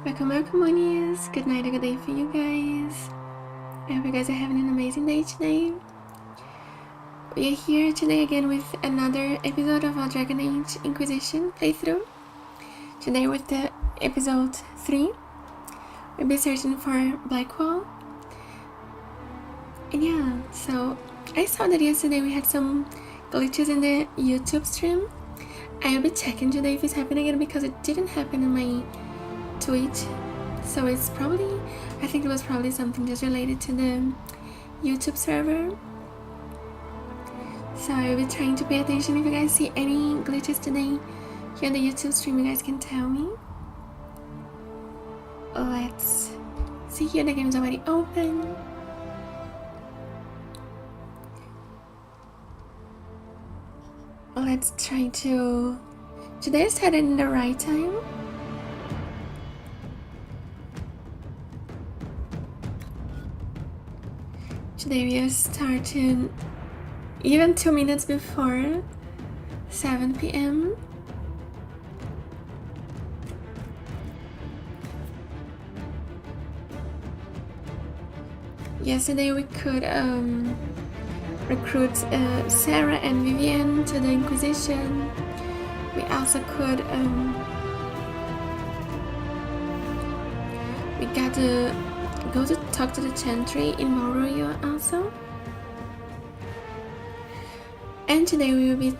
Welcome, monies. Good night or good day for you guys. I hope you guys are having an amazing day today. We are here today again with another episode of our Dragonage Inquisition playthrough. Today with the episode 3. We'll be searching for Blackwall. And yeah, so I saw that yesterday we had some glitches in the YouTube stream. I will be checking today if it's happening again because it didn't happen in my Twitch, so it's probably, I think it was probably something just related to the YouTube server. So I'll be trying to pay attention. If you guys see any glitches today here on the YouTube stream, you guys can tell me. Let's see here, the game's already open. Let's try to, today I started in the right time. Today we are starting even 2 minutes before 7 p.m. Yesterday we could recruit Sarah and Vivian to the Inquisition. We also could we got to go to talk to the Chantry in Moroyo also. And today we will be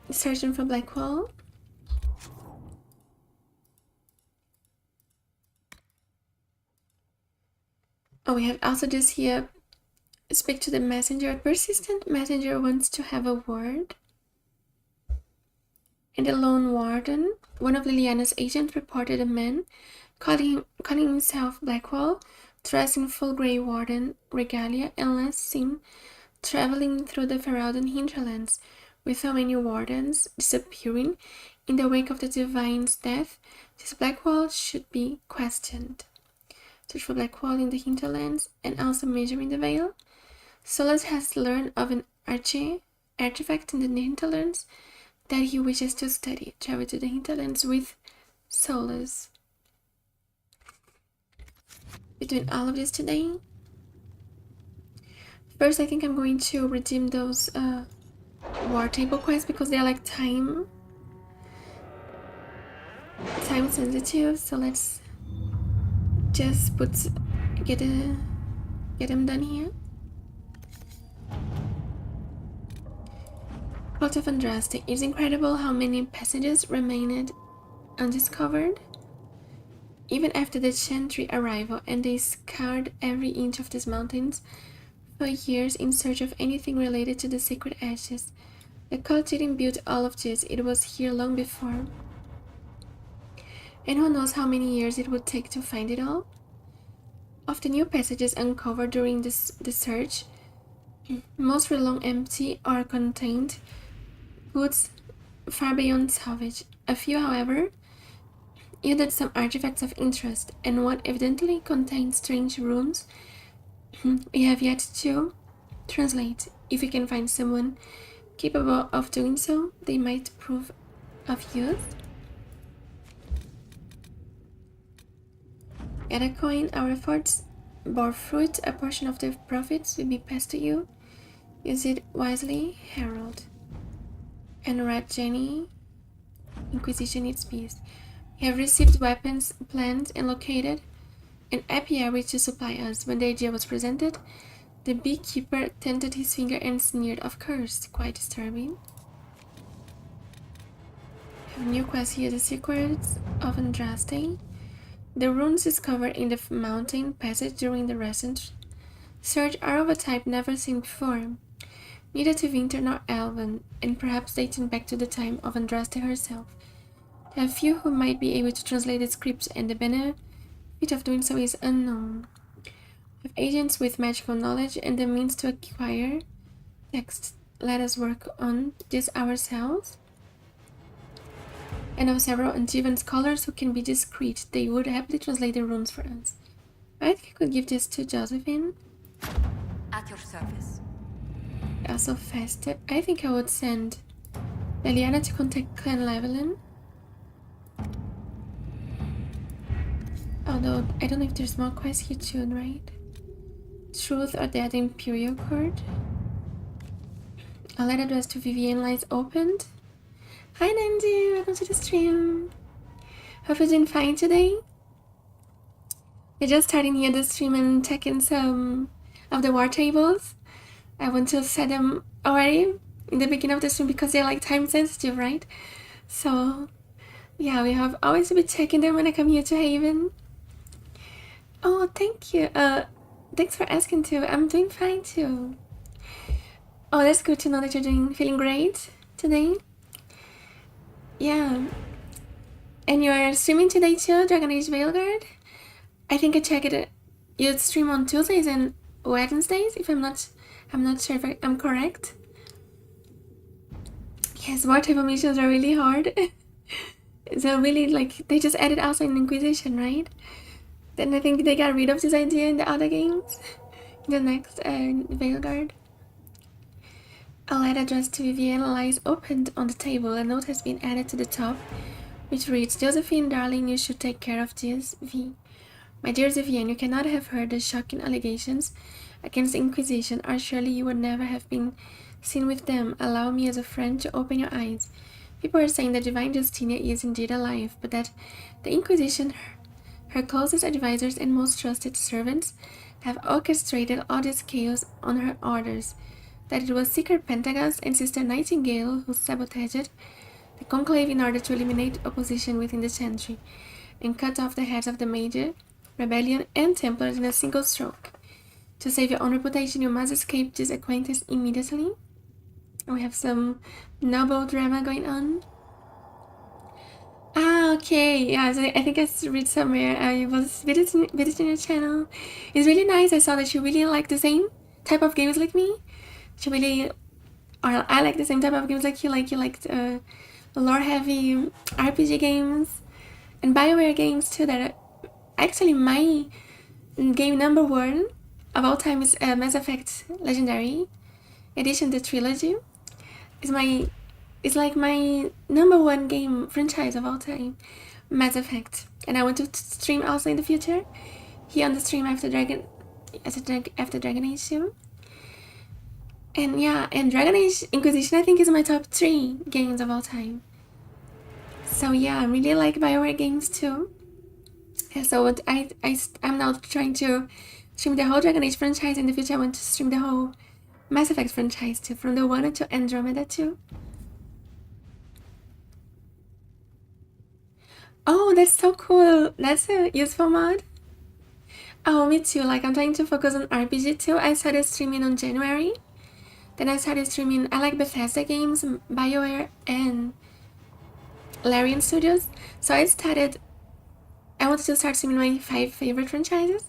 searching for Blackwall. Oh, we have also just here speak to the messenger. A persistent messenger wants to have a word. And the lone warden, one of Liliana's agents, reported a man calling himself Blackwall, dressed in full grey warden regalia, and last seen traveling through the Ferelden Hinterlands, with so many wardens disappearing in the wake of the Divine's death. This Blackwall should be questioned. Search for Blackwall in the Hinterlands and also measuring the veil. Solas has learned of an artifact in the Hinterlands that he wishes to study. Travel to the Hinterlands with Solas. We're doing all of this today. First, I think I'm going to redeem those war table quests because they're like time sensitive. So let's just get them done here. Plot of Andraste. It's incredible how many passages remained undiscovered. Even after the Chantry arrival, and they scoured every inch of these mountains for years in search of anything related to the sacred ashes. The cult didn't build all of this, it was here long before. And who knows how many years it would take to find it all? Of the new passages uncovered during the search, most were long empty or contained goods far beyond salvage. A few, however, yielded some artifacts of interest, and one evidently contained strange runes we have yet to translate. If we can find someone capable of doing so, they might prove of use. At a coin, our efforts bore fruit. A portion of the profits will be passed to you. Use it wisely, Harold. And Red Jenny, Inquisition needs peace. We have received weapons planned and located an apiary to supply us. When the idea was presented, the beekeeper tented his finger and sneered. Of course, quite disturbing. We have a new quest here, the Secrets of Andraste. The runes discovered in the mountain passage during the recent search are of a type never seen before, neither to Winter nor Elven, and perhaps dating back to the time of Andraste herself. There are few who might be able to translate the scripts, and the benefit of doing so is unknown. We have agents with magical knowledge and the means to acquire text. Let us work on this ourselves. I know several Antivan scholars who can be discreet. They would happily translate the runes for us. I think I could give this to Josephine. At your service. Also festive. I think I would send Liliana to contact Clan Levelin. Although, I don't know if there's more quests here too, right? Truth or Death Imperial Court. A letter addressed to Vivienne lies opened. Hi Nandy, welcome to the stream. Hope you're doing fine today. We're just starting here the stream and checking some of the war tables. I want to set them already in the beginning of the stream because they're like time sensitive, right? So yeah, we have always to be checking them when I come here to Haven. Oh, thank you. Thanks for asking too. I'm doing fine too. Oh, that's good to know that you're feeling great today. Yeah. And you're streaming today too, Dragonage Veilguard? I think I checked it. You stream on Tuesdays and Wednesdays, if I'm not sure if I'm correct. Yes, war table missions are really hard. So really, like, they just added also in Inquisition, right? Then I think they got rid of this idea in the other games. In the next Veilguard. A letter addressed to Vivienne lies opened on the table. A note has been added to the top, which reads, Josephine, darling, you should take care of this, V. My dear Vivienne, you cannot have heard the shocking allegations against the Inquisition, or surely you would never have been seen with them. Allow me as a friend to open your eyes. People are saying that Divine Justinia is indeed alive, but that the Inquisition, her closest advisors and most trusted servants, have orchestrated all this chaos on her orders. That it was Secret Pentagast and Sister Nightingale who sabotaged the conclave in order to eliminate opposition within the Chantry and cut off the heads of the Mage, Rebellion, and Templars in a single stroke. To save your own reputation, you must escape this acquaintance immediately. We have some noble drama going on. Ah, okay. Yeah, so I think I read somewhere. I was visiting your channel. It's really nice. I saw that you really like the same type of games like me. She really, or I like the same type of games like you. Like you liked lore-heavy RPG games and bioware games too. That actually my game number 1 of all time is Mass Effect Legendary Edition, the trilogy. It's like my number 1 game franchise of all time, Mass Effect. And I want to stream also in the future here on the stream after Dragonage too. And yeah, and Dragonage Inquisition I think is my top 3 games of all time. So yeah, I really like bioware games too. And so I'm now trying to stream the whole Dragon Age franchise. In the future I want to stream the whole Mass Effect franchise too, from the 1 to Andromeda too. Oh, that's so cool. That's a useful mod. Oh, me too. Like, I'm trying to focus on RPG too. I started streaming on January. Then I started streaming, I like Bethesda games, BioWare, and Larian Studios. So I wanted to start streaming my 5 favorite franchises.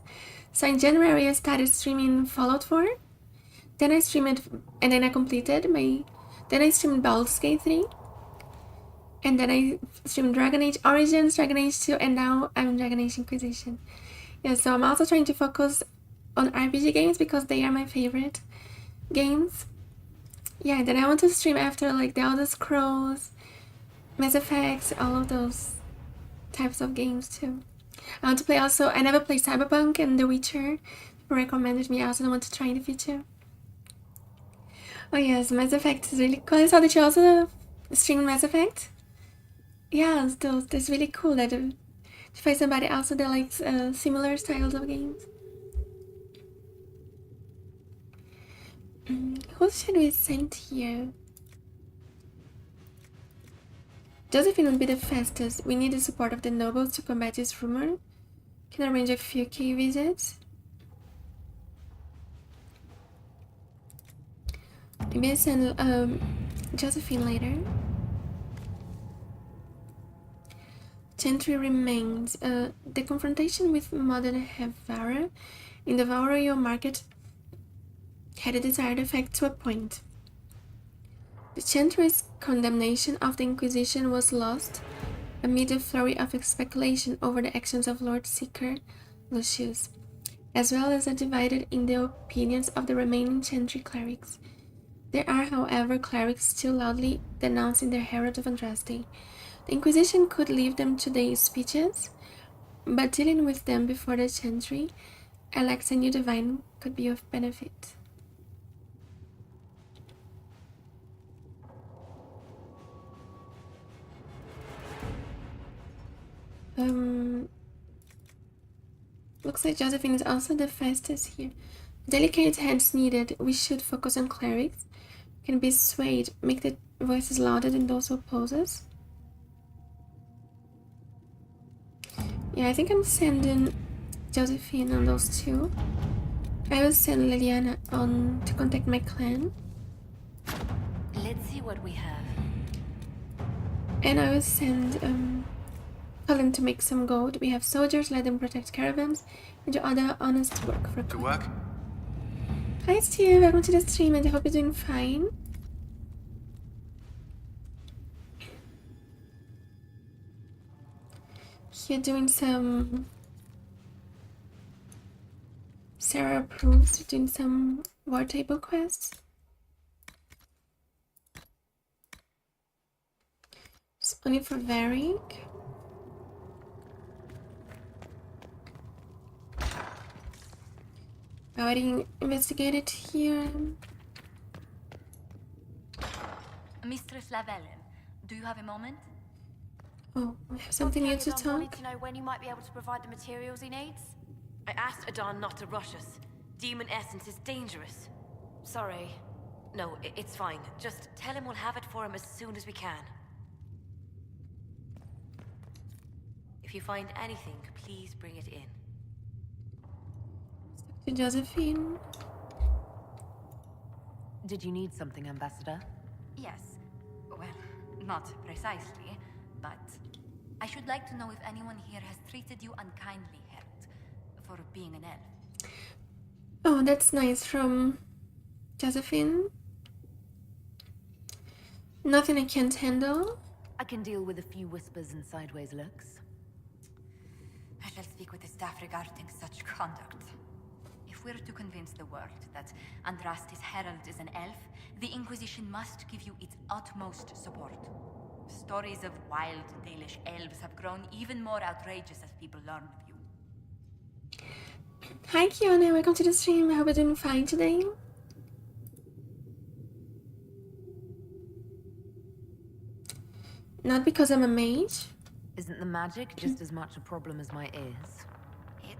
So in January, I started streaming Fallout 4. Then I streamed, and then I completed then I streamed Baldur's Gate 3. And then I streamed Dragon Age Origins, Dragon Age 2, and now I'm Dragon Age Inquisition. Yeah, so I'm also trying to focus on RPG games because they are my favorite games. Yeah, then I want to stream after like the Elder Scrolls, Mass Effect, all of those types of games too. I want to play also, I never played Cyberpunk and The Witcher. People recommended me, I also want to try in the future. Oh yes, Mass Effect is really cool. I saw that you also stream Mass Effect. Yeah, that's really cool that to find somebody also that likes similar styles of games. Who should we send here? Josephine would be the fastest. We need the support of the nobles to combat this rumor. Can arrange a few key visits. Maybe I send Josephine later. Chantry remains. The confrontation with modern Hevara in the Vauro market had a desired effect to a point. The Chantry's condemnation of the Inquisition was lost amid a flurry of speculation over the actions of Lord Seeker Lucius, as well as a divided in the opinions of the remaining Chantry clerics. There are, however, clerics still loudly denouncing the Herald of Andraste. The Inquisition could leave them to their speeches, but dealing with them before the Chantry, Alex, a new divine, could be of benefit. Looks like Josephine is also the fastest here. Delicate hands needed. We should focus on clerics. Can be swayed. Make the voices louder than those who oppose us. Yeah, I think I'm sending Josephine on those two. I will send Liliana on to contact my clan. Let's see what we have. And I will send Colin to make some gold. We have soldiers, let them protect caravans, and do other honest work for Good work. Hi Steve, welcome to the stream and I hope you're doing fine. Here doing some... Sarah approves, doing some war table quests. It's only for Varric. Already investigated here. Mistress Lavelle, do you have a moment? Oh, we have something new to Wanted talk. to know when you might be able to provide the materials he needs. I asked Adon not to rush us. Demon essence is dangerous. Sorry. No, it's fine. Just tell him we'll have it for him as soon as we can. If you find anything, please bring it in. To Josephine. Did you need something, Ambassador? Yes. Well, not precisely, but I should like to know if anyone here has treated you unkindly, Herald, for being an elf. Oh, that's nice from Josephine. Nothing I can't handle. I can deal with a few whispers and sideways looks. I shall speak with the staff regarding such conduct. If we're to convince the world that Andraste's herald is an elf, the Inquisition must give you its utmost support. Stories of wild Dalish elves have grown even more outrageous as people learn of you. Hi Kiana, welcome to the stream. I hope you're doing fine today. Not because I'm a mage. Isn't the magic just as much a problem as my ears? It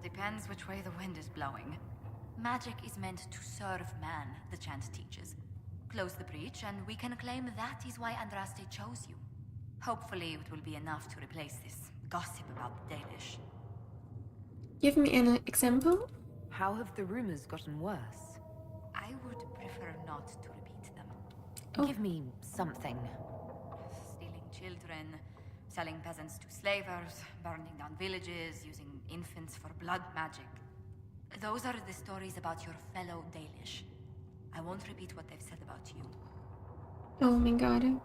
depends which way the wind is blowing. Magic is meant to serve man, the chant teaches. Close the breach, and we can claim that is why Andraste chose you. Hopefully it will be enough to replace this gossip about the Dalish. Give me an example. How have the rumors gotten worse? I would prefer not to repeat them. Oh. Give me something. Stealing children, selling peasants to slavers, burning down villages, using infants for blood magic. Those are the stories about your fellow Dalish. I won't repeat what they've said about you. Oh my god.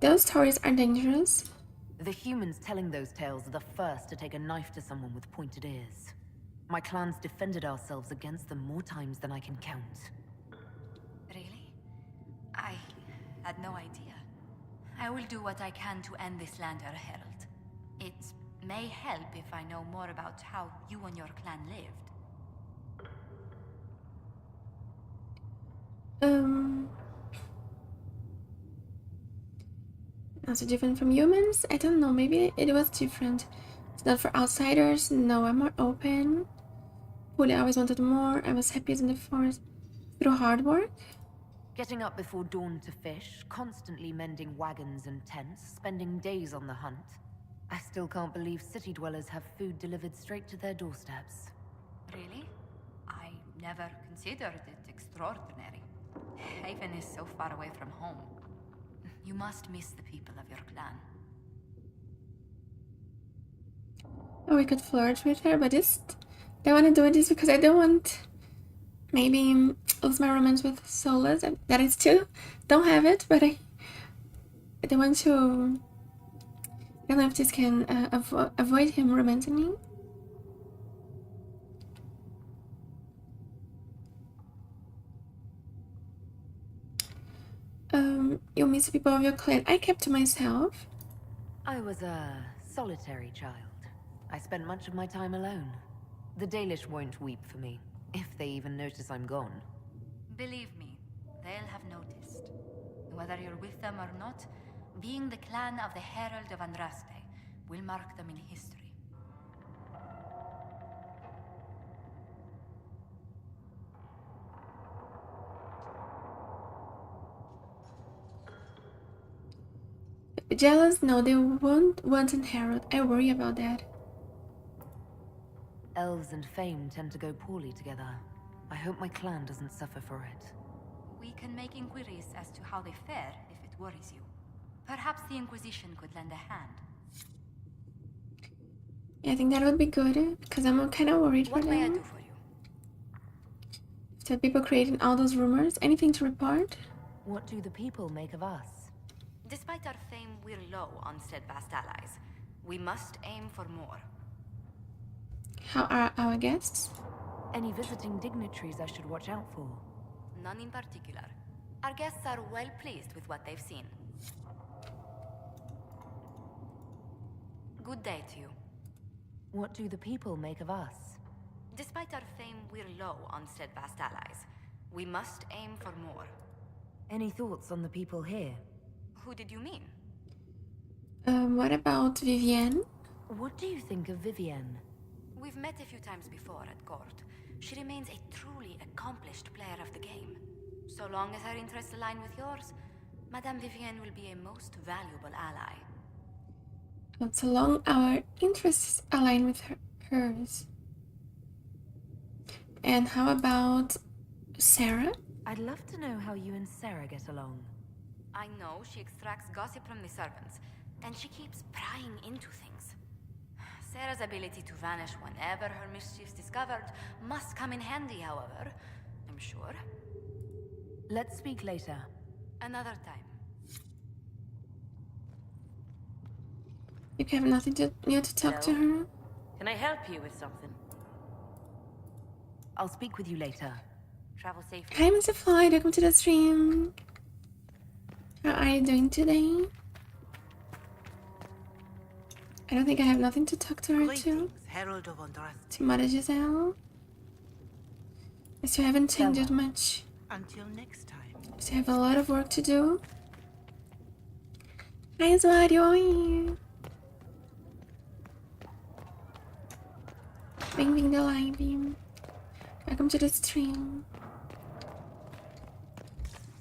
Those stories are dangerous. The humans telling those tales are the first to take a knife to someone with pointed ears. My clans defended ourselves against them more times than I can count. Really? I had no idea. I will do what I can to end this slander, Herald. It may help if I know more about how you and your clan lived. Also different from humans? I don't know, maybe it was different. It's not for outsiders. No, I'm more open. Fully, I always wanted more. I was happiest in the forest. Through hard work? Getting up before dawn to fish, constantly mending wagons and tents, spending days on the hunt. I still can't believe city dwellers have food delivered straight to their doorsteps. Really? I never considered it extraordinary. Haven is so far away from home. You must miss the people of your clan. Oh, we could flirt with her, but I don't want to do this because I don't want maybe lose my romance with Solus. That I still don't have it, but I don't want to. I don't know if this can avoid him romancing me. You miss the people of your clan. I kept to myself. I was, Solitary child. I spent much of my time alone. The Dalish won't weep for me, if they even notice I'm gone. Believe me, they'll have noticed. Whether you're with them or not, being the clan of the Herald of Andraste will mark them in history. Jealous? No, they won't want an herald. I worry about that. Elves and fame tend to go poorly together. I hope my clan doesn't suffer for it. We can make inquiries as to how they fare if it worries you. Perhaps the Inquisition could lend a hand. Yeah, I think that would be good, because I'm kind of worried for What may I them. do for you? If there are people creating all those rumors, anything to report? What do the people make of us? Despite our fame, we're low on steadfast allies. We must aim for more. How are our guests? Any visiting dignitaries I should watch out for? None in particular. Our guests are well pleased with what they've seen. Good day to you. What do the people make of us? Despite our fame, we're low on steadfast allies. We must aim for more. Any thoughts on the people here? Who did you mean? What about Vivienne? What do you think of Vivienne? We've met a few times before at court. She remains a truly accomplished player of the game. So long as her interests align with yours, Madame Vivienne will be a most valuable ally. Not so long our interests align with hers. And how about Sarah? I'd love to know how you and Sarah get along. I know she extracts gossip from the servants, and she keeps prying into things. Sarah's ability to vanish whenever her mischief's discovered must come in handy, however, I'm sure. Let's speak later. Another time. You have nothing to talk to her? Can I help you with something? I'll speak with you later. Travel safely. Hi, Mr. Floyd. Welcome to the stream. How are you doing today? I don't think I have nothing to talk to her to. Herald of Andraste. To Mother Giselle. I still haven't changed much. Until next time. I still have a lot of work to do. Hi, Zwario. Bing the live beam. Welcome to the stream.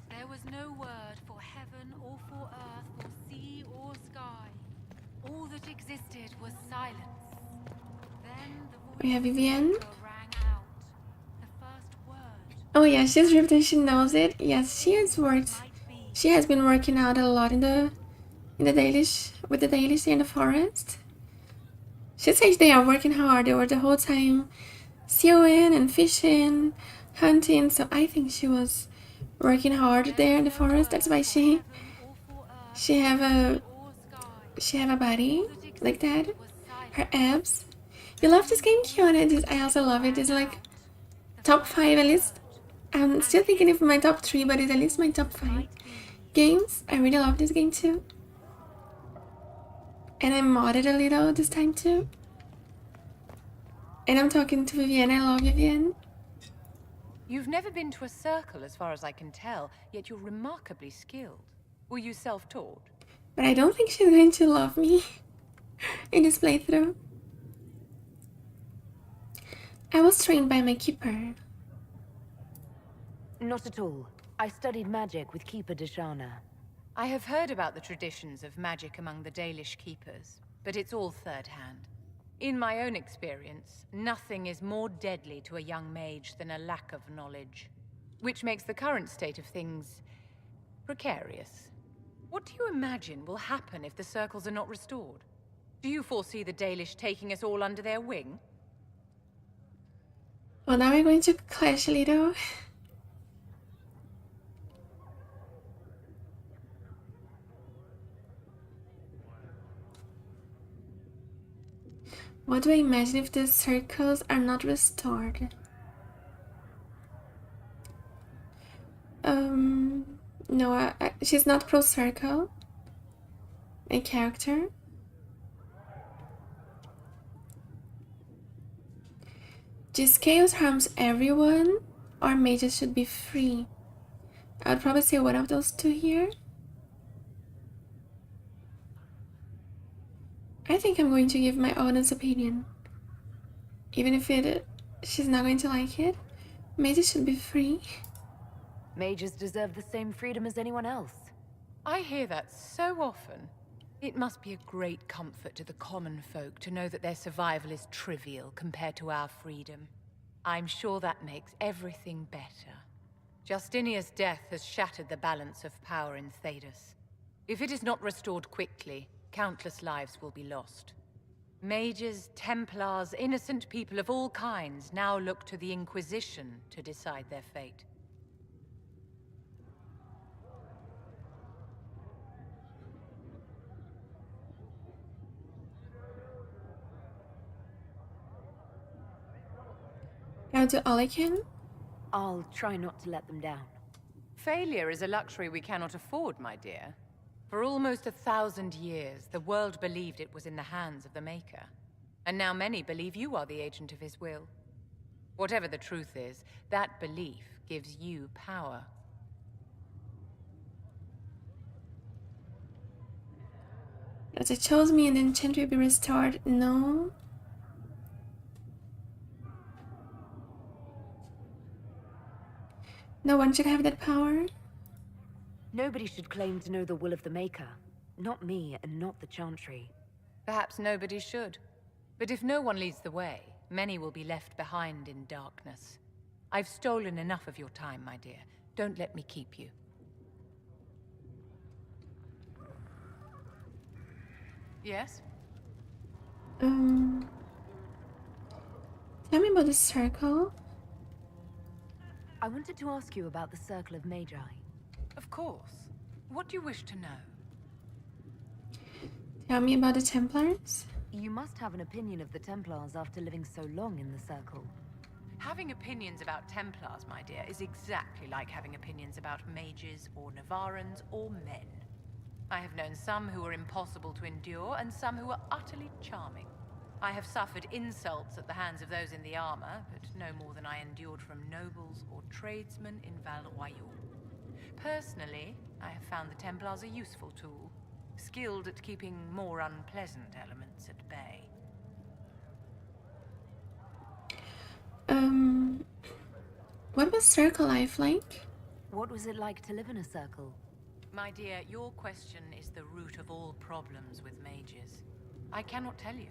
There was no word for heaven or for earth or sea or sky. All that existed was silence. Then the voice We have Vivienne. rang out. The first word Oh yeah, she's ripped and she knows it. Yes, she has worked. might be. She has been working out a lot in the Dalish with the Dalish in the forest. She says they are working hard. They were the whole time sewing and fishing, hunting. So I think she was working hard there in the forest. That's why she have a body like that. Her abs. You love this game, Kiana? I also love it. It's like top 5 at least. I'm still thinking of my top 3, but it's at least my top 5 games. I really love this game too. And I modded a little this time too. And I'm talking to Vivienne. I love Vivienne. You've never been to a circle as far as I can tell, yet you're remarkably skilled. Were you self-taught? But I don't think she's going to love me in this playthrough. I was trained by my keeper. Not at all. I studied magic with Keeper Deshana. I have heard about the traditions of magic among the Dalish keepers, but it's all third-hand. In my own experience, nothing is more deadly to a young mage than a lack of knowledge, which makes the current state of things precarious. What do you imagine will happen if the circles are not restored? Do you foresee the Dalish taking us all under their wing? Well, now we're going to clash a little. What do I imagine if the circles are not restored? No, she's not pro circle. A character. Just chaos harms everyone, or mages should be free. I would probably say one of those two here. I think I'm going to give my honest opinion. Even if she's not going to like it, mages should be free. Mages deserve the same freedom as anyone else. I hear that so often. It must be a great comfort to the common folk to know that their survival is trivial compared to our freedom. I'm sure that makes everything better. Justinia's death has shattered the balance of power in Thedas. If it is not restored quickly, countless lives will be lost. Mages, Templars, innocent people of all kinds now look to the Inquisition to decide their fate. I'll do all I can. I'll try not to let them down. Failure is a luxury we cannot afford, my dear. For almost 1,000 years, the world believed it was in the hands of the Maker. And now many believe you are the agent of his will. Whatever the truth is, that belief gives you power. As it chose me and the enchant will be restored. No. No one should have that power. Nobody should claim to know the will of the Maker. Not me, and not the Chantry. Perhaps nobody should. But if no one leads the way, many will be left behind in darkness. I've stolen enough of your time, my dear. Don't let me keep you. Yes? Tell me about the circle. I wanted to ask you about the Circle of Magi. Of course. What do you wish to know? Tell me about the Templars. You must have an opinion of the Templars after living so long in the Circle. Having opinions about Templars, my dear, is exactly like having opinions about mages or Navarans or men. I have known some who were impossible to endure and some who were utterly charming. I have suffered insults at the hands of those in the armor, but no more than I endured from nobles or tradesmen in Val-Royal. Personally, I have found the Templars a useful tool, skilled at keeping more unpleasant elements at bay. What was circle life like? What was it like to live in a Circle? My dear, your question is the root of all problems with mages. I cannot tell you.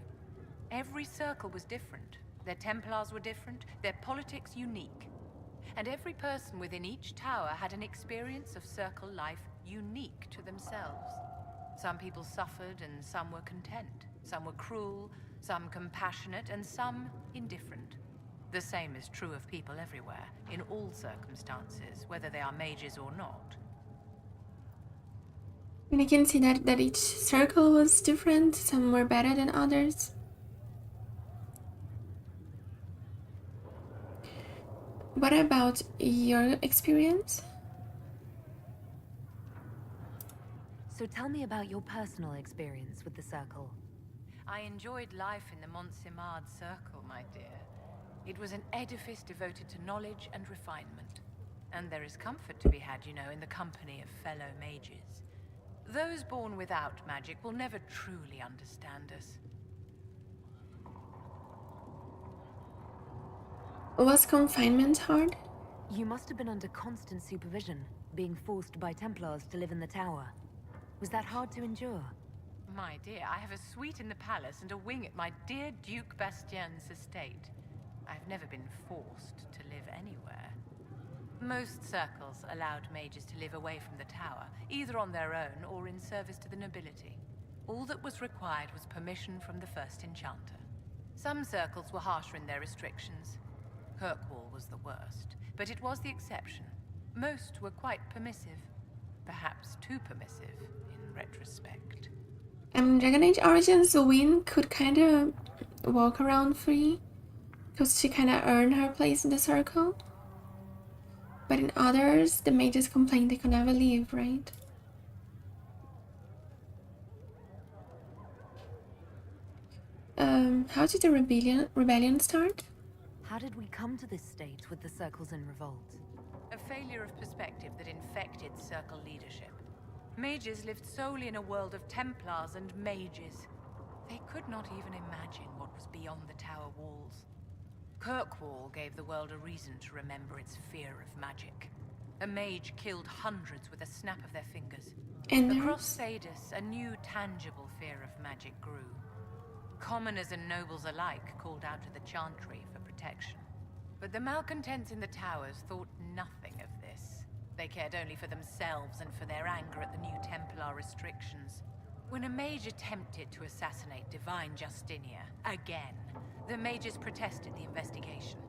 Every circle was different. Their Templars were different, their politics unique. And every person within each tower had an experience of circle life unique to themselves. Some people suffered and some were content. Some were cruel, some compassionate, and some indifferent. The same is true of people everywhere, in all circumstances, whether they are mages or not. And I can see that each circle was different. Some were better than others. What about your experience? So tell me about your personal experience with the Circle. I enjoyed life in the Montsimard Circle, my dear. It was an edifice devoted to knowledge and refinement. And there is comfort to be had, you know, in the company of fellow mages. Those born without magic will never truly understand us. Was confinement hard? You must have been under constant supervision, being forced by Templars to live in the tower. Was that hard to endure? My dear, I have a suite in the palace and a wing at my dear Duke Bastien's estate. I've never been forced to live anywhere. Most circles allowed mages to live away from the tower, either on their own or in service to the nobility. All that was required was permission from the first enchanter. Some circles were harsher in their restrictions. Kirkwall was the worst, but it was the exception. Most were quite permissive. Perhaps too permissive, in retrospect. Dragon Age Origins, Wynne could kind of walk around free, because she kind of earned her place in the circle. But in others, the mages complained they could never leave, right? How did the rebellion start? How did we come to this state with the circles in revolt? A failure of perspective that infected Circle leadership. Mages lived solely in a world of Templars and mages. They could not even imagine what was beyond the tower walls. Kirkwall gave the world a reason to remember its fear of magic. A mage killed hundreds with a snap of their fingers. And Across Thedas, a new tangible fear of magic grew. Commoners and nobles alike called out to the Chantry for protection. But the malcontents in the towers thought nothing of this. They cared only for themselves and for their anger at the new Templar restrictions. When a mage attempted to assassinate Divine Justinia, again, the mages protested the investigation.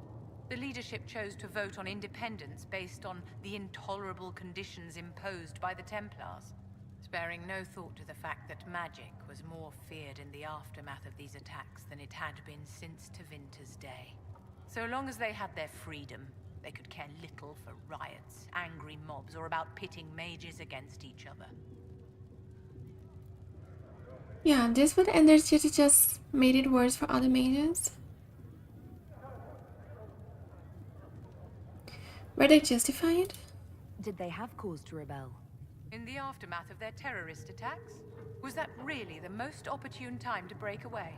The leadership chose to vote on independence based on the intolerable conditions imposed by the Templars, sparing no thought to the fact that magic was more feared in the aftermath of these attacks than it had been since Tevinter's day. So long as they had their freedom, they could care little for riots, angry mobs, or about pitting mages against each other. yeah, this would end their duty just made it worse for other mages. Were they justified? Did they have cause to rebel? In the aftermath of their terrorist attacks? Was that really the most opportune time to break away?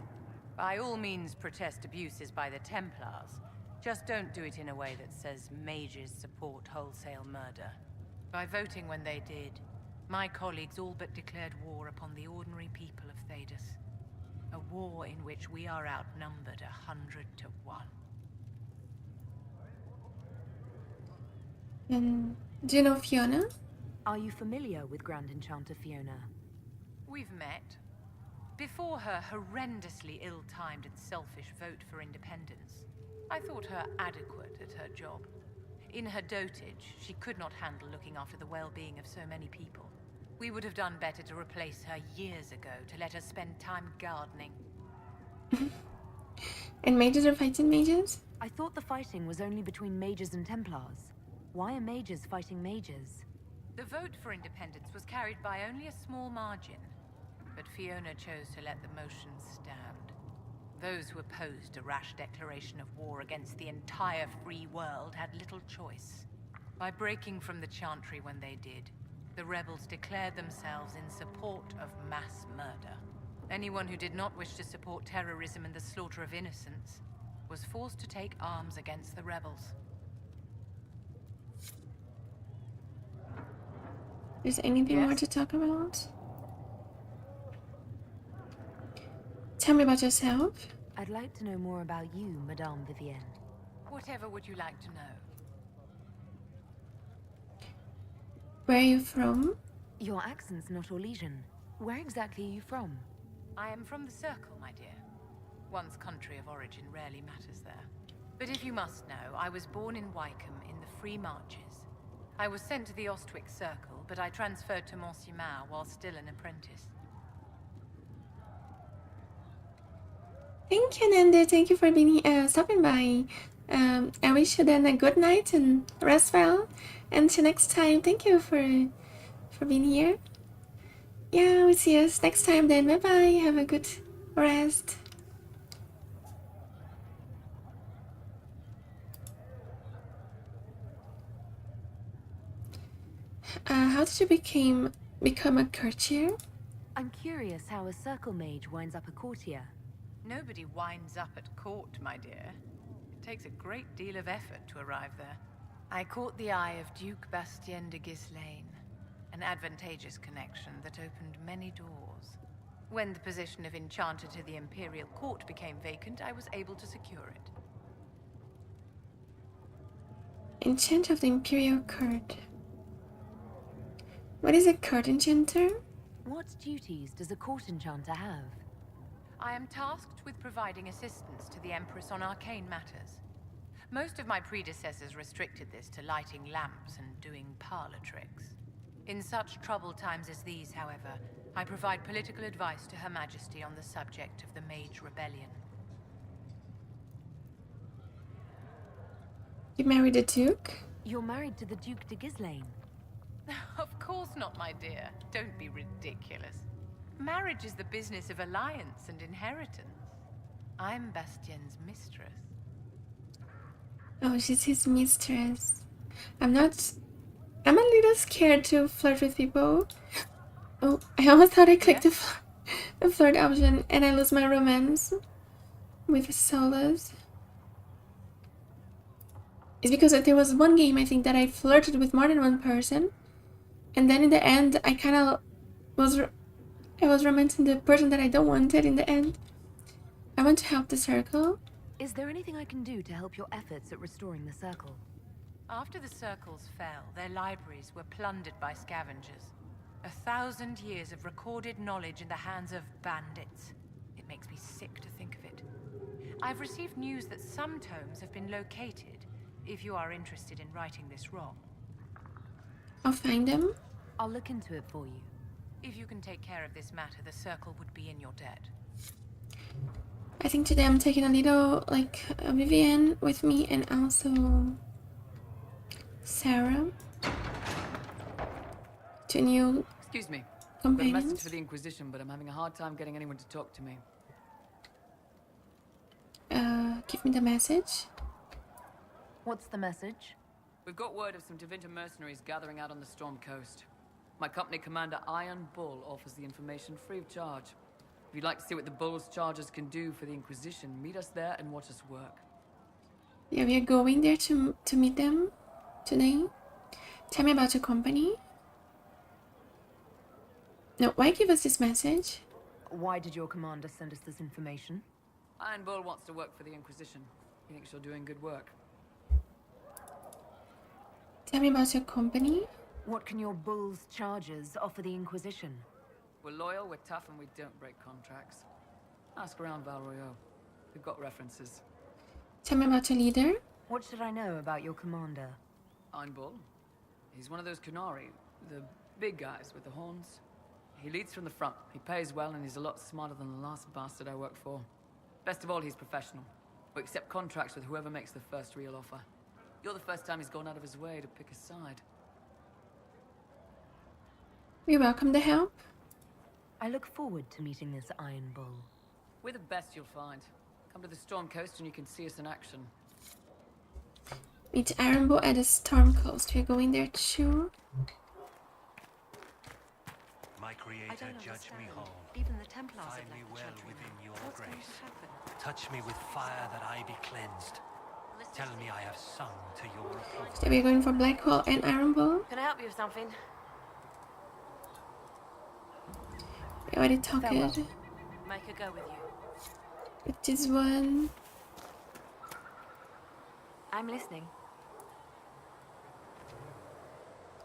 By all means, protest abuses by the Templars. Just don't do it in a way that says mages support wholesale murder. By voting when they did, my colleagues all but declared war upon the ordinary people of Thedas. A war in which we are outnumbered 100 to 1. And do you know Fiona? Are you familiar with Grand Enchanter Fiona? We've met. Before her horrendously ill-timed and selfish vote for independence, I thought her adequate at her job. In her dotage, she could not handle looking after the well-being of so many people. We would have done better to replace her years ago, to let her spend time gardening. And mages are fighting mages? I thought the fighting was only between mages and Templars. Why are mages fighting mages? The vote for independence was carried by only a small margin, but Fiona chose to let the motion stand. Those who opposed a rash declaration of war against the entire free world had little choice. By breaking from the Chantry when they did, the rebels declared themselves in support of mass murder. Anyone who did not wish to support terrorism and the slaughter of innocents was forced to take arms against the rebels. Is anything Yes? more to talk about? Tell me about yourself. I'd like to know more about you, Madame Vivienne. Whatever would you like to know? Where are you from? Your accent's not Orlesian. Where exactly are you from? I am from the Circle, my dear. One's country of origin rarely matters there. But if you must know, I was born in Wycombe in the Free Marches. I was sent to the Ostwick Circle, but I transferred to Monsignor while still an apprentice. Thank you, Nanda. Thank you for being stopping by. I wish you then a good night and rest well. Until next time, thank you for being here. Yeah, we'll see us next time then. Bye bye. Have a good rest. How did you become a courtier? I'm curious how a Circle mage winds up a courtier. Nobody winds up at court, my dear. It takes a great deal of effort to arrive there. I caught the eye of Duke Bastien de Ghislaine, an advantageous connection that opened many doors. When the position of Enchanter to the Imperial Court became vacant, I was able to secure it. Enchanter of the Imperial Court. What is a court enchanter? What duties does a court enchanter have? I am tasked with providing assistance to the Empress on arcane matters. Most of my predecessors restricted this to lighting lamps and doing parlor tricks. In such troubled times as these, however, I provide political advice to Her Majesty on the subject of the Mage Rebellion. You married a duke? You're married to the Duke de Ghislaine. Of course not, my dear. Don't be ridiculous. Marriage is the business of alliance and inheritance. I'm Bastien's mistress. Oh, she's his mistress. I'm a little scared to flirt with people. Oh, I almost thought I clicked the flirt option and I lose my romance with solos. It's because there was one game I think that I flirted with more than one person, and then in the end I kind of was romancing the person that I don't wanted in the end. I want to help the circle. Is there anything I can do to help your efforts at restoring the circle? After the circles fell, their libraries were plundered by scavengers. 1,000 years of recorded knowledge in the hands of bandits. It makes me sick to think of it. I've received news that some tomes have been located, if you are interested in righting this wrong. I'll find them. I'll look into it for you. If you can take care of this matter, the circle would be in your debt. I think today I'm taking a little, like, Vivian with me and also Sarah. Two new Excuse me. Got a companions. message for the Inquisition, but I'm having a hard time getting anyone to talk to me. Give me the message. What's the message? We've got word of some Tevinter mercenaries gathering out on the Storm Coast. My company commander, Iron Bull, offers the information free of charge. If you'd like to see what the Bull's charges can do for the Inquisition, meet us there and watch us work. Yeah, we are going there to meet them today. Tell me about your company. No, why give us this message? Why did your commander send us this information? Iron Bull wants to work for the Inquisition. He thinks you're doing good work. Tell me about your company. What can your bull's charges offer the Inquisition? We're loyal, we're tough, and we don't break contracts. Ask around Val Royeaux. We've got references. Tell me about your leader. What should I know about your commander? Iron Bull. He's one of those Kunari, the big guys with the horns. He leads from the front. He pays well, and he's a lot smarter than the last bastard I worked for. Best of all, he's professional. We accept contracts with whoever makes the first real offer. You're the first time he's gone out of his way to pick a side. We welcome the help. I look forward to meeting this Iron Bull. We're the best you'll find. Come to the Storm Coast and you can see us in action. Meet Iron Bull at the Storm Coast. We're going there too. My Creator, judge me whole. Even the Templars Find have me left the well church within remember. your What's going grace. to happen? Touch me with fire that I be cleansed. Tell me I have sung to your approval. So we're going for Blackwall and Iron Bull. Can I help you with something? We already talked Make a go with you. with this one. I'm listening.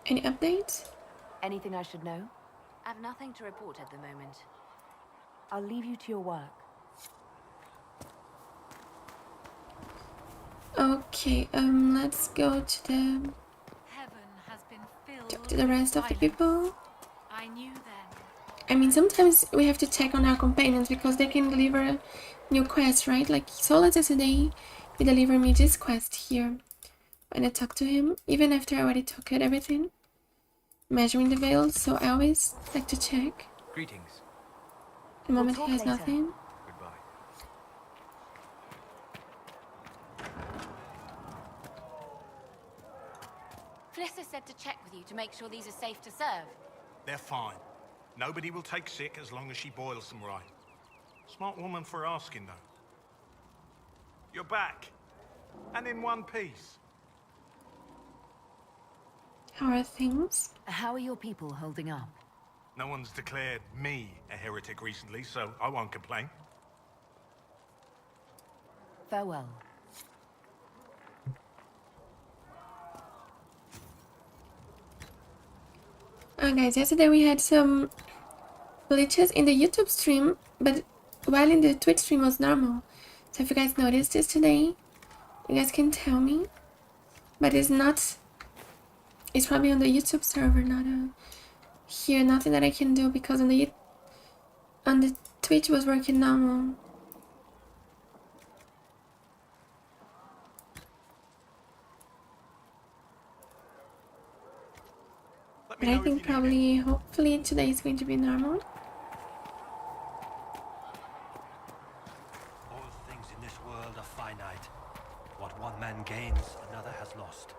Any updates? Anything I should know? I've nothing to report at the moment. I'll leave you to your work. Okay, let's go to the Heaven has been filled talk to the rest of the with people. silence. I knew then. I mean, sometimes we have to check on our companions because they can deliver new quests, right? Like Solas yesterday, he delivered me this quest here. When I talked to him, even after I already took it, everything, measuring the veil. So I always like to check. Greetings. The moment talk he has later. nothing. Goodbye. Fliss said to check with you to make sure these are safe to serve. They're fine. Nobody will take sick as long as she boils them right. Smart woman for asking, though. You're back. And in one piece. How are things? How are your people holding up? No one's declared me a heretic recently, so I won't complain. Farewell. Guys, yesterday we had some glitches in the YouTube stream, but while in the Twitch stream was normal. So if you guys noticed this today, you guys can tell me. But it's not. It's probably on the YouTube server, not here. Nothing that I can do because on the Twitch was working normal. Let But me I know if think you need probably, hopefully today is going to be normal. All things in this world are finite. What one man gains, another has lost.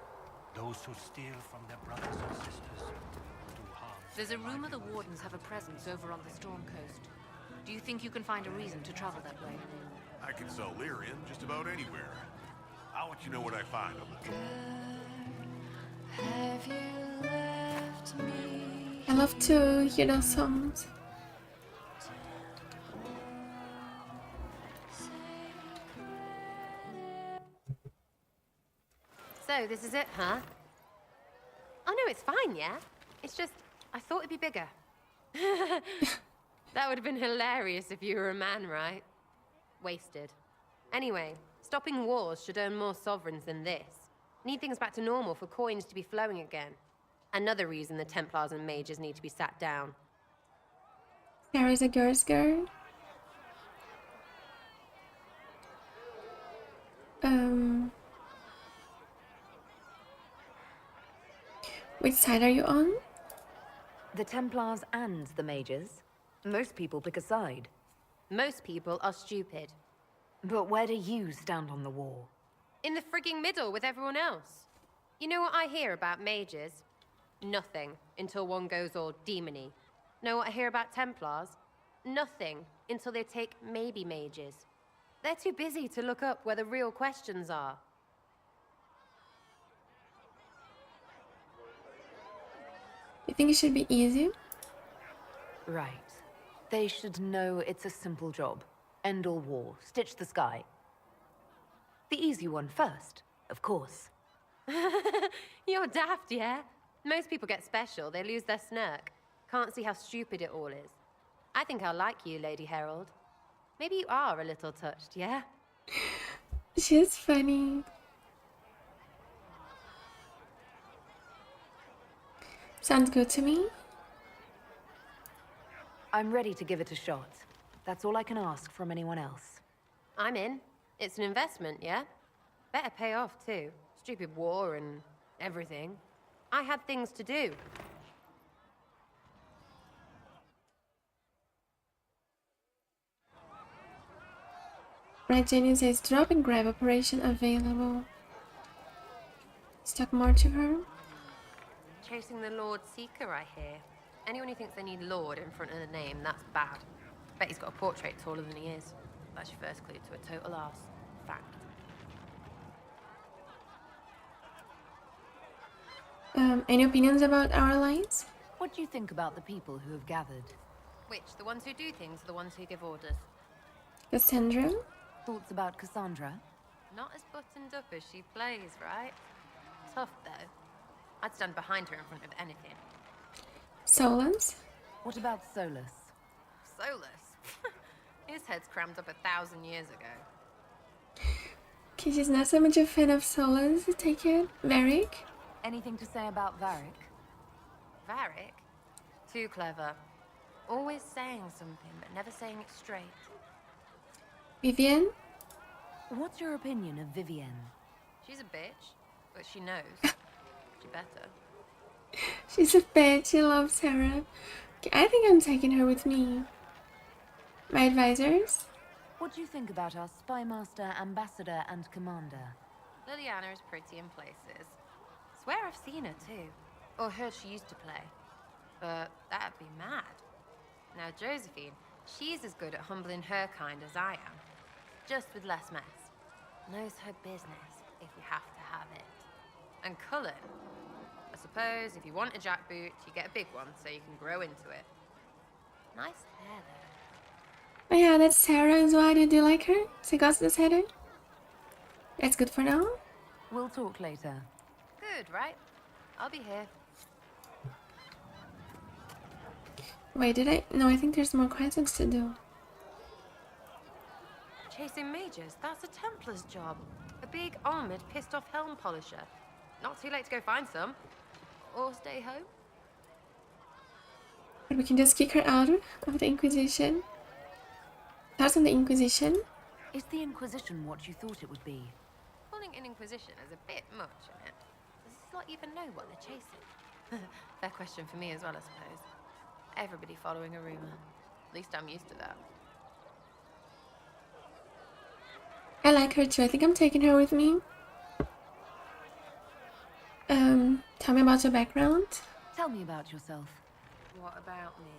Those who steal from their brothers and sisters do harm. There's a rumor the Wardens have a presence over on the Storm Coast. Do you think you can find a reason to travel that way? I can sell lyrium just about anywhere. I'll let you know what I find on the trip. Have you left me? I love to hear those songs. So, this is it, huh? Oh no, it's fine, yeah? It's just, I thought it'd be bigger. That would have been hilarious if you were a man, right? Wasted. Anyway, stopping wars should earn more sovereigns than this. Need things back to normal for coins to be flowing again. Another reason the Templars and mages need to be sat down. There is a girl's girl. Which side are you on? The Templars and the mages. Most people pick a side. Most people are stupid. But where do you stand on the war? In the frigging middle with everyone else. You know what I hear about mages? Nothing, until one goes all demony. Know what I hear about Templars? Nothing, until they take maybe mages. They're too busy to look up where the real questions are. You think it should be easy? Right. They should know it's a simple job. End all war, stitch the sky. The easy one first, of course. You're daft, yeah? Most people get special, they lose their snark. Can't see how stupid it all is. I think I'll like you, Lady Herald. Maybe you are a little touched, yeah? She's funny. Sounds good to me. I'm ready to give it a shot. That's all I can ask from anyone else. I'm in. It's an investment, yeah? Better pay off, too. Stupid war and everything. I had things to do. Right, Jenny says drop and grab operation available. Stuck more to her. Chasing the Lord Seeker, I hear. Anyone who thinks they need Lord in front of the name, that's bad. Bet he's got a portrait taller than he is. That's your first clue to a total arse. Fact. Any opinions about our alliance? What do you think about the people who have gathered? Which? The ones who do things or the ones who give orders? Cassandra? Thoughts about Cassandra? Not as buttoned up as she plays, right? Tough, though. I'd stand behind her in front of anything. Solus? What about Solus? Solus? His head's crammed up 1,000 years ago. Okay, she's not so much a fan of Solus, I take it. Varric? Anything to say about Varric? Varric? Too clever. Always saying something, but never saying it straight. Vivienne? What's your opinion of Vivienne? She's a bitch, but she knows. She better. She's a bitch, she loves Sarah. Okay, I think I'm taking her with me. My advisors? What do you think about our spymaster, ambassador, and commander? Liliana is pretty in places. Swear I've seen her too. Or heard she used to play. But that'd be mad. Now Josephine, she's as good at humbling her kind as I am. Just with less mess. Knows her business, if you have to have it. And Cullen, I suppose if you want a jackboot, you get a big one so you can grow into it. Nice hair though. Oh yeah, that's Sarah as well. Do you like her? Sagos's header? That's good for now. We'll talk later. Good, right? I'll be here. Wait, did I? No, I think there's more questions to do. Chasing mages, that's a Templar's job. A big, armoured, pissed-off helm polisher. Not too late to go find some. Or stay home. But we can just kick her out of the Inquisition. Thoughts on the Inquisition? Is the Inquisition what you thought it would be? Calling an Inquisition is a bit much, isn't it? Does this lot even know what they're chasing? Fair question for me as well, I suppose. Everybody following a rumour. At least I'm used to that. I like her too. I think I'm taking her with me. Tell me about your background. Tell me about yourself. What about me?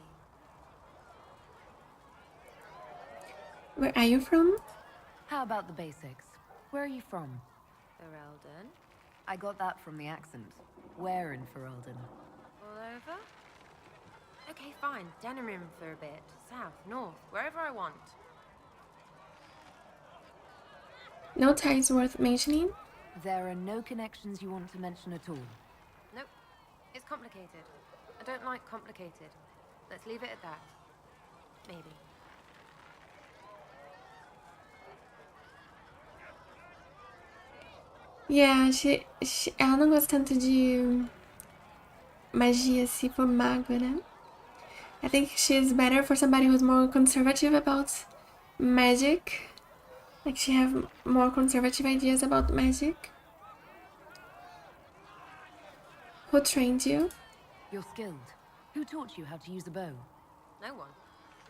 Where are you from? How about the basics? Where are you from? Ferelden? I got that from the accent. Where in Ferelden? All over? Okay, fine. Denerim for a bit. South, north, wherever I want. No ties worth mentioning? There are no connections you want to mention at all. Nope. It's complicated. I don't like complicated. Let's leave it at that. Maybe. Yeah, ela não gosta tanto de magia se for mago, né? I think she's better for somebody who's more conservative about magic. Like she have more conservative ideas about magic. Who trained you? You're skilled. Who taught you how to use a bow? No one.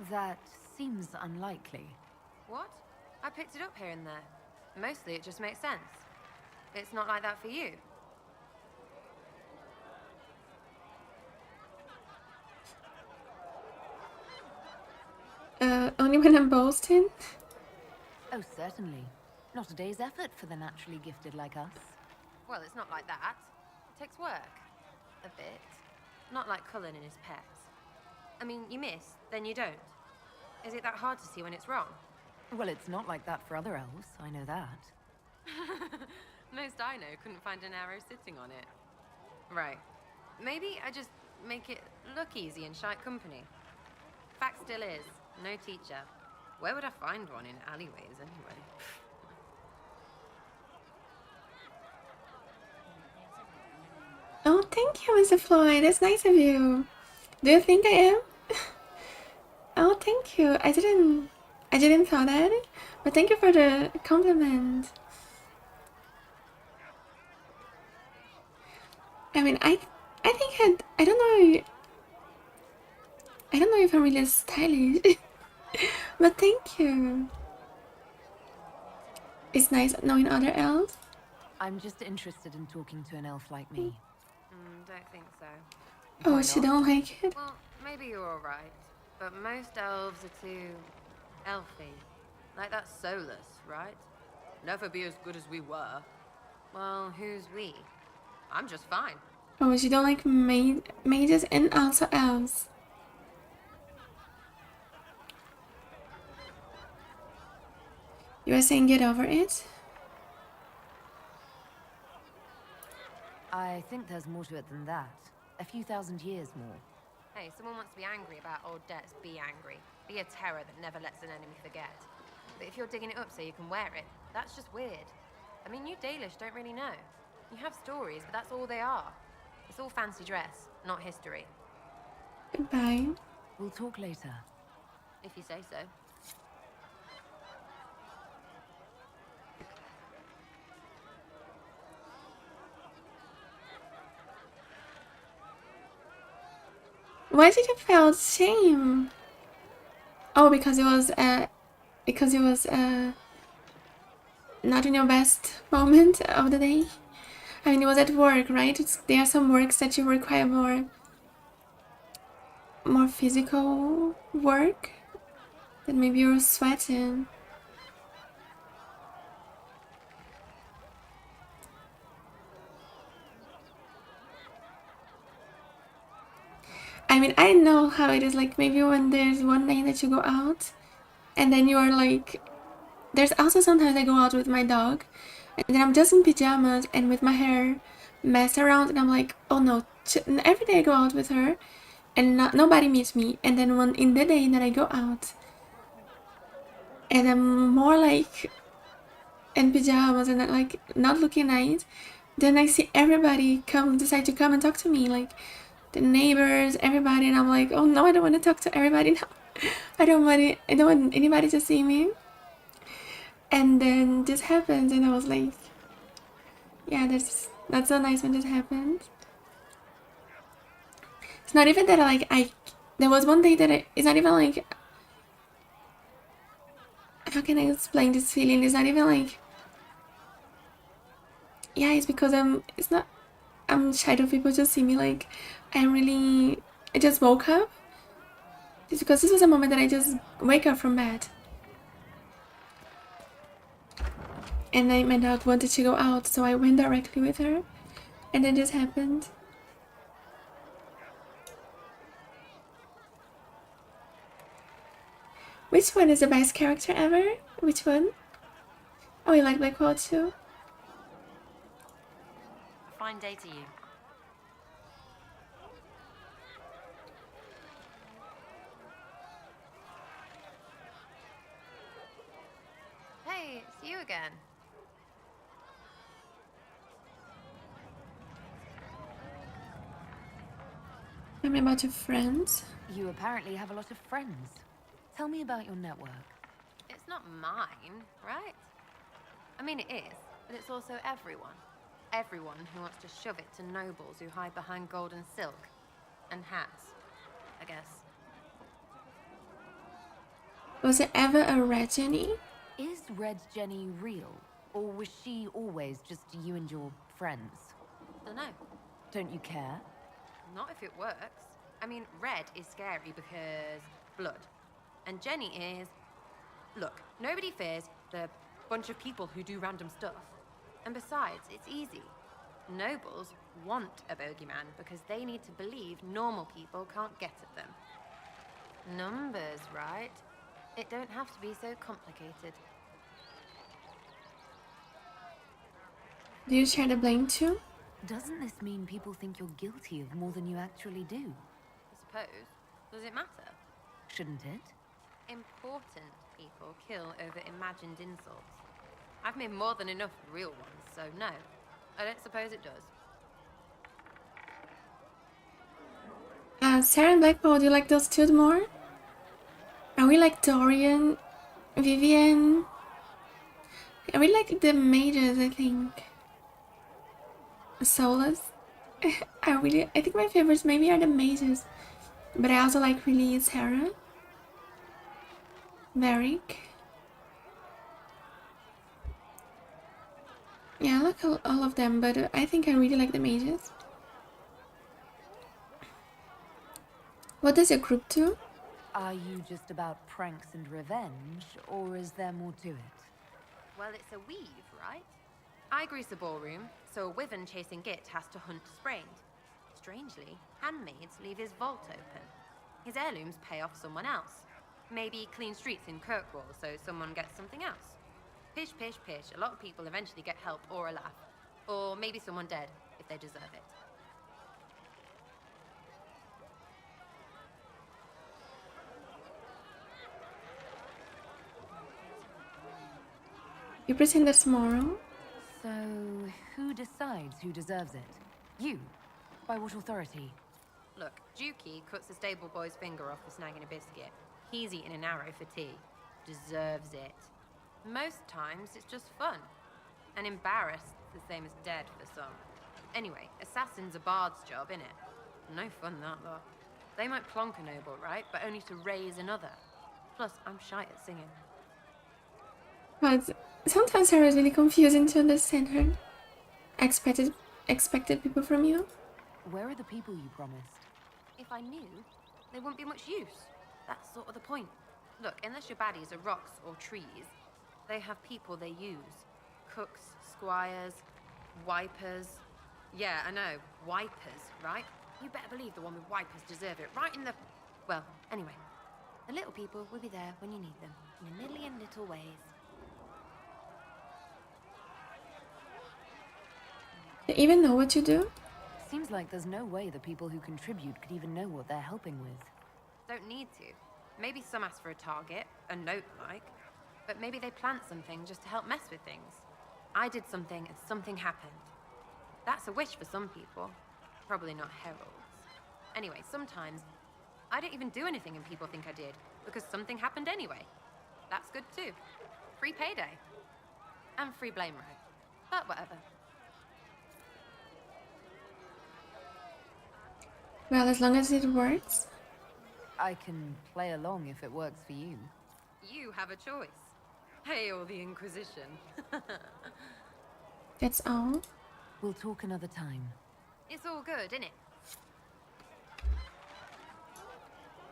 That seems unlikely. What? I picked it up here and there. Mostly it just makes sense. It's not like that for you. Only when I'm boasting? Oh, certainly. Not a day's effort for the naturally gifted like us. Well, it's not like that. It takes work. A bit. Not like Cullen and his pets. I mean, you miss, then you don't. Is it that hard to see when it's wrong? Well, it's not like that for other elves, I know that. Most I know couldn't find an arrow sitting on it. Right. Maybe I just make it look easy in shite company. Fact still is, no teacher. Where would I find one in alleyways anyway? Oh, thank you, Mr. Floyd. That's nice of you. Do you think I am? Oh, thank you. I didn't thought that, but thank you for the compliment. I mean, I think I don't know. I don't know if I'm really stylish, but thank you. It's nice knowing other elves. I'm just interested in talking to an elf like me. Don't think so. Oh, she don't like it? Well, maybe you're alright, but most elves are too elfy. Like that's soulless, right? Never be as good as we were. Well, who's we? I'm just fine. Oh, she don't like mages and also elves. You were saying get over it? I think there's more to it than that. A few thousand years more. Hey, someone wants to be angry about old debts, be angry. Be a terror that never lets an enemy forget. But if you're digging it up so you can wear it, that's just weird. I mean, you Dalish don't really know. You have stories, but that's all they are. It's all fancy dress, not history. Goodbye. We'll talk later. If you say so. Why did you feel shame? Oh, because it was not in your best moment of the day. I mean, it was at work, right? There are some works that you require more physical work. That maybe you're sweating. I mean, I know how it is, like, maybe when there's one day that you go out, and then you are like, there's also sometimes I go out with my dog, and then I'm just in pajamas and with my hair messed around, and I'm like, oh no, every day I go out with her, and nobody meets me, and then in the day that I go out, and I'm more like in pajamas and like not looking nice, then I see everybody decide to come and talk to me, like the neighbors, everybody, and I'm like, oh no, I don't want to talk to everybody now. I don't want anybody to see me. And then this happens, and I was like, yeah, that's so nice when this happened. It's not even that there was one day that it's not even like how can I explain this feeling? It's not even like, yeah, it's because I'm shy of people to see me like, I just woke up. It's because this was a moment that I just wake up from bed. And then my dog wanted to go out, so I went directly with her. And then this happened. Which one is the best character ever? Which one? Oh, you like Blackwall too? Fine day to you. Hey, it's you again. Tell me about your friends. You apparently have a lot of friends. Tell me about your network. It's not mine, right? I mean, it is, but it's also everyone. Everyone who wants to shove it to nobles who hide behind gold and silk. And hats, I guess. Was there ever a Red Jenny? Is Red Jenny real? Or was she always just you and your friends? Dunno. Don't you care? Not if it works. I mean, Red is scary because blood. And Jenny is... Look, nobody fears the bunch of people who do random stuff. And besides, it's easy. Nobles want a bogeyman because they need to believe normal people can't get at them. Numbers, right? It don't have to be so complicated. Do you share the blame too? Doesn't this mean people think you're guilty of more than you actually do? I suppose. Does it matter? Shouldn't it? Important people kill over imagined insults. I've made more than enough real ones, so no. I don't suppose it does. Sarah and Blackwall, do you like those two more? Are we like Dorian, Vivian? Are we like the mages, I think? Solus? I think my favorites maybe are the mages. But I also like really Sarah. Varric. Yeah, I like all of them, but I think I really like the mages. What does your group do? Are you just about pranks and revenge, or is there more to it? Well, it's a weave, right? I grease a ballroom, so a wyvern chasing Git has to hunt sprained. Strangely, handmaids leave his vault open. His heirlooms pay off someone else. Maybe clean streets in Kirkwall so someone gets something else. Pish, pish, pish. A lot of people eventually get help or a laugh. Or maybe someone dead, if they deserve it. You present that tomorrow? So, who decides who deserves it? You? By what authority? Look, Dukey cuts the stable boy's finger off for snagging a biscuit. He's eating an arrow for tea. Deserves it. Most times, it's just fun. And embarrassed, the same as dead for some. Anyway, assassin's a bard's job, innit? No fun, that lot. They might plonk a noble, right? But only to raise another. Plus, I'm shy at singing. But sometimes Sarah is really confusing to understand her. Expected people from you? Where are the people you promised? If I knew, they wouldn't be much use. That's sort of the point. Look, unless your baddies are rocks or trees, they have people they use. Cooks, squires, wipers. Yeah, I know, wipers, right? You better believe the one with wipers deserve it, right in the... Well, anyway. The little people will be there when you need them, in a million little ways. Do you even know what you do? Seems like there's no way the people who contribute could even know what they're helping with. Don't need to. Maybe some ask for a target, a note like. But maybe they plant something just to help mess with things. I did something and something happened. That's a wish for some people. Probably not heralds. Anyway, sometimes I don't even do anything and people think I did, because something happened anyway. That's good too. Free payday. And free blame right. But whatever. Well, as long as it works. I can play along if it works for you. You have a choice. Hail the Inquisition. That's all? We'll talk another time. It's all good, innit?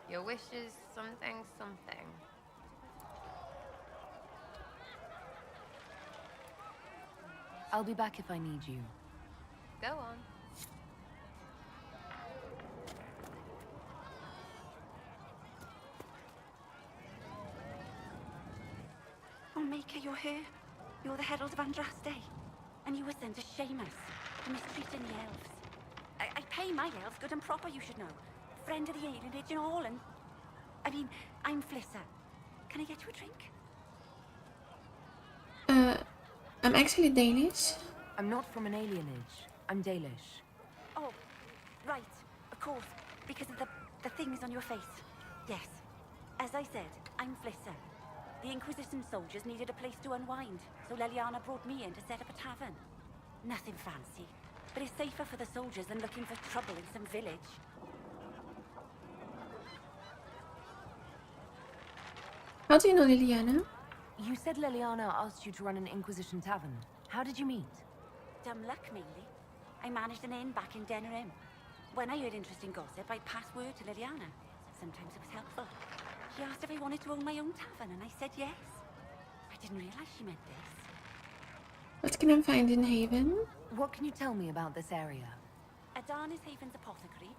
Your wish is something, something. I'll be back if I need you. Go on. Oh, Maker, you're here. You're the Herald of Andraste. And you were sent to shame us for mistreating the elves. I pay my elves good and proper, you should know. Friend of the alienage and all, and... I mean, I'm Flissa. Can I get you a drink? I'm actually Danish. I'm not from an alienage. I'm Dalish. Oh, right. Of course. Because of the things on your face. Yes. As I said, I'm Flissa. The Inquisition soldiers needed a place to unwind, so Leliana brought me in to set up a tavern. Nothing fancy, but it's safer for the soldiers than looking for trouble in some village. How do you know Liliana? You said Leliana asked you to run an Inquisition tavern. How did you meet? Dumb luck, mainly. I managed an inn back in Denerim. When I heard interesting gossip, I'd pass word to Liliana. Sometimes it was helpful. She asked if I wanted to own my own tavern, and I said yes. I didn't realize she meant this. What can I find in Haven? What can you tell me about this area? Adan is Haven's apothecary.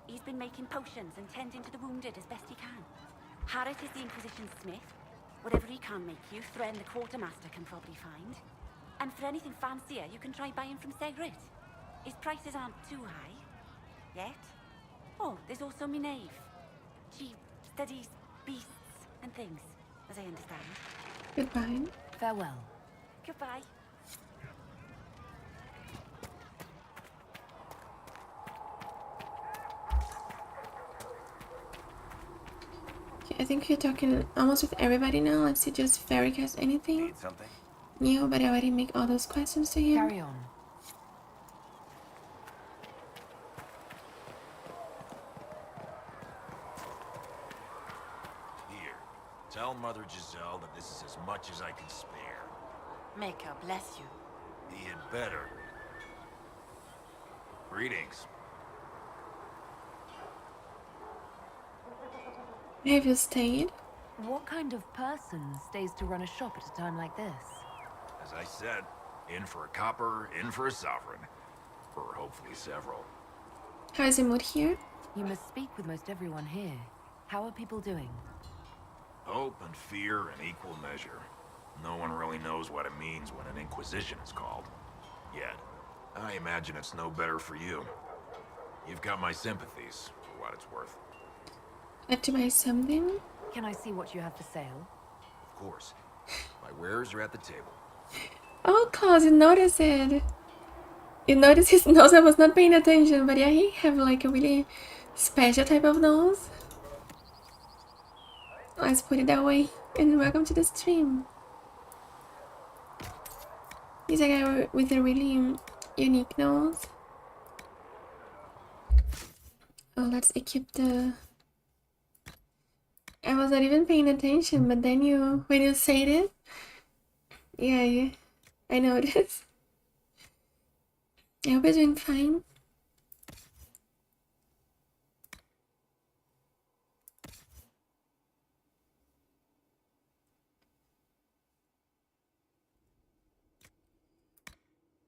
He's been making potions and tending to the wounded as best he can. Harrit is the Inquisition smith. Whatever he can't make you, Thren the quartermaster can probably find. And for anything fancier, you can try buying from Segrit. His prices aren't too high. Yet. Oh, there's also Minave. She studies beasts and things, as I understand. Goodbye. Farewell. Goodbye. Okay, I think you're talking almost with everybody now. Let's see, just Fairy cast anything? Need something? No, but I already make all those questions to him. Carry on. Here, tell Mother Giselle that this is as much as I can spare. Maker bless you. He had better. Greetings. Have you stayed? What kind of person stays to run a shop at a time like this? As I said, in for a copper, in for a sovereign. Or hopefully several. How is the mood here? You must speak with most everyone here. How are people doing? Hope and fear in equal measure. No one really knows what it means when an Inquisition is called. Yet. I imagine it's no better for you. You've got my sympathies, for what it's worth. Have to buy something? Can I see what you have for sale? Of course. My wares are at the table. Oh, cause you noticed it. You noticed his nose. I was not paying attention, but yeah, he have like a really special type of nose. Let's put it that way. And welcome to the stream. He's a guy with a really unique nose. Oh, let's equip the... I was not even paying attention, but then when you said it, yeah, I noticed. I hope you're doing fine.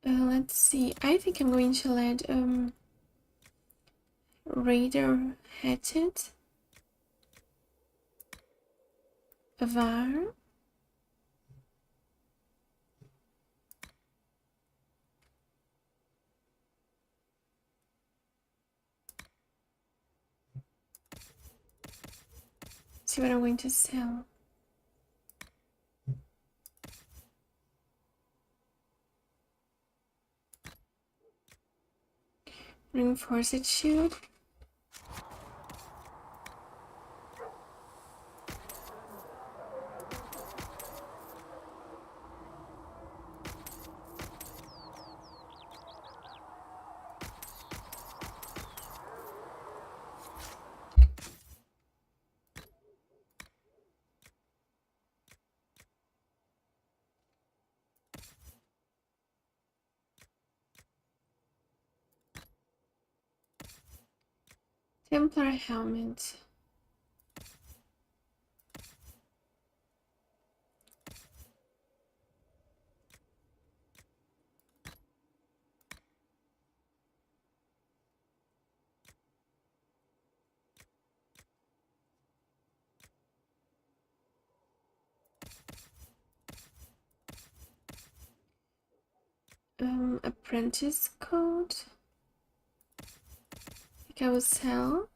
Let's see. I think I'm going to let Raider Hatchet, Var, see what I'm going to sell. Reinforced shield. Templar helmet. Apprentice code. I think I will sell.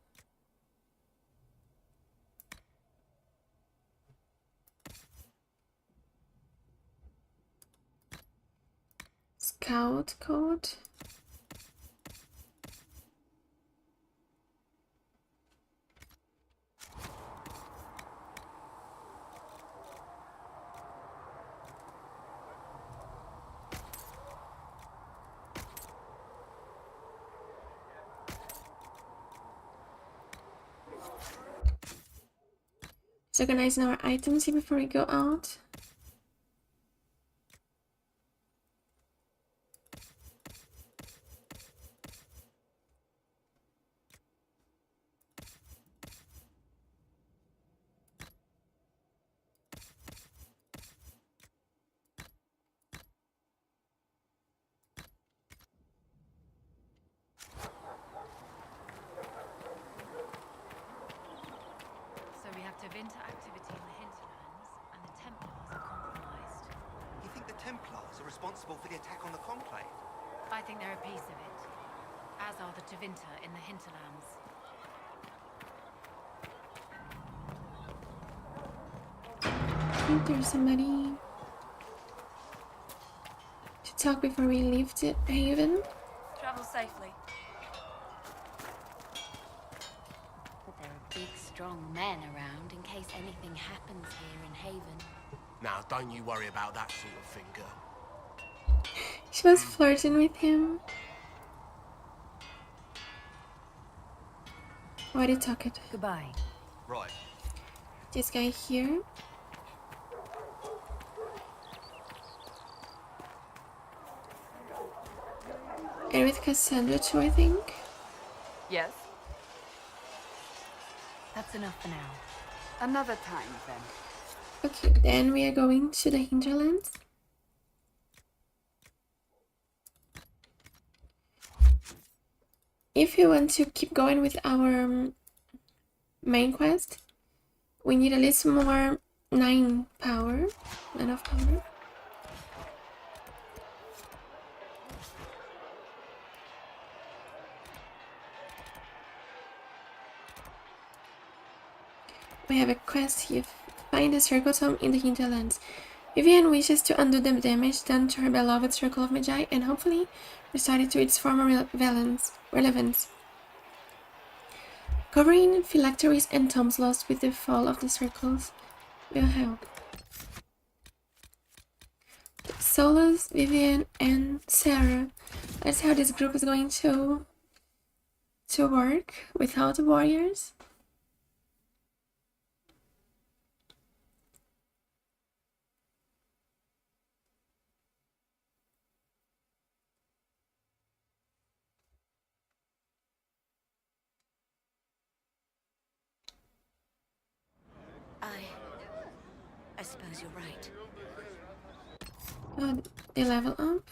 Scout code. Let's organize our items here before we go out. Winter activity in the Hinterlands, and the Templars are compromised. You think the Templars are responsible for the attack on the Conclave? I think they're a piece of it, as are the Tevinter in the Hinterlands. I think there's somebody to talk before we leave the haven. Travel safely. There are big, strong men around in case anything happens here in Haven. Now, don't you worry about that sort of thing, girl. She was flirting with him. Why did you talk it? Goodbye. Right. This guy here. And with Cassandra too, I think. Yes. That's enough for now. Another time, then. Okay, then we are going to the Hinterlands. If we want to keep going with our main quest, we need at least more 9 power. 9 of power. We have a quest here. Find the circle tomb in the Hinterlands. Vivienne wishes to undo the damage done to her beloved Circle of Magi and hopefully restore it to its former relevance. Covering phylacteries and tombs lost with the fall of the circles will help. Solus, Vivienne, and Sarah. That's how this group is going to work without the warriors. I suppose you're right. Oh, they level up.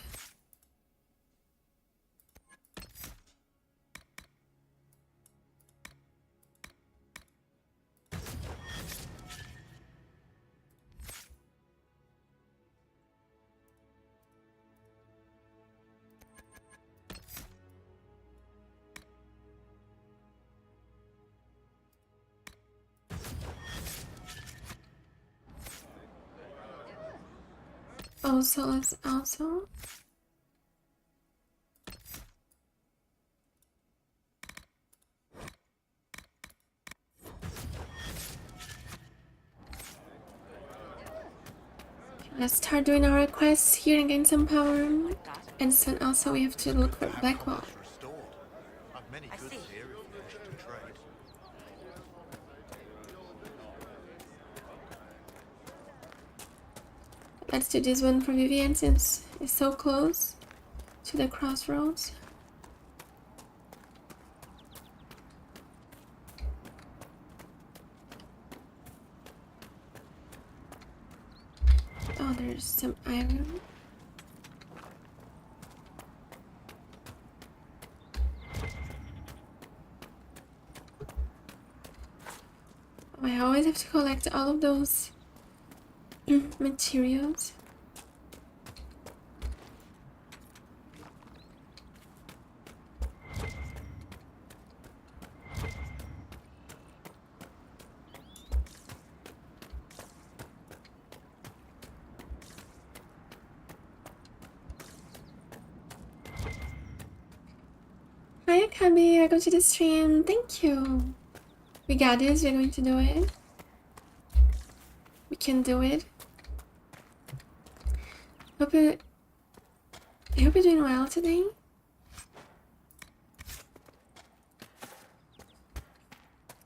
Also. Let's start doing our quests here and gain some power. And then also we have to look for Blackwall. I see. Let's do this one for Vivienne since it's so close to the crossroads. Oh, there's some iron. I always have to collect all of those materials. Hi Akabi, welcome to the stream. Thank you. We got this, we're going to do it. We can do it. I hope you're doing well today.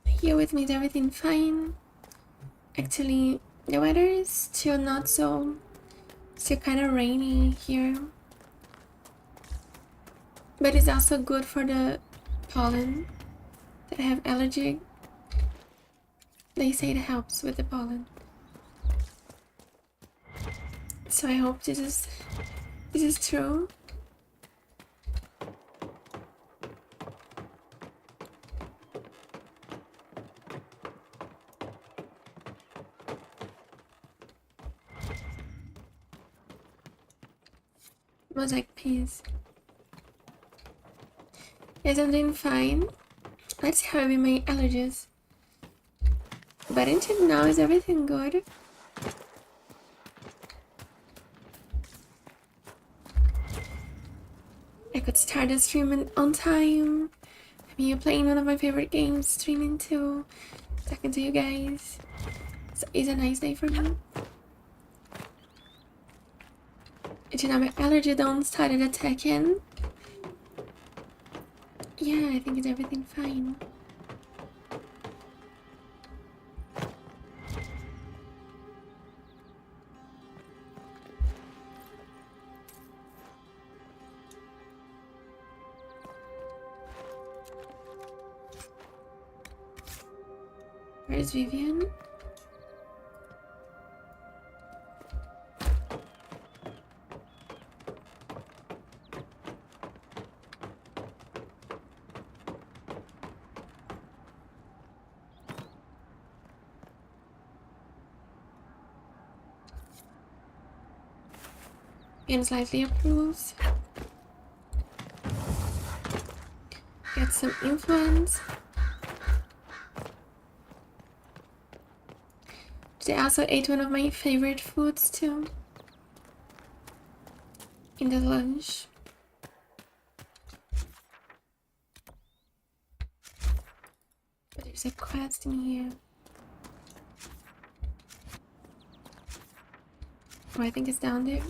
Here with me is everything fine. Actually, the weather is still not so, still kind of rainy here. But it's also good for the pollen that I have allergy. They say it helps with the pollen. So I hope this is true. Mosaic piece. Yes, I'm doing fine. Let's see how I my allergies. But until now, is everything good? I could start the streaming on time. I'm here playing one of my favorite games, streaming too, talking to you guys. So it's a nice day for me. Until now, my allergy don't started attacking. Yeah, I think it's everything fine. Where's Vivian? And slightly approves. Get some influence. Today I also ate one of my favorite foods too. In the lunch. But there's a quest in here. Oh, I think it's down there.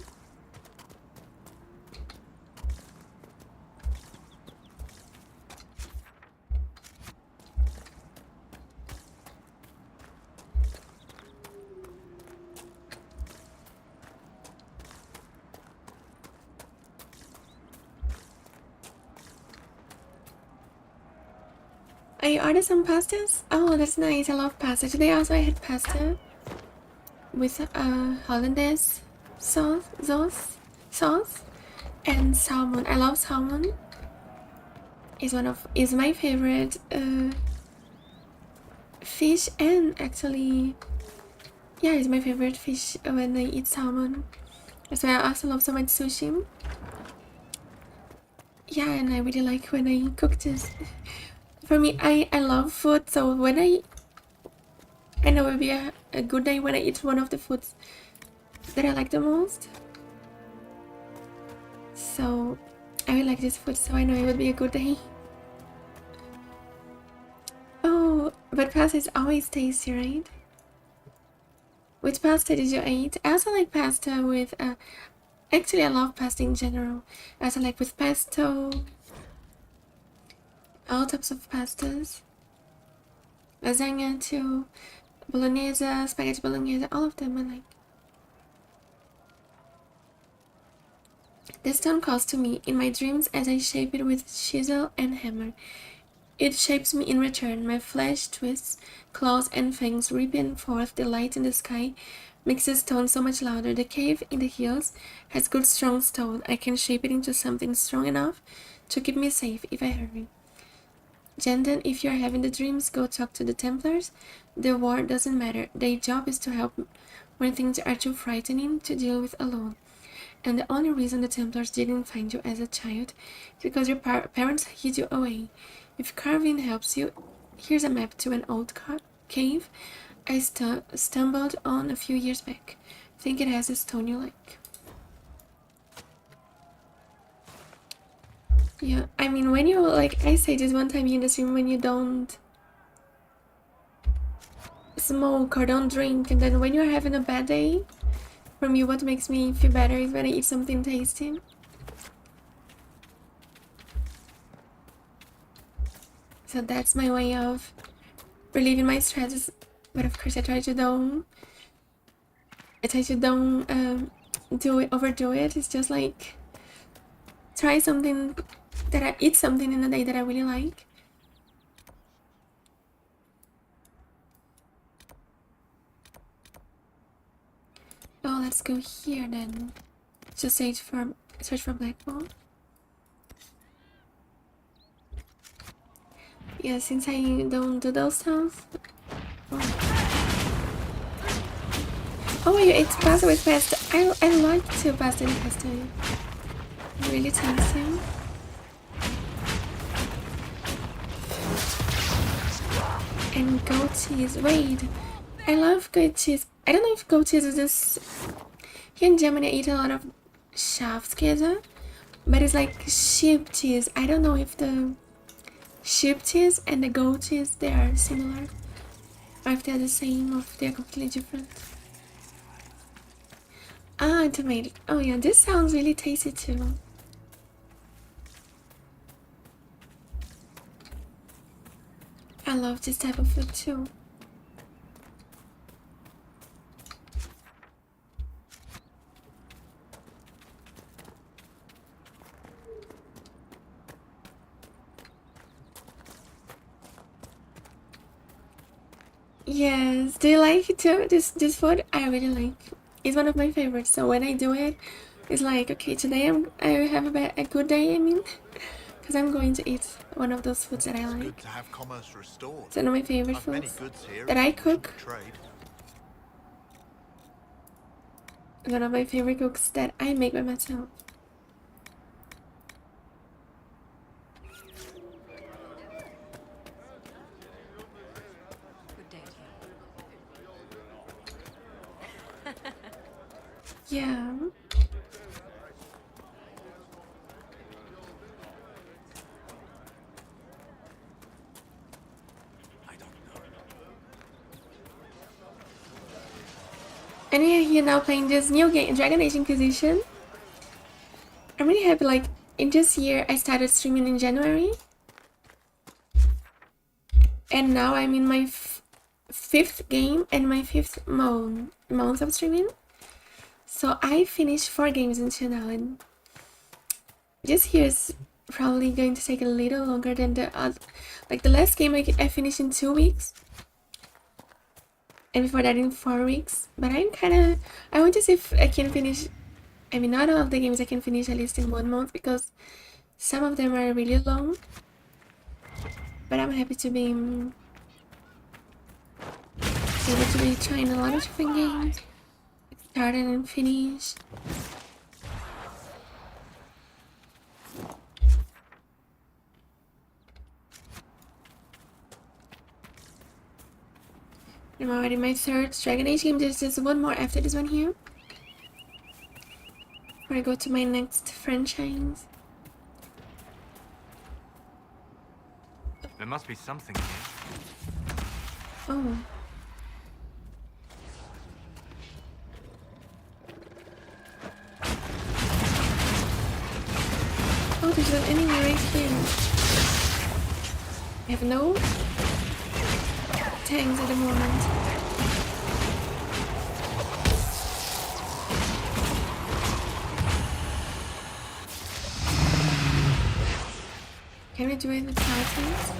I ordered some pastas. Oh, that's nice. I love pasta. Today also I had pasta with hollandaise sauce and salmon. I love salmon. Is my favorite fish, and actually, yeah, it's my favorite fish when I eat salmon. That's why I also love so much sushi. Yeah, and I really like when I cook this. For me, I love food, so when I know it will be a good day when I eat one of the foods that I like the most. So I will like this food, so I know it will be a good day. Oh, but pasta is always tasty, right? Which pasta did you eat? I also like pasta with actually I love pasta in general. I also like with pesto. All types of pastas. Lasagna too. Bolognese, spaghetti bolognese, all of them I like. This stone calls to me in my dreams as I shape it with chisel and hammer. It shapes me in return. My flesh twists, claws and fangs ripping forth the light in the sky makes the stone so much louder. The cave in the hills has good strong stone. I can shape it into something strong enough to keep me safe if I hurry. Jenden, if you're having the dreams, go talk to the Templars. The war doesn't matter. Their job is to help when things are too frightening to deal with alone. And the only reason the Templars didn't find you as a child is because your parents hid you away. If carving helps you, here's a map to an old cave I stumbled on a few years back. Think it has a stone you like. Yeah, I mean, when you, like I say this one time in the stream, when you don't smoke or don't drink, and then when you're having a bad day, for me what makes me feel better is when I eat something tasty. So that's my way of relieving my stress, but of course I try to don't overdo it. It's just like try something that I eat something in a day that I really like. Oh, let's go here then. Just search for Blackwall. Yeah, since I don't do those sounds. Oh, you ate pasta with pesto. I like to pasta and pesto. Really tasty. And goat cheese. Wait, I love goat cheese. I don't know if goat cheese is just... Here in Germany I eat a lot of Schafskäse, but it's like sheep cheese. I don't know if the sheep cheese and the goat cheese, they are similar, or if they're the same, or if they're completely different. Ah, tomato. Oh yeah, this sounds really tasty too. I love this type of food too. Yes, do you like it too? This food I really like. It's one of my favorites. So when I do it, it's like, okay, today I have a good day. I mean, because I'm going to eat one of those foods that I like. To have commerce restored. It's one of my favorite foods that I cook. One of my favorite cooks that I make by myself. Yeah. And we are here now playing this new game, Dragonage Inquisition. I'm really happy, like, in this year I started streaming in January. And now I'm in my fifth game and my fifth month of streaming. So I finished 4 games until now, and this year is probably going to take a little longer than the other. Like the last game I finished in 2 weeks, and before that in 4 weeks. But I want to see if I can finish. I mean, not all of the games I can finish at least in 1 month, because some of them are really long. But I'm happy to be able to be trying a lot of different games. Started and finished. I'm already in my 3rd Dragonage game. There's just one more after this one here, before I go to my next franchise. There must be something here. Oh. Oh, there's an enemy right here. I have no tanks at the moment. Can we do it with Titans?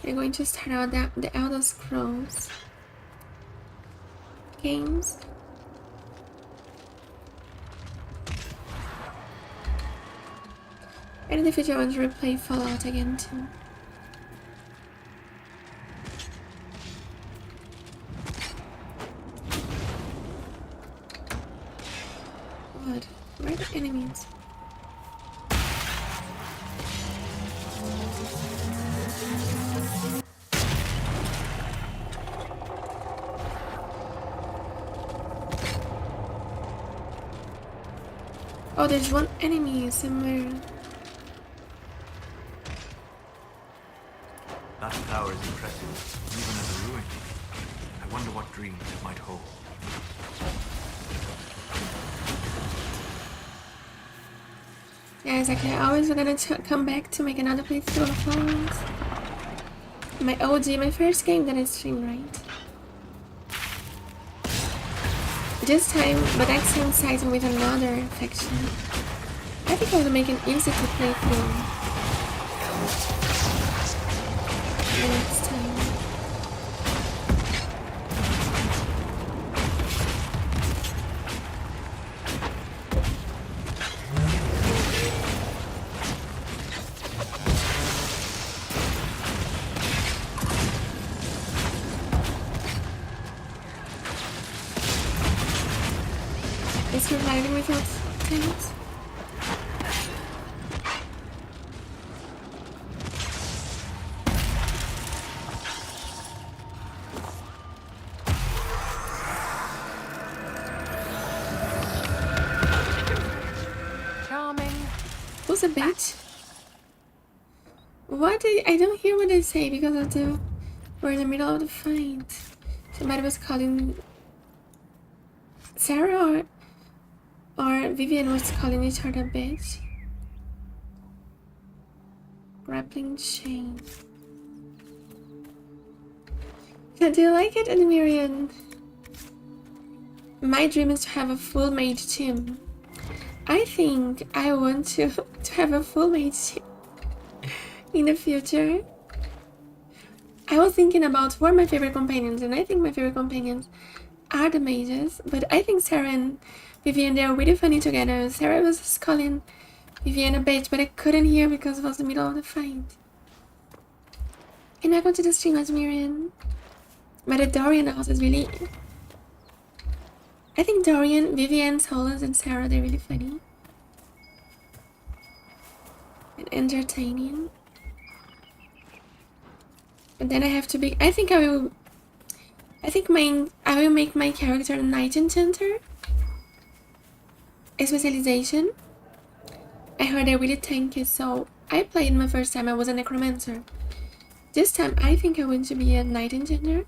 We're going to start out the Elder Scrolls games. And in the future I want to replay Fallout again too. What? Where are the enemies? Oh, there's one enemy somewhere. That tower is impressive, even as a ruin. I wonder what dreams it might hold. Yeah, exactly. I always gonna come back to make another playthrough of Fallout. My OG, my first game that I streamed, right? This time, but next time siding with another faction. I think I will make it easy to play through. Next time. Is he reviving without tanks? Charming. Who's a bitch? What? I don't hear what they say because of the... We're in the middle of the fight. Somebody was calling... Sarah or Vivian was calling each other bitch. Grappling chain. Yeah, do you like it, Admirian? My dream is to have a full mage team. I think I want to have a full mage team in the future. I was thinking about who are my favorite companions, and I think my favorite companions are the mages, but I think Sarah and Vivian, they are really funny together. Sarah was just calling Vivian a bitch, but I couldn't hear because it was the middle of the fight. And I go to the stream as Miriam. But the Dorian house is really... I think Dorian, Vivian, Solus, and Sarah, they're really funny. And entertaining. And then I have to be... I will make my character a Knight Enchanter. A specialization. I heard they're really tanky, so I played my first time, I was a Necromancer. This time I think I want to be a Knight Enchanter.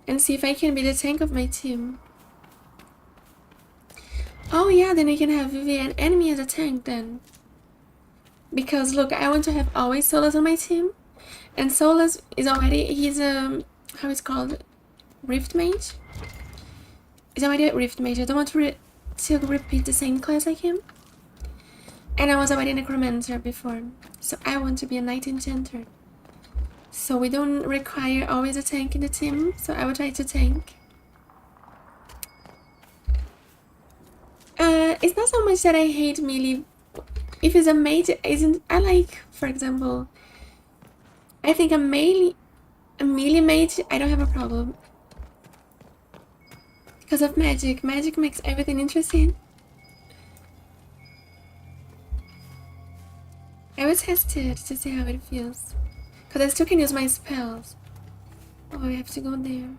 And see if I can be the tank of my team. Oh yeah, then I can have Vivian and me as a tank then. Because look, I want to have always Solus on my team. And Solus is already, he's a, how it's called? Rift Mage? He's already a Rift Mage. I don't want to repeat the same class like him. And I was already a Necromancer before. So I want to be a Knight Enchanter. So we don't require always a tank in the team. So I will try to tank. It's not so much that I hate melee. If it's a mage, I like, for example, I think a melee mage, I don't have a problem. Because of magic. Magic makes everything interesting. I will test it to see how it feels. Because I still can use my spells. Oh, I have to go there.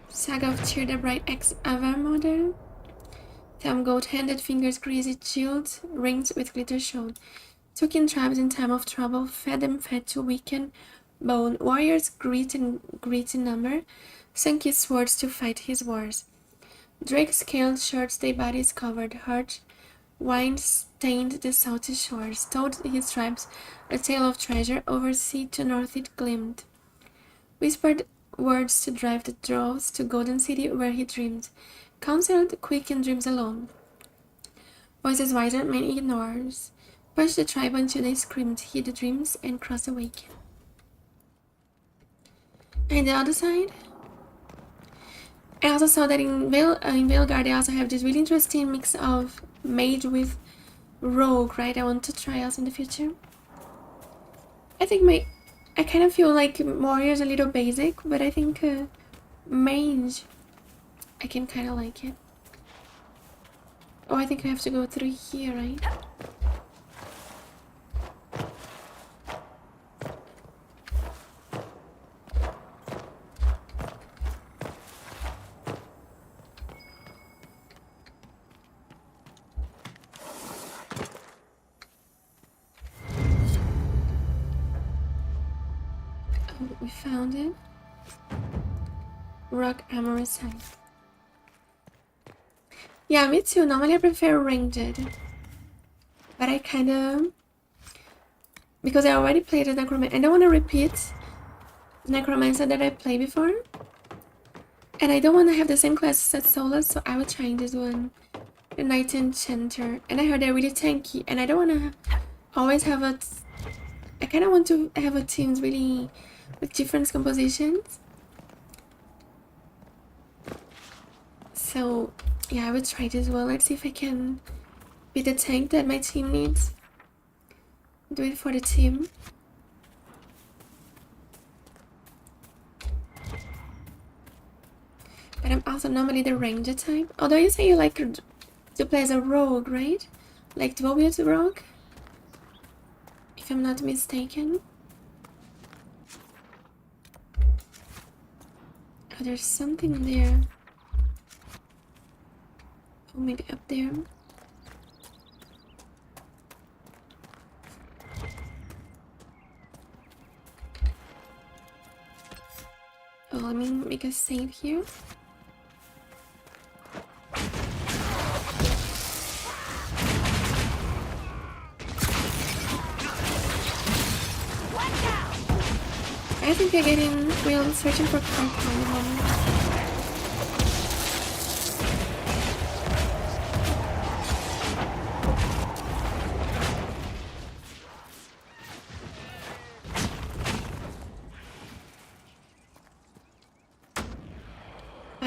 Saga of Cheer the Bright X Ava model. Thumb goat-handed, fingers greasy, shield, rings with glitter shown. Took in tribes in time of trouble, fed them fed to weaken bone. Warriors great in number, sunk his swords to fight his wars. Drake scaled shirts, their bodies covered, hurt, wine stained the salty shores. Told his tribes a tale of treasure, over sea to north it gleamed. Whispered words to drive the draws to Golden City where he dreamed. Counseled, quicken dreams alone. Voices wiser, man ignores. Push the tribe until they screamed, hear the dreams, and cross awake. And the other side? I also saw that in Veilguard they also have this really interesting mix of mage with rogue, right? I want to try out in the future. I think I kind of feel like warrior's a little basic, but I think mage, I can kind of like it. Oh, I think I have to go through here, right? We found it. Rock armor side. Yeah, me too. Normally I prefer ranged. But I kinda... because I already played a necromancer. I don't want to repeat necromancer that I played before. And I don't want to have the same class as Sola, so I will try this one. The Knight Enchanter. And I heard they're really tanky. And I don't want to always have a... I kind of want to have a teams really... with different compositions. So yeah, I will try this one. Let's see if I can be the tank that my team needs. Do it for the team. But I'm also normally the ranger type. Although you say you like to play as a rogue, right? Like dual wield rogue? If I'm not mistaken. Oh, there's something there. Oh, maybe up there. Oh, let me make a save here. I think we're getting... we're searching for content at the moment.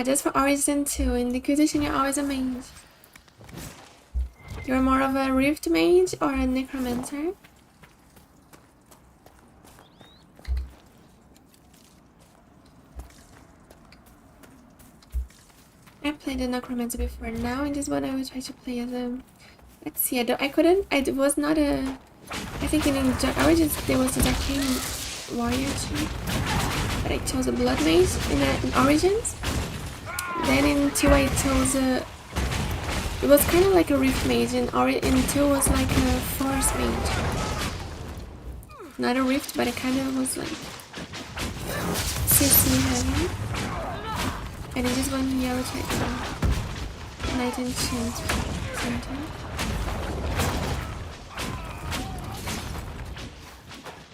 Just for Origin too. In the Inquisition you're always a mage. You're more of a Rift mage or a Necromancer? I played the Necromancer before. Now in this one I will try to play as a... let's see, I was not a... I think in Origins there was a Arcane Warrior too. But I chose a Blood Mage in Origins. Then in 2 I chose a... it was kind of like a Rift Mage, and in 2 was like a Forest Mage. Not a Rift, but it kind of was like... CC heavy. And in this one here I will try the Knight Enchanter.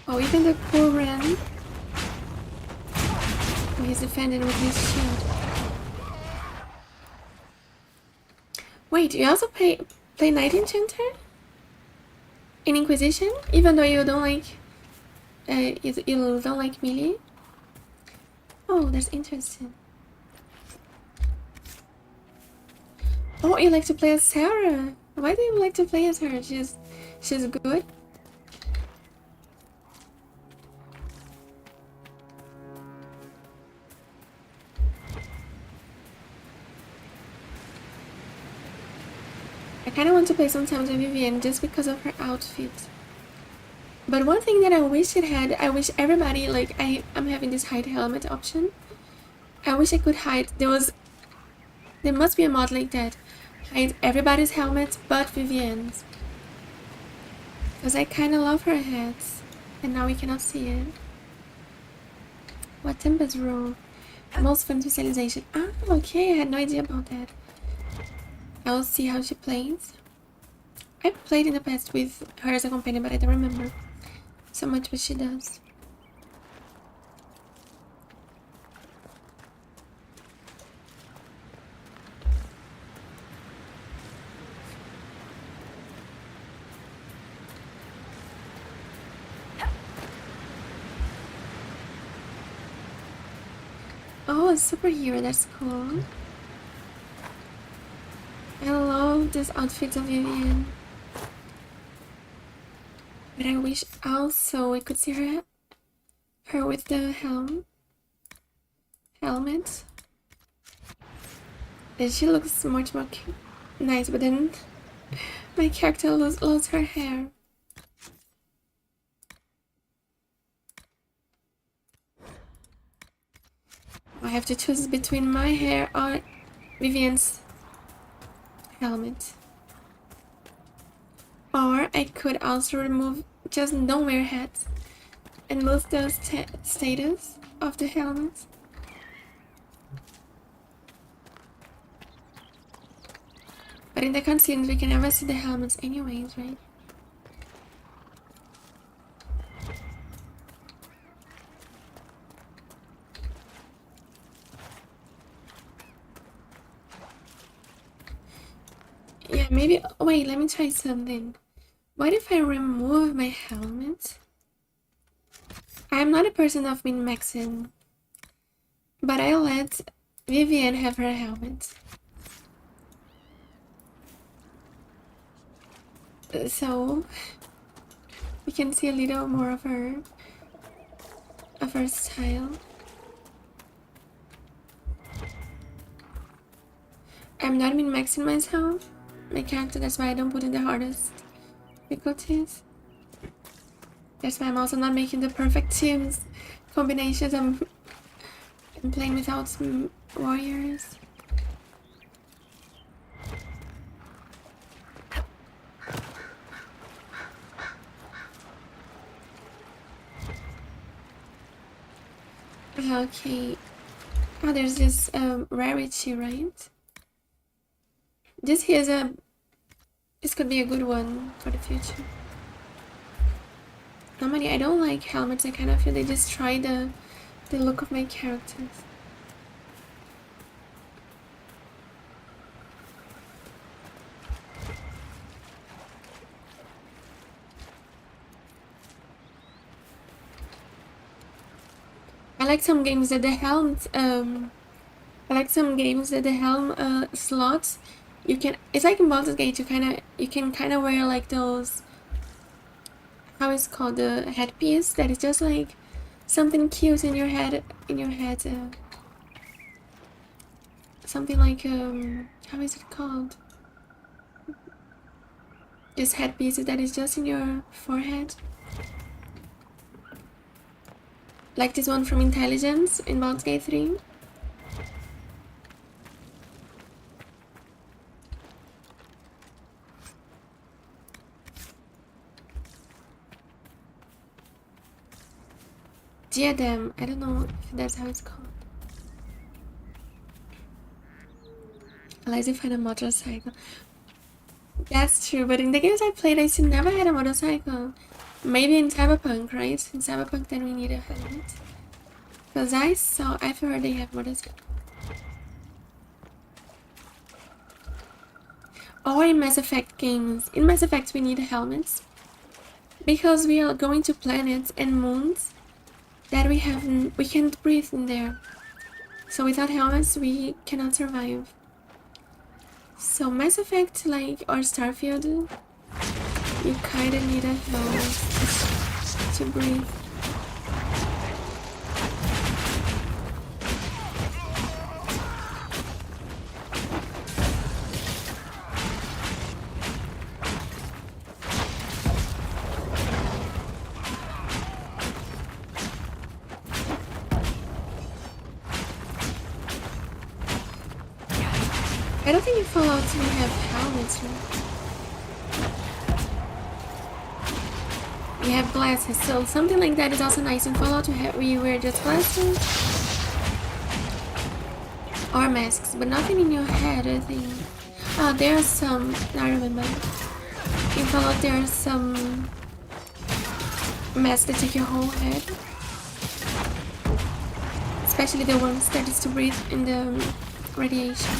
Oh, even the poor Ren. Oh, he's defended with his shield. Wait, you also play Knight Enchanter? In Inquisition? Even though you don't like... you don't like melee? Oh, that's interesting. Oh, you like to play as Sarah? Why do you like to play as her? She's good? I kind of want to play sometimes with Vivienne just because of her outfit. But one thing that I wish it had, I wish everybody, like, I'm having this hide helmet option. I wish I could hide, there must be a mod like that. Hide everybody's helmet but Vivienne's. Because I kind of love her hats. And now we cannot see it. What Tempest role? Most fun specialization. Ah, okay, I had no idea about that. I will see how she plays. I played in the past with her as a companion, but I don't remember so much what she does. Oh, a superhero, that's cool. I love this outfit of Vivienne. But I wish also we could see her with the helmet. And she looks much more nice, but then my character lost her hair. I have to choose between my hair or Vivienne's helmet. Or I could also remove, just don't wear hats and lose the status of the helmet. But in the cutscenes we can never see the helmets anyways, right? Yeah, maybe. Wait, let me try something. What if I remove my helmet? I'm not a person of min-maxing, but I let Vivienne have her helmet. So we can see a little more of her style. I'm not min-maxing myself, my character, that's why I don't put in the hardest difficulties. That's why I'm also not making the perfect teams combinations. I'm playing without some warriors. Okay. Oh, there's this rarity, right? This could be a good one for the future. Normally I don't like helmets. I kind of feel they destroy the look of my characters. I like some games that the helm slots, you can, it's like in Baldur's Gate, you can kind of wear like those, how is it called, the headpiece that is just like something cute in your head, something like how is it called, this headpiece that is just in your forehead, like this one from Intelligence in Baldur's Gate 3. Diadem, I don't know if that's how it's called. Unless you find a motorcycle. That's true, but in the games I played, I still never had a motorcycle. Maybe in Cyberpunk, right? In Cyberpunk, then we need a helmet. Because I've heard they have motorcycles. Or in Mass Effect games. In Mass Effect, we need helmets. Because we are going to planets and moons that we can't breathe in there. So without helmets, we cannot survive. So Mass Effect, like, or Starfield, you kinda need a helmet to breathe. I don't think in Fallout we have helmets, right? We have glasses, so something like that is also nice in Fallout. We wear just glasses or masks, but nothing in your head, I think. Oh, there are some. I remember. In Fallout, there are some masks that take your whole head, especially the ones that is to breathe in the radiation.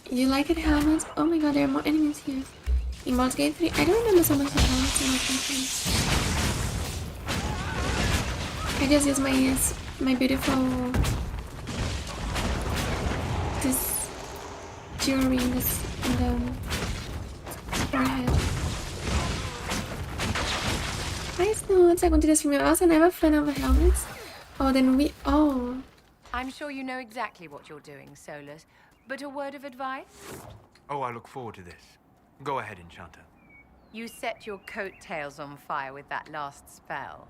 You like it, helmets? Oh my god, there are more enemies here. In Baldur's Gate 3, I don't remember so much of helmets in Baldur's Gate 3. I just use my beautiful this jewelry in the forehead. Nice notes. I wanted this from you. I was never a fan of helmets. Oh, then we all. I'm sure you know exactly what you're doing, Solus. But a word of advice? Oh, I look forward to this. Go ahead, Enchanter. You set your coattails on fire with that last spell.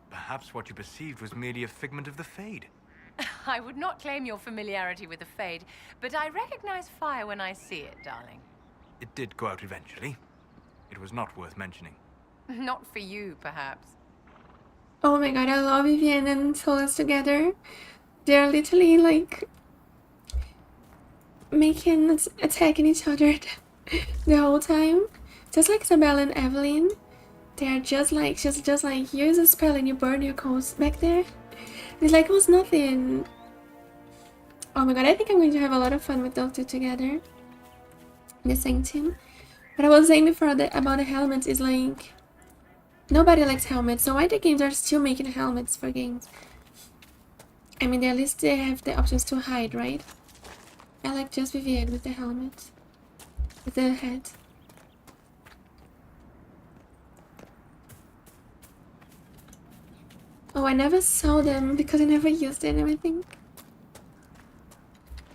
Perhaps what you perceived was merely a figment of the Fade. I would not claim your familiarity with the Fade, but I recognize fire when I see it, darling. It did go out eventually. It was not worth mentioning. Not for you, perhaps. Oh my god, I love Vivienne and Solus together. They're literally like attacking each other the whole time. Just like Isabella and Evelyn. They're just like use a spell and you burn your coats back there. It's like it was nothing. Oh my god, I think I'm going to have a lot of fun with those two together. The same team. What I was saying before about the helmets is like nobody likes helmets, so why the games are still making helmets for games? I mean, at least they have the options to hide, right? I like just Vivienne with the helmet. With the head. Oh, I never saw them because I never used it and everything.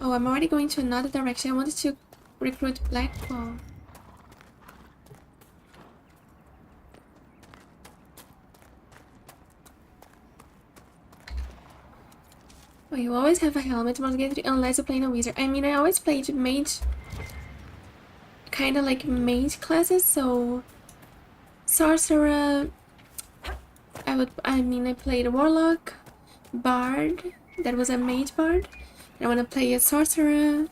Oh, I'm already going to another direction. I wanted to recruit Blackwall. Oh, you always have a helmet unless you're playing a wizard. I mean, I always played mage, kind of like mage classes, so sorcerer. I played a warlock, bard. That was a mage bard. I want to play a sorcerer.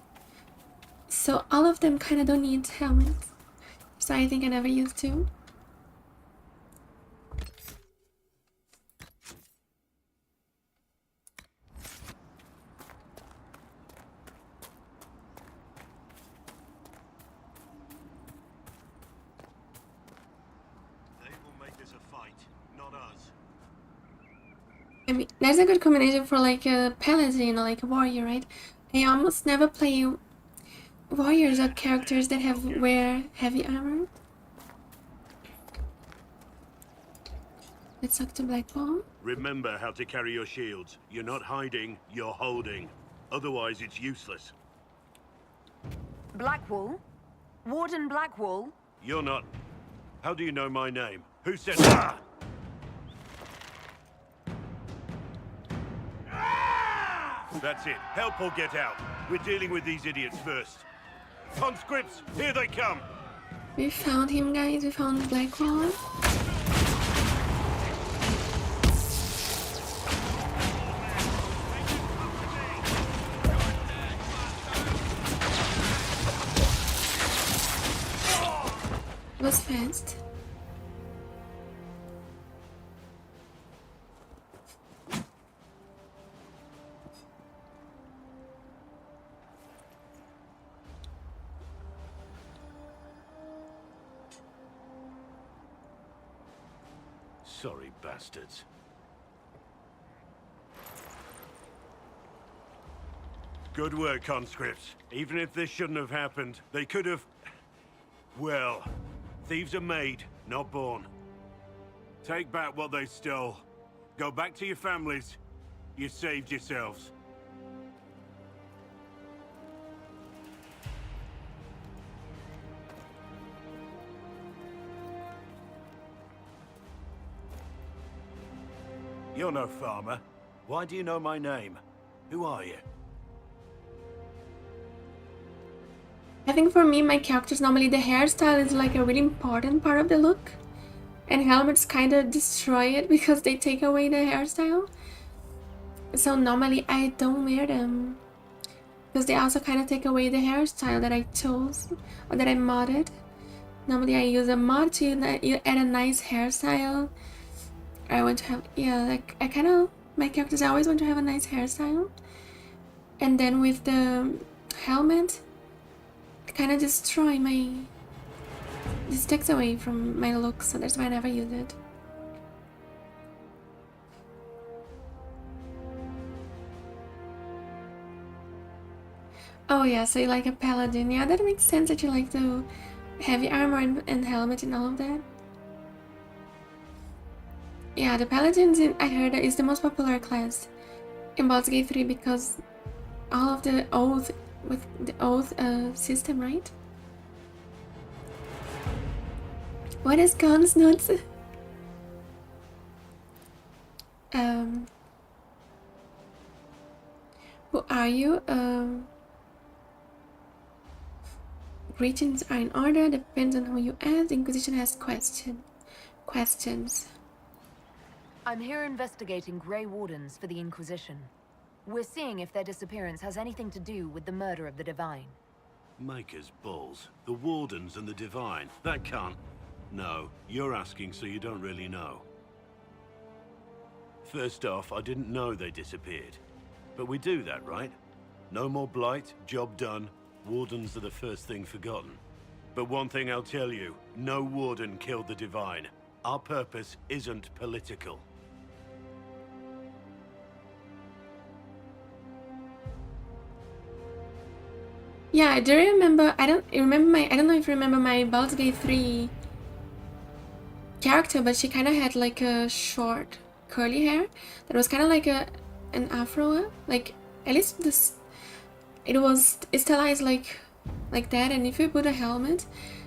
So all of them kind of don't need helmets. So I think I never used to. I mean, that's a good combination for like a paladin or like a warrior, right? I almost never play warriors or characters that wear heavy armor. Let's talk to Blackwall. Remember how to carry your shields. You're not hiding, you're holding. Otherwise, it's useless. Blackwall? Warden Blackwall? You're not... How do you know my name? Who said... Ah! That's it. Help or get out. We're dealing with these idiots first. Conscripts, here they come! We found him, guys. We found Blackwall. It was fast. Sorry, bastards. Good work, conscripts. Even if this shouldn't have happened, they could have... Well, thieves are made, not born. Take back what they stole. Go back to your families. You saved yourselves. You're no farmer. Why do you know my name? Who are you? I think for me, my characters, normally the hairstyle is like a really important part of the look. And helmets kind of destroy it because they take away the hairstyle. So normally I don't wear them. Because they also kind of take away the hairstyle that I chose. Or that I modded. Normally I use a mod to add a nice hairstyle. I want to have, yeah, like I kind of, my characters, I always want to have a nice hairstyle. And then with the helmet, it kind of destroy this takes away from my look, so that's why I never use it. Oh yeah, so you like a paladin. Yeah, that makes sense that you like the heavy armor and helmet and all of that. Yeah, the paladins, I heard, is the most popular class in Baldur's Gate 3 because all of the oath, with the oath system, right? What is guns nuts? Who are you? Greetings are in order, depends on who you ask. The Inquisition has questions. I'm here investigating Grey Wardens for the Inquisition. We're seeing if their disappearance has anything to do with the murder of the Divine. Maker's balls. The Wardens and the Divine. That can't... No, you're asking so you don't really know. First off, I didn't know they disappeared. But we do that, right? No more blight, job done. Wardens are the first thing forgotten. But one thing I'll tell you, no Warden killed the Divine. Our purpose isn't political. Yeah, I do remember. I don't know if you remember my Baldur's Gate 3 character, but she kind of had like a short, curly hair that was kind of like an afro, like at least this. It was stylized like that, and if you put a helmet,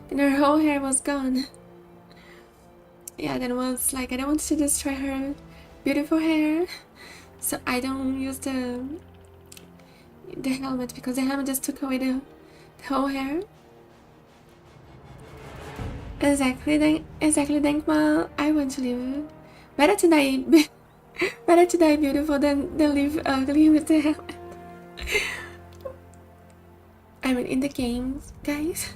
then her whole hair was gone. Yeah, that was like I don't want to destroy her beautiful hair, so I don't use the helmet because the helmet just took away the whole hair. Exactly, Denkmal. I want to live. Better to die beautiful than live ugly with the helmet. I mean, in the games, guys.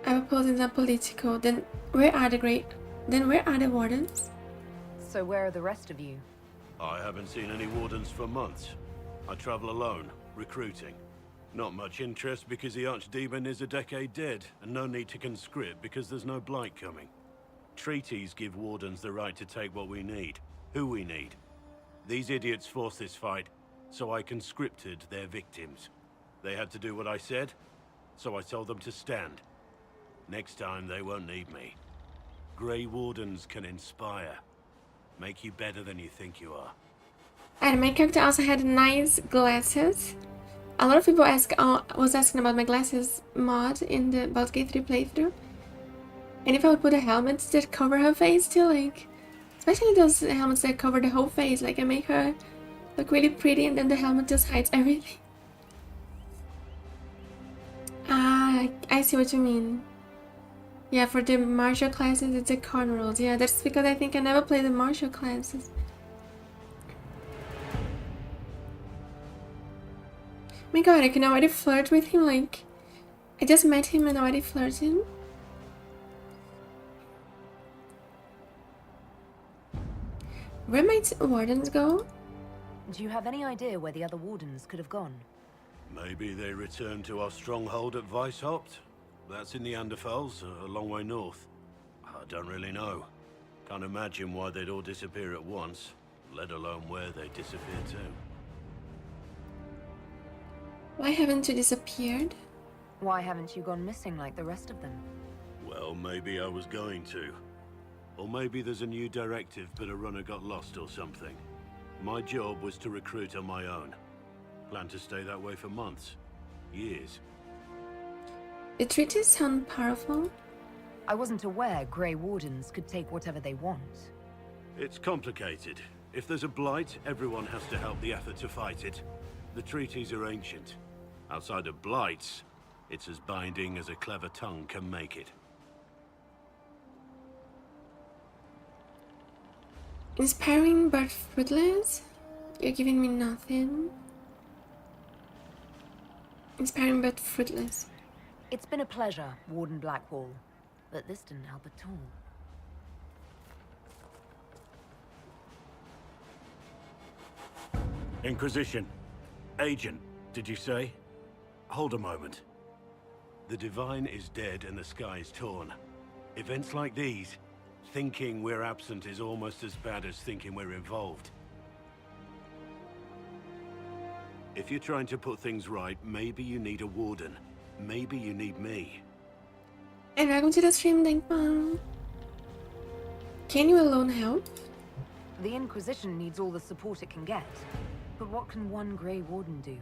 Our opponents are political. Then where are the Wardens? So where are the rest of you? I haven't seen any Wardens for months. I travel alone, recruiting. Not much interest because the Archdemon is a decade dead, and no need to conscript because there's no blight coming. Treaties give Wardens the right to take what we need, who we need. These idiots forced this fight, so I conscripted their victims. They had to do what I said, so I told them to stand. Next time they won't need me. Grey Wardens can inspire. Make you better than you think you are. And my character also had nice glasses. A lot of people was asking about my glasses mod in the Baldur's Gate 3 playthrough. And if I would put a helmet that cover her face too, like, especially those helmets that cover the whole face, like I make her look really pretty and then the helmet just hides everything. Ah, I see what you mean. Yeah, for the martial classes, it's a cornrows. Yeah, that's because I think I never played the martial classes. My god, I can already flirt with him, like, I just met him and already flirting. Where might Wardens go? Do you have any idea where the other Wardens could have gone? Maybe they returned to our stronghold at Weishaupt? That's in the Anderfels, a long way north. I don't really know. Can't imagine why they'd all disappear at once, let alone where they disappeared to. Why haven't you disappeared? Why haven't you gone missing like the rest of them? Well, maybe I was going to. Or maybe there's a new directive but a runner got lost or something. My job was to recruit on my own. Plan to stay that way for months. Years. The treaties sound powerful. I wasn't aware Grey Wardens could take whatever they want. It's complicated. If there's a blight, everyone has to help the effort to fight it. The treaties are ancient. Outside of blights, it's as binding as a clever tongue can make it. Inspiring but fruitless? You're giving me nothing. Inspiring but fruitless. It's been a pleasure, Warden Blackwall, but this didn't help at all. Inquisition. Agent, did you say? Hold a moment. The Divine is dead and the sky is torn. Events like these, Thinking we're absent is almost as bad as thinking we're involved. If you're trying to put things right, maybe you need a warden. Maybe you need me. And welcome to the stream, Dankman. Can you alone help? The Inquisition needs all the support it can get. But what can one Grey Warden do?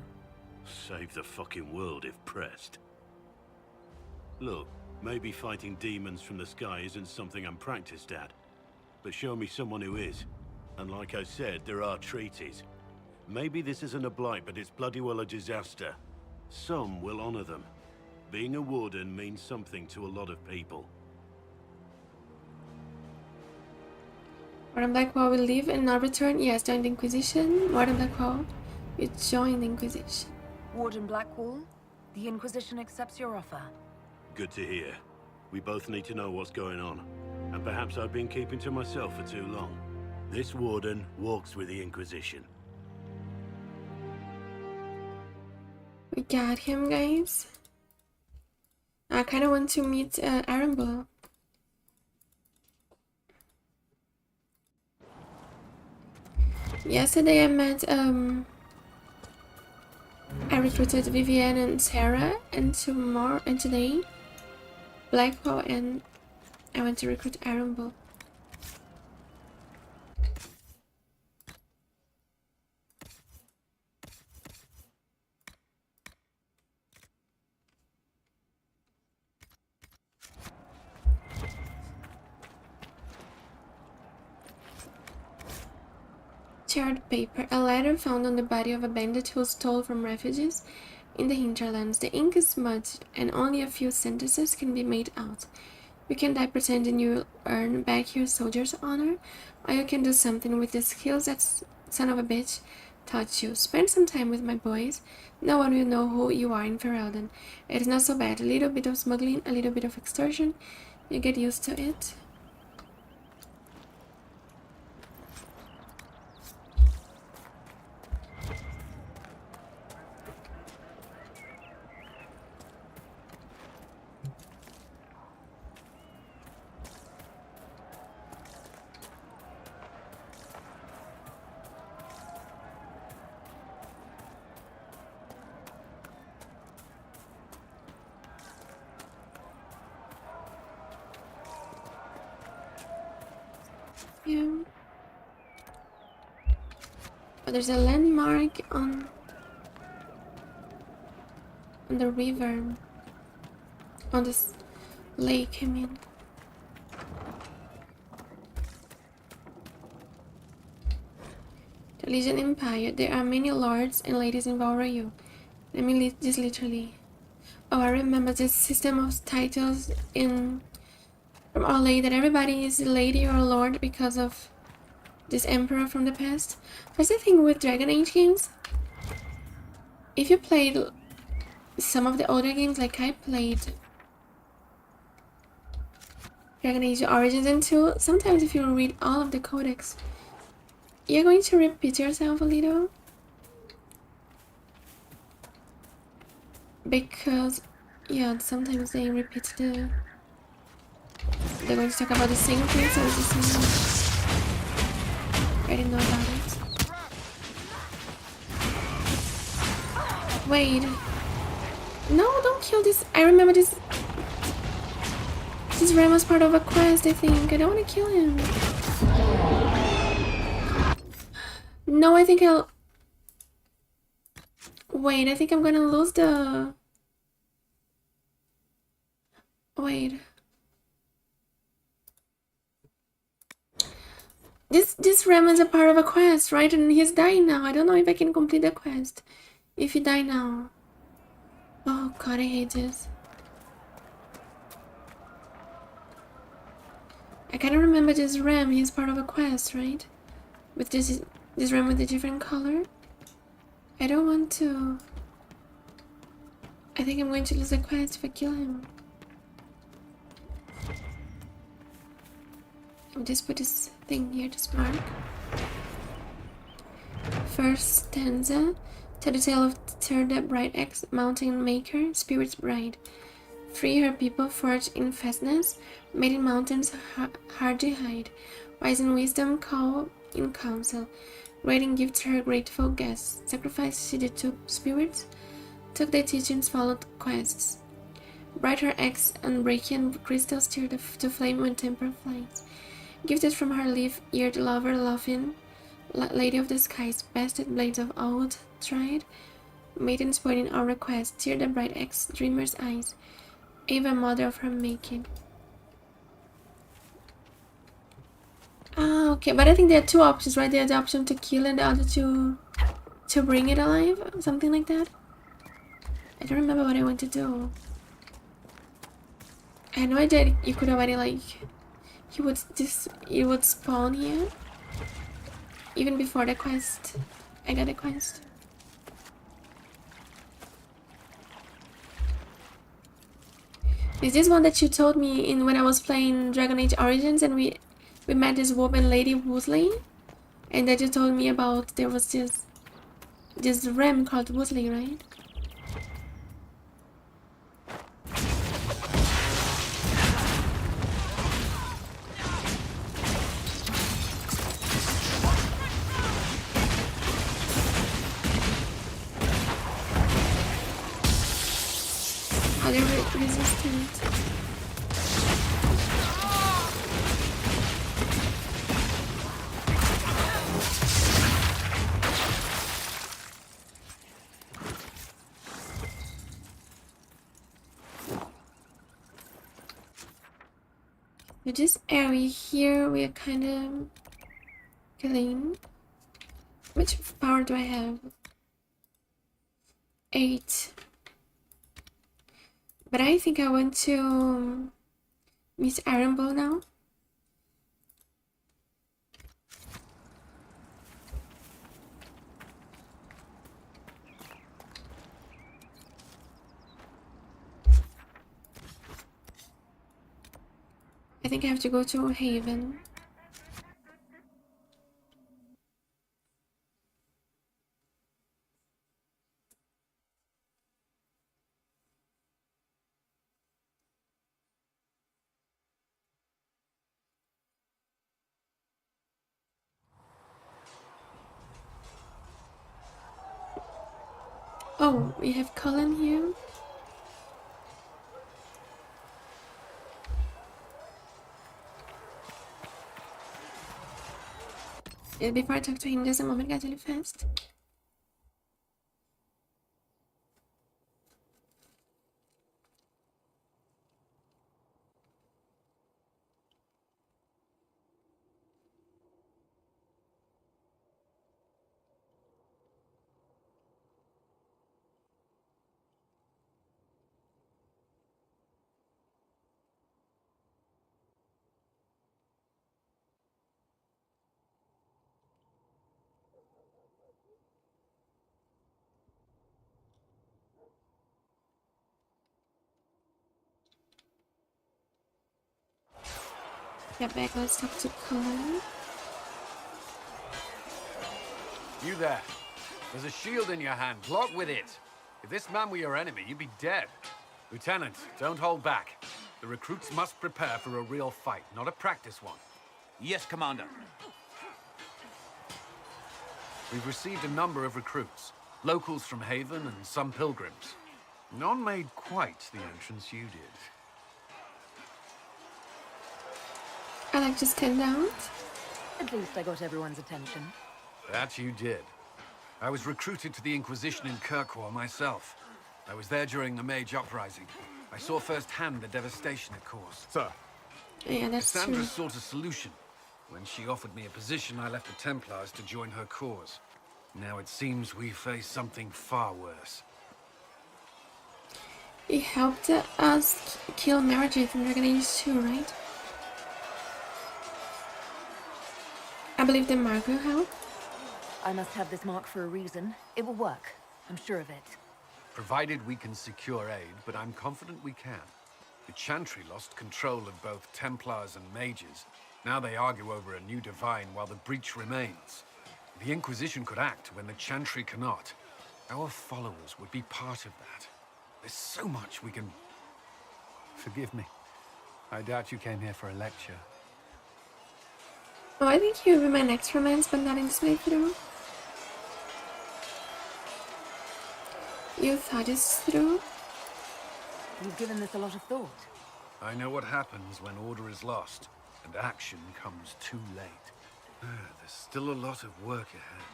Save the fucking world if pressed. Look, maybe fighting demons from the sky isn't something I'm practiced at. But show me someone who is. And like I said, there are treaties. Maybe this isn't a blight, but it's bloody well a disaster. Some will honor them. Being a warden means something to a lot of people. Warden Blackwall will leave and not return. Yes, join the Inquisition. Warden Blackwall, you join the Inquisition. Warden Blackwall, the Inquisition accepts your offer. Good to hear. We both need to know what's going on. And perhaps I've been keeping to myself for too long. This warden walks with the Inquisition. We got him, guys. I kind of want to meet Arambul. Yesterday I met, I recruited Vivienne and Sarah, and today, Blackwall, and I went to recruit Arambul. Charred paper. A letter found on the body of a bandit who stole from refugees in the Hinterlands. The ink is smudged and only a few sentences can be made out. You can die pretending you earn back your soldier's honor, or you can do something with the skills that son of a bitch taught you. Spend some time with my boys. No one will know who you are in Ferelden. It is not so bad. A little bit of smuggling, a little bit of extortion. You get used to it. Yeah. But there's a landmark on the river, on this lake, I mean. The Legion Empire. There are many lords and ladies in Valrayu. I mean, just literally. Oh, I remember this system of titles in from Our Lady, that everybody is a lady or a lord because of this emperor from the past. That's the thing with Dragon Age games. If you played some of the older games, like I played Dragon Age Origins and 2, sometimes if you read all of the codex, you're going to repeat yourself a little. Because, yeah, sometimes they repeat the... They're going to talk about the same thing, so it's the same. I didn't know about it. Wait. No, don't kill this. I remember this. This ram was part of a quest, I think. I don't want to kill him. No, I think I'll... Wait, I think I'm gonna lose the... Wait. This ram is a part of a quest, right? And he's dying now. I don't know if I can complete the quest if he die now. Oh god, I hate this. I kind of remember this ram. He's part of a quest, right? With this ram with a different color. I don't want to. I think I'm going to lose the quest if I kill him. I'll just put this thing here, this mark. First stanza. Tell the tale of Terda Bright X, Mountain Maker, Spirit's Bride. Free her people forged in fastness, made in mountains hard to hide. Wise in wisdom, call in counsel. Grading gifts her grateful guests. Sacrifices she did to spirits, took their teachings, followed quests. Bright her axe, unbreaking crystals stirred to flame when temper flames. Gifted from her leaf-eared lover, laughing, lady of the skies, bested blades of old tried. Maidens pointing our request, tear the bright axe, dreamer's eyes. Ava, mother of her making. Ah, okay, but I think there are two options, right? There's the option to kill and the other to bring it alive, something like that. I don't remember what I want to do. I had no idea you could already like it would spawn here. Even before the quest. I got a quest. Is this one that you told me in when I was playing Dragon Age Origins and we met this woman, Lady Woosley? And that you told me about there was this ram called Woosley, right? Are they resistant? With this area here, we are kind of clean. Which power do I have? 8. But I think I want to Miss Iron Ball now. I think I have to go to Haven. Oh, we have Colin here. Yeah, before I talk to him, there's a moment got really fast. Get back, let's talk to Colin. You there. There's a shield in your hand. Block with it. If this man were your enemy, you'd be dead. Lieutenant, don't hold back. The recruits must prepare for a real fight, not a practice one. Yes, Commander. We've received a number of recruits. Locals from Haven and some pilgrims. None made quite the entrance you did. I like to stand out. At least I got everyone's attention. That you did. I was recruited to the Inquisition in Kirkwall myself. I was there during the Mage Uprising. I saw firsthand the devastation it caused. Sir. Yeah, that's Cassandra true. sought a solution. When she offered me a position, I left the Templars to join her cause. Now it seems we face something far worse. He helped us kill Meredith in Dragon Age 2, right? I believe the mark will help. I must have this mark for a reason. It will work. I'm sure of it. Provided we can secure aid, but I'm confident we can. The Chantry lost control of both Templars and Mages. Now they argue over a new divine while the breach remains. The Inquisition could act when the Chantry cannot. Our followers would be part of that. There's so much we can... Forgive me. I doubt you came here for a lecture. Oh, I think you'll be my next romance, but not in this playthrough. You thought this through? You've given this a lot of thought. I know what happens when order is lost, and action comes too late. There's still a lot of work ahead.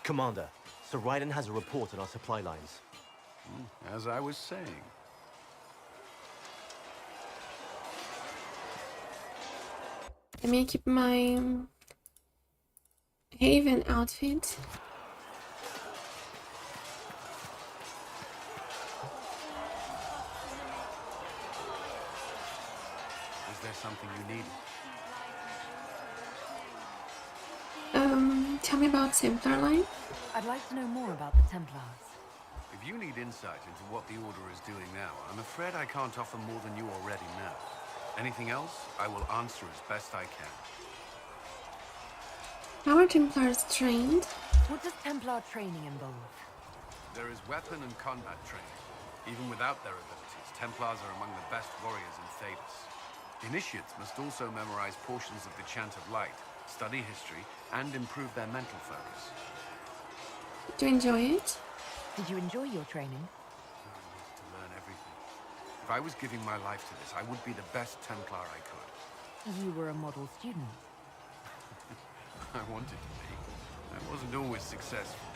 Commander, Sir Raiden has a report on our supply lines. As I was saying. Let me keep my Haven outfit. Is there something you need? Tell me about Templar line. I'd like to know more about the Templars. If you need insight into what the Order is doing now, I'm afraid I can't offer more than you already know. Anything else, I will answer as best I can. How are Templars trained? What does Templar training involve? There is weapon and combat training. Even without their abilities, Templars are among the best warriors in Thedas. Initiates must also memorize portions of the Chant of Light, study history, and improve their mental focus. Do you enjoy it? Did you enjoy your training? I wanted to learn everything. If I was giving my life to this, I would be the best Templar I could. You were a model student. I wanted to be. I wasn't always successful.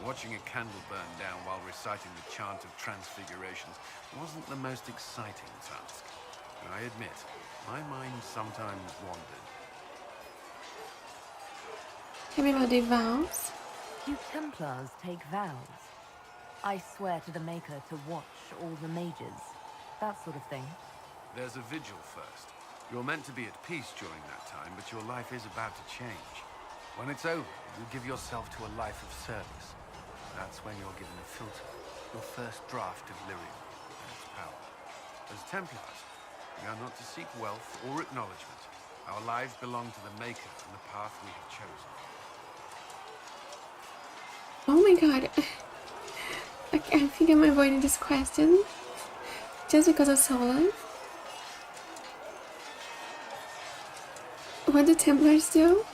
Watching a candle burn down while reciting the Chant of Transfigurations wasn't the most exciting task. I admit, my mind sometimes wandered. Tell me about the vows. Do Templars take vows? I swear to the Maker to watch all the mages. That sort of thing. There's a vigil first. You're meant to be at peace during that time, but your life is about to change. When it's over, you give yourself to a life of service. That's when you're given a filter, your first draft of lyrium and its power. As Templars, we are not to seek wealth or acknowledgement. Our lives belong to the Maker and the path we have chosen. Oh my god. I think I'm avoiding this question just because of Sola. What do Templars do?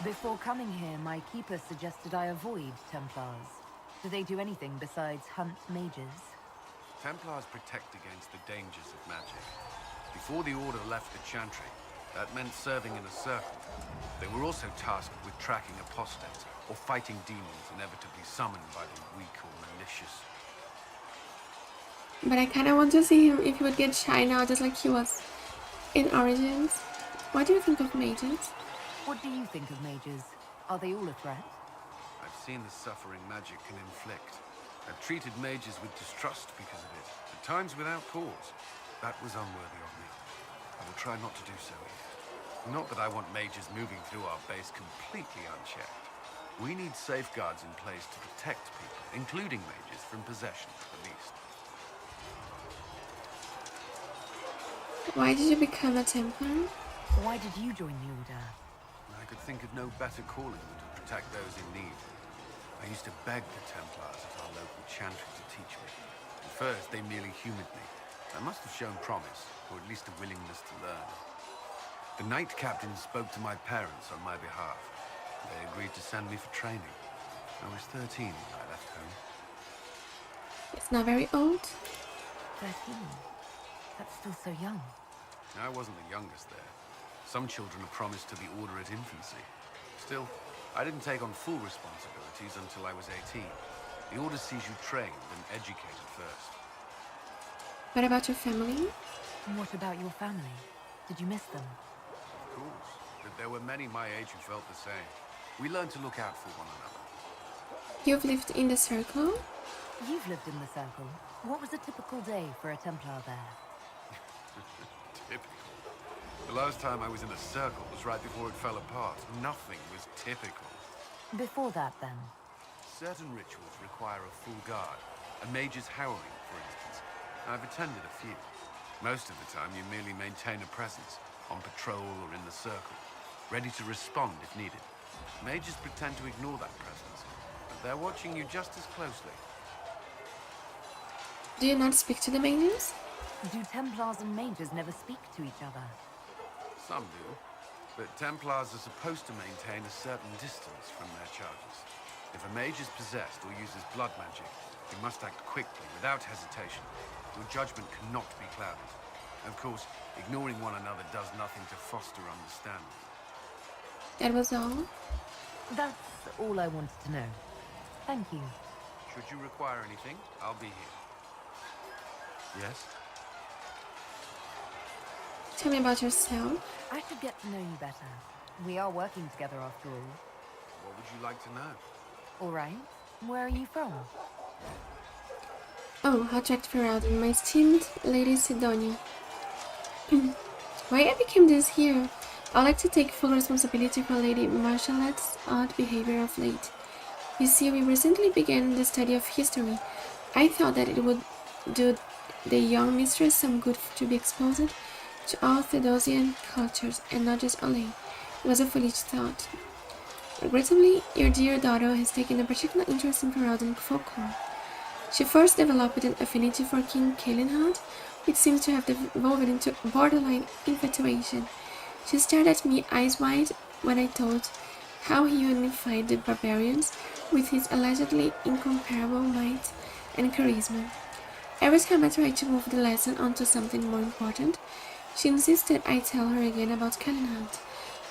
Before coming here, my keeper suggested I avoid Templars. Do they do anything besides hunt mages? Templars protect against the dangers of magic. Before the Order left the Chantry, that meant serving in a circle. They were also tasked with tracking apostates, or fighting demons inevitably summoned by the weak or malicious. But I kinda want to see him if he would get shy now, just like he was in Origins. What do you think of mages? What do you think of mages? Are they all a threat? I've seen the suffering magic can inflict. I've treated mages with distrust because of it, at times without cause. That was unworthy of me. I will try not to do so here. Not that I want mages moving through our base completely unchecked. We need safeguards in place to protect people, including mages, from possession, at least. Why did you become a Templar? Why did you join the Order? I could think of no better calling than to protect those in need. I used to beg the Templars at our local chantry to teach me. At first, they merely humored me. I must have shown promise, or at least a willingness to learn. The Knight Captain spoke to my parents on my behalf. They agreed to send me for training. I was 13 when I left home. It's not very old. 13? That's still so young. I wasn't the youngest there. Some children are promised to the Order at infancy. Still, I didn't take on full responsibilities until I was 18. The Order sees you trained and educated first. What about your family? And what about your family? Did you miss them? Of course, but there were many my age who felt the same. We learned to look out for one another. You've lived in the Circle? You've lived in the Circle. What was a typical day for a Templar there? Typical. The last time I was in a circle was right before it fell apart. Nothing was typical. Before that, then? Certain rituals require a full guard. A mage's howling, for instance. I've attended a few. Most of the time, you merely maintain a presence, on patrol or in the circle, ready to respond if needed. Mages pretend to ignore that presence, but they're watching you just as closely. Do you not speak to the mages? Do Templars and mages never speak to each other? Some do, but Templars are supposed to maintain a certain distance from their charges. If a mage is possessed or uses blood magic, you must act quickly, without hesitation. Your judgment cannot be clouded. Of course, ignoring one another does nothing to foster understanding. That was all? That's all I wanted to know. Thank you. Should you require anything, I'll be here. Yes? Tell me about yourself. I should get to know you better. We are working together after all. What would you like to know? All right. Where are you from? Oh, how tracked Ferelden, my esteemed Lady Sidonia. Why I became this here? I'd like to take full responsibility for Lady Marshall's odd behavior of late. You see, we recently began the study of history. I thought that it would do the young mistress some good to be exposed to all Theodosian cultures and not just LA. It was a foolish thought. Regrettably, your dear daughter has taken a particular interest in Ferelden folklore. She first developed an affinity for King Caelenhad, which seems to have evolved into borderline infatuation. She stared at me eyes wide when I told how he unified the barbarians with his allegedly incomparable might and charisma. Every time I tried to move the lesson onto something more important, she insisted I tell her again about Caelenhad,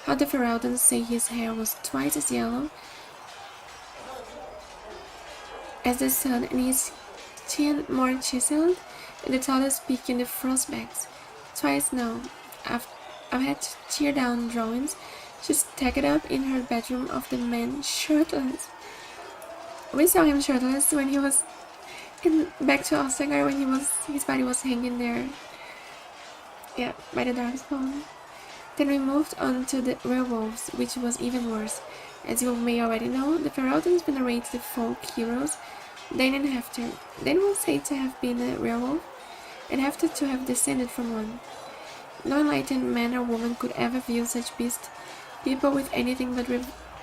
how the Fereldans say his hair was twice as yellow as the sun and his chin more chiseled than the tallest peak in the Frostbacks. Twice now, I've had to tear down drawings she stacked up in her bedroom of the man shirtless. We saw him shirtless when he was back to Ostagar when his body was hanging there. Yeah, by the Darkspawn. Then we moved on to the werewolves, which was even worse. As you may already know, the Fereldans venerate the folk heroes Dane and Hefter. Dane was said to have been a werewolf, and Hefter to have descended from one. No enlightened man or woman could ever view such people with anything but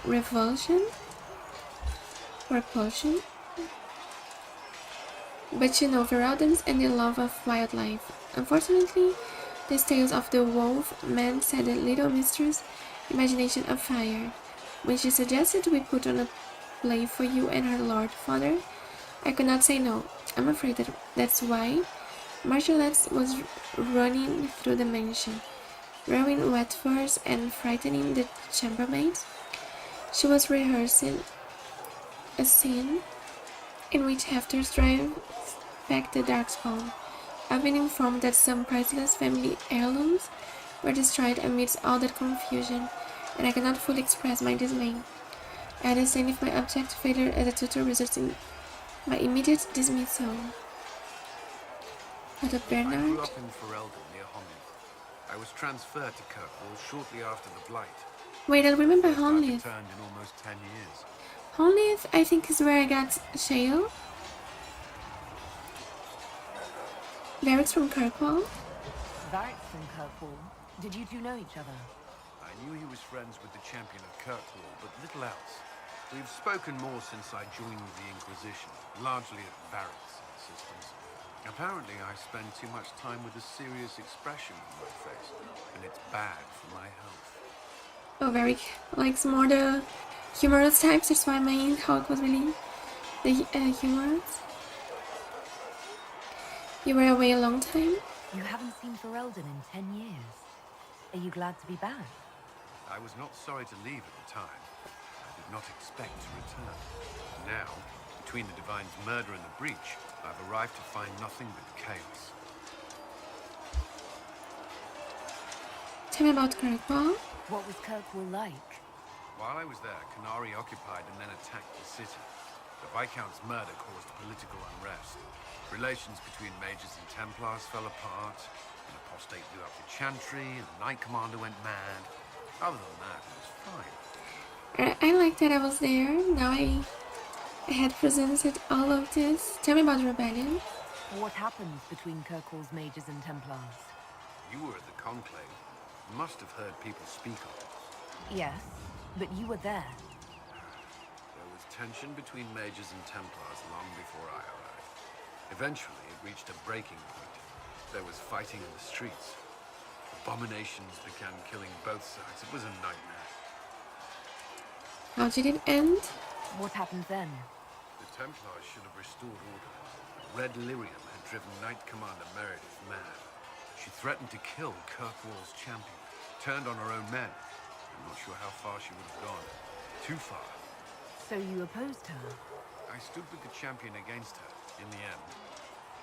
repulsion. But you know Fereldans and their love of wildlife. Unfortunately, these tales of the wolf man set the little mistress' imagination afire. When she suggested we put on a play for you and her lord father, I could not say no. I'm afraid that's why Marshallette was running through the mansion, wearing wet furs and frightening the chambermaids. She was rehearsing a scene in which Hefter drives back the Darkspawn. I've been informed that some priceless family heirlooms were destroyed amidst all that confusion, and I cannot fully express my dismay. I understand if my abject failure as a tutor results in my immediate dismissal. Not a Bernard? I grew up in Ferelden near Honlith. I was transferred to Kirkwall shortly after the Blight. Wait, I remember First I've Honlith. returned in almost 10 years. Honlith, I think, is where I got Shale. Barrett's from Kirkwall. Varric from Kirkwall. Did you two know each other? I knew he was friends with the champion of Kirkwall, but little else. We've spoken more since I joined the Inquisition, largely at Varric's insistence. Apparently, I spend too much time with a serious expression on my face, and it's bad for my health. Oh, Varric likes more the humorous types. That's why my talk was really the humorous. You were away a long time? You haven't seen Ferelden in 10 years. Are you glad to be back? I was not sorry to leave at the time. I did not expect to return. Now, between the Divine's murder and the breach, I've arrived to find nothing but chaos. Tell me about Kirkwall. What was Kirkwall like? While I was there, Canary occupied and then attacked the city. The Viscount's murder caused political unrest. Relations between mages and Templars fell apart. An apostate blew up the Chantry, and the Knight Commander went mad. Other than that, it was fine. I like that I was there. Now I had presented all of this. Tell me about the rebellion. What happened between Kirkwall's mages and Templars? You were at the Conclave. You must have heard people speak of it. Yes, but you were there. There was tension between mages and Templars long before I arrived. Eventually, it reached a breaking point. There was fighting in the streets. Abominations began killing both sides. It was a nightmare. How did it end? What happened then? The Templars should have restored order. Red Lyrium had driven Knight Commander Meredith mad. She threatened to kill Kirkwall's champion. Turned on her own men. I'm not sure how far she would have gone. Too far. So you opposed her? I stood with the champion against her, in the end.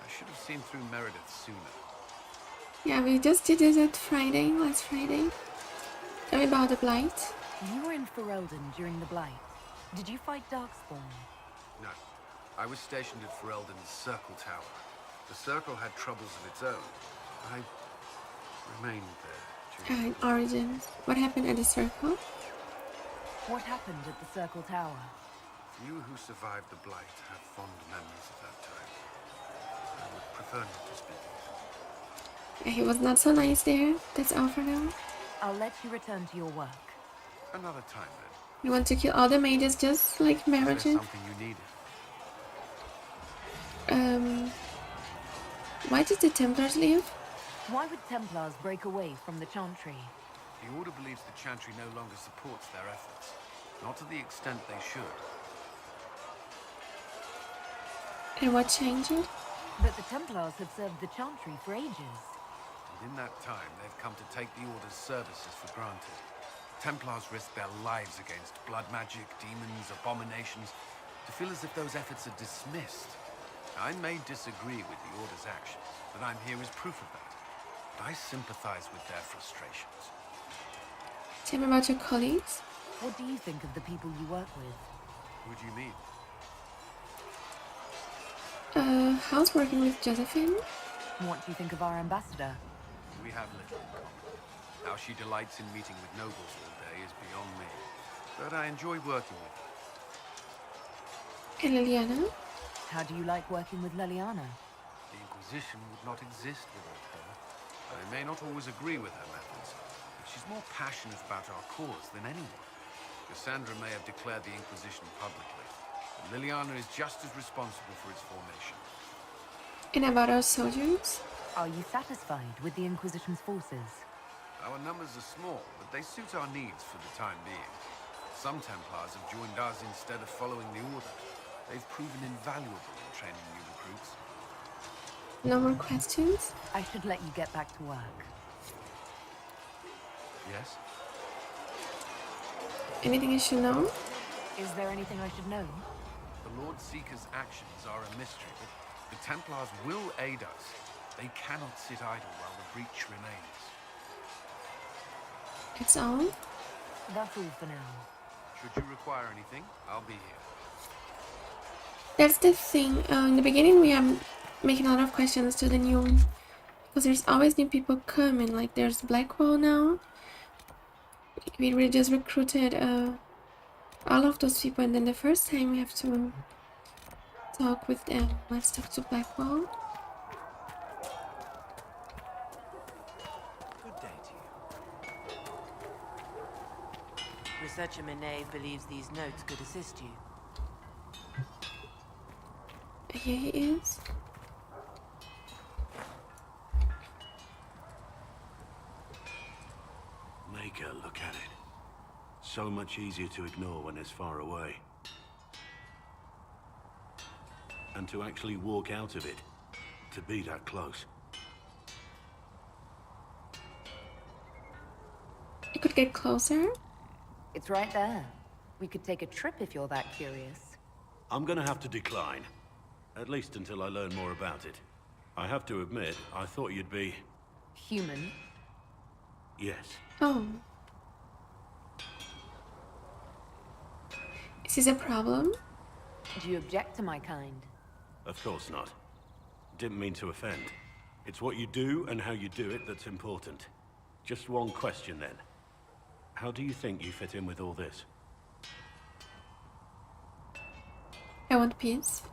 I should have seen through Meredith sooner. Yeah, we just did it at Friday, last Friday. Tell me about the Blight. You were in Ferelden during the Blight. Did you fight Darkspawn? No. I was stationed at Ferelden's Circle Tower. The Circle had troubles of its own. I remained there. In Origins. What happened at the Circle? What happened at the Circle Tower? You who survived the Blight have fond memories of that time. I would prefer not to speak of it. He was not so nice there. That's all for now. I'll let you return to your work. Another time, then. You want to kill all the mages just like Meredith? Something you needed. Why did the Templars leave? Why would Templars break away from the Chantry? The Order believes the Chantry no longer supports their efforts. Not to the extent they should. And what changed it? But the Templars have served the Chantry for ages. And in that time, they've come to take the Order's services for granted. Templars risk their lives against blood magic, demons, abominations, to feel as if those efforts are dismissed. I may disagree with the Order's actions, but I'm here as proof of that. But I sympathize with their frustrations. Tell me about your colleagues. What do you think of the people you work with? Who do you mean? How's working with Josephine? What do you think of our ambassador? We have little in common. How she delights in meeting with nobles all day is beyond me. But I enjoy working with her. And Liliana? How do you like working with Liliana? The Inquisition would not exist without her. I may not always agree with her methods, but she's more passionate about our cause than anyone. Cassandra may have declared the Inquisition publicly, and Liliana is just as responsible for its formation. And about our soldiers? Are you satisfied with the Inquisition's forces? Our numbers are small, but they suit our needs for the time being. Some Templars have joined us instead of following the Order. They've proven invaluable in training new recruits. No more questions? I should let you get back to work. Yes? Anything I should know? Is there anything I should know? The Lord Seeker's actions are a mystery, but the Templars will aid us. They cannot sit idle while the breach remains. It's all? That's all for now. Should you require anything, I'll be here. That's the thing. In the beginning, we are making a lot of questions to the new, because there's always new people coming. Like there's Blackwall now. We really just recruited all of those people, and then the first time we have to talk with them. Let's talk to Blackwall. Good day to you. Researcher Minet believes these notes could assist you. Here he is. Make her look at it. So much easier to ignore when it's far away. And to actually walk out of it. To be that close. You could get closer. It's right there. We could take a trip if you're that curious. I'm gonna have to decline. At least until I learn more about it. I have to admit, I thought you'd be... Human? Yes. Oh. Is this a problem? Do you object to my kind? Of course not. Didn't mean to offend. It's what you do and how you do it that's important. Just one question then. How do you think you fit in with all this? I want peace.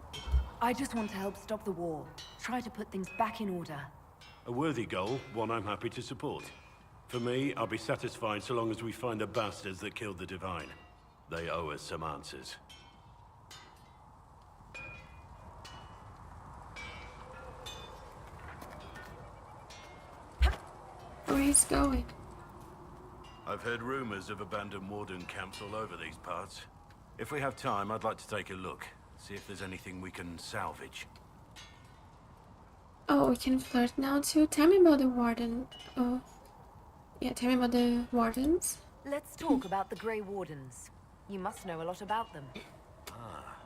I just want to help stop the war. Try to put things back in order. A worthy goal, one I'm happy to support. For me, I'll be satisfied so long as we find the bastards that killed the Divine. They owe us some answers. he's going. I've heard rumors of abandoned warden camps all over these parts. If we have time, I'd like to take a look. See if there's anything we can salvage. Oh, we can flirt now too? Tell me about the warden. Oh, yeah, tell me about the wardens. Let's talk about the Grey Wardens. You must know a lot about them. Ah,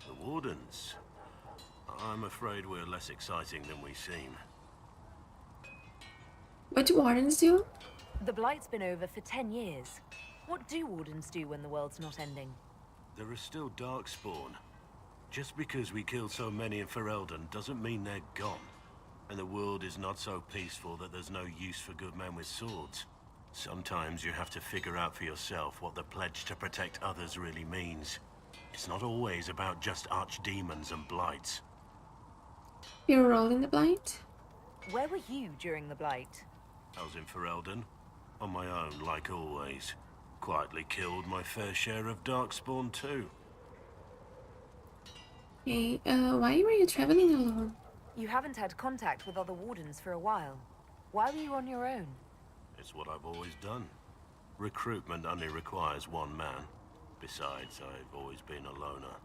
the wardens. I'm afraid we're less exciting than we seem. What do wardens do? The Blight's been over for 10 years. What do wardens do when the world's not ending? There is still Darkspawn. Just because we killed so many in Ferelden doesn't mean they're gone. And the world is not so peaceful that there's no use for good men with swords. Sometimes you have to figure out for yourself what the pledge to protect others really means. It's not always about just archdemons and blights. Your role in the Blight? Where were you during the Blight? I was in Ferelden, on my own like always. Quietly killed my fair share of Darkspawn too. Okay, why were you traveling alone? You haven't had contact with other wardens for a while. Why were you on your own? It's what I've always done. Recruitment only requires one man. Besides, I've always been a loner.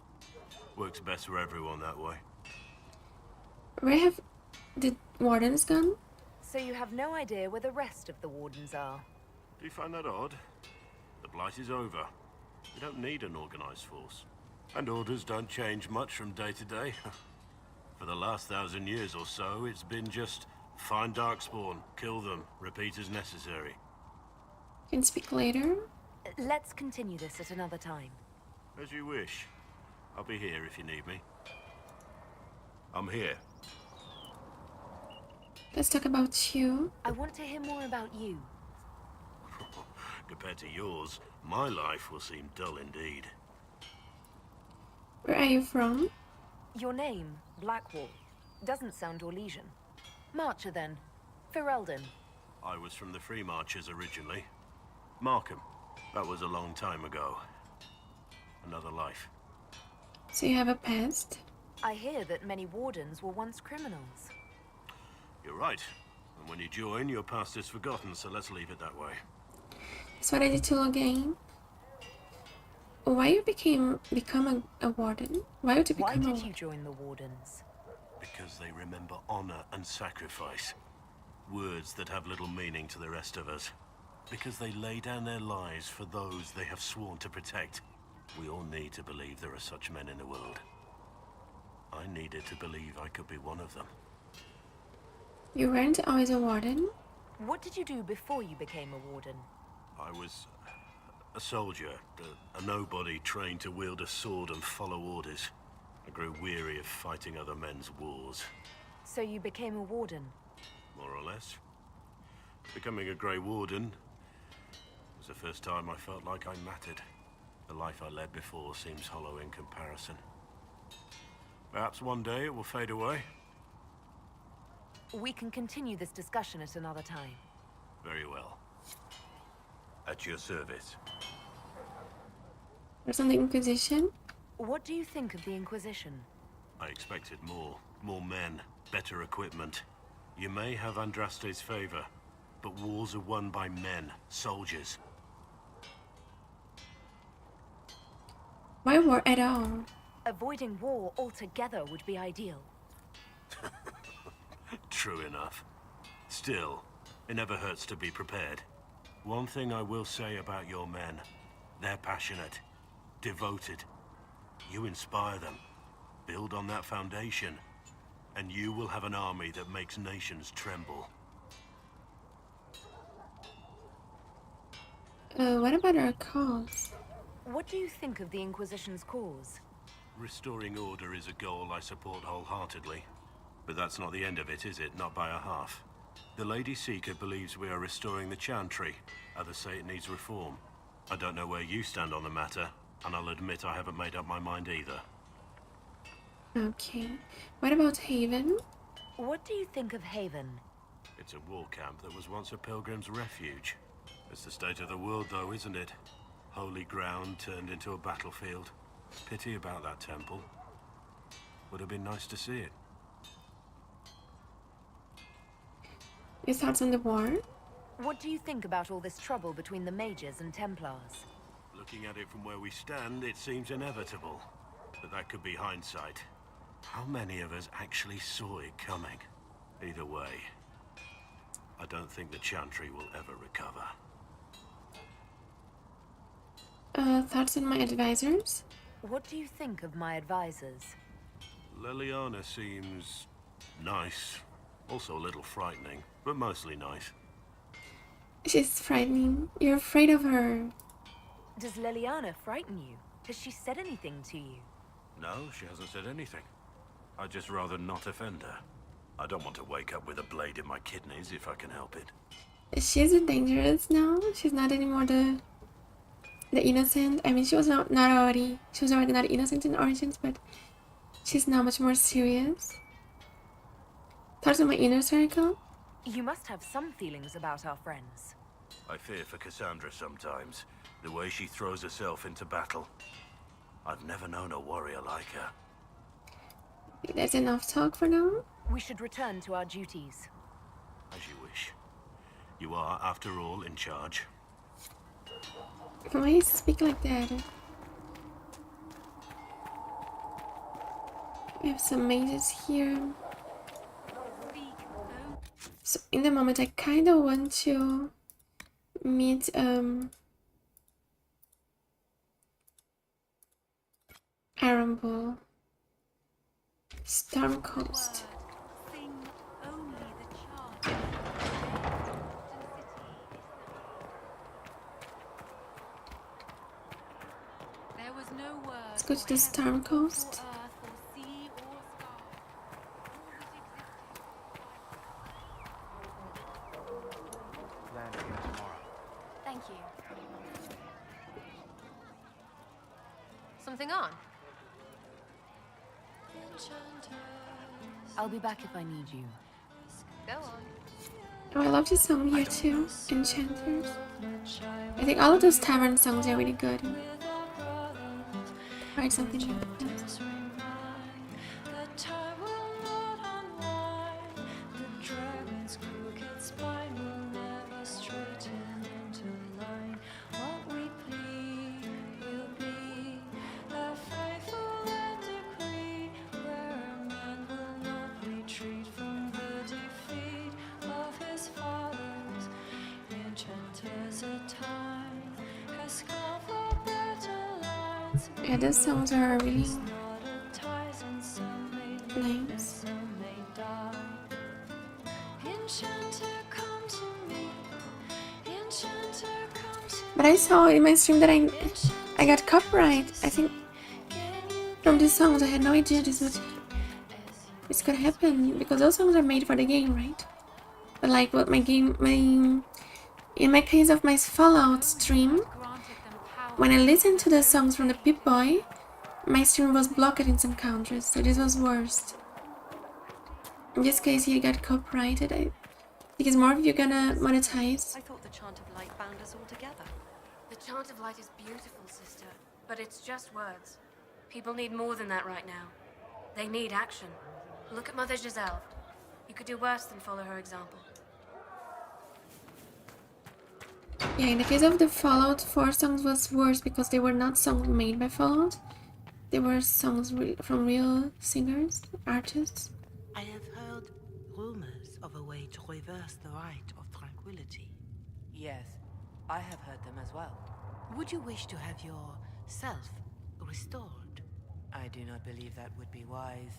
Works best for everyone that way. Where have the wardens gone? So you have no idea where the rest of the wardens are? Do you find that odd? The Blight is over. We don't need an organized force. And orders don't change much from day to day. For the last 1,000 years or so, it's been just find Darkspawn, kill them, repeat as necessary. Can speak later? Let's continue this at another time. As you wish. I'll be here if you need me. I'm here. Let's talk about you. I want to hear more about you. Compared to yours, my life will seem dull indeed. Where are you from? Your name, Blackwall, doesn't sound Orlesian. Marcher then. Ferelden. I was from the Free Marchers originally. Markham. That was a long time ago. Another life. So you have a past? I hear that many wardens were once criminals. You're right. And when you join, your past is forgotten, so let's leave it that way. That's what I did to log in. Why you become a warden? Why would you become Why did you join the wardens? Because they remember honor and sacrifice. Words that have little meaning to the rest of us. Because they lay down their lives for those they have sworn to protect. We all need to believe there are such men in the world. I needed to believe I could be one of them. You weren't always a warden? What did you do before you became a warden? I was a soldier, a nobody trained to wield a sword and follow orders. I grew weary of fighting other men's wars. So you became a warden? More or less. Becoming a Grey Warden was the first time I felt like I mattered. The life I led before seems hollow in comparison. Perhaps one day it will fade away. We can continue this discussion at another time. Very well. At your service. Or some Inquisition? What do you think of the Inquisition? I expected more. More men, better equipment. You may have Andraste's favor, but wars are won by men, soldiers. Why war at all? Avoiding war altogether would be ideal. True enough. Still, it never hurts to be prepared. One thing I will say about your men, they're passionate, devoted. You inspire them. Build on that foundation, and you will have an army that makes nations tremble. What about our cause? What do you think of the Inquisition's cause? Restoring order is a goal I support wholeheartedly. But that's not the end of it, is it? Not by a half. The Lady Seeker believes we are restoring the Chantry. Others say it needs reform. I don't know where you stand on the matter, and I'll admit I haven't made up my mind either. Okay. What about Haven? What do you think of Haven? It's a war camp that was once a pilgrim's refuge. It's the state of the world, though, isn't it? Holy ground turned into a battlefield. Pity about that temple. Would have been nice to see it. Your thoughts on the war? What do you think about all this trouble between the Mages and Templars? Looking at it from where we stand, it seems inevitable. But that could be hindsight. How many of us actually saw it coming? Either way, I don't think the Chantry will ever recover. Thoughts on my advisors? What do you think of my advisors? Leliana seems nice. Also a little frightening, but mostly nice. She's frightening. You're afraid of her. Does Leliana frighten you? Has she said anything to you? No, she hasn't said anything. I'd just rather not offend her. I don't want to wake up with a blade in my kidneys if I can help it. She's dangerous now. She's not anymore the innocent. I mean, she was already not innocent in Origins, but she's now much more serious. Thoughts on my inner circle? You must have some feelings about our friends. I fear for Cassandra sometimes. The way she throws herself into battle. I've never known a warrior like her. That's enough talk for now. We should return to our duties. As you wish. You are, after all, in charge. Why you speak like that? We have some mages here. So in the moment I kinda want to meet Arambul. Storm Coast. Let's go to the Storm Coast. Land here tomorrow. Thank you. Something on? I'll be back if I need you. Go on. Oh, I love this song here too. Enchanters. I think all of those tavern songs are really good. Write something like that. Yeah, those songs are really nice. But I saw in my stream that I got copyright. I think from these songs. I had no idea this could happen because those songs are made for the game, right? But like what in my case of my Fallout stream, when I listened to the songs from the Pip-Boy, my stream was blocked in some countries, so this was worst. In this case, you got copyrighted. I think it's more if you're gonna monetize. I thought the Chant of Light bound us all together. The Chant of Light is beautiful, sister, but it's just words. People need more than that right now. They need action. Look at Mother Giselle. You could do worse than follow her example. Yeah, in the case of the Fallout 4 songs was worse because they were not songs made by Fallout. They were songs from real singers, artists. I have heard rumors of a way to reverse the right of tranquility. Yes, I have heard them as well. Would you wish to have your self restored? I do not believe that would be wise.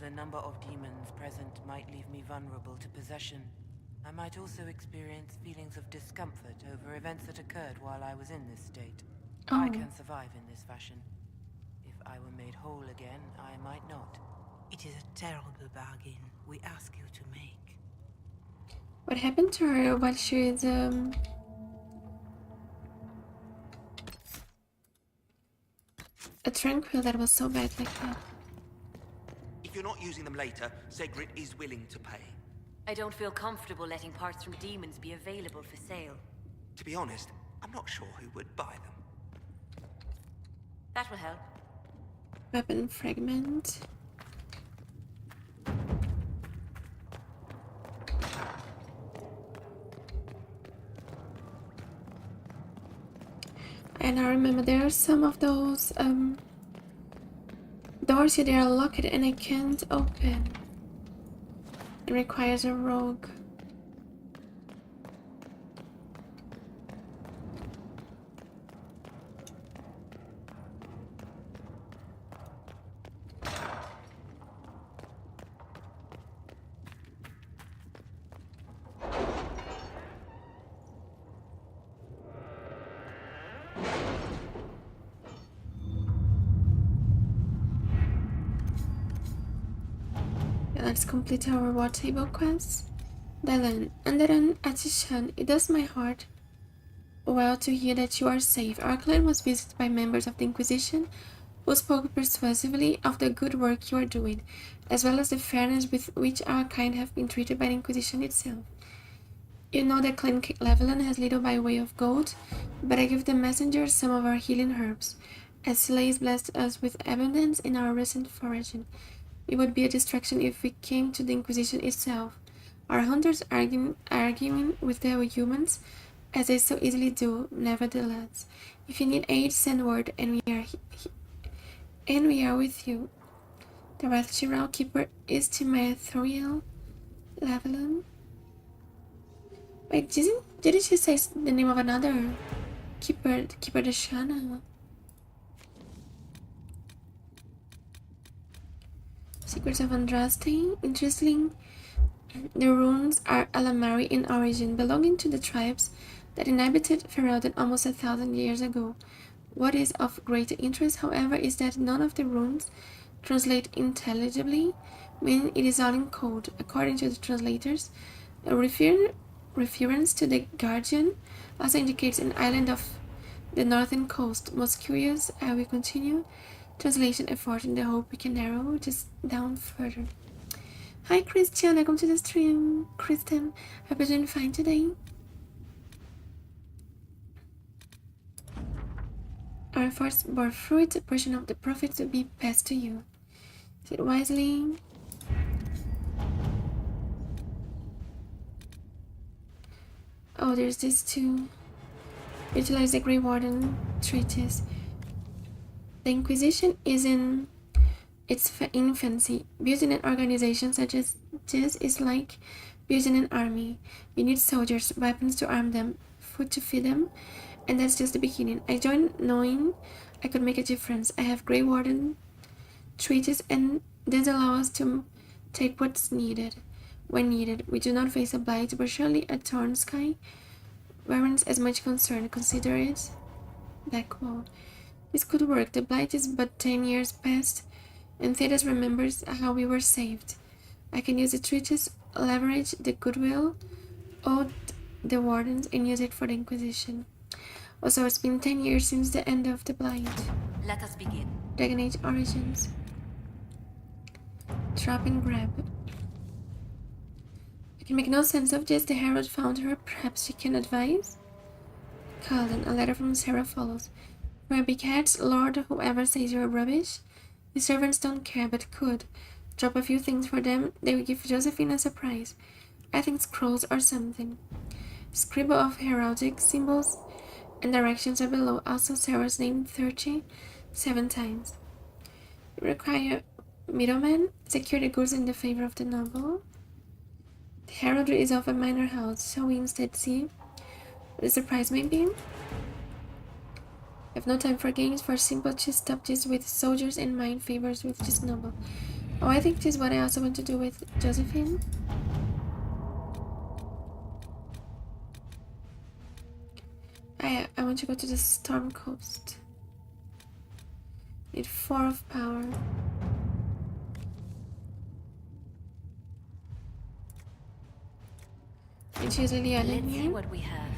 The number of demons present might leave me vulnerable to possession. I might also experience feelings of discomfort over events that occurred while I was in this state. I can survive in this fashion. If I were made whole again, I might not. It is a terrible bargain we ask you to make. What happened to her while she was a tranquil that was so bad like that? If you're not using them later, Zegrit is willing to pay. I don't feel comfortable letting parts from demons be available for sale. To be honest, I'm not sure who would buy them. That will help. Weapon fragment. And I remember there are some of those doors here, they are locked and I can't open. It requires a rogue. Let's complete our reward table quest. Dylan, Anderan, Atishan, it does my heart well to hear that you are safe. Our clan was visited by members of the Inquisition who spoke persuasively of the good work you are doing, as well as the fairness with which our kind have been treated by the Inquisition itself. You know that Clan Leveland has little by way of gold, but I give the messengers some of our healing herbs, as Slays blessed us with abundance in our recent foraging. It would be a distraction if we came to the Inquisition itself, our hunters arguing with the humans, as they so easily do. Nevertheless, if you need aid, send word, and we are with you. The Rathchiral Keeper is Timethriel Leveland. Wait, didn't she say the name of another Keeper the Shana? Secrets of Andraste. Interesting. The runes are Alamari in origin, belonging to the tribes that inhabited Ferelden almost 1,000 years ago. What is of great interest, however, is that none of the runes translate intelligibly, meaning it is all in code. According to the translators, a reference to the Guardian also indicates an island of the northern coast. Most curious, I will continue translation effort in the hope we can narrow this down further. Hi Christian, welcome to the stream. Kristen, hope you're doing fine today. Our first bore fruit, a portion of the profits will be passed to you. Sit wisely. Oh, there's this too. Utilize the Grey Warden treatise. The Inquisition is in its infancy. Building an organization such as this is like building an army. You need soldiers, weapons to arm them, food to feed them, and that's just the beginning. I joined knowing I could make a difference. I have Grey Warden treaties, and this allows us to take what's needed when needed. We do not face a blight, but surely a torn sky warrants as much concern. Consider it. Blackwall. This could work. The blight is but 10 years past, and Thedas remembers how we were saved. I can use the treatise, leverage the goodwill owed the wardens, and use it for the Inquisition. Also, it's been 10 years since the end of the blight. Let us begin. Dragonage origins. Trap and grab. I can make no sense of this. The Herald found her. Perhaps she can advise? Calden. A letter from Sarah follows. For big heads, Lord, whoever says you're rubbish. The servants don't care, but could. Drop a few things for them. They will give Josephine a surprise. I think scrolls or something. Scribble of heraldic symbols and directions are below. Also Sarah's name 37 times. Require middleman. Secure the goods in the favor of the noble. The heraldry is of a minor house. Shall we instead see what the surprise may be? I have no time for games, for simple just stop this with soldiers and mind favors with this noble. Oh, I think this is what I also want to do with Josephine. I want to go to the Storm Coast. Need 4 of power. And choose Liliana Let's see here what we have.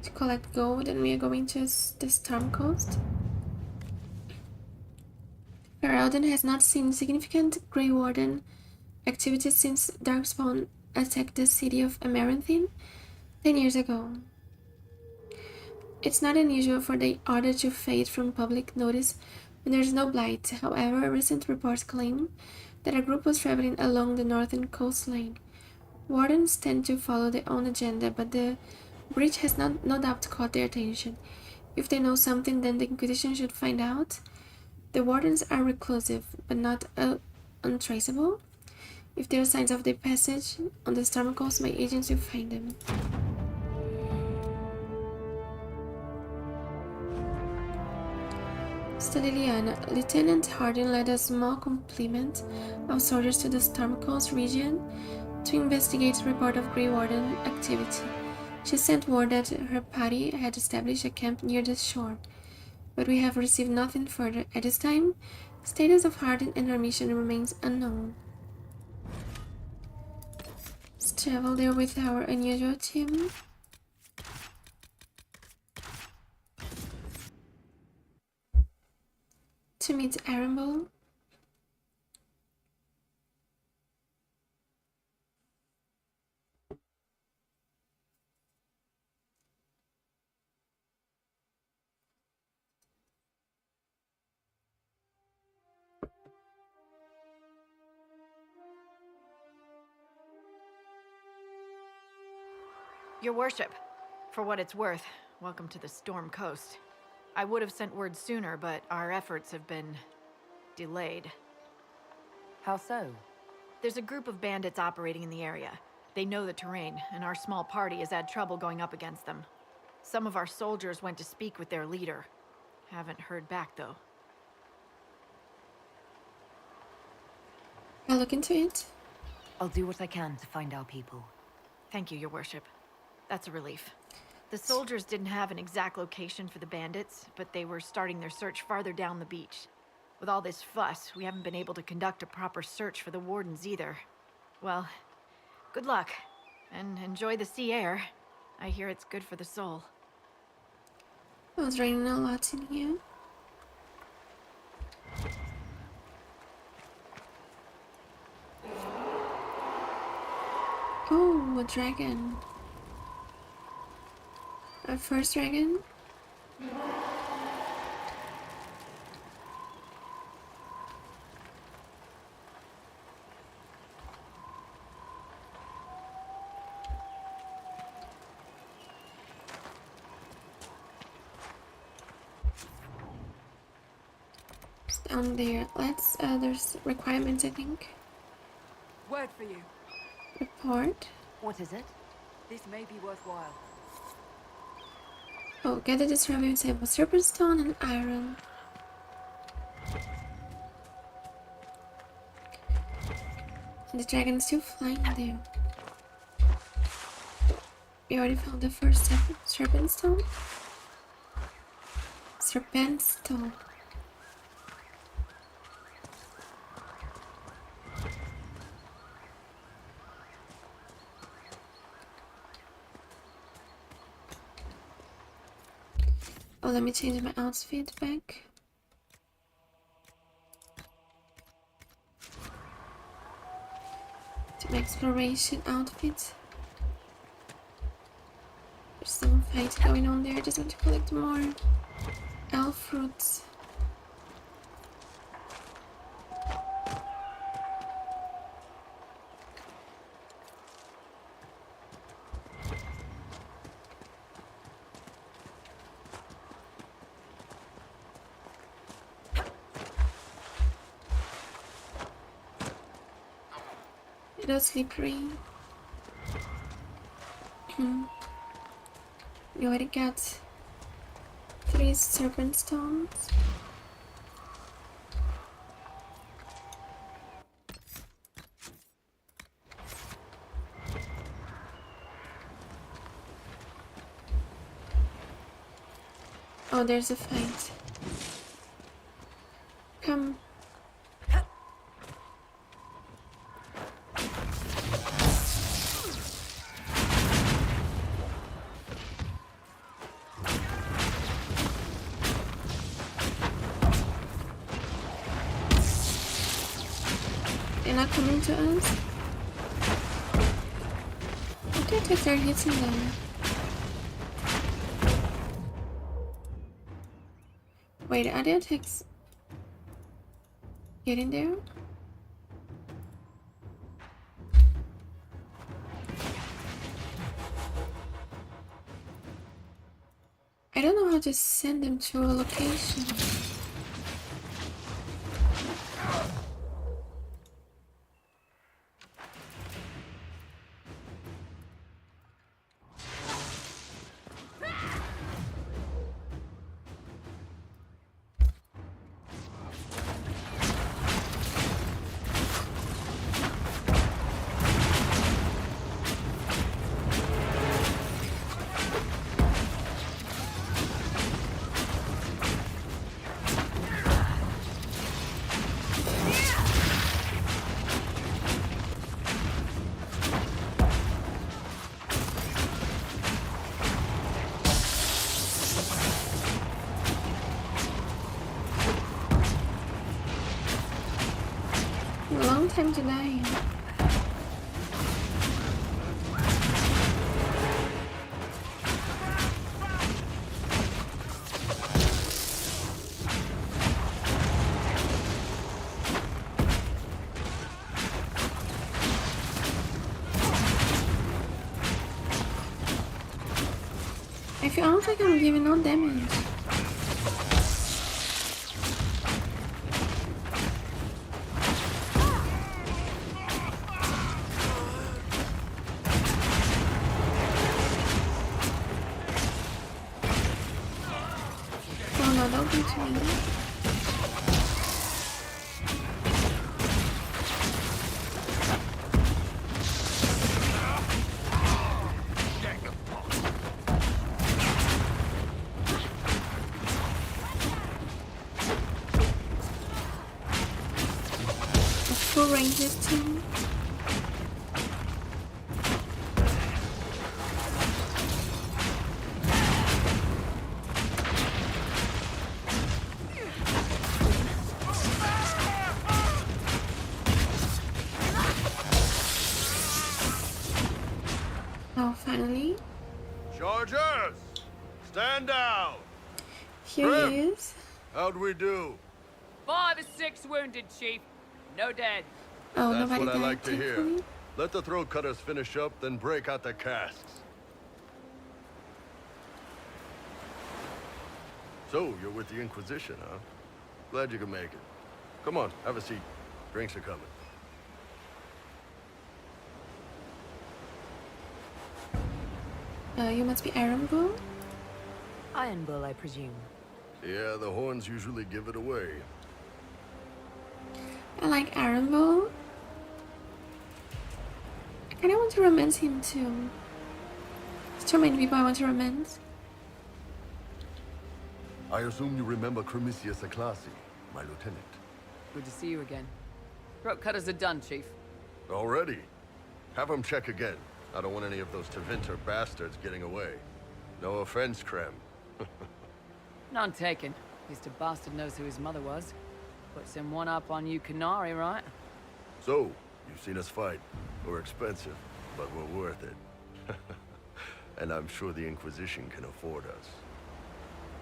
to collect gold, and we are going to the Storm Coast. Ferelden has not seen significant Grey Warden activity since Darkspawn attacked the city of Amaranthine 10 years ago. It's not unusual for the order to fade from public notice when there is no blight. However, recent reports claim that a group was traveling along the northern coastline. Wardens tend to follow their own agenda, but the Breach has no doubt caught their attention. If they know something, then the Inquisition should find out. The wardens are reclusive, but not untraceable. If there are signs of the passage on the storm coast, my agents will find them. Mr. Liliana, Lieutenant Hardin led a small complement of soldiers to the storm coast region to investigate a report of Grey Warden activity. She sent word that her party had established a camp near the shore, but we have received nothing further. At this time, status of Hardin and her mission remains unknown. Let's travel there with our unusual team. To meet Arambol. Your worship, for what it's worth, welcome to the Storm Coast. I would have sent word sooner, but our efforts have been delayed. How so? There's a group of bandits operating in the area. They know the terrain, and our small party has had trouble going up against them. Some of our soldiers went to speak with their leader. Haven't heard back, though. I'll look into it. I'll do what I can to find our people. Thank you, your worship. That's a relief. The soldiers didn't have an exact location for the bandits, but they were starting their search farther down the beach. With all this fuss, we haven't been able to conduct a proper search for the wardens either. Well, good luck, and enjoy the sea air. I hear it's good for the soul. It was raining a lot in here. Oh, a dragon. Our first dragon. It's down there. Let's, there's requirements, I think. Word for you. Report. What is it? This may be worthwhile. Oh, gather the surviving sample, serpent stone and iron. And the dragon is still flying there. We already found the first serpent stone. Serpent stone. Oh, let me change my outfit back. To my exploration outfit. There's some fight going on there. I just want to collect more elf fruits. Little slippery. We already got 3 serpent stones. Oh, there's a fight. Come. They're not coming to us. What the attacks are hitting them? Wait, are the attacks getting there? about to send them to a location. Long time to die. I feel like I'm giving no damage. Oh no, don't do to me. Full ranges team. Oh, finally. Chargers! Stand down! Here he is. How'd we do? 5 or 6 wounded, Chief. No dead. Oh, That's nobody what I died, like to hear. thankfully. Let the throat cutters finish up, then break out the casks. So, you're with the Inquisition, huh? Glad you could make it. Come on, have a seat. Drinks are coming. You must be Iron Bull? Iron Bull, I presume. Yeah, the horns usually give it away. I like Iron Bull. I kinda want to romance him too. There's too many people I want to romance. I assume you remember Cremisius Aclassi, my lieutenant. Good to see you again. Throat cutters are done, Chief. Already? Have him check again. I don't want any of those Tevinter bastards getting away. No offense, Krem. None taken. At least a bastard knows who his mother was. Puts him one up on you Canary, right? So, you've seen us fight. We're expensive, but we're worth it. And I'm sure the Inquisition can afford us.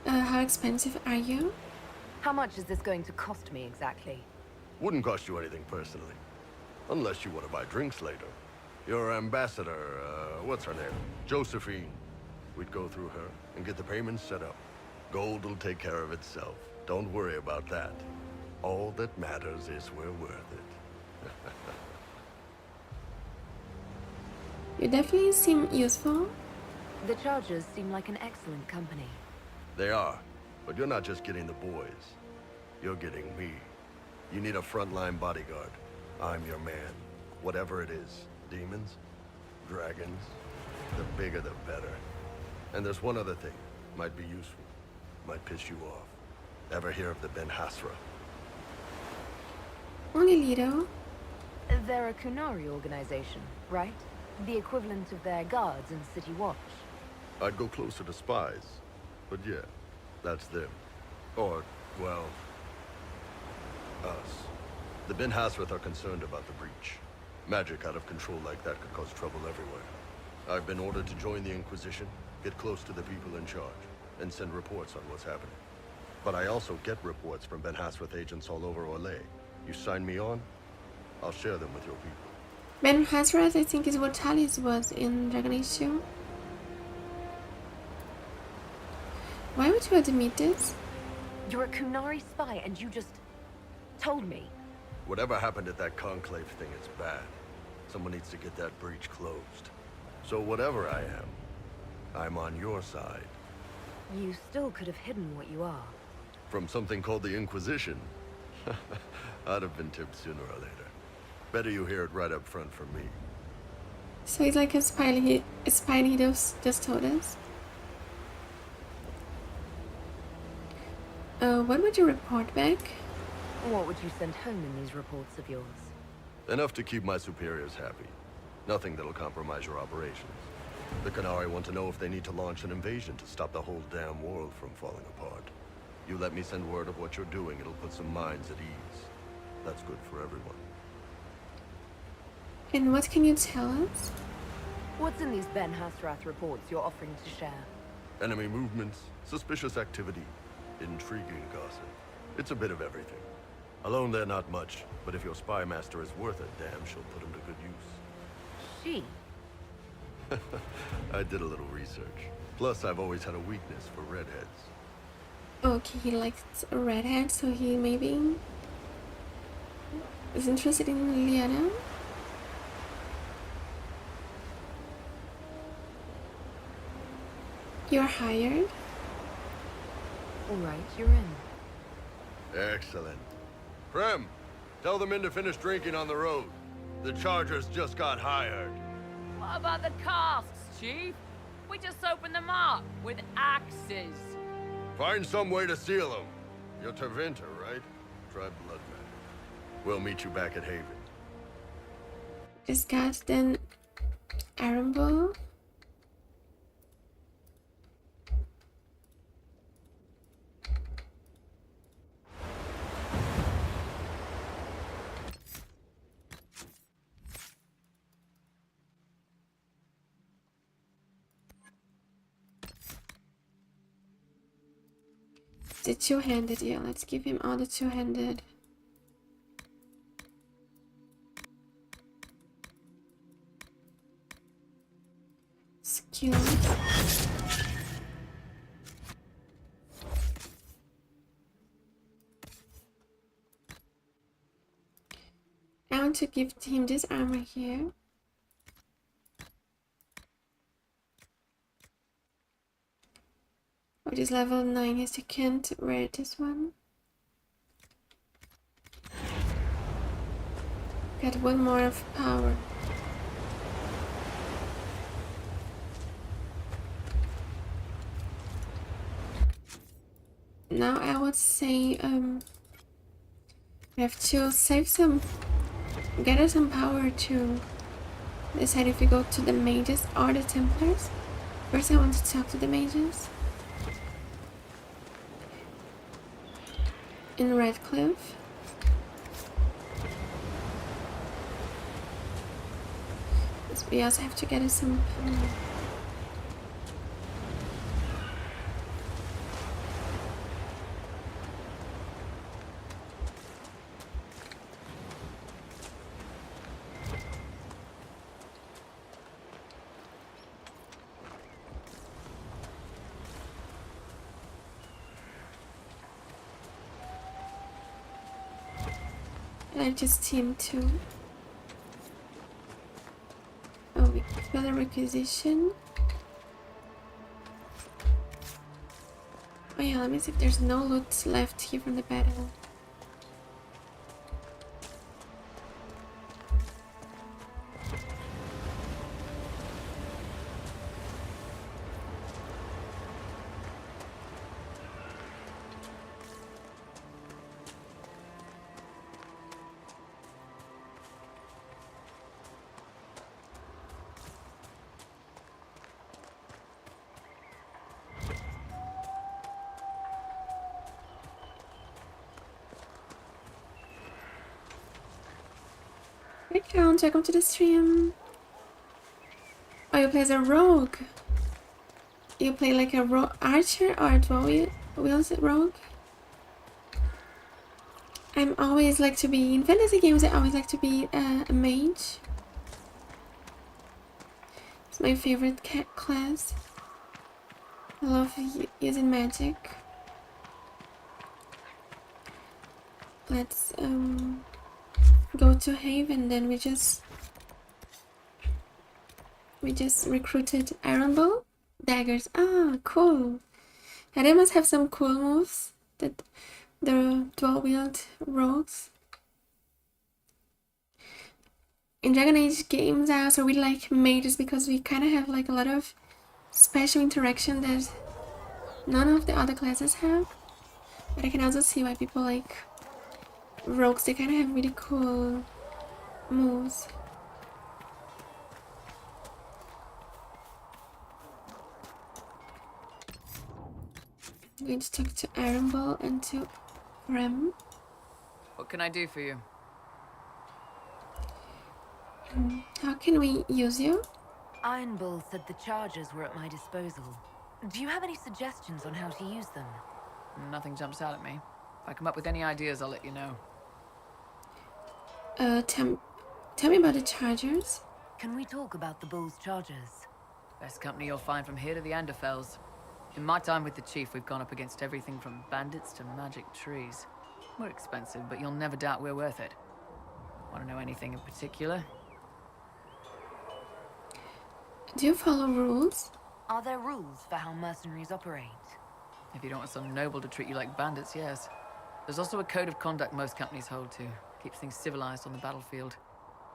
How expensive are you? How much is this going to cost me exactly? Wouldn't cost you anything personally. Unless you want to buy drinks later. Your ambassador, what's her name? Josephine. We'd go through her and get the payments set up. Gold will take care of itself. Don't worry about that. All that matters is we're worth it. You definitely seem useful. The Chargers seem like an excellent company. They are, but you're not just getting the boys. You're getting me. You need a frontline bodyguard. I'm your man. Whatever it is. Demons? Dragons? The bigger the better. And there's one other thing. Might be useful. Might piss you off. Ever hear of the Ben Hasra? Only little. They're a Kunari organization, right? The equivalent of their guards in City Watch. I'd go closer to spies. But yeah, that's them. Or, well, us. The Ben Hasrath are concerned about the breach. Magic out of control like that could cause trouble everywhere. I've been ordered to join the Inquisition, get close to the people in charge, and send reports on what's happening. But I also get reports from Ben Hasrath agents all over Orlais. You sign me on, I'll share them with your people. Ben Hasrath, I think, is what Talis was in Dragonage 2. Why would you admit this? You're a Kunari spy and you just told me. Whatever happened at that conclave thing is bad. Someone needs to get that breach closed. So whatever I am, I'm on your side. You still could have hidden what you are. From something called the Inquisition. I'd have been tipped sooner or later. Better you hear it right up front from me. So he's like a spy he just told us. What would you report back? What would you send home in these reports of yours? Enough to keep my superiors happy. Nothing that'll compromise your operations. The Qunari want to know if they need to launch an invasion to stop the whole damn world from falling apart. You let me send word of what you're doing, it'll put some minds at ease. That's good for everyone. And what can you tell us? What's in these Ben Hasrath reports you're offering to share? Enemy movements, suspicious activity, intriguing gossip. It's a bit of everything. Alone they're not much, but if your spy master is worth a damn, she'll put him to good use. She? I did a little research. Plus, I've always had a weakness for redheads. Okay, he likes a redhead, so he maybe is interested in Liliana. You're hired. Alright, you're in. Excellent. Prem, tell the men to finish drinking on the road. The Chargers just got hired. What about the casks, Chief? We just opened them up with axes. Find some way to seal them. You're Tervinter, right? Try blood matter. We'll meet you back at Haven. Is God then Arambol? The two-handed, yeah, let's give him all the two-handed. Skill. I want to give him this armor here. Which is level 9, yes, you can't wear this one. Got one more of power. Now I would say we have to save some, gather some power to decide if we go to the mages or the Templars. First I want to talk to the mages. In Redcliffe. We also have to get some power. I just team 2. Oh, we got a requisition. Oh yeah, let me see if there's no loot left here from the battle. Hey Count, welcome to the stream. Oh, you play as a rogue. You play like a archer or a dual wheels rogue? I'm always like to be, in fantasy games I always like to be a mage. It's my favorite class. I love using magic. Let's go to Haven. Then we just recruited Iron Bow daggers. Ah, cool. And they must have some cool moves that the dual wield rogues. In Dragon Age games, I also really like mages because we kind of have like a lot of special interaction that none of the other classes have. But I can also see why people like rogues. They kind of have really cool moves. I'm going to talk to Iron Ball and to Rem. What can I do for you? How can we use you? Iron Bull said the chargers were at my disposal. Do you have any suggestions on how to use them? Nothing jumps out at me. If I come up with any ideas, I'll let you know. Tell me about the chargers. Can we talk about the Bull's chargers? Best company you'll find from here to the Anderfells. In my time with the Chief, we've gone up against everything from bandits to magic trees. We're expensive, but you'll never doubt we're worth it. Want to know anything in particular? Do you follow rules? Are there rules for how mercenaries operate? If you don't want some noble to treat you like bandits, yes. There's also a code of conduct most companies hold to. Keeps things civilized on the battlefield.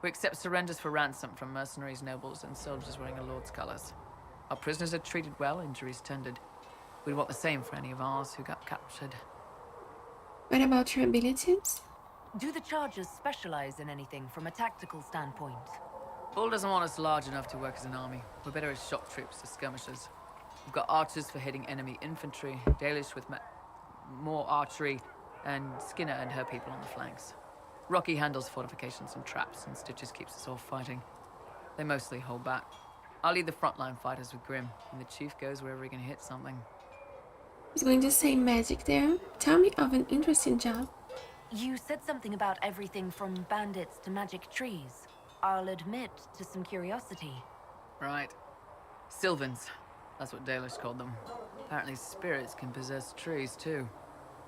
We accept surrenders for ransom from mercenaries, nobles, and soldiers wearing a lord's colors. Our prisoners are treated well, injuries tended. We'd want the same for any of ours who got captured. What about your abilities? Do the chargers specialize in anything from a tactical standpoint? Bull doesn't want us large enough to work as an army. We're better as shock troops, as skirmishers. We've got archers for hitting enemy infantry, Dalish with more archery, and Skinner and her people on the flanks. Rocky handles fortifications and traps, and Stitches keeps us all fighting. They mostly hold back. I'll lead the frontline fighters with Grim, and the Chief goes wherever he can hit something. I was going to say magic there. Tell me of an interesting job. You said something about everything from bandits to magic trees. I'll admit to some curiosity. Right. Sylvans. That's what Dalish called them. Apparently spirits can possess trees, too.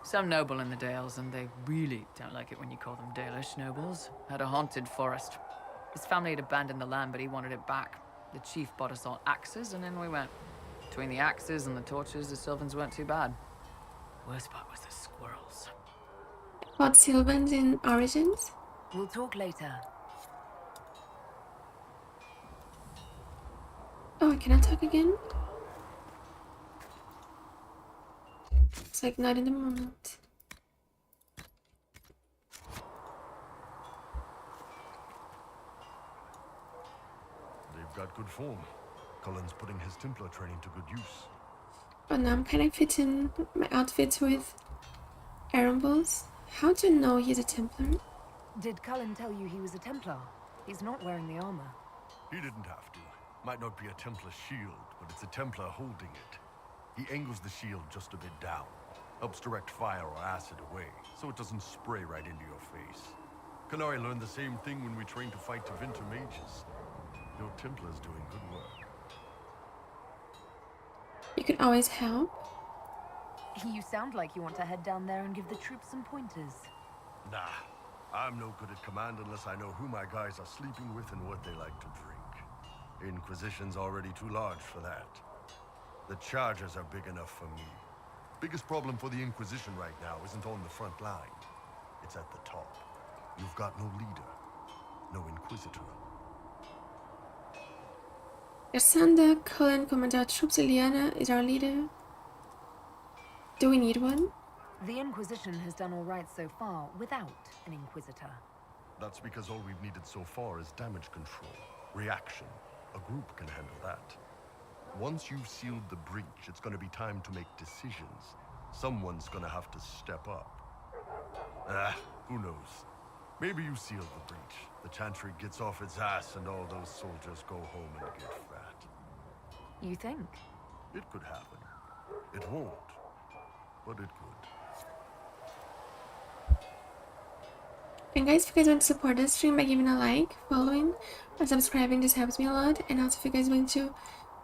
Some noble in the Dales, and they really don't like it when you call them Dalish nobles, had a haunted forest. His family had abandoned the land, but he wanted it back. The Chief bought us all axes, and in we went. Between the axes and the torches, the Sylvans weren't too bad. Worst part was the squirrels. What Sylvans in Origins? We'll talk later. Oh, can I talk again? It's like not in the moment. They've got good form. Cullen's putting his Templar training to good use. But now I'm kind of fitting my outfits with Iron Balls. How do you know he's a Templar? Did Cullen tell you he was a Templar? He's not wearing the armor. He didn't have to. Might not be a Templar shield, but it's a Templar holding it. He angles the shield just a bit down. Helps direct fire or acid away, so it doesn't spray right into your face. Canary learned the same thing when we trained to fight Tevinter mages. Your Templar's doing good work. You can always help. You sound like you want to head down there and give the troops some pointers. Nah, I'm no good at command unless I know who my guys are sleeping with and what they like to drink. Inquisition's already too large for that. The chargers are big enough for me. Biggest problem for the Inquisition right now isn't on the front line. It's at the top. You've got no leader, no Inquisitor. Yasanda, Cullen, Commander Troops, Ileana is our leader. Do we need one? The Inquisition has done all right so far without an Inquisitor. That's because all we've needed so far is damage control, reaction. A group can handle that. Once you've sealed the breach, it's going to be time to make decisions. Someone's going to have to step up. Who knows? Maybe you seal the breach. The Chantry gets off its ass and all those soldiers go home and get fat. You think? It could happen. It won't, but it could. And guys, if you guys want to support this stream by giving a like, following, or subscribing, this helps me a lot. And also if you guys want to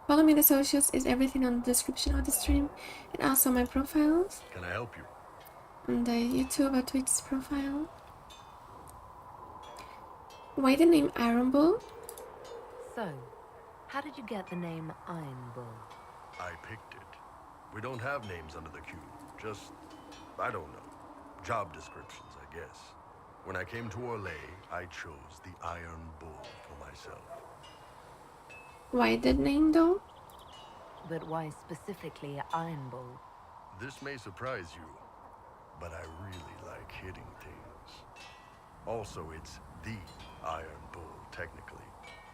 Follow me on the socials is everything on the description of the stream, and also my profiles. Can I help you? On the YouTube or Twitch profile. Why the name Iron Bull? So, how did you get the name Iron Bull? I picked it. We don't have names under the cube. Just, I don't know. Job descriptions, I guess. When I came to Orlais, I chose the Iron Bull for myself. Why that name though? But why specifically Iron Bull? This may surprise you, but I really like hitting things. Also, it's the Iron Bull, technically.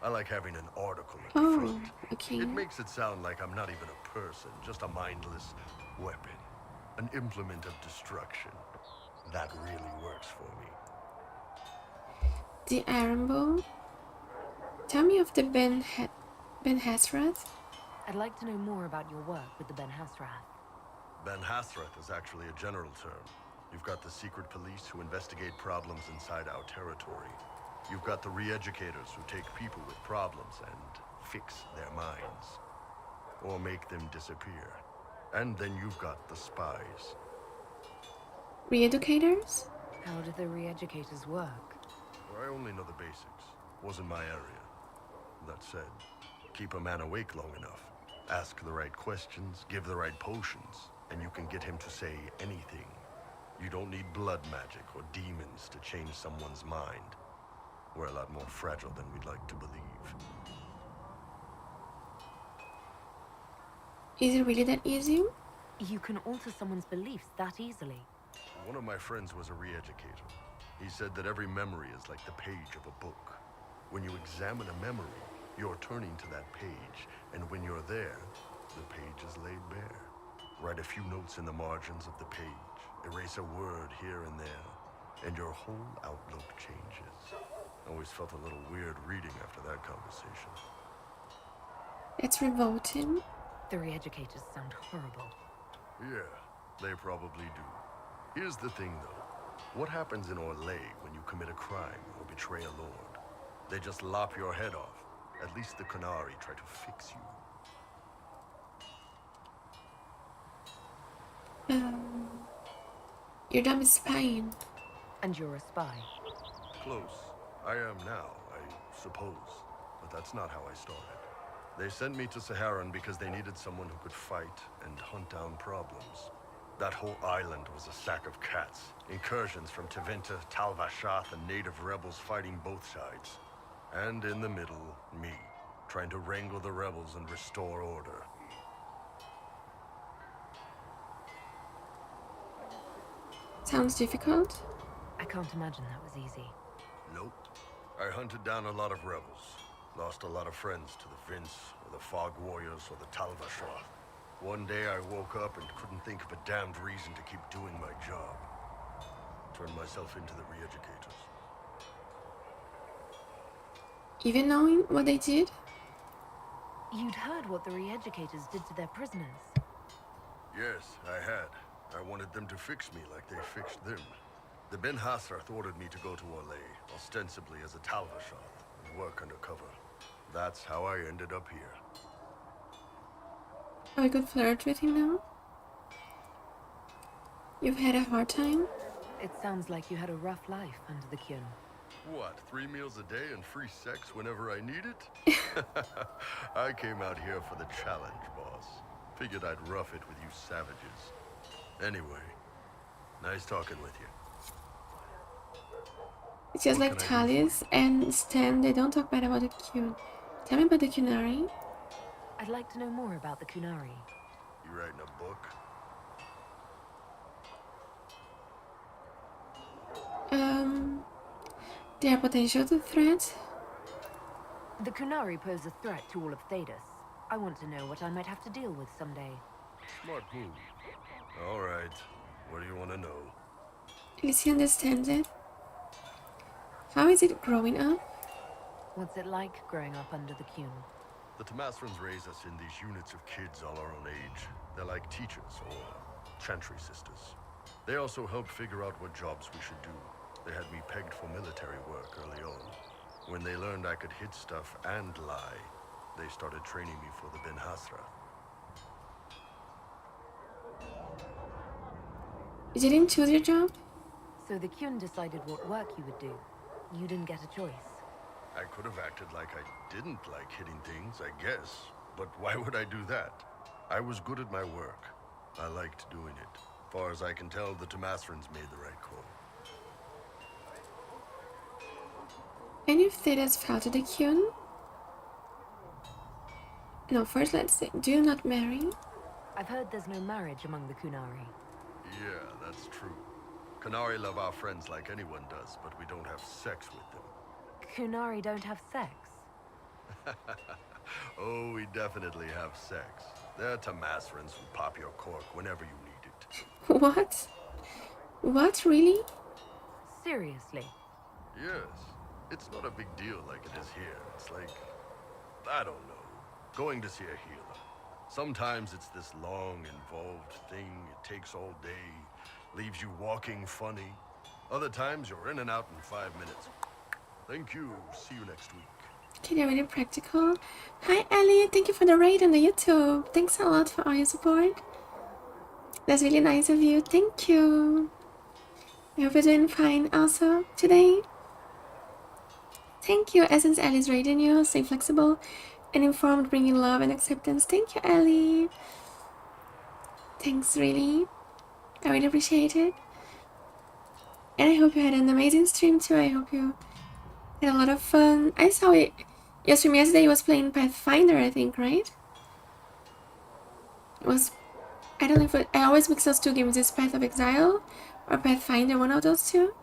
I like having an article at the front. Okay. It makes it sound like I'm not even a person, just a mindless weapon. An implement of destruction. That really works for me. The Iron Bull? Tell me of the Ben Hasrath. I'd like to know more about your work with the Ben Hasrath. Ben Hasrath is actually a general term. You've got the secret police who investigate problems inside our territory. You've got the re-educators who take people with problems and fix their minds. Or make them disappear. And then you've got the spies. Re-educators? How do the re-educators work? Well, I only know the basics. Wasn't my area. That said, keep a man awake long enough. Ask the right questions, give the right potions, and you can get him to say anything. You don't need blood magic or demons to change someone's mind. We're a lot more fragile than we'd like to believe. Is it really that easy? You can alter someone's beliefs that easily. One of my friends was a re-educator. He said that every memory is like the page of a book. When you examine a memory, you're turning to that page, and when you're there, the page is laid bare. Write a few notes in the margins of the page, erase a word here and there, and your whole outlook changes. Always felt a little weird reading after that conversation. It's revolting. The re-educators sound horrible. Yeah, they probably do. Here's the thing, though. What happens in Orlais when you commit a crime or betray a lord? They just lop your head off. At least the Qunari try to fix you. You're done with spying. And you're a spy. Close. I am now, I suppose. But that's not how I started. They sent me to Saharan because they needed someone who could fight and hunt down problems. That whole island was a sack of cats. Incursions from Tevinter, Tal Vashath, and native rebels fighting both sides. And in the middle, me, trying to wrangle the rebels and restore order. Sounds difficult. I can't imagine that was easy. Nope. I hunted down a lot of rebels. Lost a lot of friends to the Vince, or the Fog Warriors, or the Tal Vashath. One day I woke up and couldn't think of a damned reason to keep doing my job. Turned myself into the re-educators. Even knowing what they did? You'd heard what the re-educators did to their prisoners. Yes, I had. I wanted them to fix me like they fixed them. The Ben Hasrath ordered me to go to Orlais, ostensibly as a Tal Vashath, and work undercover. That's how I ended up here. Oh, I could flirt with him now? You've had a hard time? It sounds like you had a rough life under the Qun. What, 3 meals a day and free sex whenever I need it? I came out here for the challenge, boss. Figured I'd rough it with you savages. Anyway, nice talking with you. It's just like Talis and Stan, they don't talk bad about the Qun. Tell me about the Qunari. I'd like to know more about the Qunari. You writing a book? They are potential threats. The Qunari pose a threat to all of Thedas. I want to know what I might have to deal with someday. Smart move. All right. What do you want to know? At least he understands it. How is it growing up? What's it like growing up under the Qun? The Tamasrans raise us in these units of kids all our own age. They're like teachers or chantry sisters. They also help figure out what jobs we should do. They had me pegged for military work early on. When they learned I could hit stuff and lie, they started training me for the Ben Hasra. You didn't choose your job? So the Kyun decided what work you would do. You didn't get a choice. I could have acted like I didn't like hitting things, I guess. But why would I do that? I was good at my work. I liked doing it. As far as I can tell, the Tomasrans made the right call. And if Thedas fell to the Kyun? No, first let's say, do you not marry? I've heard there's no marriage among the Kunari. Yeah, that's true. Kunari love our friends like anyone does, but we don't have sex with them. Kunari don't have sex? Oh, we definitely have sex. They're Tomasrans who pop your cork whenever you need it. What? What, really? Seriously? Yes. It's not a big deal like it is here. It's like, I don't know, going to see a healer. Sometimes it's this long, involved thing. It takes all day, leaves you walking funny. Other times you're in and out in 5 minutes. Thank you. See you next week. Okay, they're really practical. Hi, Ellie. Thank you for the raid on the YouTube. Thanks a lot for all your support. That's really nice of you. Thank you. I hope you're doing fine also today. Thank you, Essence Ellie's raiding you. Stay flexible and informed, bringing love and acceptance. Thank you, Ellie. Thanks, really. I really appreciate it. And I hope you had an amazing stream too. I hope you had a lot of fun. I saw it. Your stream yesterday was playing Pathfinder, I think, right? It was. I don't know if it, I always mix those two games. Is Path of Exile or Pathfinder, one of those two?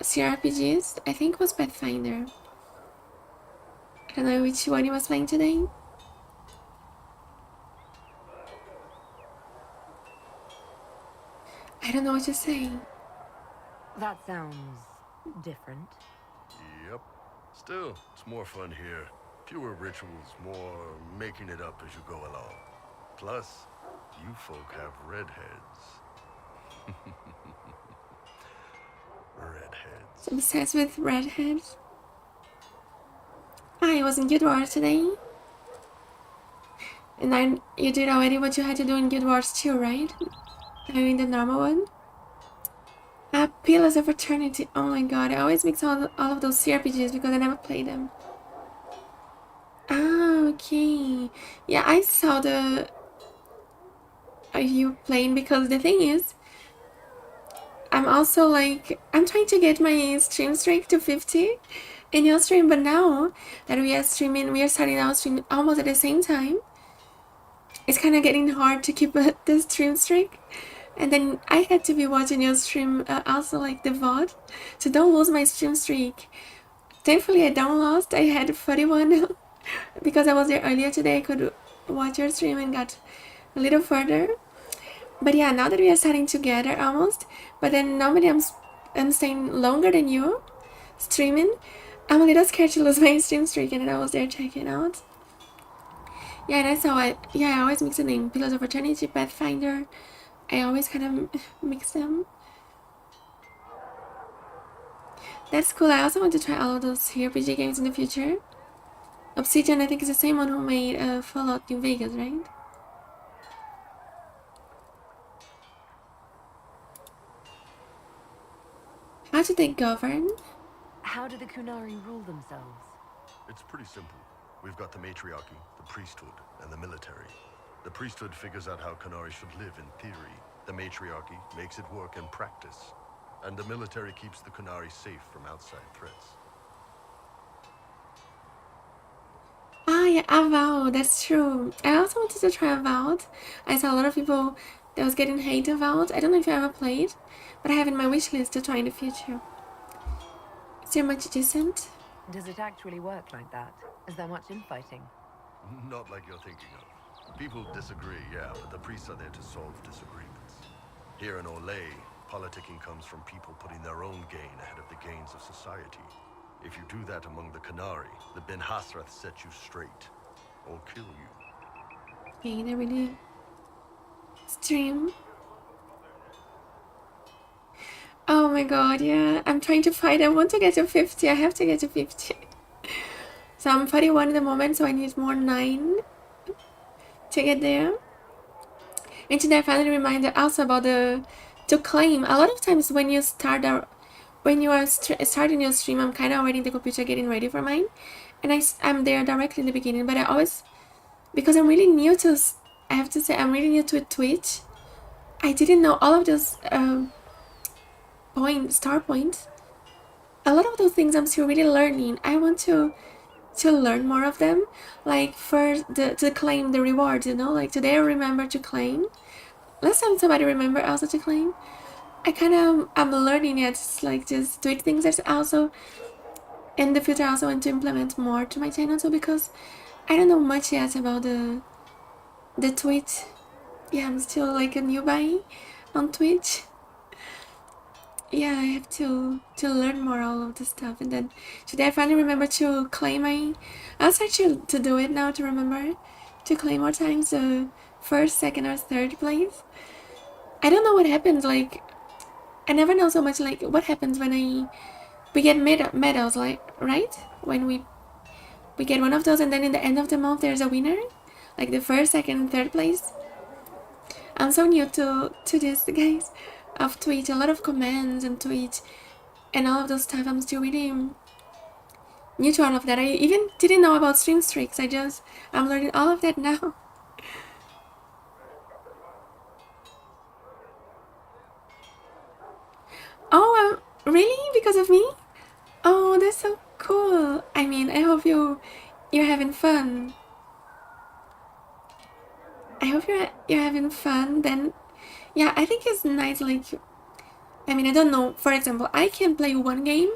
CRPGs? I think it was Pathfinder. I don't know which one he was playing today. I don't know what to say. That sounds different. Yep. Still, it's more fun here. Fewer rituals, more making it up as you go along. Plus, you folk have redheads. Redheads. Obsessed with redheads. I was in Guild Wars today. And then you did already what you had to do in Guild Wars 2, right? Doing the normal one. Pillars of Eternity. Oh my god, I always mix all of those CRPGs because I never play them. Ah, okay. Yeah, I saw the... Are you playing? Because the thing is, I'm also like, I'm trying to get my stream streak to 50 in your stream, but now that we are streaming, we are starting our stream almost at the same time. It's kind of getting hard to keep the stream streak. And then I had to be watching your stream also, like the VOD, so don't lose my stream streak. Thankfully I don't lost. I had 41 because I was there earlier today. I could watch your stream and got a little further. But yeah, now that we are starting together almost, but then normally I'm staying longer than you streaming, I'm a little scared to lose my stream streak, and then I was there checking out. Yeah, and I saw it. Yeah, I always mix the name. Pillars of Eternity, Pathfinder. I always kind of mix them. That's cool. I also want to try all of those RPG games in the future. Obsidian, I think, is the same one who made Fallout New Vegas, right? How do they govern? How do the Kunari rule themselves? It's pretty simple. We've got the matriarchy, the priesthood, and the military. The priesthood figures out how Kunari should live in theory. The matriarchy makes it work in practice. And the military keeps the Kunari safe from outside threats. Ah, yeah, Avowed, that's true. I also wanted to try Avowed. I saw a lot of people that was getting hate Avowed. I don't know if you ever played, but I have in my wish list to try in the future. Is there much dissent? Does it actually work like that? Is there much infighting? Not like you're thinking of. People disagree, yeah, but the priests are there to solve disagreements. Here in Olay, politicking comes from people putting their own gain ahead of the gains of society. If you do that among the Kunari, the Ben Hasrath set you straight, or kill you. Okay, they really stream. Oh my god, yeah. I'm trying to fight. I want to get to 50. I have to get to 50. So I'm 41 at the moment, so I need more 9 to get there. And today I finally reminded also about to claim. A lot of times when you start when you are starting your stream, I'm kind of already in the computer getting ready for mine, and I'm there directly in the beginning. But I always, because I'm really new to, I have to say I'm really new to Twitch. I didn't know all of those star points. A lot of those things I'm still really learning. I want to learn more of them. Like first to claim the rewards, you know, like today I remember to claim. Last time somebody remember also to claim. I'm learning it. It's like just tweak things that also in the future I also want to implement more to my channel too, because I don't know much yet about the Twitch. Yeah, I'm still like a newbie on Twitch. Yeah, I have to learn more all of this stuff, and then today I finally remember to claim I'll start to do it now, to remember to claim more times the first, second, or third place. I don't know what happens, like I never know so much like what happens when we get medals, like right when we get one of those, and then in the end of the month there's a winner, like the first, second, and third place. I'm so new to this, guys, of Twitch, a lot of commands and Twitch and all of those stuff. I'm still really new to all of that. I even didn't know about stream streaks. I'm learning all of that now. Oh, really? Because of me? Oh, that's so cool. I mean, I hope you're having fun. I hope you're having fun. Then, yeah, I think it's nice. Like, I mean, I don't know. For example, I can play one game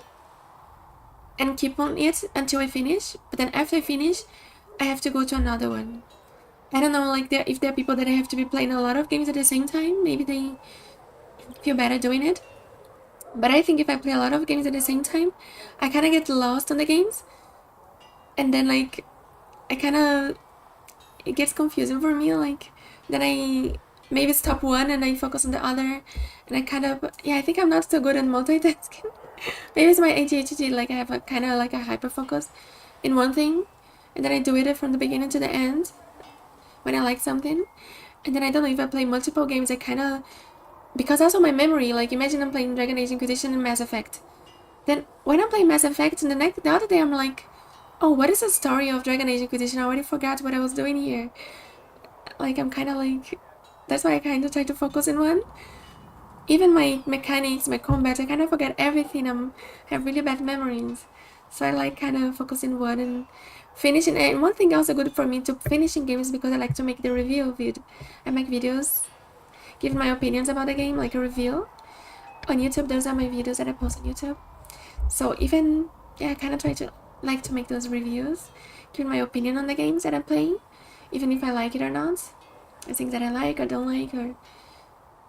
and keep on it until I finish. But then after I finish, I have to go to another one. I don't know, like, if there are people that have to be playing a lot of games at the same time, maybe they feel better doing it. But I think if I play a lot of games at the same time, I kind of get lost on the games. And then, like, it gets confusing for me. Like, then I maybe stop one and I focus on the other. And I think I'm not so good at multitasking. Maybe it's my ADHD, like I have a kind of like a hyper focus in one thing. And then I do it from the beginning to the end when I like something. And then I don't know, if I play multiple games, I kind of, because also my memory, like imagine I'm playing dragonageinquisition and Mass Effect. Then when I'm playing Mass Effect, and the other day I'm like, oh, what is the story of dragonageinquisition? I already forgot what I was doing here. Like I'm kind of like, that's why I kind of try to focus in one. Even my mechanics, my combat, I kind of forget everything. I have really bad memories. So I like kind of focusing one and finishing. And one thing also good for me to finishing games, because I like to make the review video. I make videos, give my opinions about the game, like a review. On YouTube, those are my videos that I post on YouTube. So even, yeah, I kind of try to like to make those reviews, give my opinion on the games that I'm playing, even if I like it or not. The things that I like or don't like, or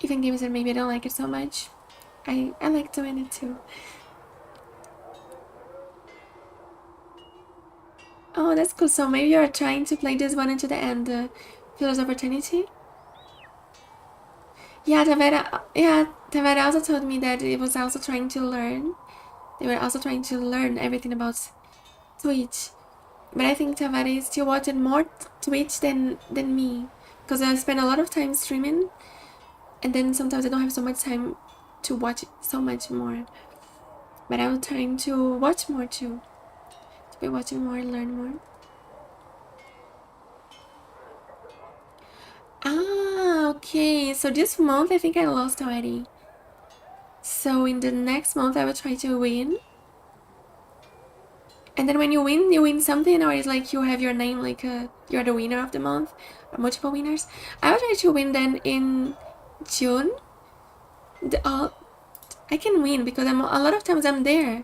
even games that maybe I don't like it so much. I like doing it too. Oh, that's cool. So maybe you're trying to play this one into the end, Pillars of Eternity? Yeah, Tavera also told me that it was also trying to learn. They were also trying to learn everything about Twitch. But I think Tavera is still watching more Twitch than me. Because I spend a lot of time streaming. And then sometimes I don't have so much time to watch so much more. But I'm trying to watch more too. To be watching more and learn more. Ah, okay. So this month I think I lost already. So in the next month I will try to win. And then when you win something, or it's like you have your name, like you're the winner of the month, or multiple winners. I will try to win then in June. I can win because a lot of times I'm there.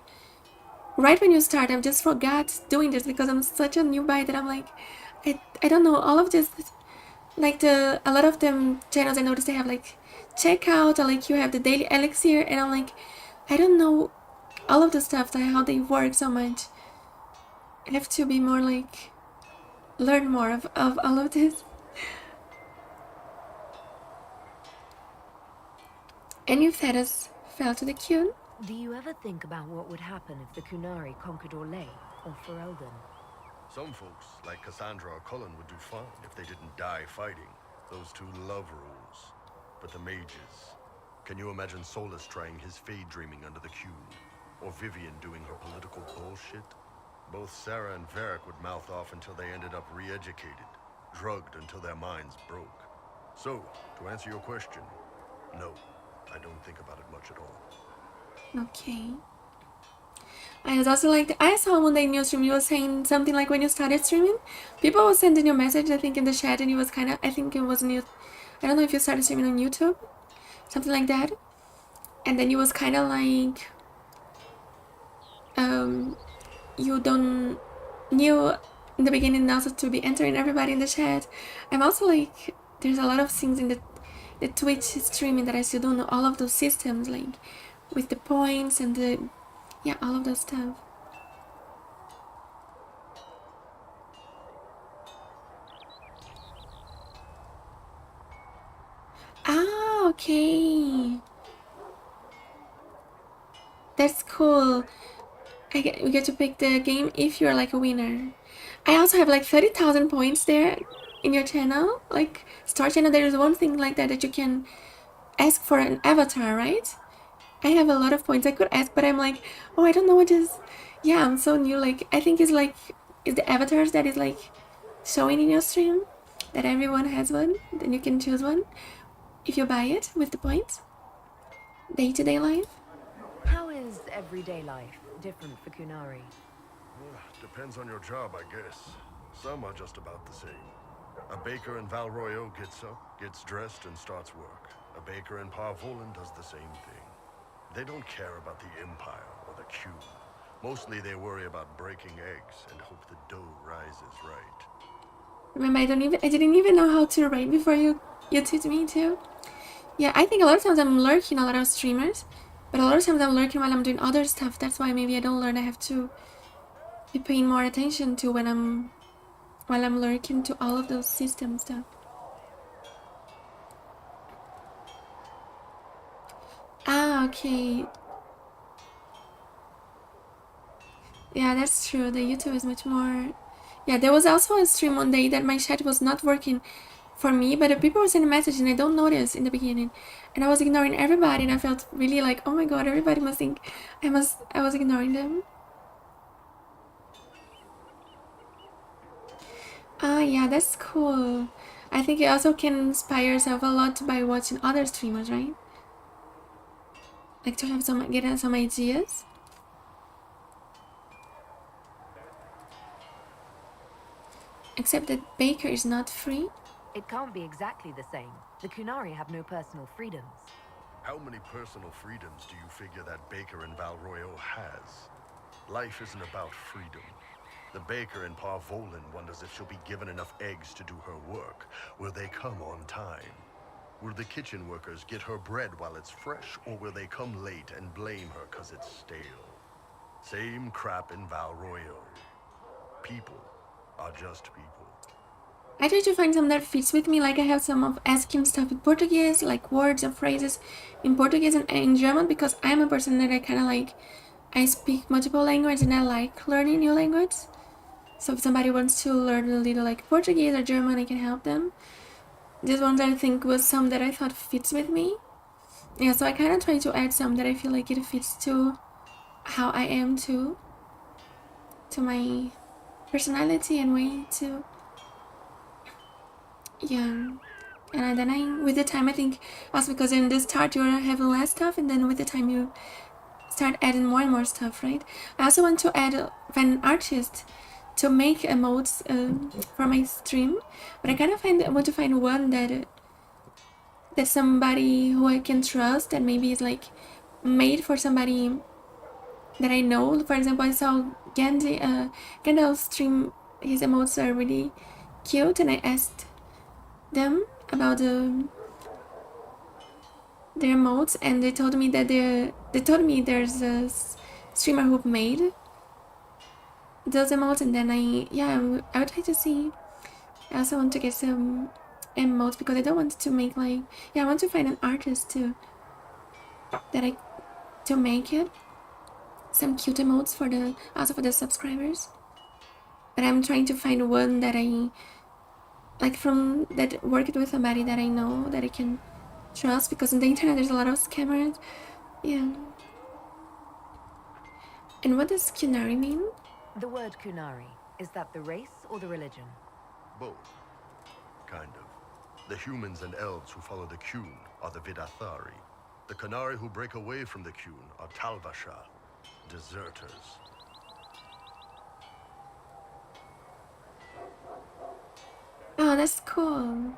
Right when you start, I just forgot doing this because I'm such a newbie that I'm like, I don't know all of this. Like a lot of them channels I noticed they have like checkout, or like you have the daily elixir, and I'm like, I don't know all of the stuff, like how they work so much. I have to be more like, learn more of all of this. And you fell to the queue. Do you ever think about what would happen if the Kunari conquered Orlais or Ferelden? Some folks, like Cassandra or Cullen, would do fine if they didn't die fighting. Those two love rules. But the mages... Can you imagine Solus trying his fade dreaming under the cube? Or Vivian doing her political bullshit? Both Sarah and Varric would mouth off until they ended up re-educated. Drugged until their minds broke. So, to answer your question, no. I don't think about it much at all. Okay. I was also like, I saw one day in your stream you were saying something like when you started streaming, people were sending you a message, I think in the chat, and it was kind of, I think it was new. I don't know if you started streaming on YouTube, something like that. And then you was kind of like, you don't knew in the beginning also to be entering everybody in the chat. I'm also like, there's a lot of things in the Twitch streaming that I still don't know, all of those systems, like with the points and the, yeah, all of that stuff. Ah, okay. That's cool. We get to pick the game if you're like a winner. I also have like 30,000 points there in your channel, like Star Channel. There is one thing like that you can ask for an avatar, right? I have a lot of points I could ask, but I'm like, oh, I don't know what is. Yeah, I'm so new. Like, I think it's like, it's the avatars that is like showing in your stream, that everyone has one. Then you can choose one if you buy it with the points. Day-to-day life. How is everyday life different for Kunari? Depends on your job, I guess. Some are just about the same. A baker in Val Royeaux gets up, gets dressed, and starts work. A baker in Parvolan does the same thing. They don't care about the Empire or the Cube. Mostly they worry about breaking eggs and hope the dough rises right. Remember, I didn't even know how to write before you taught me to. Yeah, I think a lot of times I'm lurking a lot of streamers, but a lot of times I'm lurking while I'm doing other stuff. That's why maybe I don't learn. I have to be paying more attention to while I'm lurking to all of those system stuff. Ah, okay. Yeah, that's true. The YouTube is much more... Yeah, there was also a stream one day that my chat was not working for me, but the people were sending messages and I don't notice in the beginning. And I was ignoring everybody and I felt really like, oh my god, everybody must think I was ignoring them. Ah, yeah, that's cool. I think you also can inspire yourself a lot by watching other streamers, right? Like to have get some ideas. Except that Baker is not free. It can't be exactly the same. The Kunari have no personal freedoms. How many personal freedoms do you figure that baker in Val Royeaux has? Life isn't about freedom. The baker in Parvolan wonders if she'll be given enough eggs to do her work. Will they come on time? Will the kitchen workers get her bread while it's fresh, or will they come late and blame her because it's stale? Same crap in Val Royeaux. People are just people. I try to find some that fits with me, like I have some of asking stuff in Portuguese, like words and phrases in Portuguese and in German, because I'm a person that I kind of like, I speak multiple languages and I like learning new language. So if somebody wants to learn a little like Portuguese or German, I can help them. This one I think was some that I thought fits with me. Yeah, so I kind of try to add some that I feel like it fits to how I am too. To my personality and way to... Yeah. And then with the time, I think also because in the start you're having less stuff, and then with the time you start adding more and more stuff, right? I also want to add an artist to make emotes for my stream, but I kind of want to find one that somebody who I can trust, that maybe is like made for somebody that I know. For example, I saw Gandalf stream. His emotes are really cute, and I asked them about their emotes, and they told me that there's a streamer who made those emotes, and then I would try to see. I also want to get some emotes because I don't want to make like, I want to find an artist to make it some cute emotes for the subscribers. but I'm trying to find one that I like from that worked with somebody that I know that I can trust, because on the internet there's a lot of scammers. Yeah. And what does Kunari mean? The word Kunari, is that the race or the religion? Both. Kind of. The humans and elves who follow the Qun are the Vidathari. The Kunari who break away from the Qun are Talvasha, deserters. Oh, that's cool.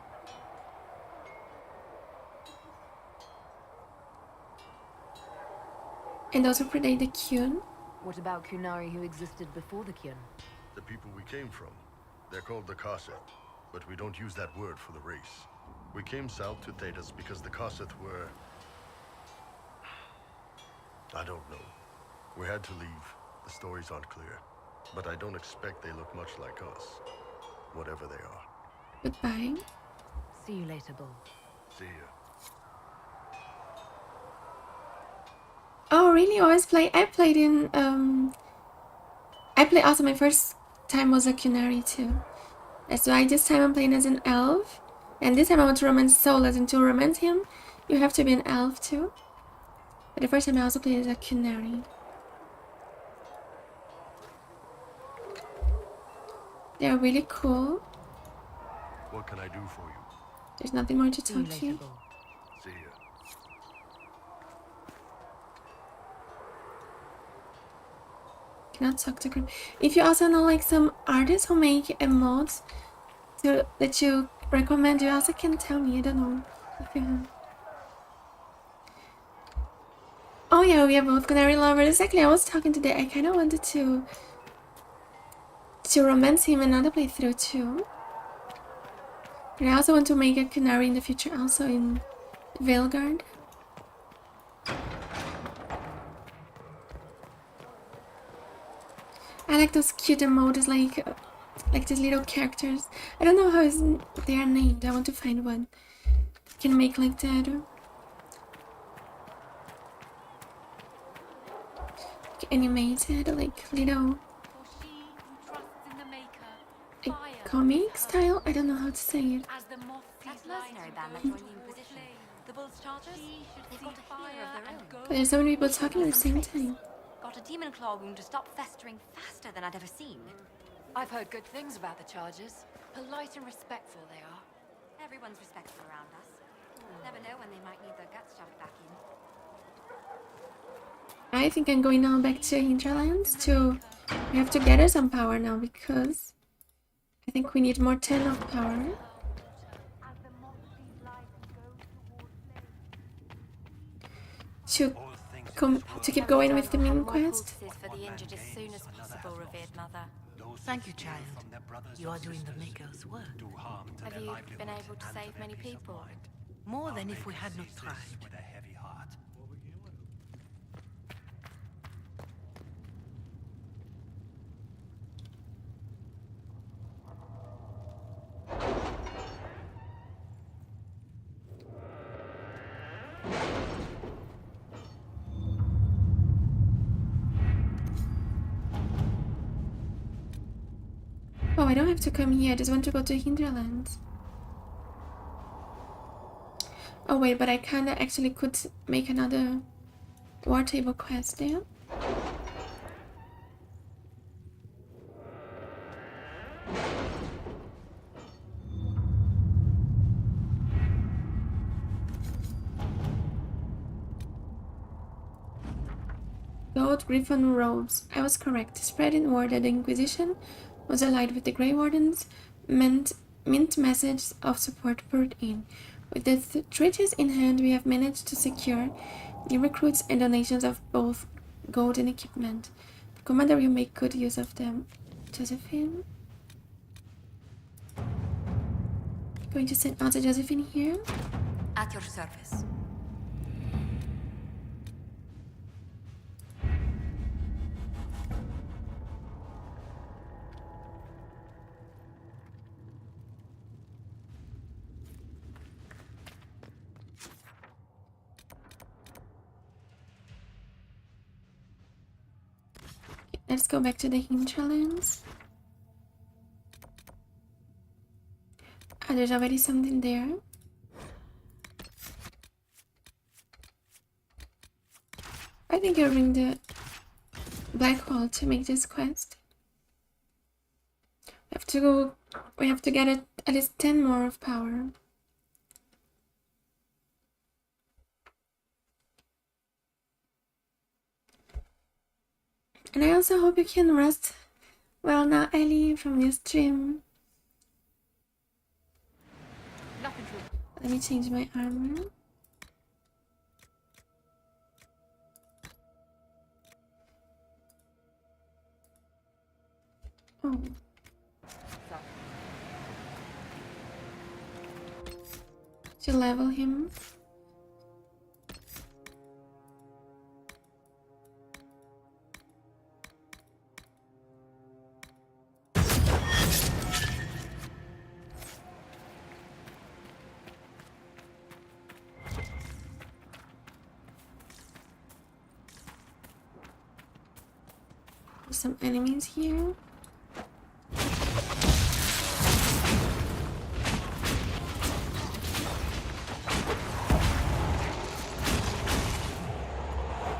And those who predate the Qun? What about Kunari who existed before the Qun? The people we came from. They're called the Kosseth, but we don't use that word for the race. We came south to Thedas because the Kosseth were... I don't know. We had to leave. The stories aren't clear. But I don't expect they look much like us. Whatever they are. Goodbye. See you later, Bull. See ya. Oh, really? I played in, I played also, my first time was a Kunari too. That's why this time I'm playing as an elf. And this time I want to romance Solas, and to romance him, you have to be an elf too. But the first time I also played as a Kunari. They're really cool. What can I do for you? There's nothing more to talk here. See ya. Cannot talk to group. If you also know like some artists who make emotes that you recommend, you also can tell me. I don't know if you have. Oh yeah, we are both Canary lovers. Exactly, I was talking today. I kind of wanted to romance him another playthrough too. But I also want to make a Canary in the future, also in Veilguard. I like those cute emotes, like these little characters. I don't know how they are named. I want to find one. Can make like that. Like animated, like little, like comic style. I don't know how to say it. That mercenary band that joined the Inquisition. The Bull's chargers? They've got a fear of their own. But there's so many people talking at the same time. Got a demon claw wound to stop festering faster than I'd ever seen. I've heard good things about the Chargers. Polite and respectful they are. Everyone's respectful around us. Never know when they might need their guts shoved back in. I think I'm going now back to Hinterlands to... We have to gather some power now because I think we need more 10 of power. To keep going with the main quest. For the injured as soon as possible, revered mother. Thank you, child. You are doing the Maker's work. Have you been able to save many people? More than if we had not tried. Oh, I don't have to come here. I just want to go to Hinterlands. Oh wait, but I kinda actually could make another war table quest there. Gold Griffon robes. I was correct. Spreading word that the Inquisition was allied with the Grey Wardens mint message of support poured in. With the treaties in hand, we have managed to secure new recruits and donations of both gold and equipment. The commander will make good use of them. Josephine. Going to send out Josephine here. At your service. Let's go back to the Hinterlands. And there's already something there. I think I'll ring the Blackwall to make this quest. We have to get at least 10 more of power. And I also hope you can rest well now, Ellie, from your stream. Let me change my armor. Oh. To level him. There's some enemies here.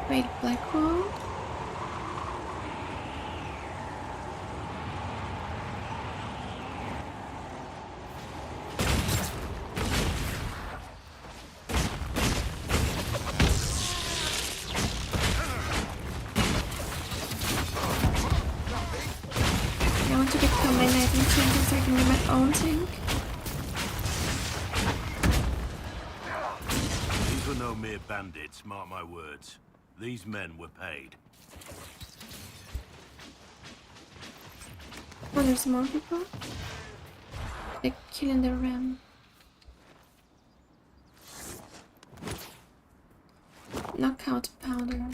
Wait, Blackwall? I want to become my knightly champion so I can be my own tank. These were no mere bandits, mark my words. These men were paid. Oh, there's more people? They're killing the ram. Knockout powder.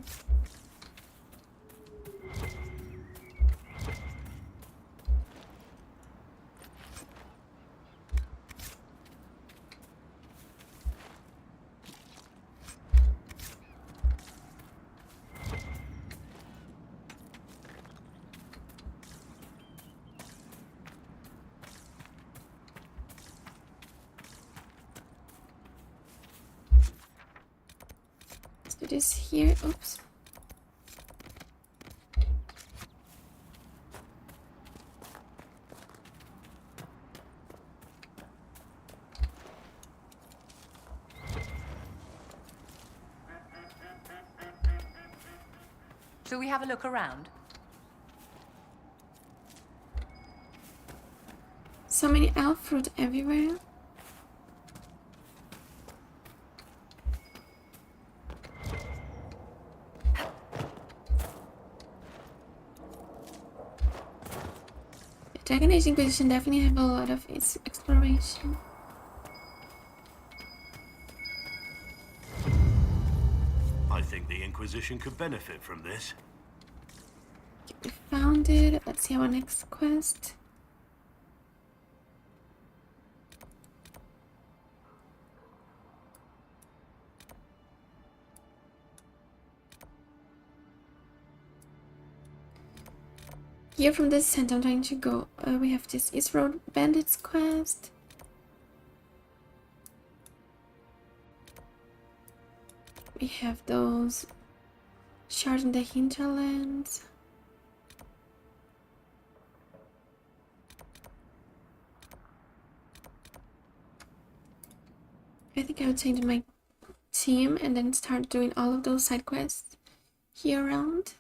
It is here. Oops. Shall we have a look around? So many elf fruit everywhere. Dragonage Inquisition definitely have a lot of its exploration. I think the Inquisition could benefit from this. We found it. Let's see our next quest. Here from this center I'm trying to go. We have this East Road Bandits quest. We have those shards in the Hinterlands. I think I would change my team and then start doing all of those side quests here around.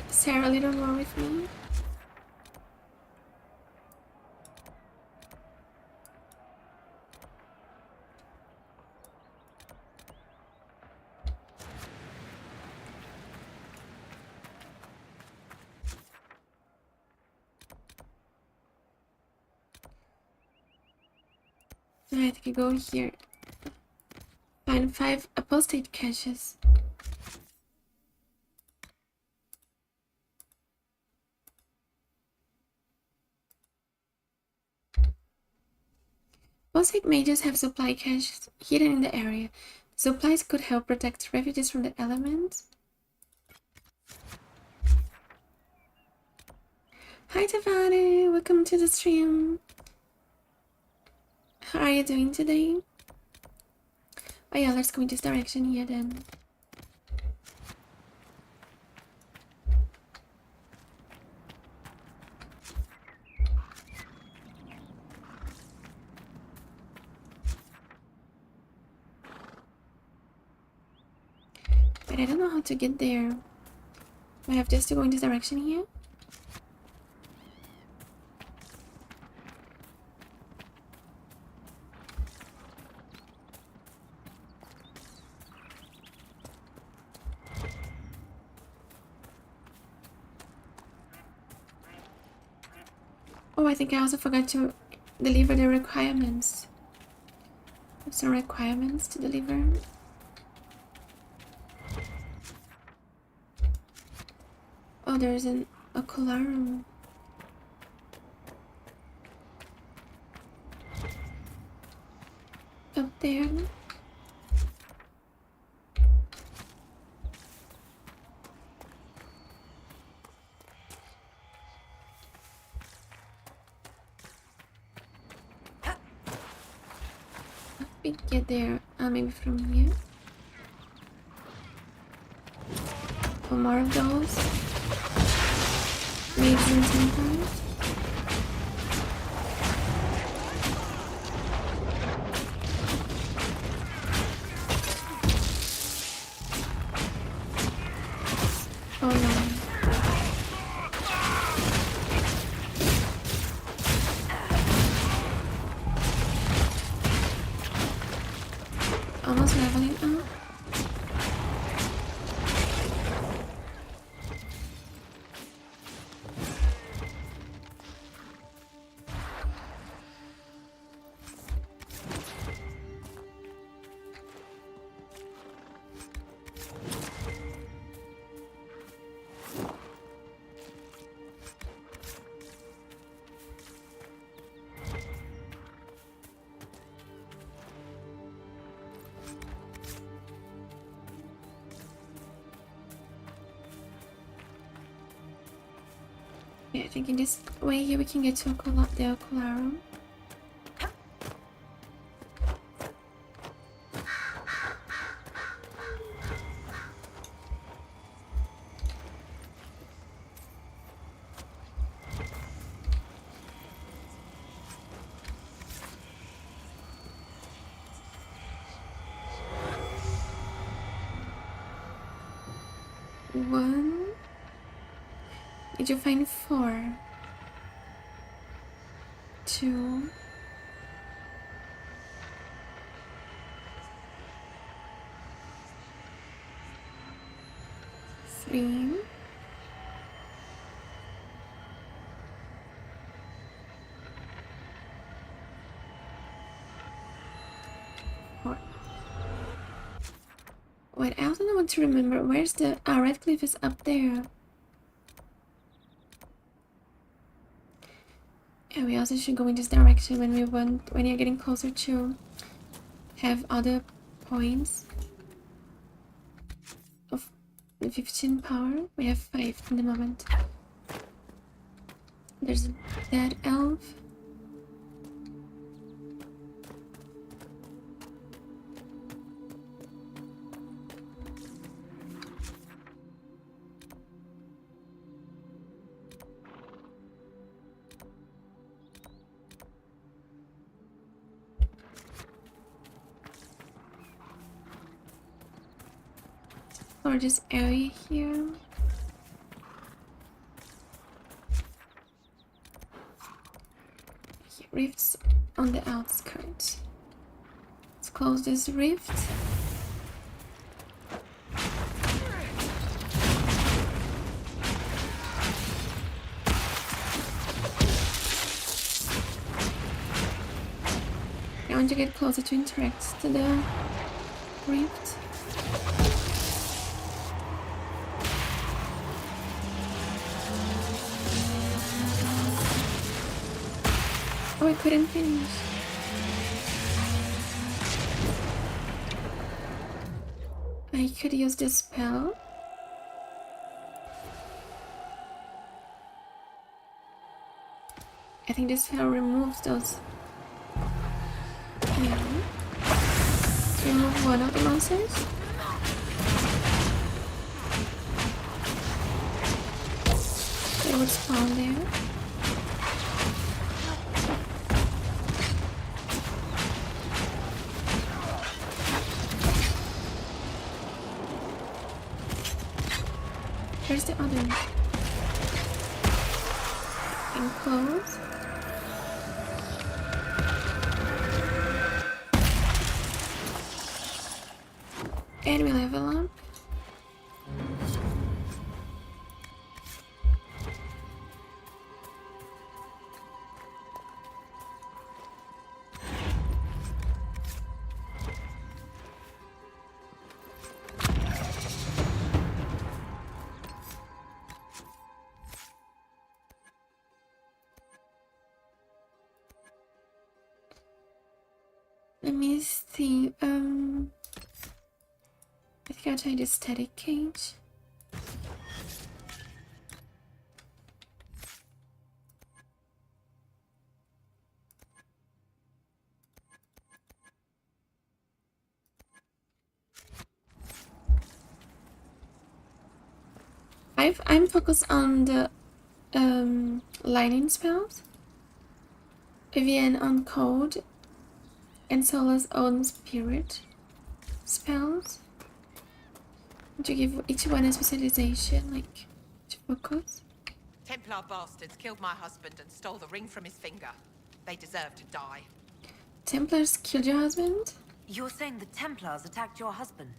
Sarah a little more with me. I think I go here. and 5 apostate caches. Apostate mages have supply caches hidden in the area. The supplies could help protect refugees from the elements. Hi Tavare, welcome to the stream. How are you doing today? Oh yeah, let's go in this direction here then. But I don't know how to get there. I have just to go in this direction here. Oh, I think I also forgot to deliver the requirements. I have some requirements to deliver. Oh, there's a colarum. Up there. We get there, maybe from here. For more of those. Mages and Templars. Oh no. Almost leveling up. Yeah, I think in this way here we can get to the Colarum. One. Did you find 4? 2. 3. 4. Wait, I also want to remember where's the Red Cliff is up there. Yeah, we also should go in this direction when you're getting closer to have other points of the 15 power. We have 5 in the moment. There's a dead elf. Gorgeous area here. Rifts on the outskirts. Let's close this rift. I want to get closer to interact to the rift. Oh, I couldn't finish. I could use this spell. I think this spell removes those. Yeah. Remove one of the monsters. They would spawn there. Where's the other one? Enclose. And we level up. Let me see, I think I'll try the static cage. I'm focused on the lightning spells, Vivian on cold, and Sola's own spirit spells. To give each one a specialization, like to focus. Templar bastards killed my husband and stole the ring from his finger. They deserve to die. Templars killed your husband? You're saying the Templars attacked your husband?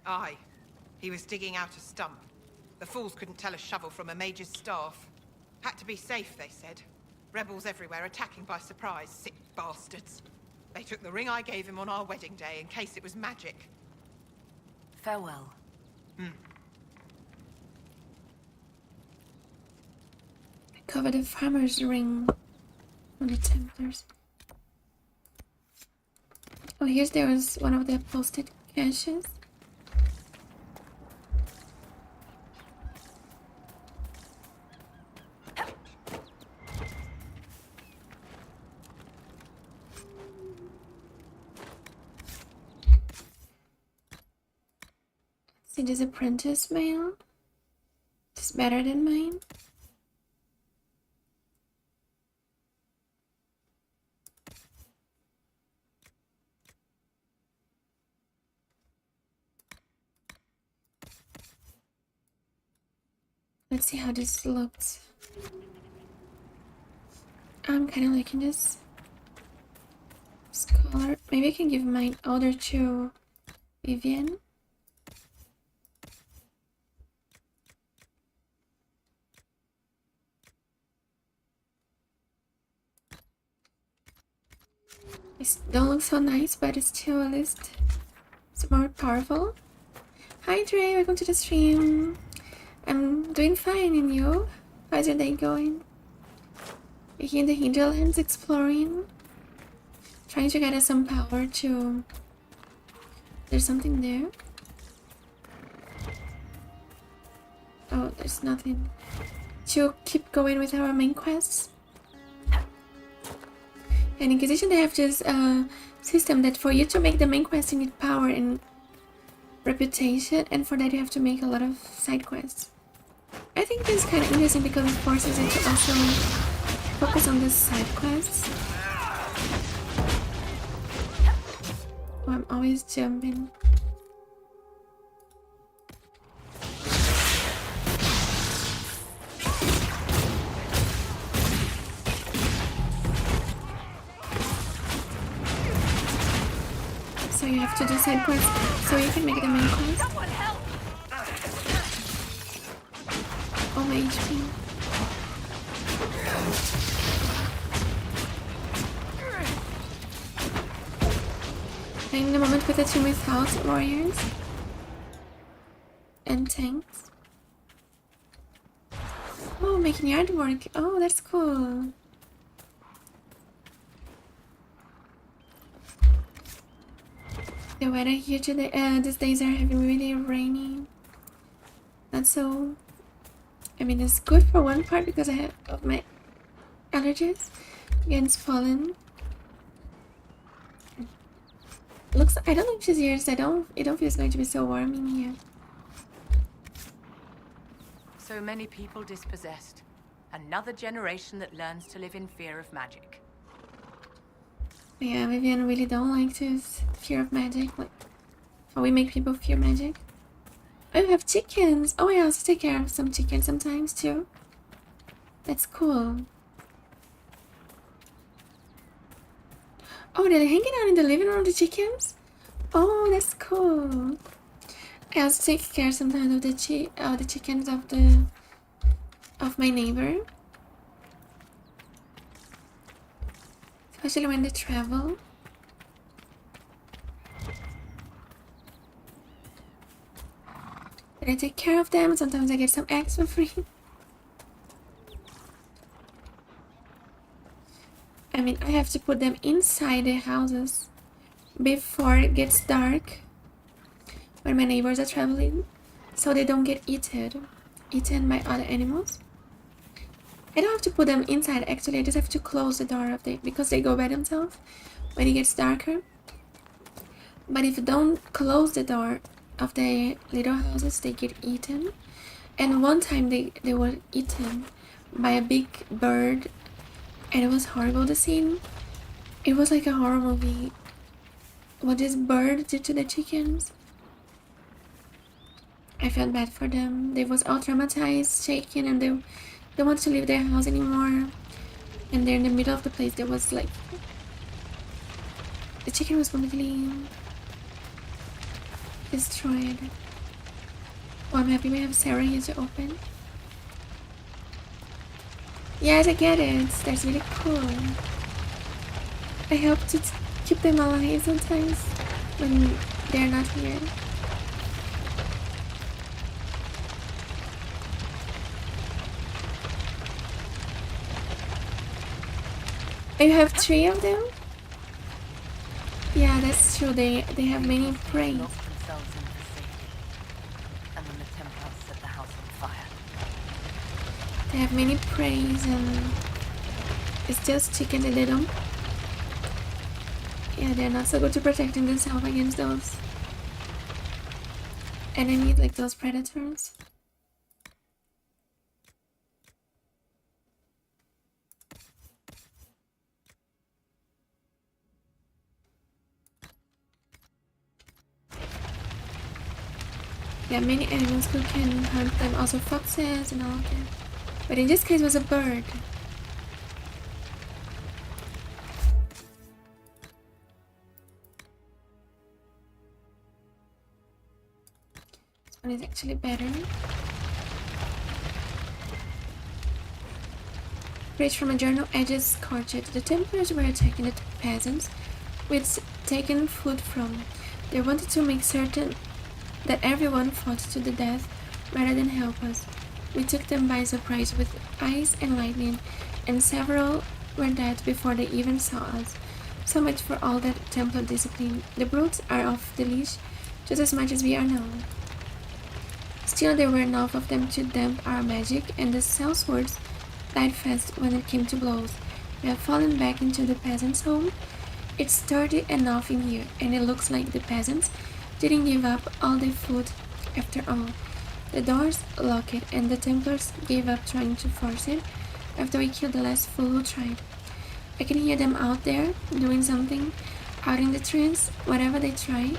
Aye. He was digging out a stump. The fools couldn't tell a shovel from a mage's staff. Had to be safe, they said. Rebels everywhere attacking by surprise, sick bastards. They took the ring I gave him on our wedding day in case it was magic. Farewell. I covered the farmer's ring on the Templars. Oh, there was one of the posted caches. See this apprentice mail. It's better than mine. Let's see how this looks. I'm kind of liking this color. Maybe I can give mine order to Vivian. It don't look so nice, but it's still at least it's more powerful. Hi Dre, welcome to the stream. I'm doing fine, and you? How's your day going? We're here in the Hinterlands exploring. Trying to get us some power to... There's something there. Oh, there's nothing. To keep going with our main quests. In Inquisition they have this system that for you to make the main quest you need power and reputation, and for that you have to make a lot of side quests. I think this is kind of interesting because it forces you to also focus on the side quests. Oh, I'm always jumping. So you have to do side quests so you can make the main quest. Oh, my HP. And the moment work with a team with house warriors and tanks. Oh, making yard work. Oh, that's cool. The weather here today, these days are having really rainy. Not so. I mean, it's good for one part because I have my allergies against pollen. Looks. I don't know if she's here. So it don't feel it's going to be so warm in here. So many people dispossessed. Another generation that learns to live in fear of magic. Yeah, Vivian really don't like to fear of magic. Like, how we make people fear magic. Oh, you have chickens. Oh, I also take care of some chickens sometimes too. That's cool. Oh, they're hanging out in the living room, the chickens? Oh, that's cool. I also take care sometimes of the chickens of my neighbor. Especially when they travel. And I take care of them. Sometimes I get some eggs for free. I mean, I have to put them inside the houses before it gets dark when my neighbors are traveling, so they don't get eaten by other animals. I don't have to put them inside, actually. I just have to close the door of because they go by themselves when it gets darker. But if you don't close the door of the little houses, they get eaten. And one time they were eaten by a big bird, and it was horrible, the scene. It was like a horror movie. What this bird did to the chickens. I felt bad for them. They was all traumatized, shaken, and they don't want to leave their house anymore. And they're in the middle of the place. There was like the chicken was completely destroyed. Oh, I'm happy we have Sarah here to open. Yes, I get it. That's really cool. I help to keep them alive sometimes when they're not here. You have 3 of them? Yeah, that's true. They have many prey. And then the Templars set the house on fire. They have many preys and it's just chicken and they don't. Yeah, they're not so good to protecting themselves against those enemies, like those predators. Yeah, many animals who can hunt them, also foxes and all of that. But in this case it was a bird. This one is actually better. Reach from a journal, edges scorched. The Templars were attacking the peasants, we'd taken food from. They wanted to make certain that everyone fought to the death rather than help us. We took them by surprise with ice and lightning, and several were dead before they even saw us. So much for all that Templar discipline. The brutes are off the leash just as much as we are now. Still, there were enough of them to damp our magic, and the sellswords died fast when it came to blows. We have fallen back into the peasants' home. It's sturdy enough in here, and it looks like the peasants didn't give up all their food after all. The doors locked it, and the Templars gave up trying to force it after we killed the last fool who tried. I can hear them out there doing something out in the trees. Whatever they try,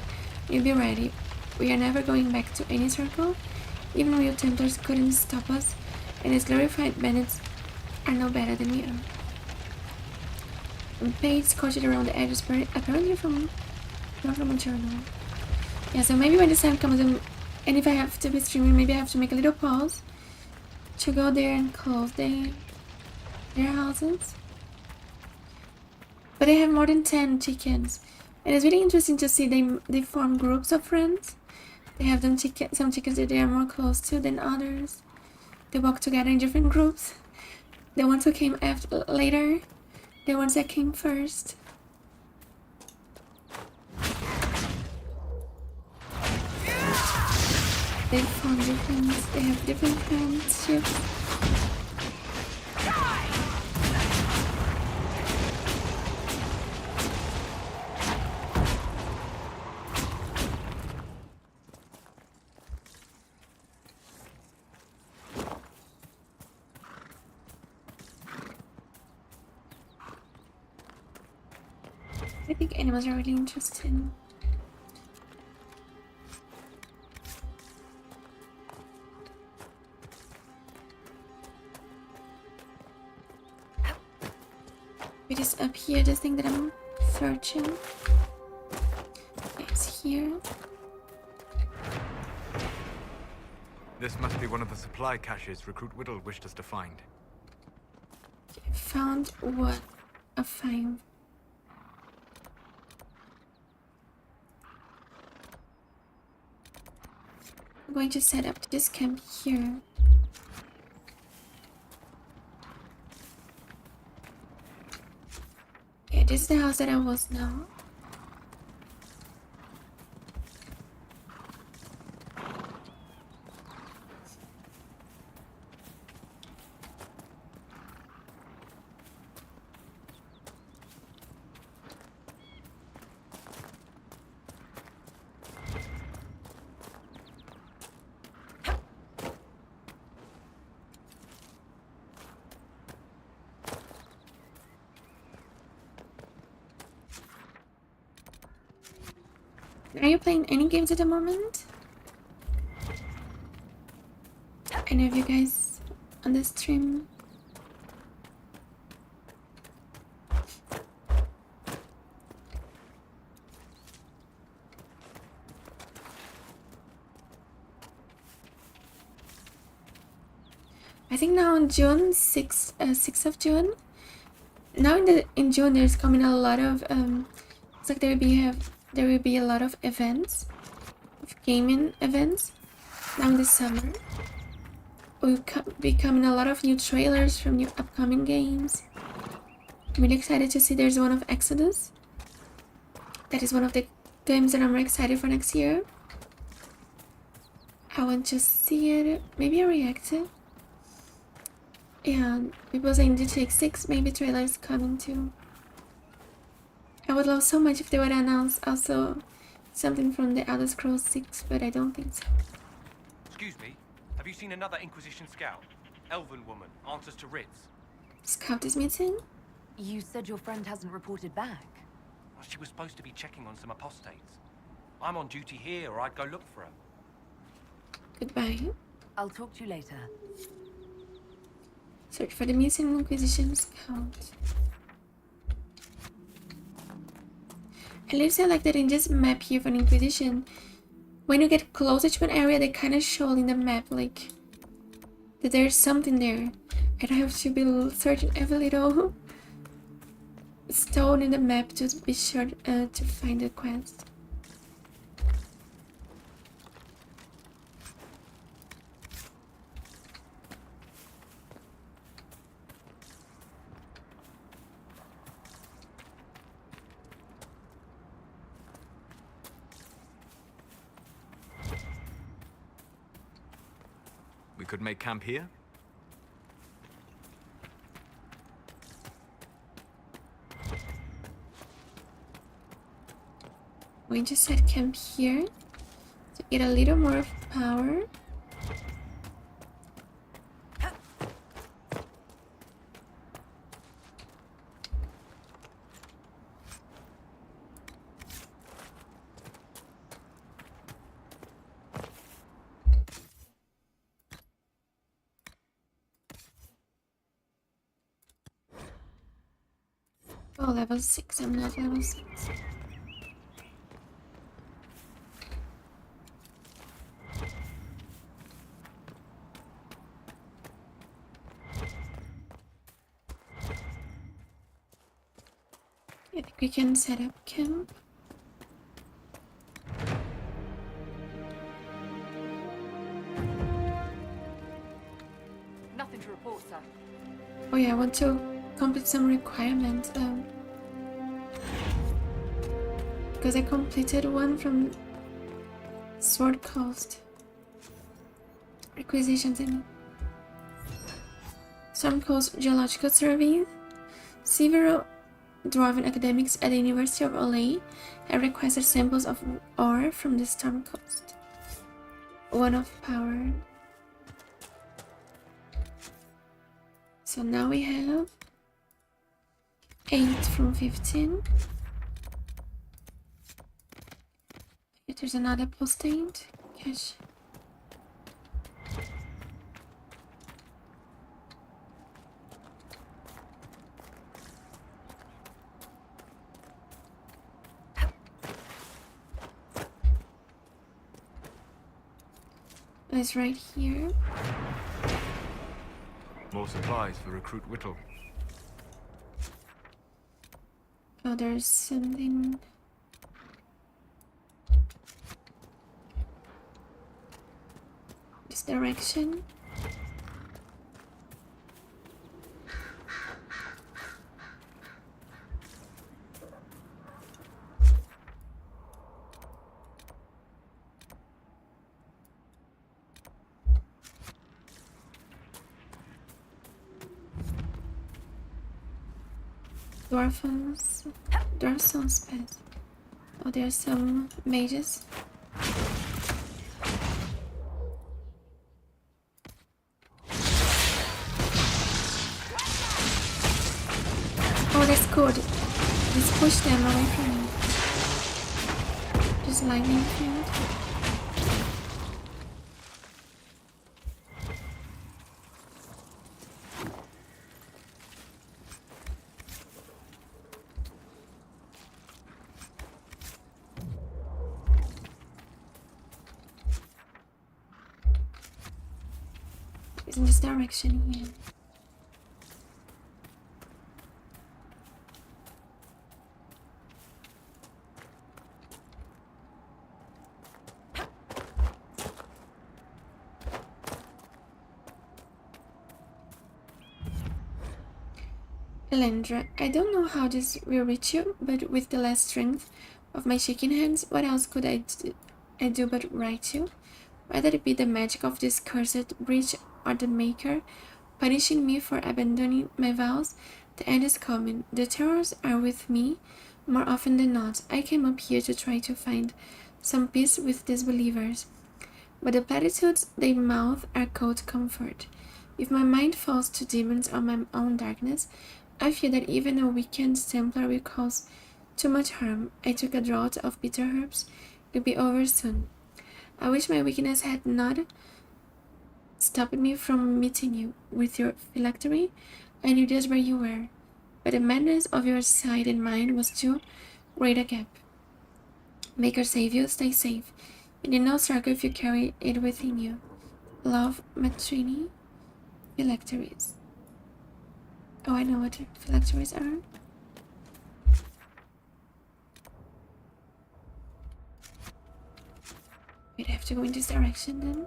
we'll be ready. We are never going back to any circle. Even real Templars couldn't stop us, and these glorified bandits are no better than we are. And Paige scorched around the edges, apparently not from a journal. Yeah, so maybe when the time comes, and if I have to be streaming, maybe I have to make a little pause to go there and close their houses. But they have more than 10 chickens. And it's really interesting to see they form groups of friends. They have some chickens that they are more close to than others. They walk together in different groups. The ones who came after later, the ones that came first. They form different. They have different friendships. I think animals are really interesting. It is up here, this thing that I'm searching. It's here. This must be one of the supply caches Recruit Whittle wished us to find. Found what? A find. I'm going to set up this camp here. Yeah, this is the house that I was now. Are you playing any games at the moment? Any of you guys on the stream? I think now in June, 6th of June. Now in June there's coming a lot of it's like there will be a lot of events, gaming events now in the summer. Will be coming a lot of new trailers from new upcoming games. I'm really excited to see there's one of Exodus. That is one of the games that I'm really excited for next year. I want to see it, maybe a reactive. And people saying the Take 6 maybe trailer is coming too. I would love so much if they would announce also something from the Elder Scrolls 6, but I don't think so. Excuse me, have you seen another Inquisition scout? Elven woman, answers to writs. Scout is missing? You said your friend hasn't reported back. Well, she was supposed to be checking on some apostates. I'm on duty here, or I'd go look for her. Goodbye. I'll talk to you later. Search for the missing Inquisition scout. I also like that in this map here for Inquisition, when you get closer to an area, they kind of show in the map, like, that there's something there. I don't have to be searching every little stone in the map to be sure to find the quest. We could make camp here? I'm going to set camp here to get a little more of power. Oh, level 6, I'm not level 6. I think we can set up camp. to report, sir. Oh yeah, I want to complete some requirements. Because I completed one from Sword Coast. Requisitions in Storm Coast Geological Survey. Several Dwarven academics at the University of Olay have requested samples of ore from the Storm Coast. 1 of power. So now we have 8 from 15. If there's another posting, cash. It's right here. More supplies for Recruit Whittle. Oh, there's something. This direction. Dwarf sounds bad. Oh, there's some mages. Oh, that's good. Just push them away from me. Just lightning field. In this direction here. Elendra, I don't know how this will reach you, but with the last strength of my shaking hands, what else could I do but write you? Whether it be the magic of this cursed bridge or the Maker punishing me for abandoning my vows, the end is coming. The terrors are with me more often than not. I came up here to try to find some peace with disbelievers, but the platitudes they mouth are cold comfort. If my mind falls to demons or my own darkness, I fear that even a weakened Templar will cause too much harm. I took a draught of bitter herbs. It'll be over soon. I wish my weakness had not stopped me from meeting you. With your phylactery, I knew just where you were, but the madness of your side and mine was too great a gap. Maker save you, stay safe. You need no struggle if you carry it within you. Love, Matrini. Phylacteries. Oh, I know what phylacteries are. We'd have to go in this direction then.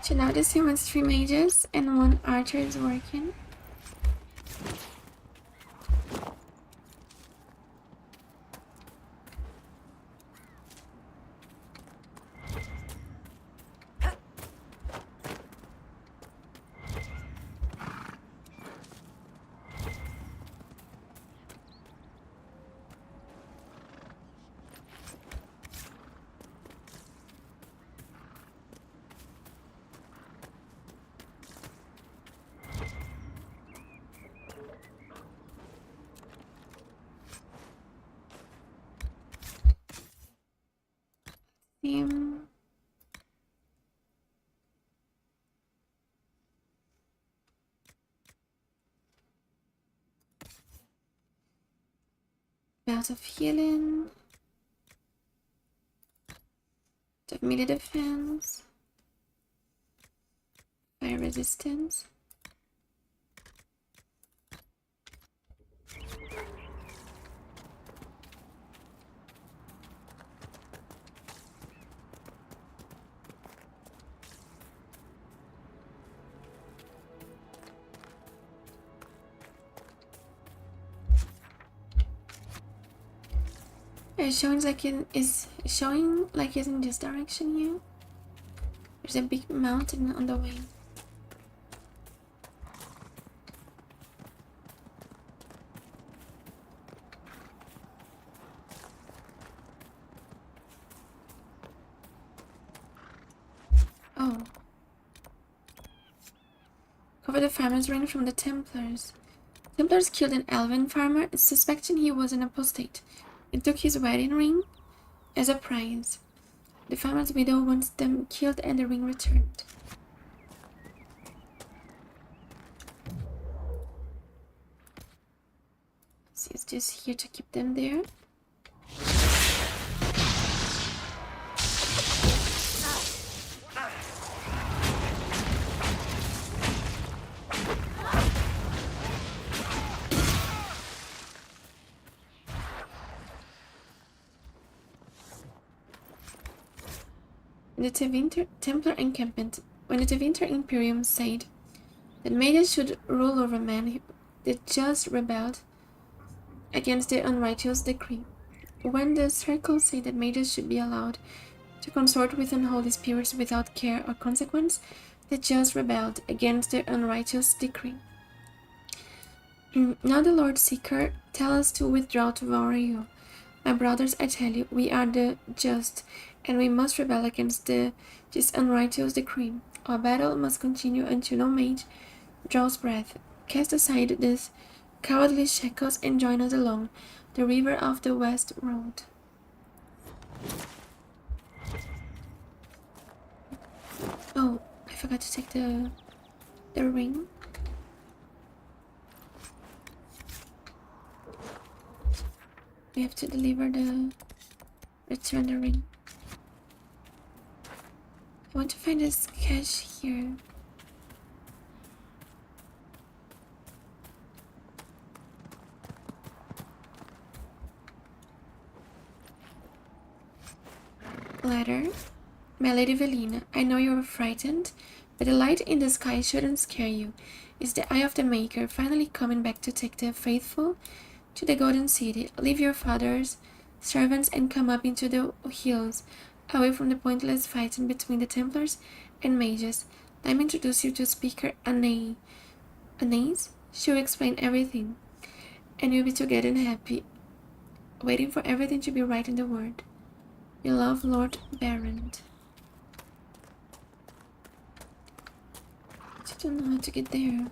So now this human's 3 mages and 1 archer is working. him. Belt of healing. Of melee defense. Fire resistance. It's showing like it is showing like it's in this direction here. There's a big mountain on the way. Oh. Cover the farmer's ring from the Templars. Templars killed an elven farmer, suspecting he was an apostate, and took his wedding ring as a prize. The farmer's widow wants them killed and the ring returned. So it's just here to keep them there. The Templar encampment. When the Tevinter Imperium said that mages should rule over men, the just rebelled against the unrighteous decree. When the Circle said that mages should be allowed to consort with unholy spirits without care or consequence, the just rebelled against the unrighteous decree. Now the Lord Seeker tells us to withdraw to Vario. My brothers, I tell you, we are the just, and we must rebel against this unrighteous decree. Our battle must continue until no mage draws breath. Cast aside these cowardly shackles and join us along the river of the West Road. Oh, I forgot to take the ring. We have to deliver return the ring. I want to find this cache here. Letter. My Lady Velina, I know you are frightened, but the light in the sky shouldn't scare you. It's the Eye of the Maker finally coming back to take the faithful to the Golden City. Leave your father's servants and come up into the hills, away from the pointless fighting between the Templars and mages. Let me introduce you to Speaker Anais. Anais? She'll explain everything, and you'll be together and happy, waiting for everything to be right in the world. You love Lord Baron. I don't know how to get there.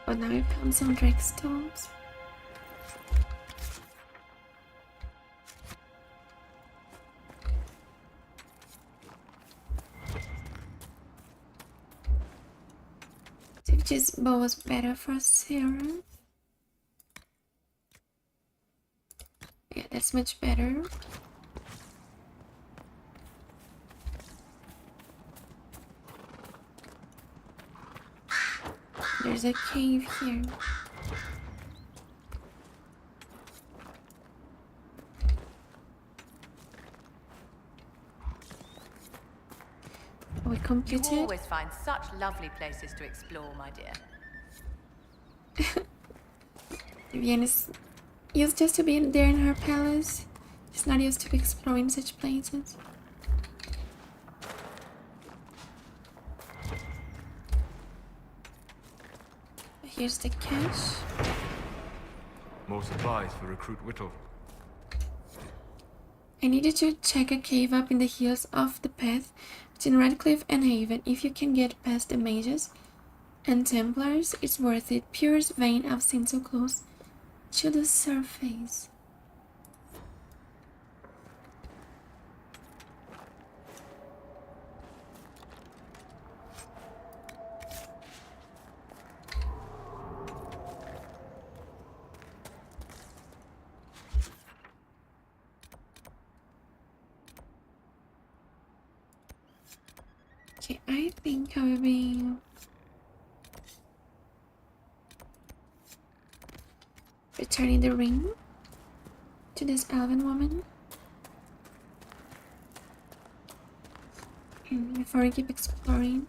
But now we found some drake stones. So if this bow was better for Sarah. Yeah, that's much better. There's a cave here. We completed. You always find such lovely places to explore, my dear. Vivienne is used just to be there in her palace. She's not used to exploring such places. Here's the cache. More supplies for Recruit Whittle. I needed to check a cave up in the hills of the path between Redcliffe and Haven. If you can get past the mages and Templars, it's worth it. Purest vein I've seen so close to the surface. Okay, I think I will be returning the ring to this elven woman. Before I keep exploring.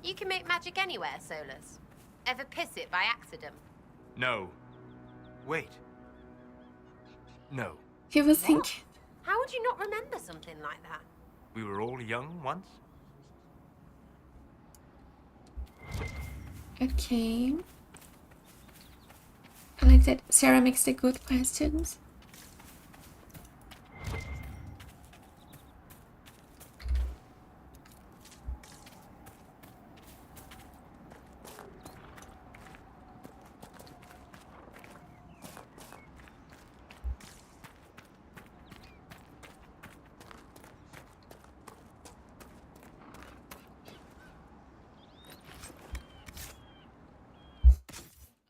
You can make magic anywhere, Solus. Ever piss it by accident? No. Wait. No. He was thinking. How would you not remember something like that? We were all young once. Okay. I like that Sarah makes the good questions.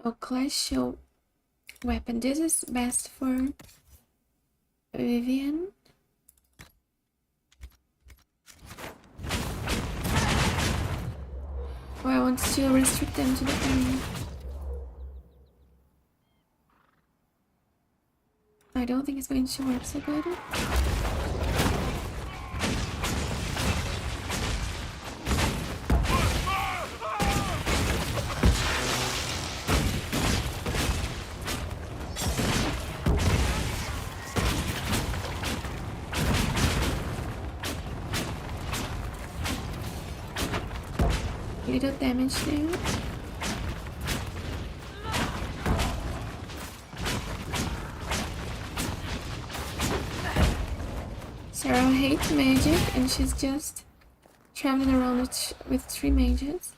Oh, glacial weapon. This is best for Vivian. Oh, I want to restrict them to the area. I don't think it's going to work so good. Little damage there. Sarah hates magic and she's just traveling around with 3 mages.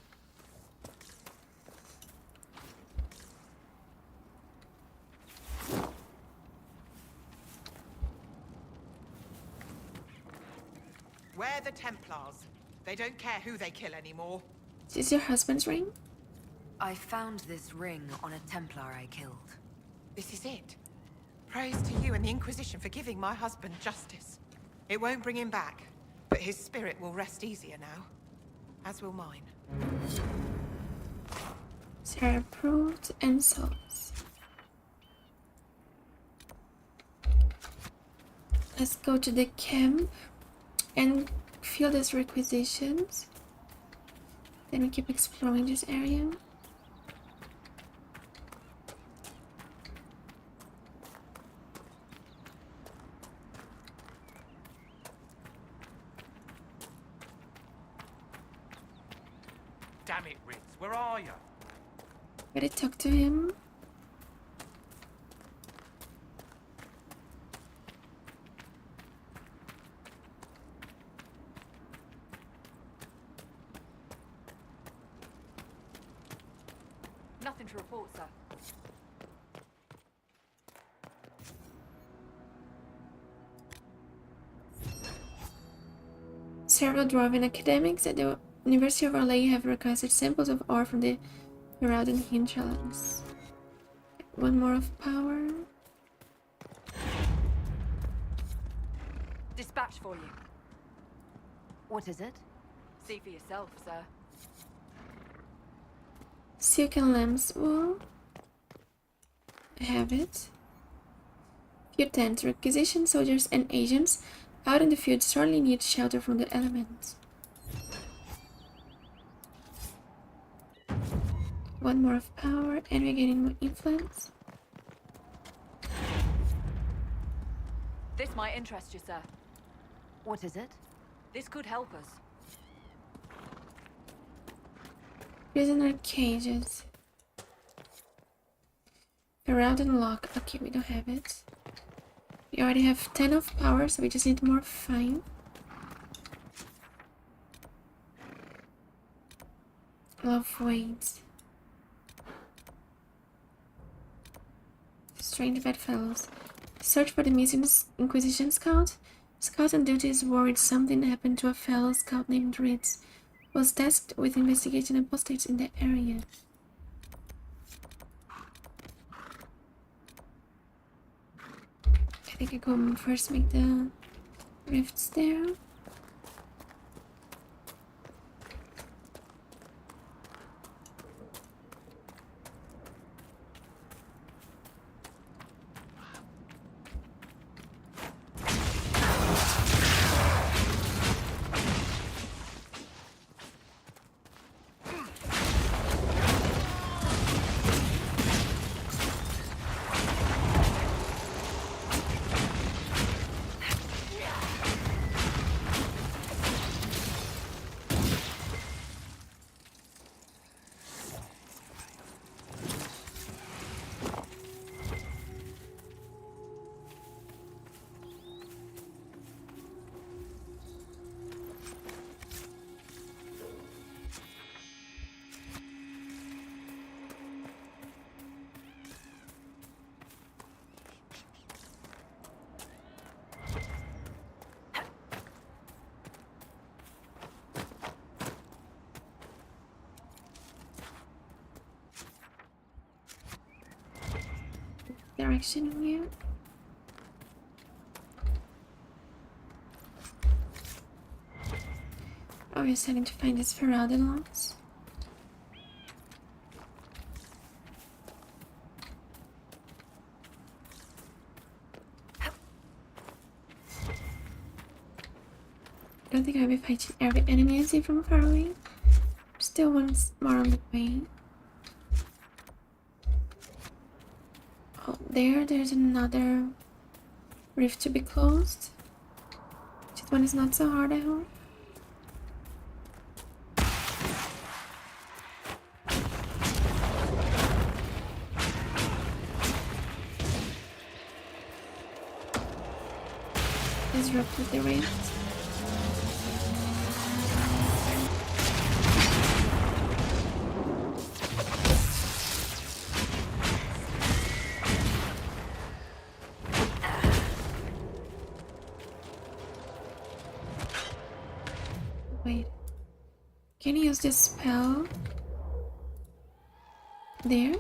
Where the Templars? They don't care who they kill anymore. Is this your husband's ring? I found this ring on a Templar I killed. This is it. Praise to you and the Inquisition for giving my husband justice. It won't bring him back, but his spirit will rest easier now. As will mine. Sarah approved and souls. Let's go to the camp and fill these requisitions. Then we keep exploring this area. Damn it, Ritz, where are you? Better talk to him. Nothing to report, sir. Several dwarven academics at the University of LA have requested samples of ore from the Heralded Hinterlands. One more of power. Dispatch for you. What is it? See for yourself, sir. Silk and lamb's wool. I have it. Few tents. Requisition soldiers and agents out in the field sorely need shelter from the elements. One more of power, and we're getting more influence. This might interest you, sir. What is it? This could help us. Prisoner cages. Heralded lock. Okay, we don't have it. We already have 10 of power, so we just need more 5. Love weight. Strange bedfellows. Search for the missing Inquisition scout. Scout on duty is worried something happened to a fellow scout named Ritz. Was tasked with investigating apostates in the area. I think I go first make the rifts there. Direction here. Oh, we're starting to find these Heralded locks. I don't think I'll be fighting every enemy I see from far away. Still one more on the way. Oh, there's another rift to be closed. This one is not so hard, I hope. Disrupted the rift. Wait. Can you use this spell? There?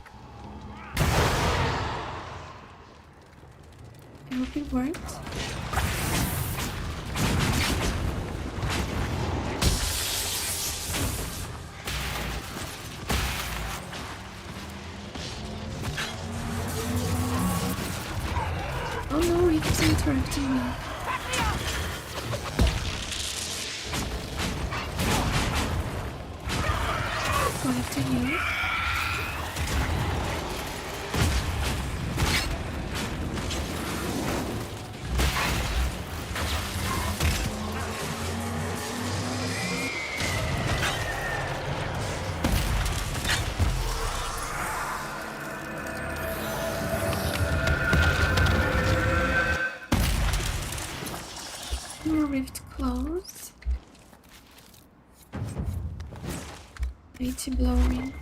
I hope it worked. Oh no, he keeps interrupting me. Go after you. More rift closed. I need to blow in.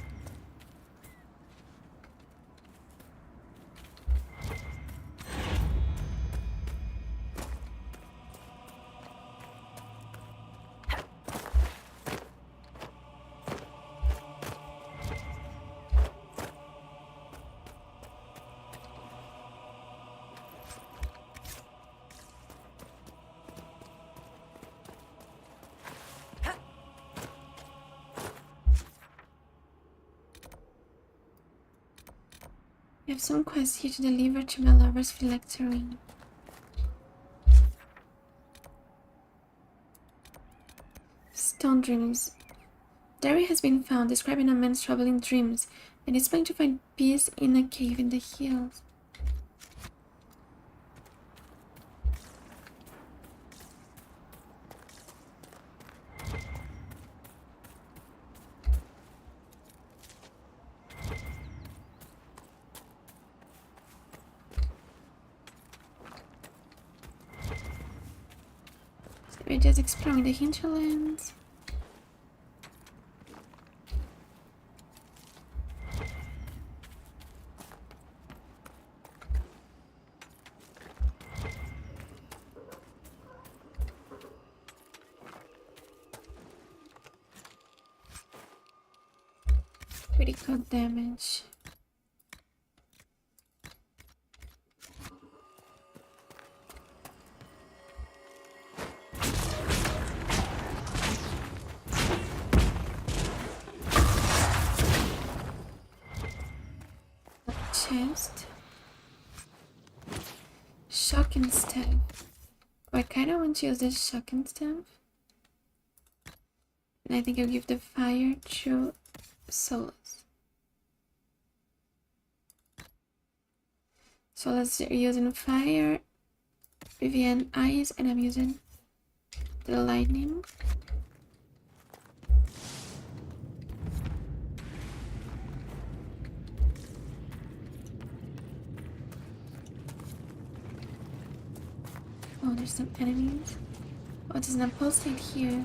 I have some quests here to deliver to my lover's phylactery. Stone dreams. Diary has been found describing a man's troubling dreams and is trying to find peace in a cave in the hills. So we're just exploring the Hinterlands. Critical damage. Chest. Shock and staff. I kinda want to use this shock and staff. And I think I'll give the fire to Solus. Solus using fire, Vivian ice, and I'm using the lightning. Oh, there's some enemies. Oh, there's an apostate here.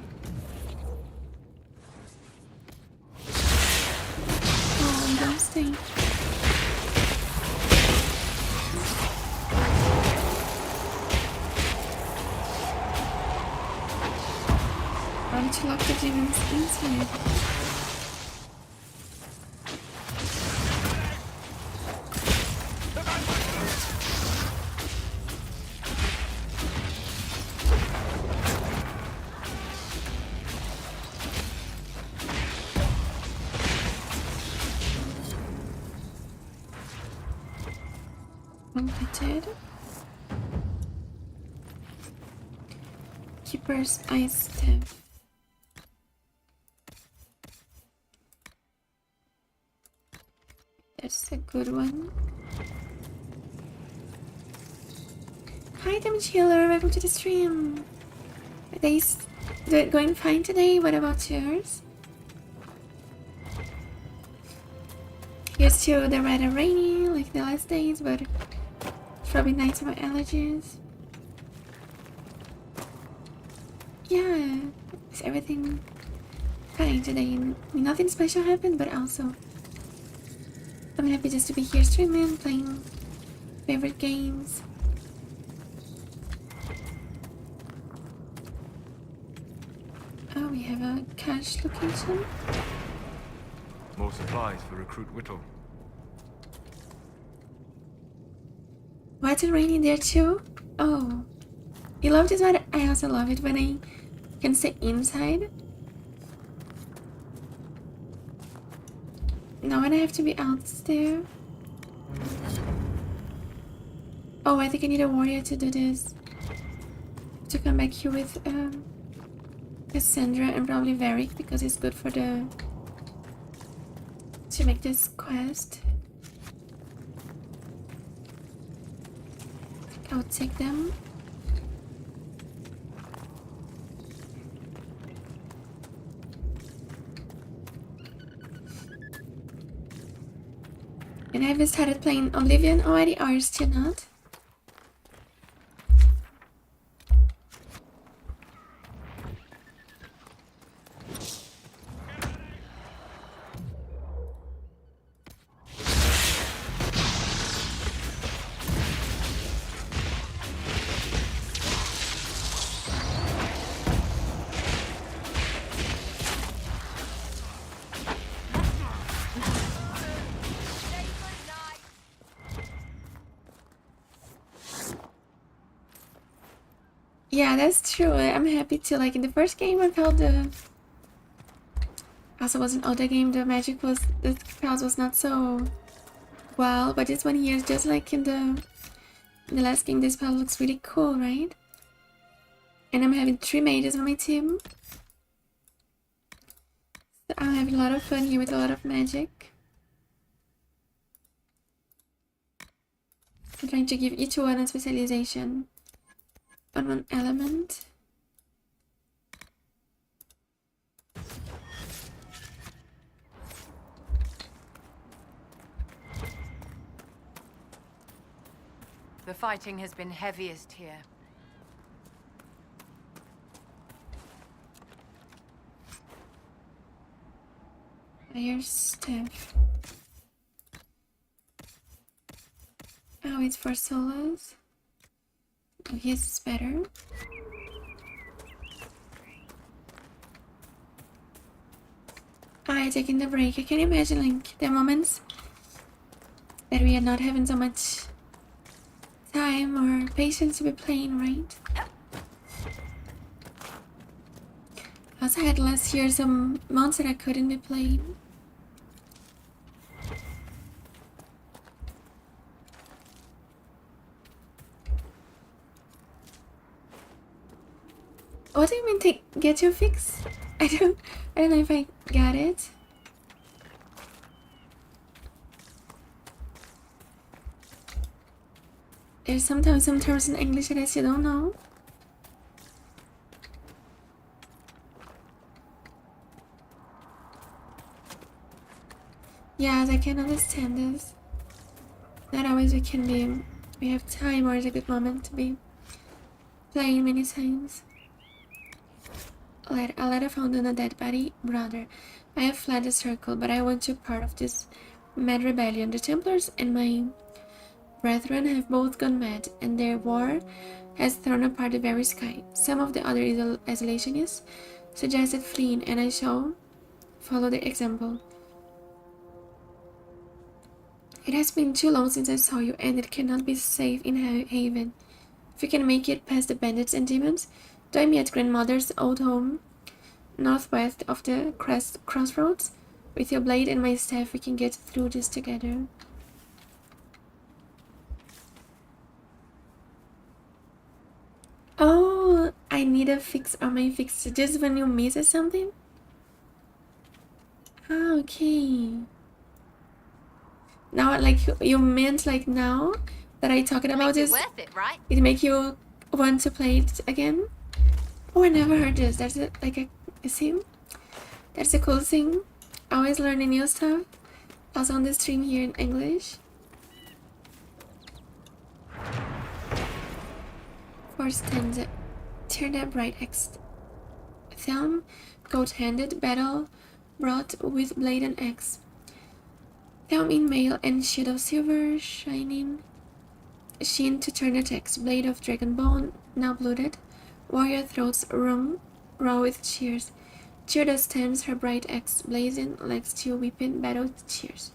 Oh, don't stay. I want to lock the demons inside. Unfitted. Keeper's ice staff. That's a good one. Hi, damage healer. Welcome to the stream. Are they going fine today? What about yours? Here's to the rather rainy, like the last days, but it's probably nice for my allergies. Yeah, is everything fine today? I mean, nothing special happened, but also I'm happy just to be here streaming, playing favorite games. Oh, we have a cache location. More supplies for Recruit Whittle. Why is it raining there too? Oh, you love this weather? I also love it when I can stay inside. Now when I have to be out there. Oh, I think I need a warrior to do this. To come back here with Cassandra and probably Varric because it's good for the to make this quest. I would take them. And I haven't started playing Oblivion already, or still not? Yeah, that's true. I'm happy to. Like in the first game, I felt the. Also, was an older game. The magic was the spells was not so Blackwall, but this one here is just like in the last game. This spell looks really cool, right? And I'm having 3 mages on my team. So I'm having a lot of fun here with a lot of magic. I'm trying to give each one a specialization on one element. The fighting has been heaviest here. Fire staff. Oh, it's for solos. Oh, his is better. I taking the break. I can imagine like the moments that we are not having so much time or patience to be playing, right? I also had last year some months that I couldn't be playing. What do you mean get your fix? I don't know if I got it. There's sometimes some terms in English that I still don't know. Yes, I can understand this. Not always we have time or it's a good moment to be playing many times. A letter found on a dead body, brother. I have fled the circle, but I want you part of this mad rebellion. The Templars and my brethren have both gone mad, and their war has thrown apart the very sky. Some of the other isolationists suggested fleeing, and I shall follow their example. It has been too long since I saw you, and it cannot be safe in Haven. If you can make it past the bandits and demons, join me at grandmother's old home, northwest of the crossroads. With your blade and my staff, we can get through this together. Oh, I need a fix on my fix. Just when you miss or something? Ah, okay. Now, like, you meant like now that I talking about this, worth it, right? it make you want to play it again? Oh, I never heard this. That's you see? That's a cool thing. Always learning new stuff. Also on the stream here in English. Fourth stanza. Tear that bright axe. Thelm, goat-handed, battle brought with blade and axe. Thelm in mail and shield of silver, shining sheen to turn attacks. Blade of dragon bone, now blooded. Warrior throats raw with cheers. Cheerda stands her bright axe blazing, like steel weeping battle cheers.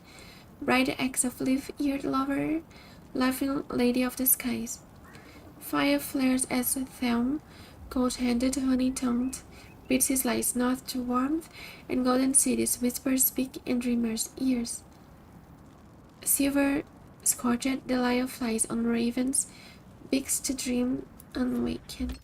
Bright axe of leaf-eared lover, laughing lady of the skies. Fire flares as Thelm, gold-handed, honey-tongued, beats his lights north to warmth, and golden cities whispers speak in dreamers' ears. Silver scorched, the lion flies on ravens, beaks to dream unwakened.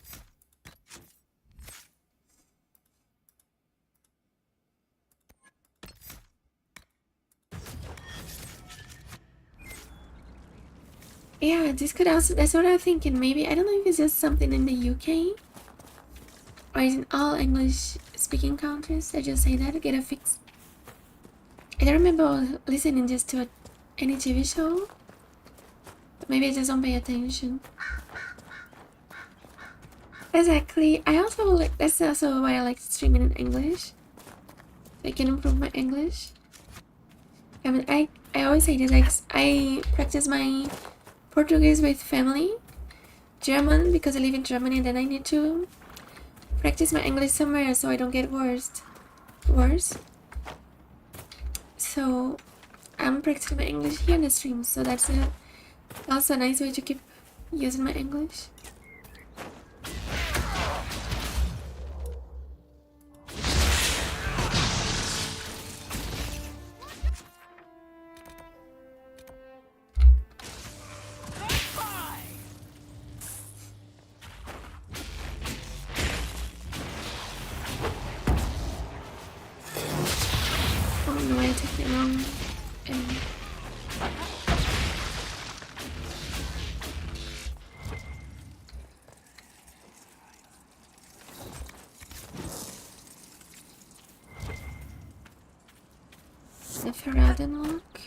Yeah, this could also, that's what I'm thinking. Maybe, I don't know if it's just something in the UK or is in all English speaking countries that just say that, get a fix. I don't remember listening just to any TV show, but maybe I just don't pay attention. Exactly. I also like, that's also why I like streaming in English, so I can improve my English. I mean, I always say this, like, I practice my Portuguese with family, German because I live in Germany, and then I need to practice my English somewhere so I don't get worse. So I'm practicing my English here in the stream, so that's also a nice way to keep using my English. don't know why I took the wrong enemy. The Ferraden lock.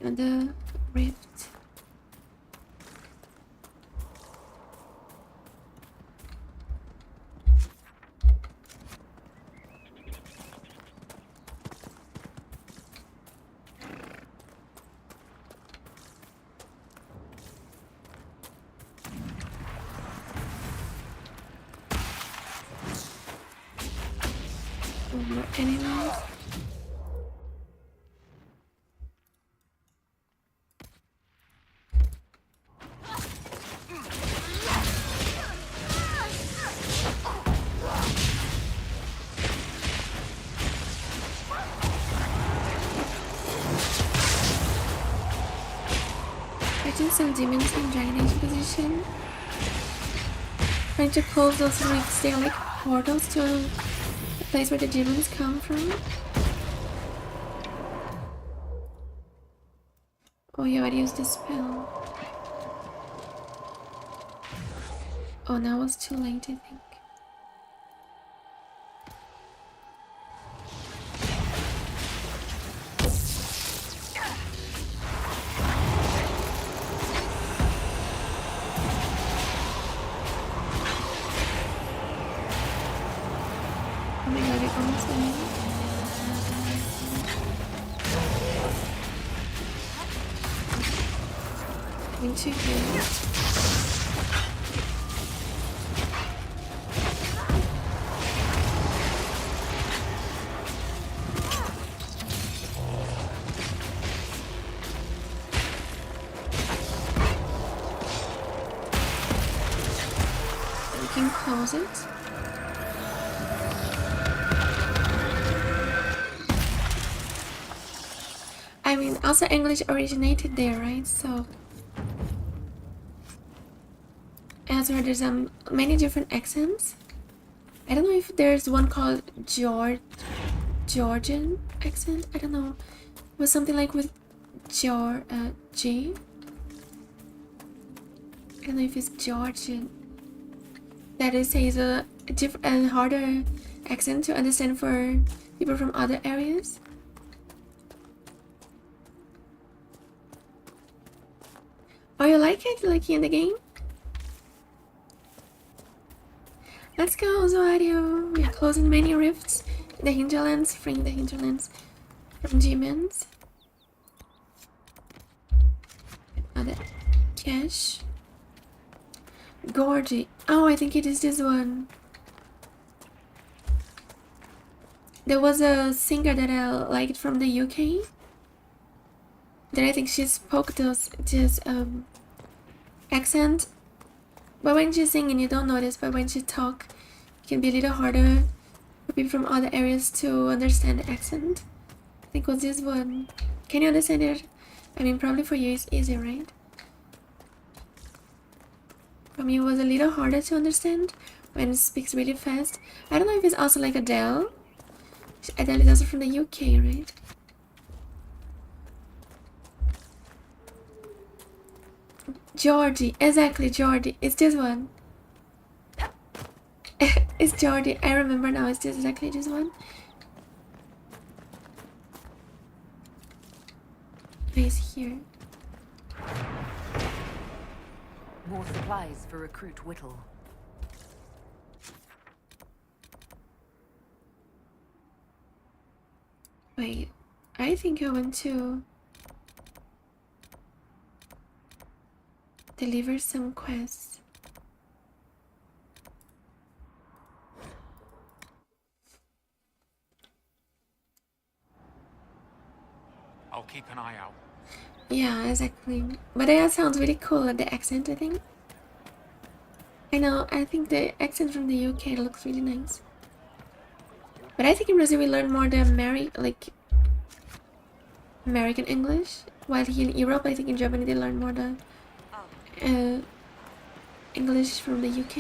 And the rift. More enemies. Fighting some demons in dragonage position. Trying to close those rifts, they're like portals to the place where the demons come from. Oh, you already used the spell. Oh, now it's too late, I think. Oh my god, it almost ended. Having two heals. We can close it. I mean, also English originated there, right? So, as well, there's many different accents. I don't know if there's one called Georgian accent. I don't know. It was something like with G. I don't know if it's Georgian. That is a different, harder accent to understand for people from other areas. Oh, you like it? Like in the game? Let's go, Zoadio. We are closing many rifts in the Hinterlands, freeing the Hinterlands from demons. Another cache. Gorgy. Oh, I think it is this one. There was a singer that I liked from the UK. That I think she spoke this accent. But when she's singing, you don't notice. But when she talk, it can be a little harder for people from other areas to understand the accent. I think it was this one. Can you understand it? I mean, probably for you it's easy, right? For me, it was a little harder to understand when it speaks really fast. I don't know if it's also like Adele. Adele is also from the UK, right? Georgie, exactly, Georgie. It's this one. It's Georgie. I remember now. It's just exactly this one. It's here. More supplies for Recruit Whittle. Wait, I think I want to deliver some quests. I'll keep an eye out. Yeah, exactly. But that sounds really cool, like the accent, I think. I know, I think the accent from the UK looks really nice. But I think in Brazil we learn more the American English. While here in Europe, I think in Germany they learn more the English from the UK.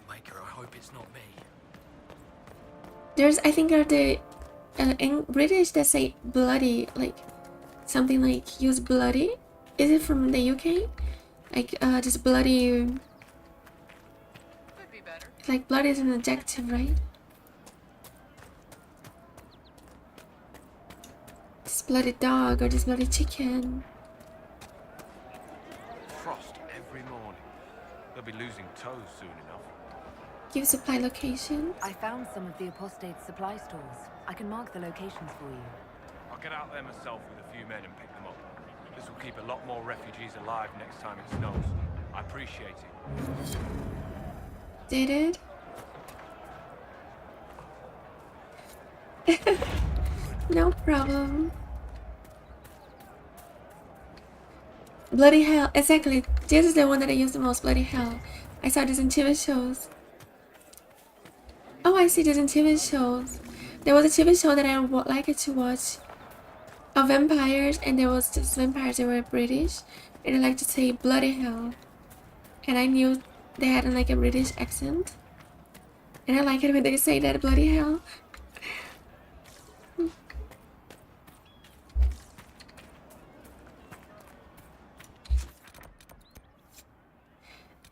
Maker, I hope it's not me. There's, I think, are the in British that say bloody, like something like use bloody. Is it from the UK? Like just bloody. Like bloody is an adjective, right? This bloody dog or this bloody chicken. Frost every morning. They'll be losing toes soon enough. Give supply location. I found some of the apostate supply stores. I can mark the locations for you. I'll get out there myself with a few men and pick them up. This will keep a lot more refugees alive next time it snows. I appreciate it. Did it? No problem. Bloody hell, exactly. This is the one that I use the most, bloody hell. I saw this in TV shows. Oh, I see this in TV shows. There was a TV show that I liked to watch of vampires, and there was just vampires that were British, and I like to say bloody hell. And I knew they had like a British accent. And I like it when they say that, bloody hell.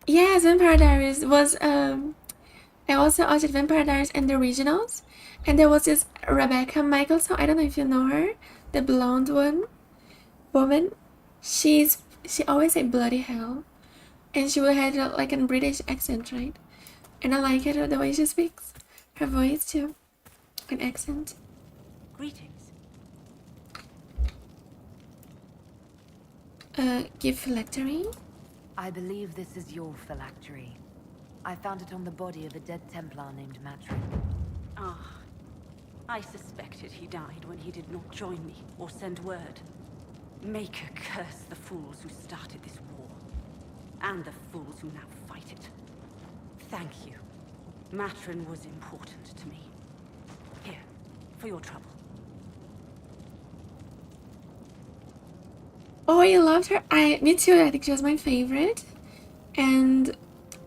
Yes, Vampire Diaries was I also watched Vampire Diaries and the originals, and there was this Rebecca Michaelson. I don't know if you know her, the blonde woman. She always say bloody hell, and she had like a British accent, right? And I like it the way she speaks, her voice too, an accent. Greetings. Give phylactery. I believe this is your phylactery. I found it on the body of a dead Templar named Matrin. Ah, I suspected he died when he did not join me or send word. Maker curse the fools who started this war, and the fools who now fight it. Thank you. Matrin was important to me. Here, for your trouble. Oh, you loved her? Me too. I think she was my favorite. And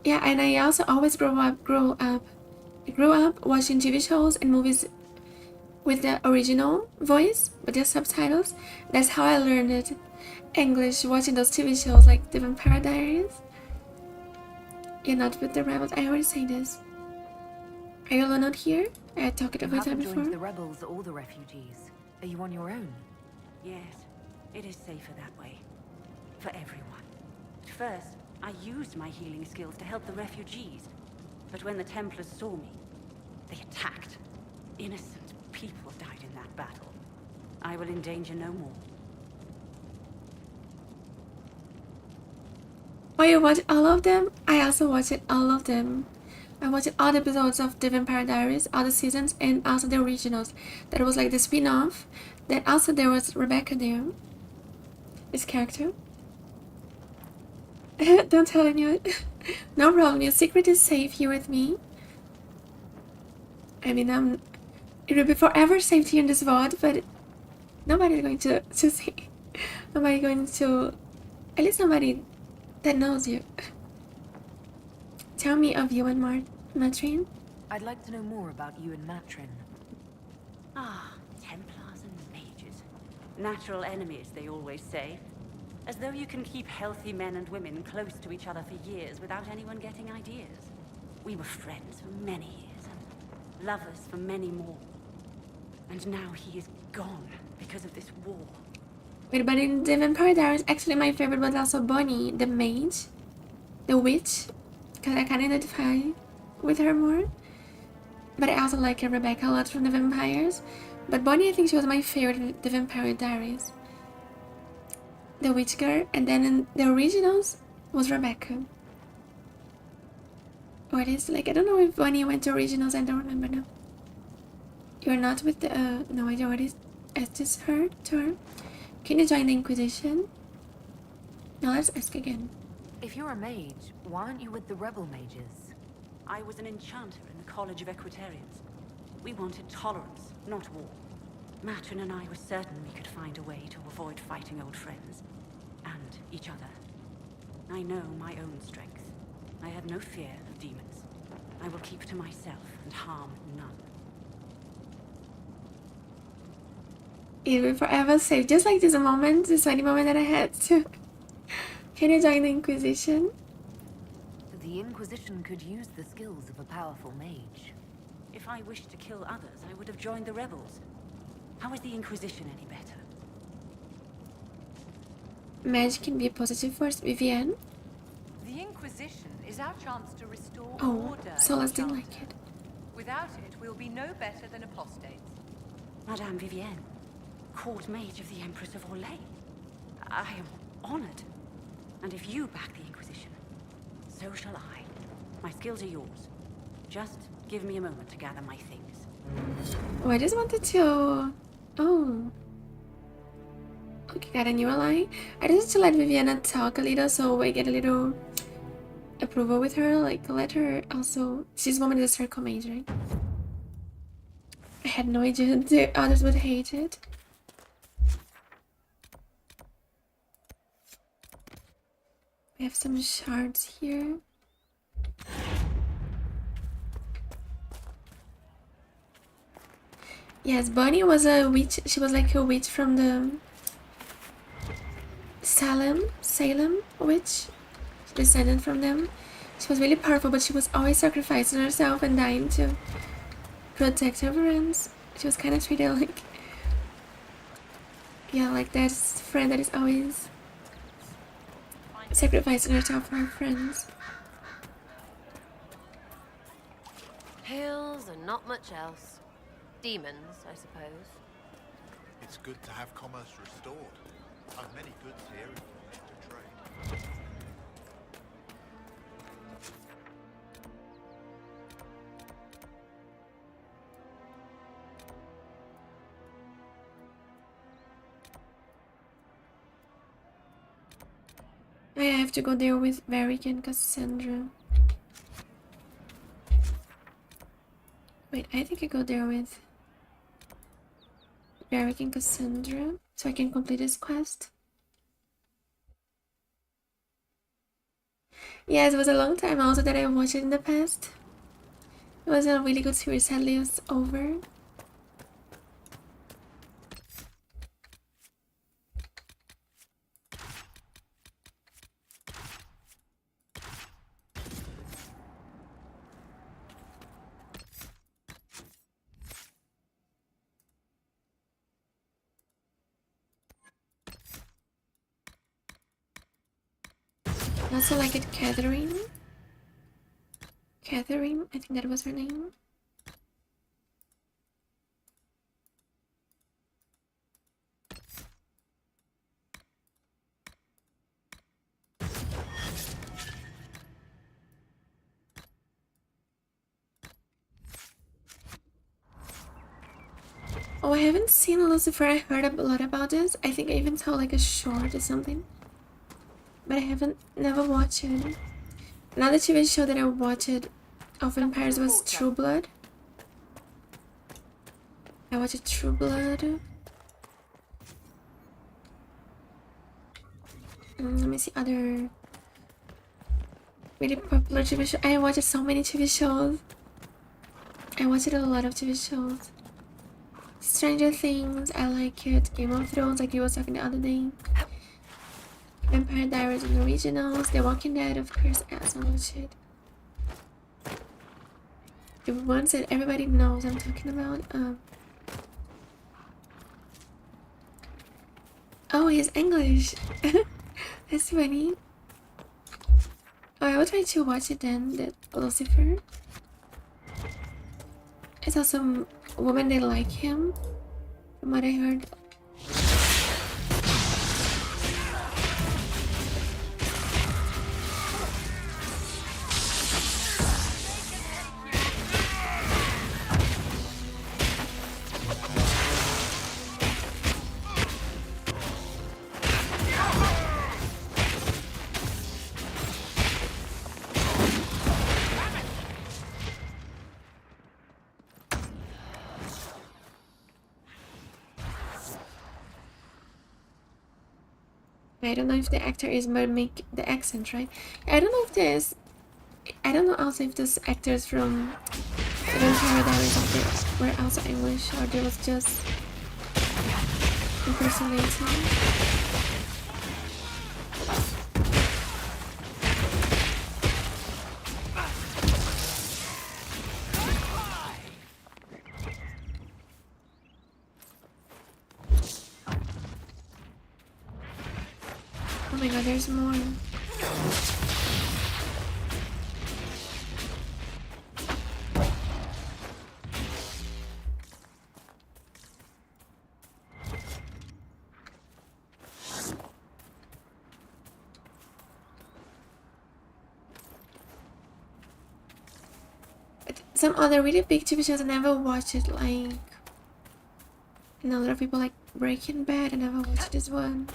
yeah, and I also always grew up watching TV shows and movies with the original voice, with the subtitles. That's how I learned it. English, watching those TV shows like The Vampire Diaries. Yeah, not with the rebels. I already say this. Are you alone out here? I talked about that haven't before. joined the rebels or the refugees. Are you on your own? Yes, it is safer that way. For everyone. At first, I used my healing skills to help the refugees. But when the Templars saw me, they attacked. Innocent people died in that battle. I will endanger no more. Oh, you watch all of them? I also watched all of them. I watched all the episodes of The Vampire Diaries, all the seasons, and also the originals. That was like the spin-off. Then also there was Rebecca there. This character. Don't tell anyone. No problem, your secret is safe here with me. I mean, it will be forever safe here in this vault, but nobody's going to see. Nobody going to, at least nobody that knows you. Tell me of you and Matrin. I'd like to know more about you and Matrin. Ah, Templars and mages. Natural enemies, they always say. As though you can keep healthy men and women close to each other for years without anyone getting ideas. We were friends for many years, and lovers for many more. And now he is gone because of this war. Wait, but in The Vampire Diaries, actually my favorite was also Bonnie, the mage, the witch, because I can identify with her more. But I also like Rebecca a lot from the vampires. But Bonnie, I think she was my favorite in The Vampire Diaries. The witch girl, and then in the originals was Rebecca. Or it is like, I don't know if Bonnie went to originals, I don't remember now. You're not with the, no idea what is this her, to her? Can you join the Inquisition? Now let's ask again. If you're a mage, why aren't you with the rebel mages? I was an enchanter in the College of Equitarians. We wanted tolerance, not war. Matrin and I were certain we could find a way to avoid fighting old friends. And each other. I know my own strength. I have no fear of demons. I will keep to myself and harm none. It will forever save. Just like this moment, this funny moment that I had to. Can you join the Inquisition? The Inquisition could use the skills of a powerful mage. If I wished to kill others, I would have joined the rebels. How is the Inquisition any better? Magic can be a positive force, Vivienne. The Inquisition is our chance to restore Oh, order. Solas didn't like it. Without it, we'll be no better than apostates. Madame Vivienne, court mage of the Empress of Orlais. I am honored. And if you back the Inquisition, so shall I. My skills are yours. Just give me a moment to gather my things. Oh, I just wanted to... Oh. Okay, got a new ally. I just wanted to let Viviana talk a little so I get a little approval with her. Like, let her also... She's woman is a circle mage, right? I had no idea the others would hate it. We have some shards here. Yes, Bonnie was a witch. She was like a witch from the Salem witch. She descended from them. She was really powerful, but she was always sacrificing herself and dying to protect her friends. She was kind of treated like, yeah, like that friend that is always sacrificing herself for her friends. Hills and not much else. Demons, I suppose. It's good to have commerce restored. I've many goods here if we're meant to trade. I have to go there with Varric and Cassandra. Wait, I think I go there with Varric and Cassandra so I can complete this quest. Yes, it was a long time also that I watched it in the past. It was a really good series, sadly it's over. I also like it, Catherine. Catherine, I think that was her name. Oh, I haven't seen Lucifer. I heard a lot about this. I think I even saw like a short or something. But I haven't, never watched it. Another TV show that I watched of vampires was True Blood. I watched True Blood. Let me see other really popular TV shows. I watched so many TV shows. I watched a lot of TV shows. Stranger Things, I like it. Game of Thrones, like you was talking the other day. Vampire Diaries and Originals, The Walking Dead, of course, some of shit. The ones that everybody knows I'm talking about. Oh, he's English. That's funny. Oh, I will try to watch it then, that Lucifer. It's also a woman that like him, from what I heard. I don't know if the actor is but make the accent, right? I don't know if there's... I don't know also if those actors from the Vampire Diaries of they were also English or they was just impersonating. Oh my god, there's more. But some other really big TV shows I never watched it, like, and a lot of people like Breaking Bad. I never watched this one.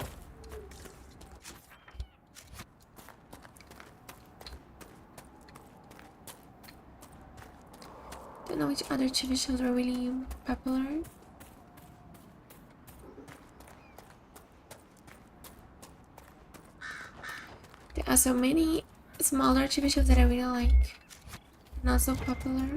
Don't know which other TV shows were really popular. There are so many smaller TV shows that I really like, not so popular.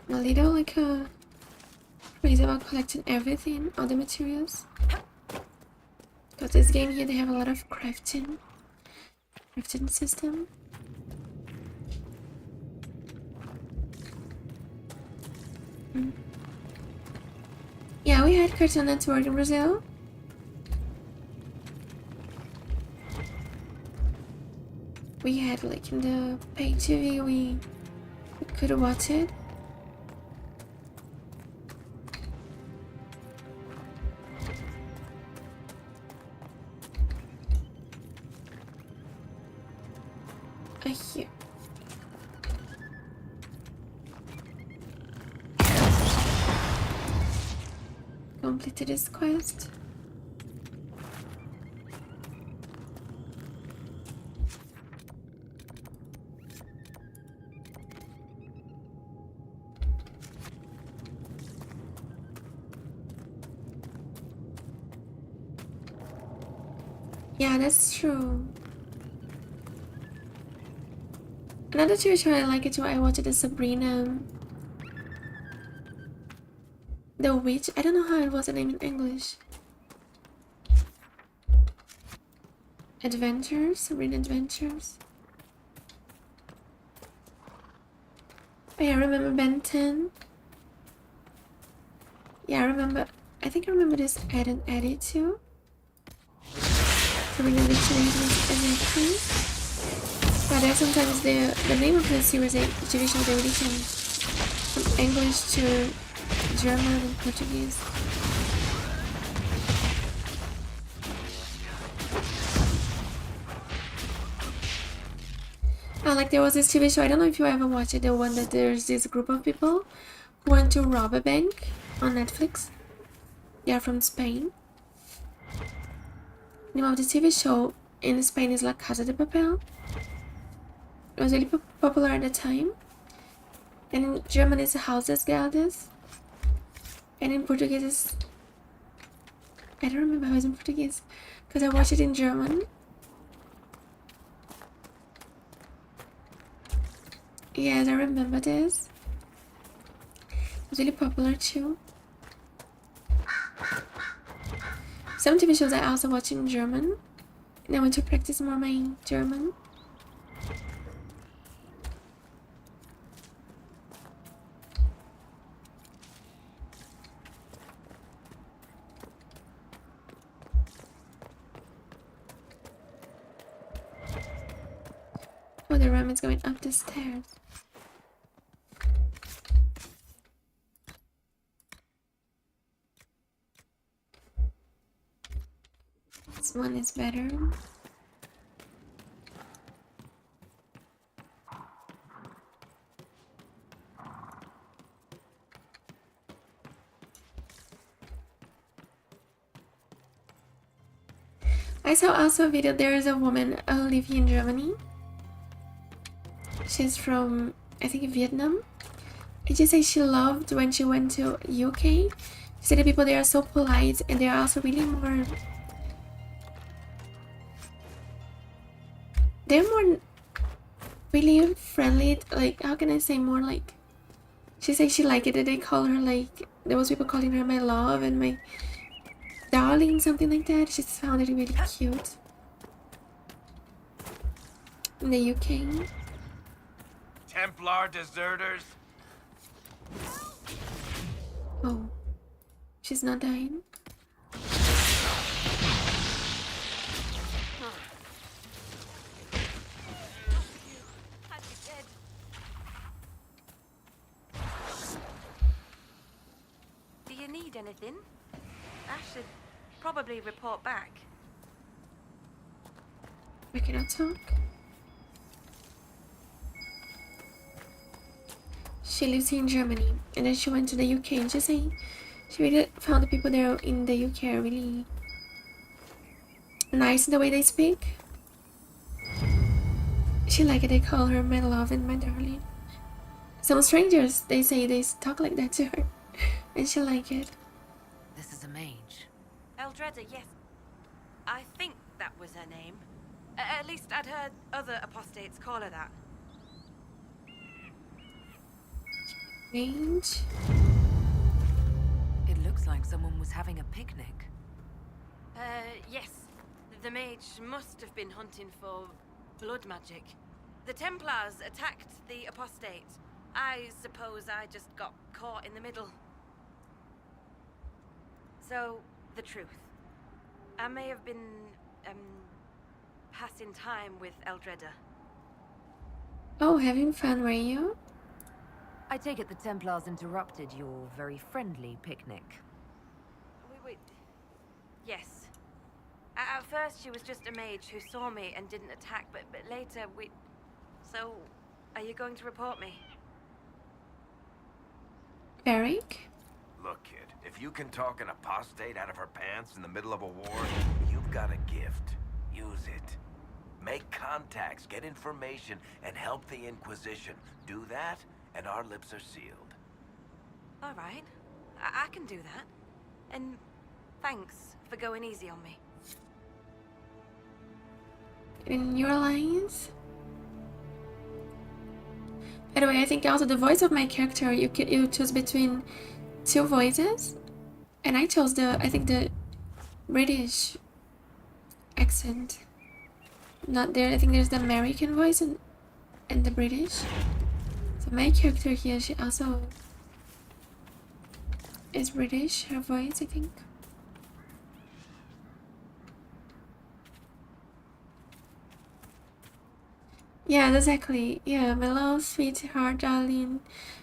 A little like crazy about collecting everything, all the materials. Because this game here, they have a lot of crafting system. Yeah, we had Cartoon Network in Brazil. We had like in the pay TV, we could watch it. Here. Completed this quest. Yeah, that's true. Another TV show I like it too, I watched it is Sabrina the Witch. I don't know how it was the name in English. Adventures? Sabrina Adventures. Oh yeah, I remember Ben 10. Yeah, I think I remember this Ed and Eddie too. Sabrina the Witch exactly. But there's sometimes the name of the series, the TV show, they really change from English to German and Portuguese. Like there was this TV show, I don't know if you ever watched it, the one that there's this group of people who want to rob a bank on Netflix. They are from Spain. The name of the TV show in Spain is La Casa de Papel. It was really popular at the time. And in German it's Haus des Geldes. And in Portuguese it's... I don't remember how it's in Portuguese. Because I watched it in German. Yes, I remember this. It was really popular too. Some TV shows I also watch in German. And I want to practice more my German. Oh, the ram is going up the stairs. This one is better. I saw also a video. There is a woman living in Germany. She's from, I think, Vietnam. And she said she loved when she went to UK. She said the people there are so polite and they are also really more. They're more really friendly. Like, how can I say, more like. She said she liked it that they call her like. There was people calling her my love and my darling, something like that. She found it really cute. In the UK. Templar deserters. Oh, she's not dying. Do you need anything? I should probably report back. We cannot talk. She lives in Germany and then she went to the UK and she said she really found the people there in the UK are really nice in the way they speak. She liked it, they call her my love and my darling. Some strangers, they say they talk like that to her and she liked it. This is a mage. Eldreda, yes. I think that was her name. At least I'd heard other apostates call her that. Mage? It looks like someone was having a picnic. Yes. The mage must have been hunting for blood magic. The Templars attacked the apostate. I suppose I just got caught in the middle. So, the truth. I may have been, passing time with Eldreda. Oh, having fun, were you? I take it the Templars interrupted your very friendly picnic. Wait. Yes. At first she was just a mage who saw me and didn't attack, but later we... So, are you going to report me? Eric? Look, kid, if you can talk an apostate out of her pants in the middle of a war, you've got a gift. Use it. Make contacts, get information, and help the Inquisition. Do that, and our lips are sealed. All right. I can do that. And thanks for going easy on me. In your lines? By the way, I think also the voice of my character, you choose between two voices. And I chose I think the British accent. Not there, I think there's the American voice and the British. So my character here, she also is British, her voice, I think. Yeah, exactly. Yeah, my little sweetheart, darling,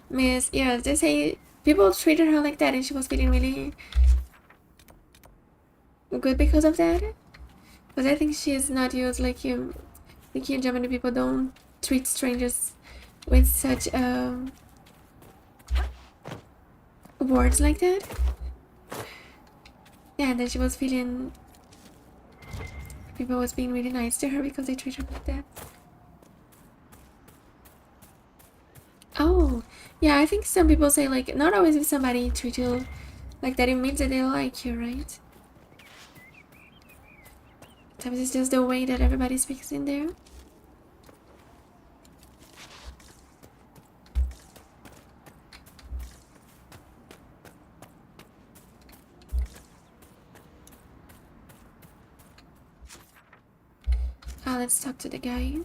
miss. Yeah, they say people treated her like that and she was feeling really good because of that. But I think she is not used like you. Like in Germany, people don't treat strangers with such words like that. Yeah, and then she was feeling people was being really nice to her because they treat her like that. Oh, yeah, I think some people say like not always if somebody treats you like that it means that they like you, right? Sometimes it's just the way that everybody speaks in there. Let's talk to the guy.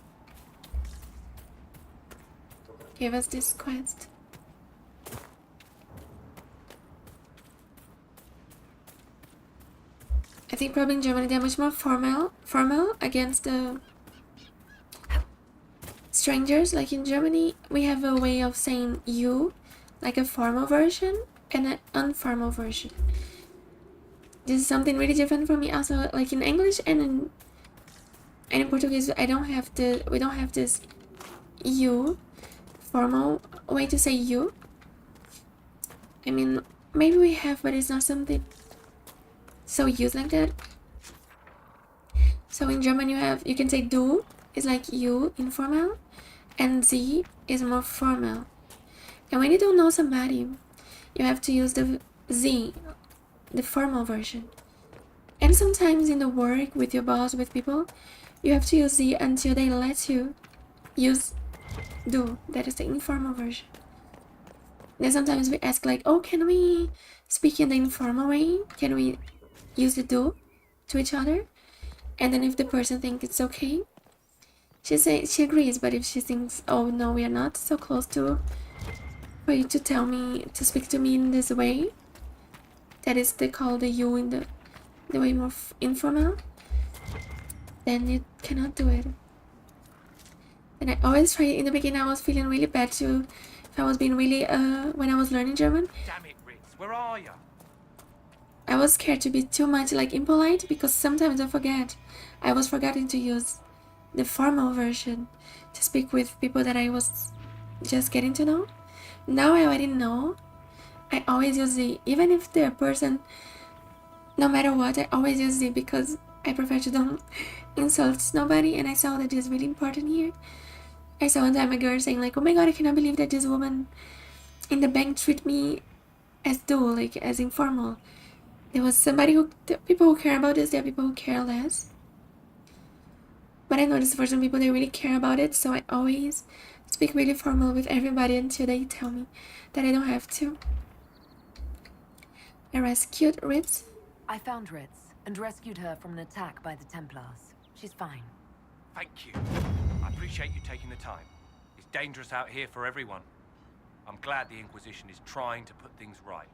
Give us this quest. I think probably in Germany they're much more formal against the strangers, like in Germany, we have a way of saying you, like a formal version and an informal version. This is something really different for me. Also, like in English and in Portuguese, we don't have this you formal way to say you. I mean, maybe we have, but it's not something so used like that. So in German, you can say du is like you, informal, and sie is more formal. And when you don't know somebody, you have to use the sie, the formal version. And sometimes in the work, with your boss, with people, you have to use sie until they let you use du. That is the informal version. Then sometimes we ask like, oh, can we speak in the informal way? Can we use the du to each other? And then if the person thinks it's okay, she agrees. But if she thinks, oh no, we are not so close to for you to tell me to speak to me in this way, that is they call the you in the way more informal, then you cannot do it. And I always try. In the beginning, I was feeling really bad too. If I was being really when I was learning German. Damn it, Ritz, where are you? I was scared to be too much like impolite, because sometimes I forget. I was forgetting to use the formal version to speak with people that I was just getting to know. Now I already know. I always use the, even if the person, no matter what, I always use the, because I prefer to don't insult nobody. And I saw that this is really important here. I saw one time a girl saying like, oh my god, I cannot believe that this woman in the bank treat me as dual, like as informal. There was somebody who, people who care about this, there are people who care less. But I noticed for some people they really care about it, so I always speak really formal with everybody until they tell me that I don't have to. I rescued Ritz. I found Ritz and rescued her from an attack by the Templars. She's fine. Thank you. I appreciate you taking the time. It's dangerous out here for everyone. I'm glad the Inquisition is trying to put things right.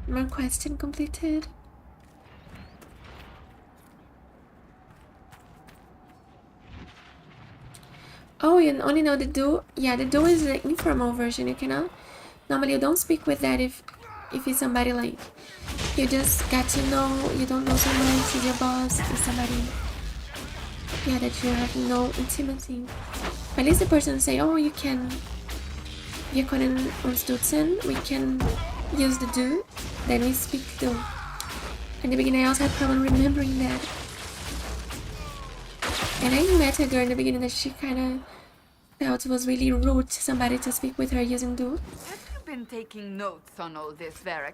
More question completed. Oh, you only know the do? Yeah, the do is the informal version. You cannot. Normally, you don't speak with that if it's somebody like you just got to know. You don't know someone. She's your boss. It's somebody. Yeah, that you have no intimacy. At least the person say, oh, you can. Wir können uns duzen. We can use the do. Then we speak do. In the beginning, I also had problem remembering that. And I met a girl in the beginning that she kind of felt it was really rude to somebody to speak with her using do. Have you been taking notes on all this, Varric?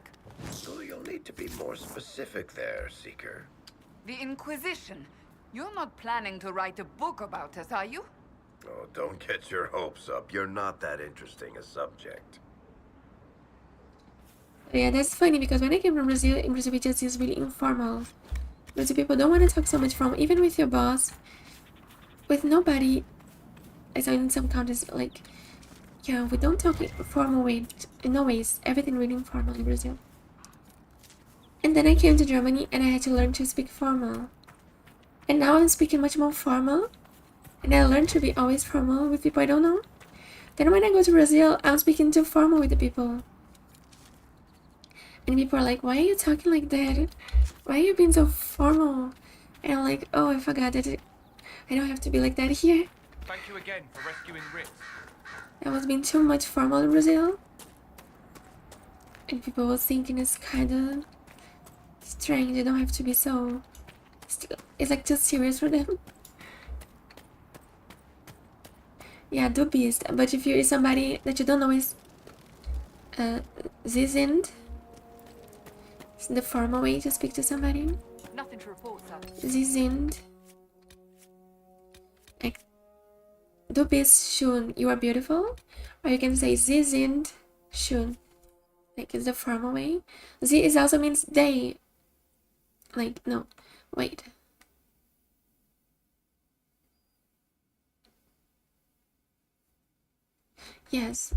So you'll need to be more specific there, Seeker. The Inquisition. You're not planning to write a book about us, are you? Oh, don't get your hopes up. You're not that interesting a subject. Yeah, that's funny because when I came from Brazil, in Brazil we just use really informal. Brazil people don't want to talk so much from, even with your boss. With nobody, I saw in some countries, like, yeah, we don't talk in formal way. In no ways, everything really informal in Brazil. And then I came to Germany and I had to learn to speak formal. And now I'm speaking much more formal. And I learned to be always formal with people I don't know. Then when I go to Brazil, I'm speaking too formal with the people. And people are like, why are you talking like that? Why are you being so formal? And I'm like, oh, I forgot that I don't have to be like that here. Thank you again for rescuing Ritz. I was being too much formal in Brazil. And people were thinking it's kind of strange. They don't have to be so... It's like just serious for them. Yeah, du bist. But if you is somebody that you don't know is... Sie sind. It's the formal way to speak to somebody. Nothing to report, sir. Sie sind. Like, du bist schön, you are beautiful. Or you can say sie sind schön. Like, it's the formal way. Sie is also means they. Like, no, wait. Yes.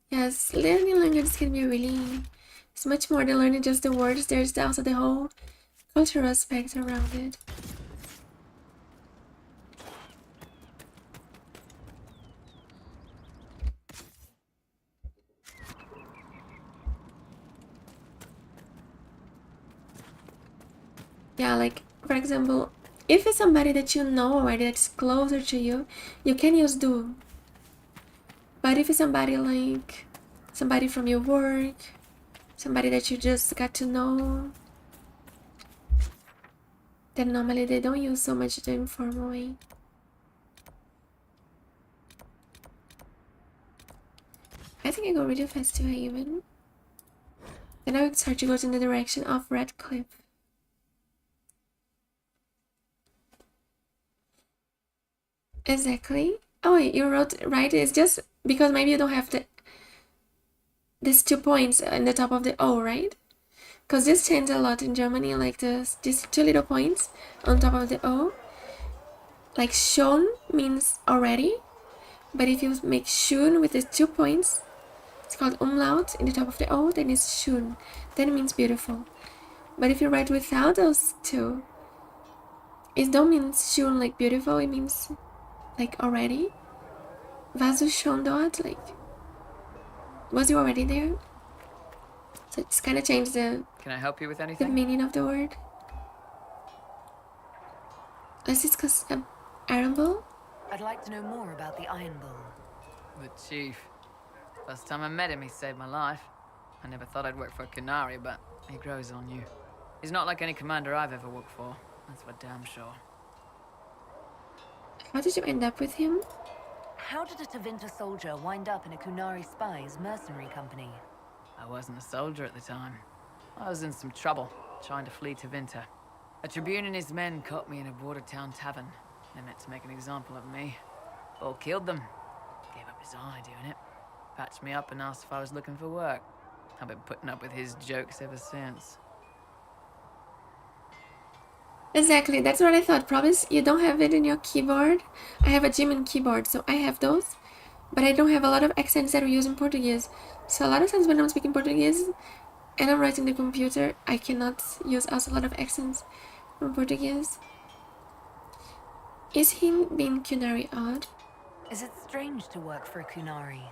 Yes, learning languages can be really... It's much more than learning just the words. There's also the whole cultural aspect around it. Yeah, like, for example, if it's somebody that you know already that's closer to you, you can use do. But if it's somebody like somebody from your work, somebody that you just got to know, then normally they don't use so much the informal way. I think I go really fast to Haven. Then I would start to go in the direction of Red Cliff. Exactly. Oh wait, you wrote right. It's just because maybe you don't have these 2 points in the top of the O, right? Because this changed a lot in Germany, like these 2 little points on top of the O. Like schon means already, but if you make schön with these 2 points, it's called umlaut in the top of the O, then it's schön. Then it means beautiful. But if you write without those 2, it don't mean schön like beautiful, it means like already. Warst du schon dort? Like, was you already there? So it's kind of changed the Can I help you with anything? meaning of the word. Let's discuss Iron Bull. I'd like to know more about the Iron Bull. The chief. First time I met him, he saved my life. I never thought I'd work for a Canary, but he grows on you. He's not like any commander I've ever worked for. That's for damn sure. How did you end up with him? How did a Tevinter soldier wind up in a Kunari spy's mercenary company? I wasn't a soldier at the time. I was in some trouble, trying to flee Tevinter. A Tribune and his men caught me in a border town tavern. They meant to make an example of me. Bull killed them. Gave up his eye doing it. Patched me up and asked if I was looking for work. I've been putting up with his jokes ever since. Exactly, that's what I thought. Probably you don't have it in your keyboard. I have a German keyboard, so I have those. But I don't have a lot of accents that we use in Portuguese. So a lot of times when I'm speaking Portuguese and I'm writing the computer, I cannot use also a lot of accents from Portuguese. Is he being Kunari odd? Is it strange to work for a Kunari?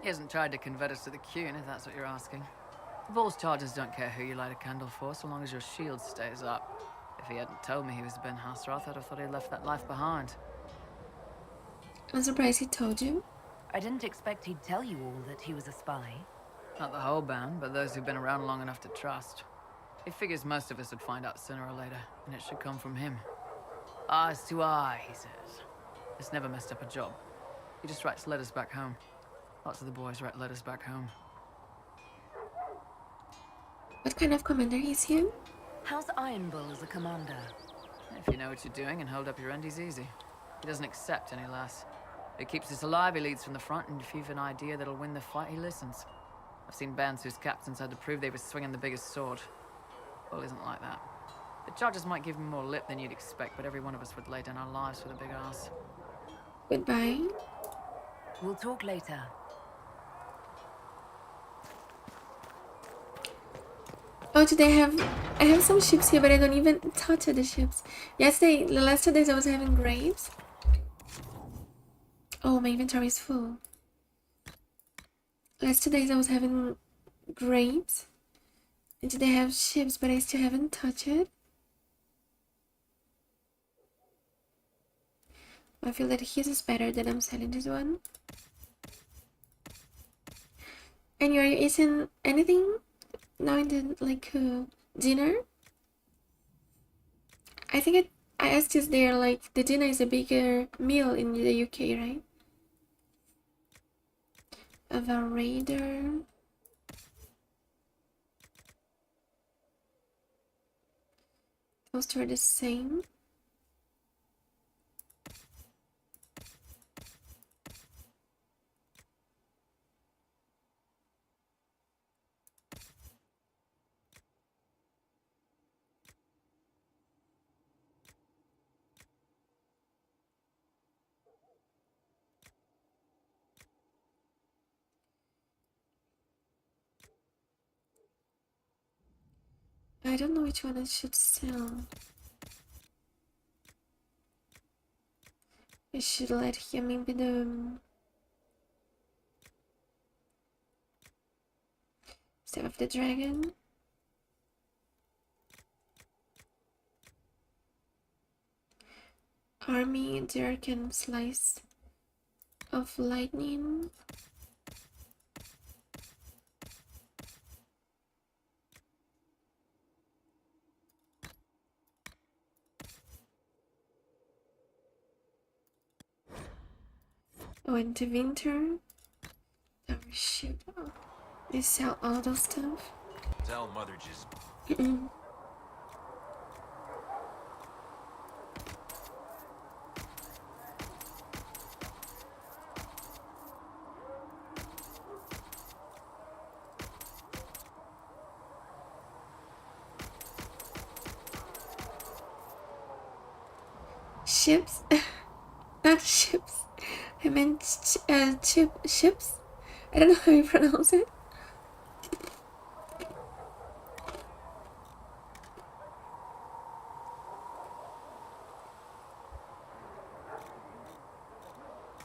He hasn't tried to convert us to the Kun, if that's what you're asking. Bull's charges don't care who you light a candle for, so long as your shield stays up. If he hadn't told me he was Ben Hasroth, I'd have thought he'd left that life behind. I'm surprised he told you. I didn't expect he'd tell you all that he was a spy. Not the whole band, but those who've been around long enough to trust. He figures most of us would find out sooner or later, and it should come from him. Eyes to eye, he says. It's never messed up a job. He just writes letters back home. Lots of the boys write letters back home. What kind of commander is he? How's Iron Bull as a commander? If you know what you're doing and hold up your end, he's easy. He doesn't accept any less. If he keeps us alive, he leads from the front, and if you've an idea that'll win the fight, he listens. I've seen bands whose captains had to prove they were swinging the biggest sword. Bull isn't like that. The charges might give him more lip than you'd expect, but every one of us would lay down our lives for the big ass. Goodbye. We'll talk later. Oh, today I have some ships here, but I don't even touch the ships. Yesterday, the last 2 days I was having grapes. Oh, my inventory is full. Last 2 days I was having grapes. And today I have ships, but I still haven't touched it. I feel that his is better than I'm selling this one. And you're eating anything now in the dinner? I think I asked this there, like the dinner is a bigger meal in the UK, right? Of a raider. Those two are the same. I don't know which one I should sell. I should let him maybe the Staff of the Dragon. army, there can slice of lightning. Oh, and the winter. Oh shoot! Oh, they sell all those stuff. Tell Mother just. Ships, not ships. I meant ships. I don't know how you pronounce it.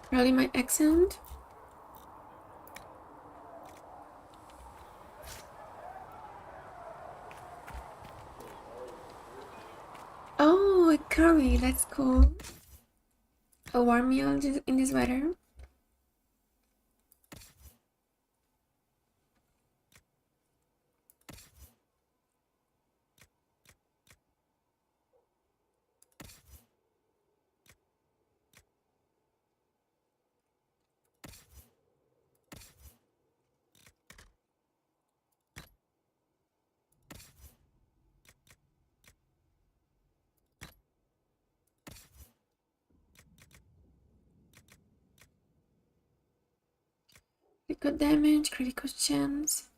Probably my accent. Oh, a curry, that's cool. A warm meal in this weather. Critical damage, critical chance.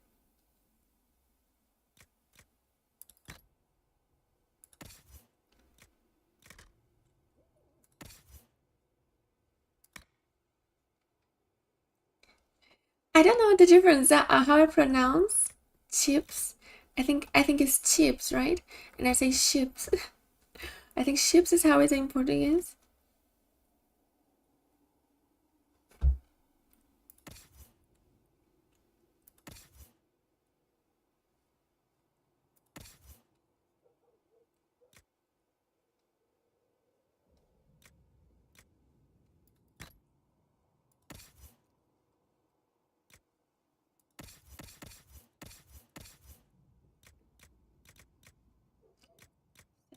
I don't know the difference how I pronounce chips. I think it's chips, right? And I say ships. I think ships is how it's in Portuguese.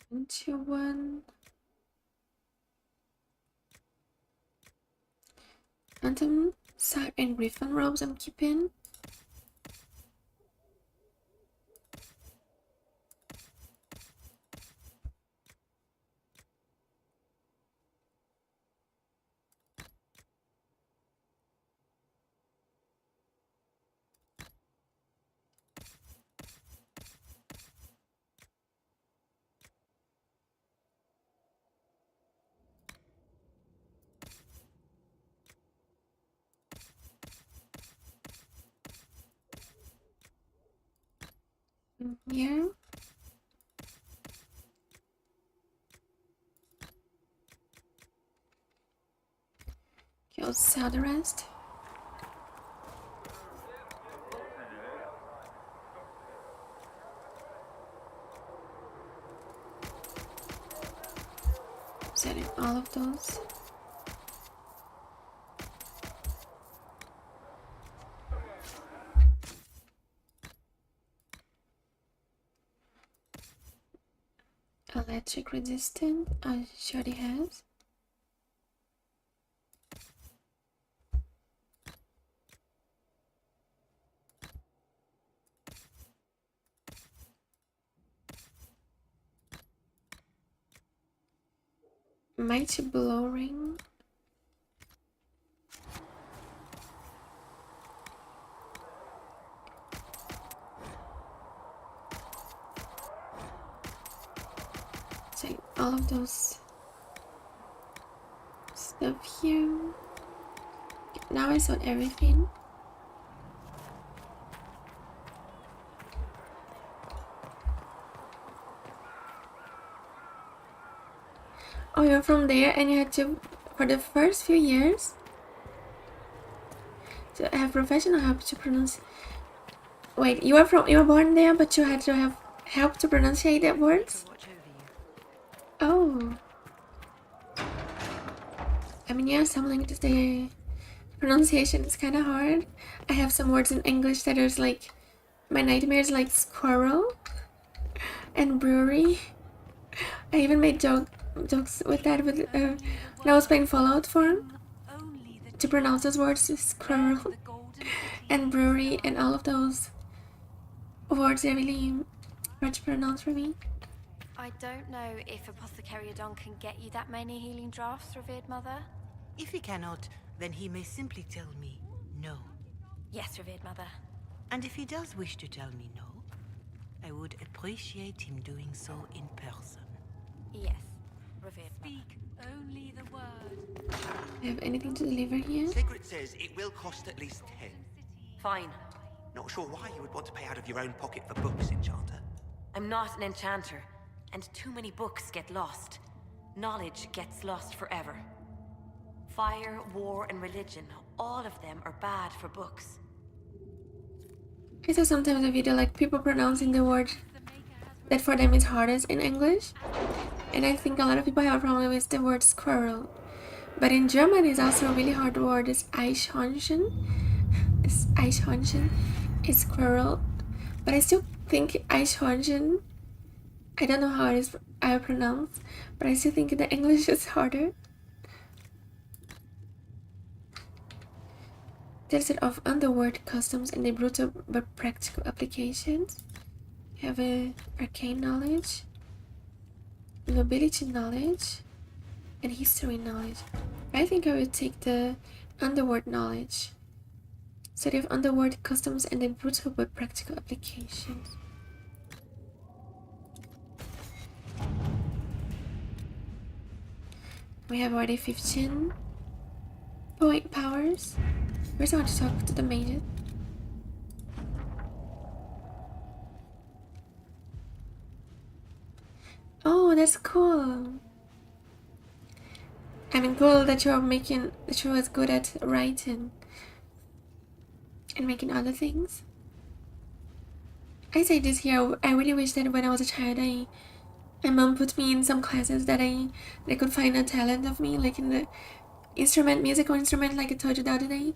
Into one. Phantom Sire and Griffin robes I'm keeping. Here. Okay, I'll sell the rest. Selling all of those. Electric resistant, she already has. Mighty blow ring. Take all of those stuff here. Now I sold everything. Oh, you're from there and you had to, for the first few years, to have professional help to pronounce. Wait, you were born there, but you had to have help to pronounce that words? Oh. I mean, yeah, some languages, the pronunciation is kind of hard. I have some words in English that are like, my nightmares, like squirrel and brewery. I even made jokes with that when I was playing Fallout 4 to pronounce those words, squirrel and brewery, and all of those words are really hard to pronounce for me. I don't know if Apothecary Adon can get you that many healing drafts, revered mother. If he cannot, then he may simply tell me no. Yes, revered mother. And if he does wish to tell me no, I would appreciate him doing so in person. Yes, revered mother. Speak only the word. I have anything to deliver here? Sigrid says it will cost at least 10. Fine. Not sure why you would want to pay out of your own pocket for books, Enchanter. I'm not an enchanter, and too many books get lost. Knowledge gets lost forever. Fire, war, and religion, all of them are bad for books. I saw sometimes a video like people pronouncing the word that for them is hardest in English, and I think a lot of people have a problem with the word squirrel. But in German, it's also a really hard word. It's Eichhörnchen. It's Eichhörnchen. It's squirrel, but I still think Eichhörnchen. I don't know how it is pronounced, but I still think the English is harder. There's a set of underworld customs and the brutal but practical applications. You have a arcane knowledge, nobility knowledge, and history knowledge. I think I would take the underworld knowledge. So they have underworld customs and the brutal but practical applications. We have already 15 point powers. First I want to talk to the mages. Oh, that's cool. I mean, cool that you was good at writing and making other things. I say this here, I really wish that when I was a child, my mom put me in some classes that I could find a talent of me, like in the musical instrument, like I told you the other day.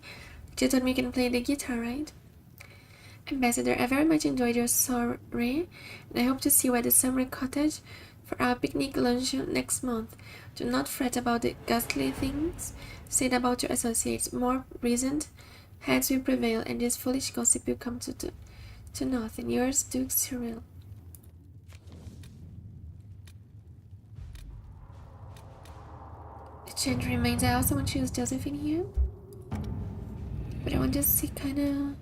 She told me you can play the guitar, right? Ambassador, I very much enjoyed your soiree, and I hope to see you at the summer cottage for our picnic luncheon next month. Do not fret about the ghastly things said about your associates. More reasoned heads will prevail, and this foolish gossip will come to nothing. Yours, Duke Cyril. The change remains. I also want to use Josephine here, but I want to see kinda.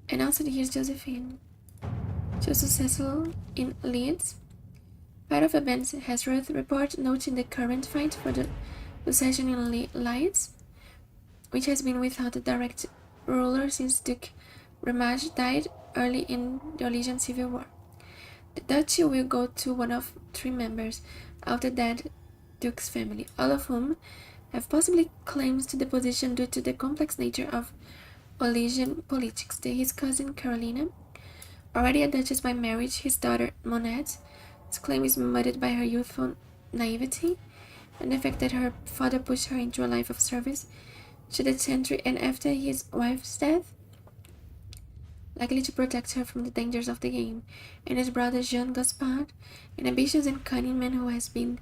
And also here's Josephine. Joseph Cecil in Leeds. Part of events has Ruth report noting the current fight for the possession in Leeds, which has been without a direct ruler since Duke Ramage died early in the Orlesian Civil War. The duchy will go to one of 3 members of the dead Duke's family, all of whom have possibly claims to the position due to the complex nature of Orlesian politics. His cousin Carolina, already a duchess by marriage, his daughter Monette's claim is muddied by her youthful naivety and the fact that her father pushed her into a life of service to the gentry, and after his wife's death, likely to protect her from the dangers of the game, and his brother Jean Gaspard, an ambitious and cunning man who has been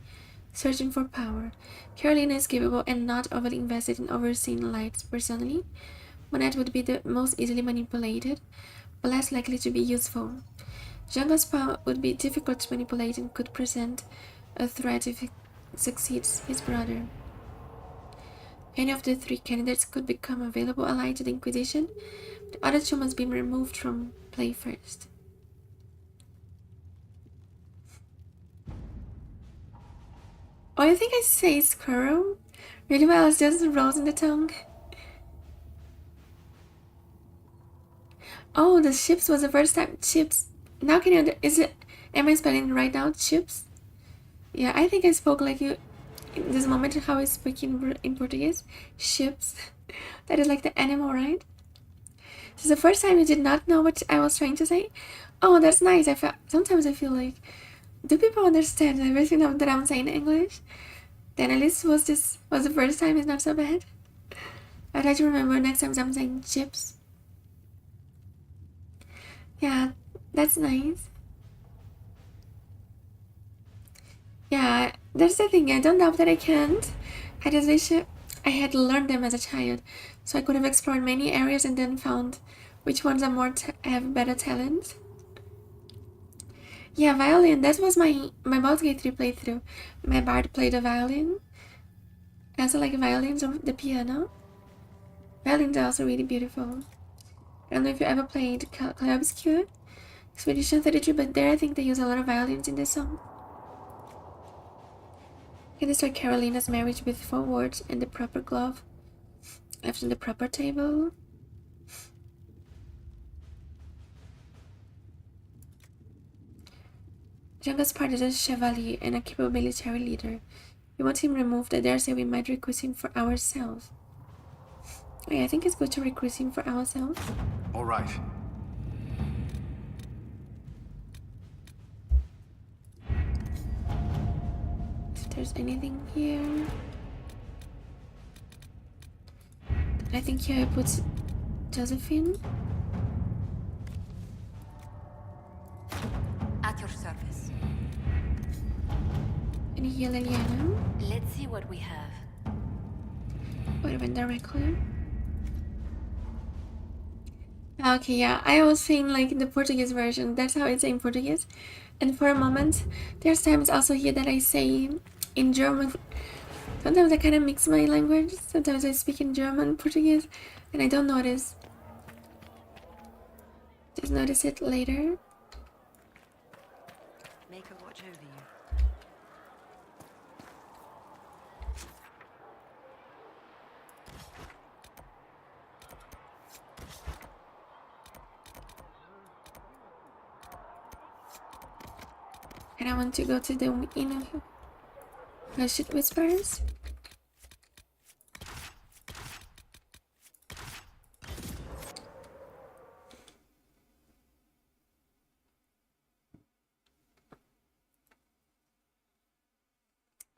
searching for power. Carolina is capable and not overly invested in overseeing lights personally. Monette would be the most easily manipulated, but less likely to be useful. Jean Gaspard would be difficult to manipulate and could present a threat if he succeeds his brother. Any of the 3 candidates could become available ally to the Inquisition. The other 2 must be removed from play first. Oh, you think I say squirrel? Really well, it's just rolls in the tongue. Oh, the chips was the first time. Chips. Now can you am I spelling it right now? Chips? Yeah, I think I spoke like you in this moment how I speak in Portuguese. Chips. That is like the animal, right? This is the first time you did not know what I was trying to say. Oh, that's nice. Sometimes I feel like, do people understand everything that I'm saying in English? Then at least was the first time. It's not so bad. I'd like to remember next time I'm saying chips. Yeah, that's nice. Yeah, that's the thing. I don't doubt that I can't. I just wish I had learned them as a child, so I could have explored many areas and then found which ones are more have better talent. Yeah, violin. That was my Baldur's Gate 3 playthrough. My bard played a violin. I also like violins on the piano. Violins are also really beautiful. I don't know if you ever played Obscure, Expedition 33, but there I think they use a lot of violins in this song. You can destroy Carolina's marriage with 4 words and the proper glove left on the proper table. Youngest part is a chevalier and a capable military leader. We want him removed. I dare say we might recruit him for ourselves. Yeah, I think it's good to recruit him for ourselves. All right. If there's anything here. I think here I put Josephine. At your service. And here Liliana. Let's see what we have. Would have been directly. Okay, yeah, I was saying like in the Portuguese version, that's how it's in Portuguese. And for a moment, there's times also here that I say in German. Sometimes I kind of mix my language. Sometimes I speak in German, Portuguese, and I don't notice. Just notice it later. Make her watch over you. And I want to go to the inner Hushit Whispers.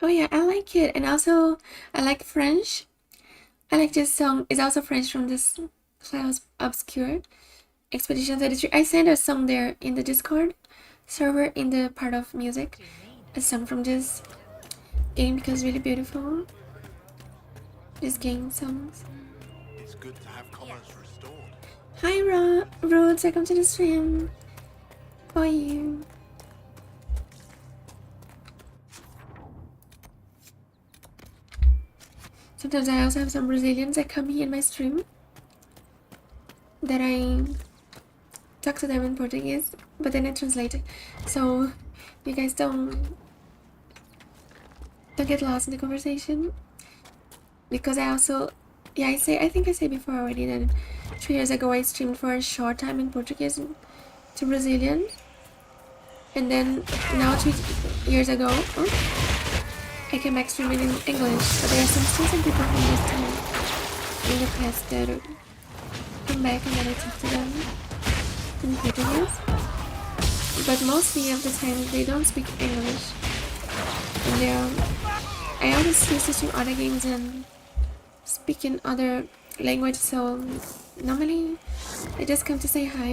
Oh yeah, I like it. And also, I like French. I like this song. It's also French from this Clouds Obscure. Expedition 33. I sent a song there in the Discord server in the part of music. A song from this game because it's really beautiful. This game songs. It's good to have commerce restored. Hi Rhodes, welcome to the stream. How are you? Sometimes I also have some Brazilians that come here in my stream that I talk to them in Portuguese, but then I translate it, so you guys don't get lost in the conversation. Because I also, yeah, I think I said before already that 3 years ago I streamed for a short time in Portuguese to Brazilian, and then now 2 years ago I came back streaming in English. But there are still some people from this time in the past that come back and then I talk to them in Portuguese. But mostly of the time they don't speak English. And I always used to stream other games and speak in other language, so normally they just come to say hi.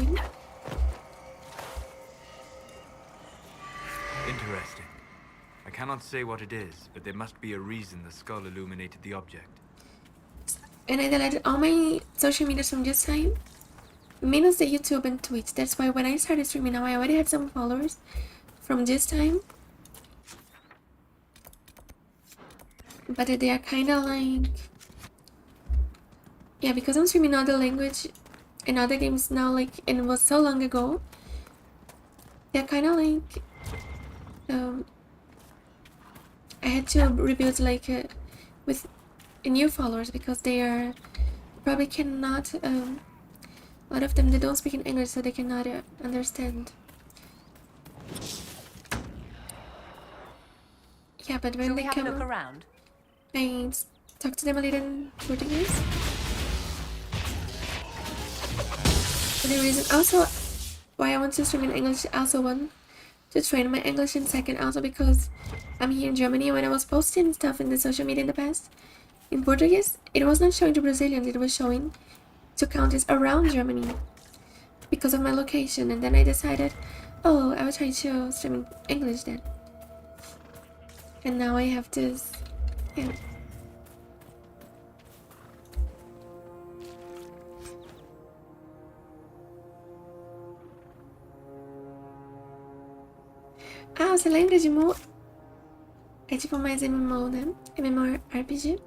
Interesting. I cannot say what it is, but there must be a reason the skull illuminated the object. And I deleted all my social media from this time, minus the YouTube and Twitch. That's why when I started streaming now, I already had some followers from this time. But they are kind of like, yeah, because I'm streaming other language and other games now, like, and it was so long ago, they're kind of like, I had to rebuild like with new followers because they are probably cannot, a lot of them, they don't speak in English, so they cannot understand. Yeah, but when they come, look around? I talk to them a little in Portuguese. For the reason also why I want to stream in English, also one to train my English, and second also because I'm here in Germany. When I was posting stuff in the social media in the past in Portuguese, it was not showing to Brazilians, it was showing to countries around Germany because of my location. And then I decided, oh, I will try to stream in English then. And now I have this, yeah. Ah, você lembra de Mu? É tipo mais MMO, né? MMORPG.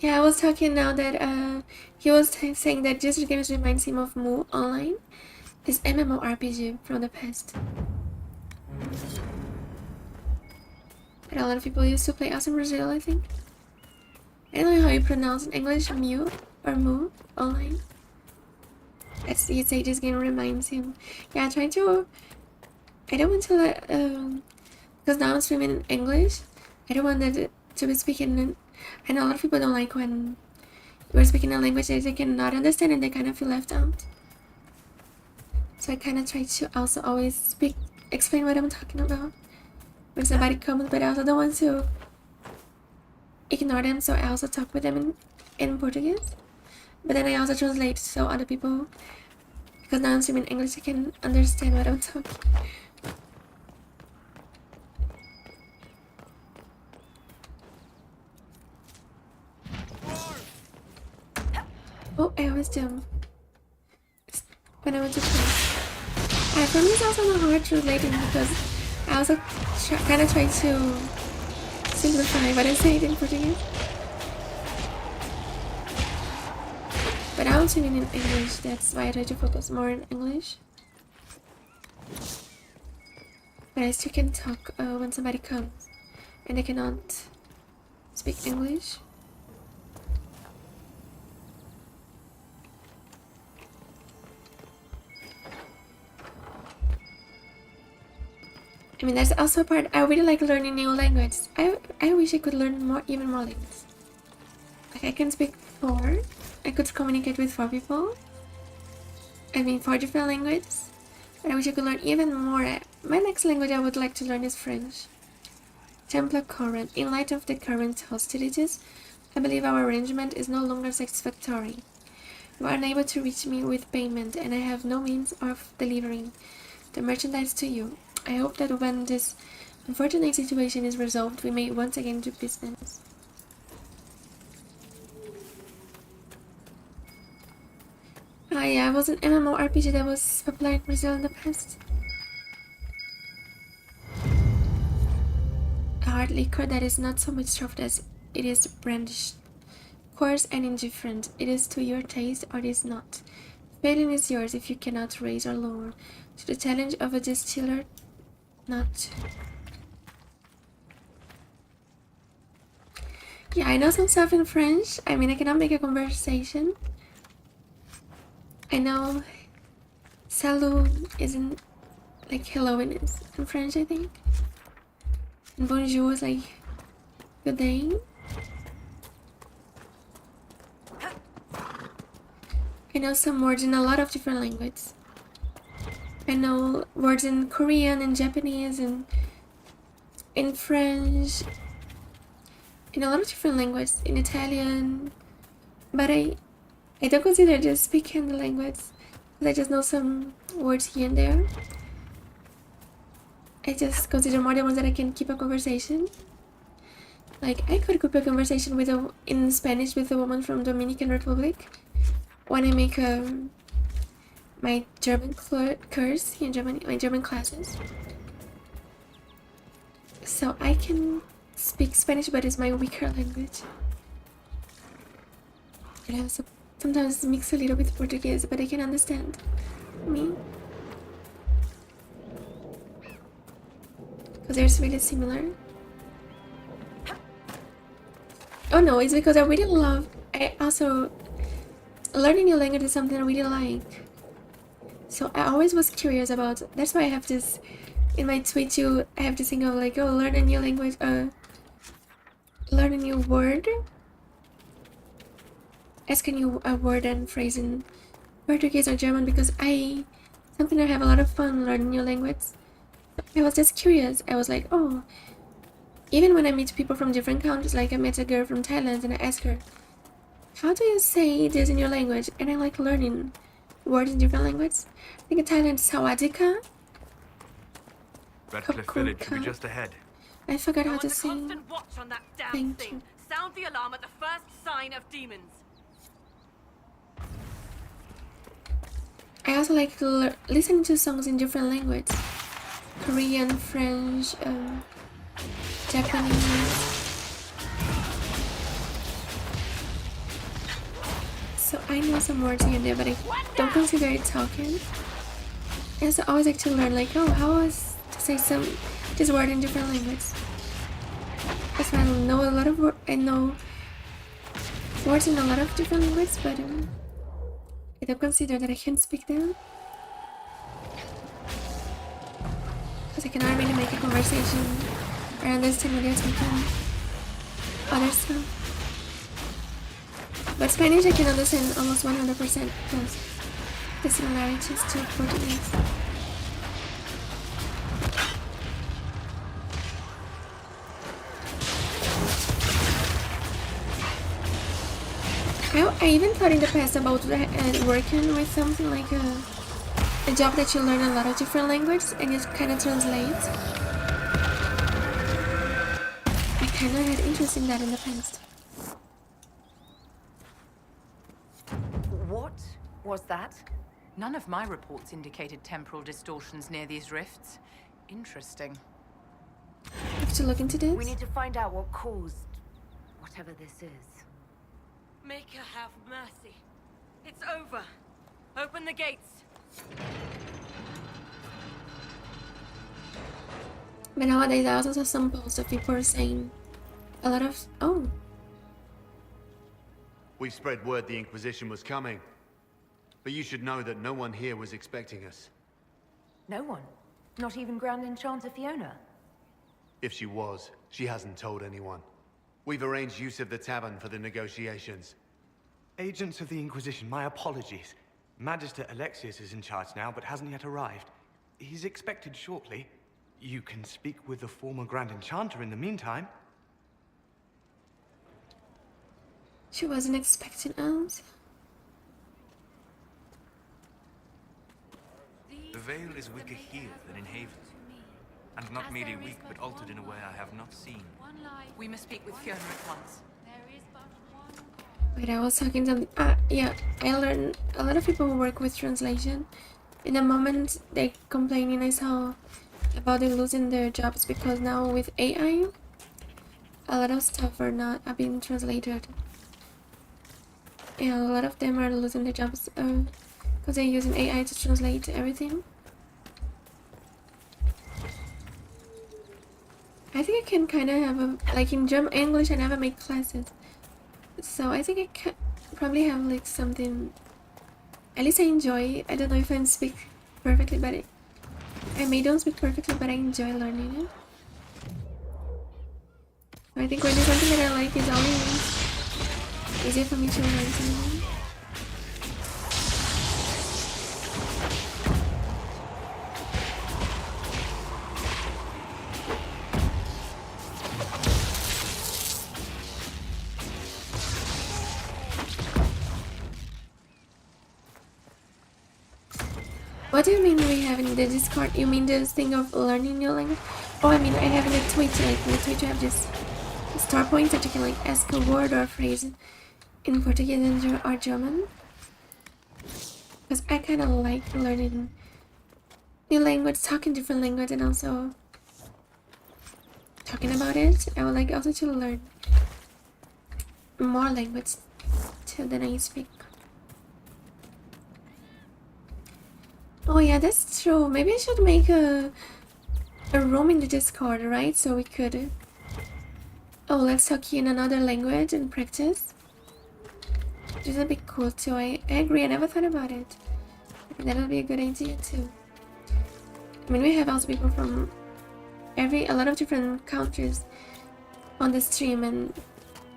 Yeah, I was talking now that he was saying that Desert Games reminds him of Mu Online, this MMORPG from the past. But a lot of people used to play us in Brazil, I think. I don't know how you pronounce in English, Mu or Mu Online. As you say, this game reminds him. Yeah, I don't want to let, because now I'm streaming in English. I don't want that to be speaking in, I know a lot of people don't like when we're speaking a language that they cannot understand and they kind of feel left out. So I kind of try to also always explain what I'm talking about when somebody comes, but I also don't want to ignore them, so I also talk with them in Portuguese. But then I also translate so other people, because now I'm streaming English, I can understand what I'm talking. Oh, I always do. When I went to play. For me it's also not hard translating because I also kind of try to simplify what I say in Portuguese. But I'm streaming in English, that's why I try to focus more on English. But I still can talk when somebody comes and they cannot speak English. I mean, there's also a part I really like learning new languages. I wish I could learn even more languages. Like I can speak 4. I could communicate with 4 people. I mean 4 different languages. But I wish I could learn even more. My next language I would like to learn is French. Templar current. In light of the current hostilities, I believe our arrangement is no longer satisfactory. You are unable to reach me with payment, and I have no means of delivering the merchandise to you. I hope that when this unfortunate situation is resolved, we may once again do business. Yeah, it was an MMORPG that was popular in Brazil in the past. A hard liquor that is not so much soft as it is brandished. Coarse and indifferent, it is to your taste or it is not. Failing is yours if you cannot raise or lower to the challenge of a distiller. Not. Yeah, I know some stuff in French. I mean, I cannot make a conversation. I know salut isn't like hello in French, I think. And bonjour is like good day. I know some words in a lot of different languages. I know words in Korean and Japanese and in French, in a lot of different languages, in Italian, but I don't consider just speaking the language, because I just know some words here and there. I just consider more the ones that I can keep a conversation. Like, I could keep a conversation in Spanish with a woman from Dominican Republic when I make my German course here in Germany, my German classes. So I can speak Spanish, but it's my weaker language. And I also sometimes mix a little with Portuguese, but I can understand me. Because they're really similar. Oh no, it's because I really love... learning new language is something I really like. So I always was curious about... That's why I have this... In my tweet too, I have this thing of like, oh, learn a new language, learn a new word. Ask a new word and phrase in Portuguese or German because something I have a lot of fun learning new language. I was just curious. I was like, oh, even when I meet people from different countries, like I met a girl from Thailand and I asked her, how do you say this in your language? And I like learning words in different languages. I think in Thailand, Sawadika. Redcliffe Village should be just ahead. I forgot how to say. Watch on that damn Thank thing. you. Sound the alarm at the first sign of demons. I also like listening to songs in different languages. Korean, French, Japanese. So I know some words here and there, but I don't consider it talking. I also always like to learn, like, oh, how was to say this word in different languages. That's why I know a lot of I know words in a lot of different languages, but I don't consider that I can speak them. Because I can already make a conversation or understand what they're speaking. Other stuff. But Spanish I can understand almost 100% because the similarities to Portuguese. I even thought in the past about working with something like a job that you learn a lot of different languages and you kind of translate. I kind of had interest in that in the past. What was that? None of my reports indicated temporal distortions near these rifts. Interesting. I have to look into this. We need to find out what caused whatever this is. Make her have mercy. It's over. Open the gates. But nowadays I also saw some posts of people saying a lot of We spread word the Inquisition was coming. But you should know that no one here was expecting us. No one? Not even Grand Enchanter Fiona? If she was, she hasn't told anyone. We've arranged use of the tavern for the negotiations. Agents of the Inquisition, my apologies. Magister Alexius is in charge now, but hasn't yet arrived. He's expected shortly. You can speak with the former Grand Enchanter in the meantime. She wasn't expecting us. The Vale is weaker here than in Haven. And not merely weak, but altered in a way I have not seen. We must speak with Fiona at once. Wait, I was talking to yeah, I learned a lot of people who work with translation. In the moment they complaining, I saw about them losing their jobs because now with AI, a lot of stuff are being translated. Yeah, a lot of them are losing their jobs because they're using AI to translate everything. I think I can kind of have like in German English I never make classes, so I think I can probably have like something, at least I enjoy. I don't know if I speak perfectly, but I may don't speak perfectly, but I enjoy learning it. I think when there's something that I like, it's always easier for me to learn something. What do you mean we have in the Discord? You mean this thing of learning new language? Oh, I mean I have in the Twitch, like in the Twitch you have this star point that you can like ask a word or a phrase in Portuguese or German. Because I kind of like learning new language, talking different language, and also talking about it. I would like also to learn more language too than I speak. Oh yeah, that's true. Maybe I should make a room in the Discord, right? So we could... Oh, let's talk in another language and practice. This would be cool too. I agree, I never thought about it. I think that would be a good idea too. I mean, we have also people from a lot of different countries on the stream and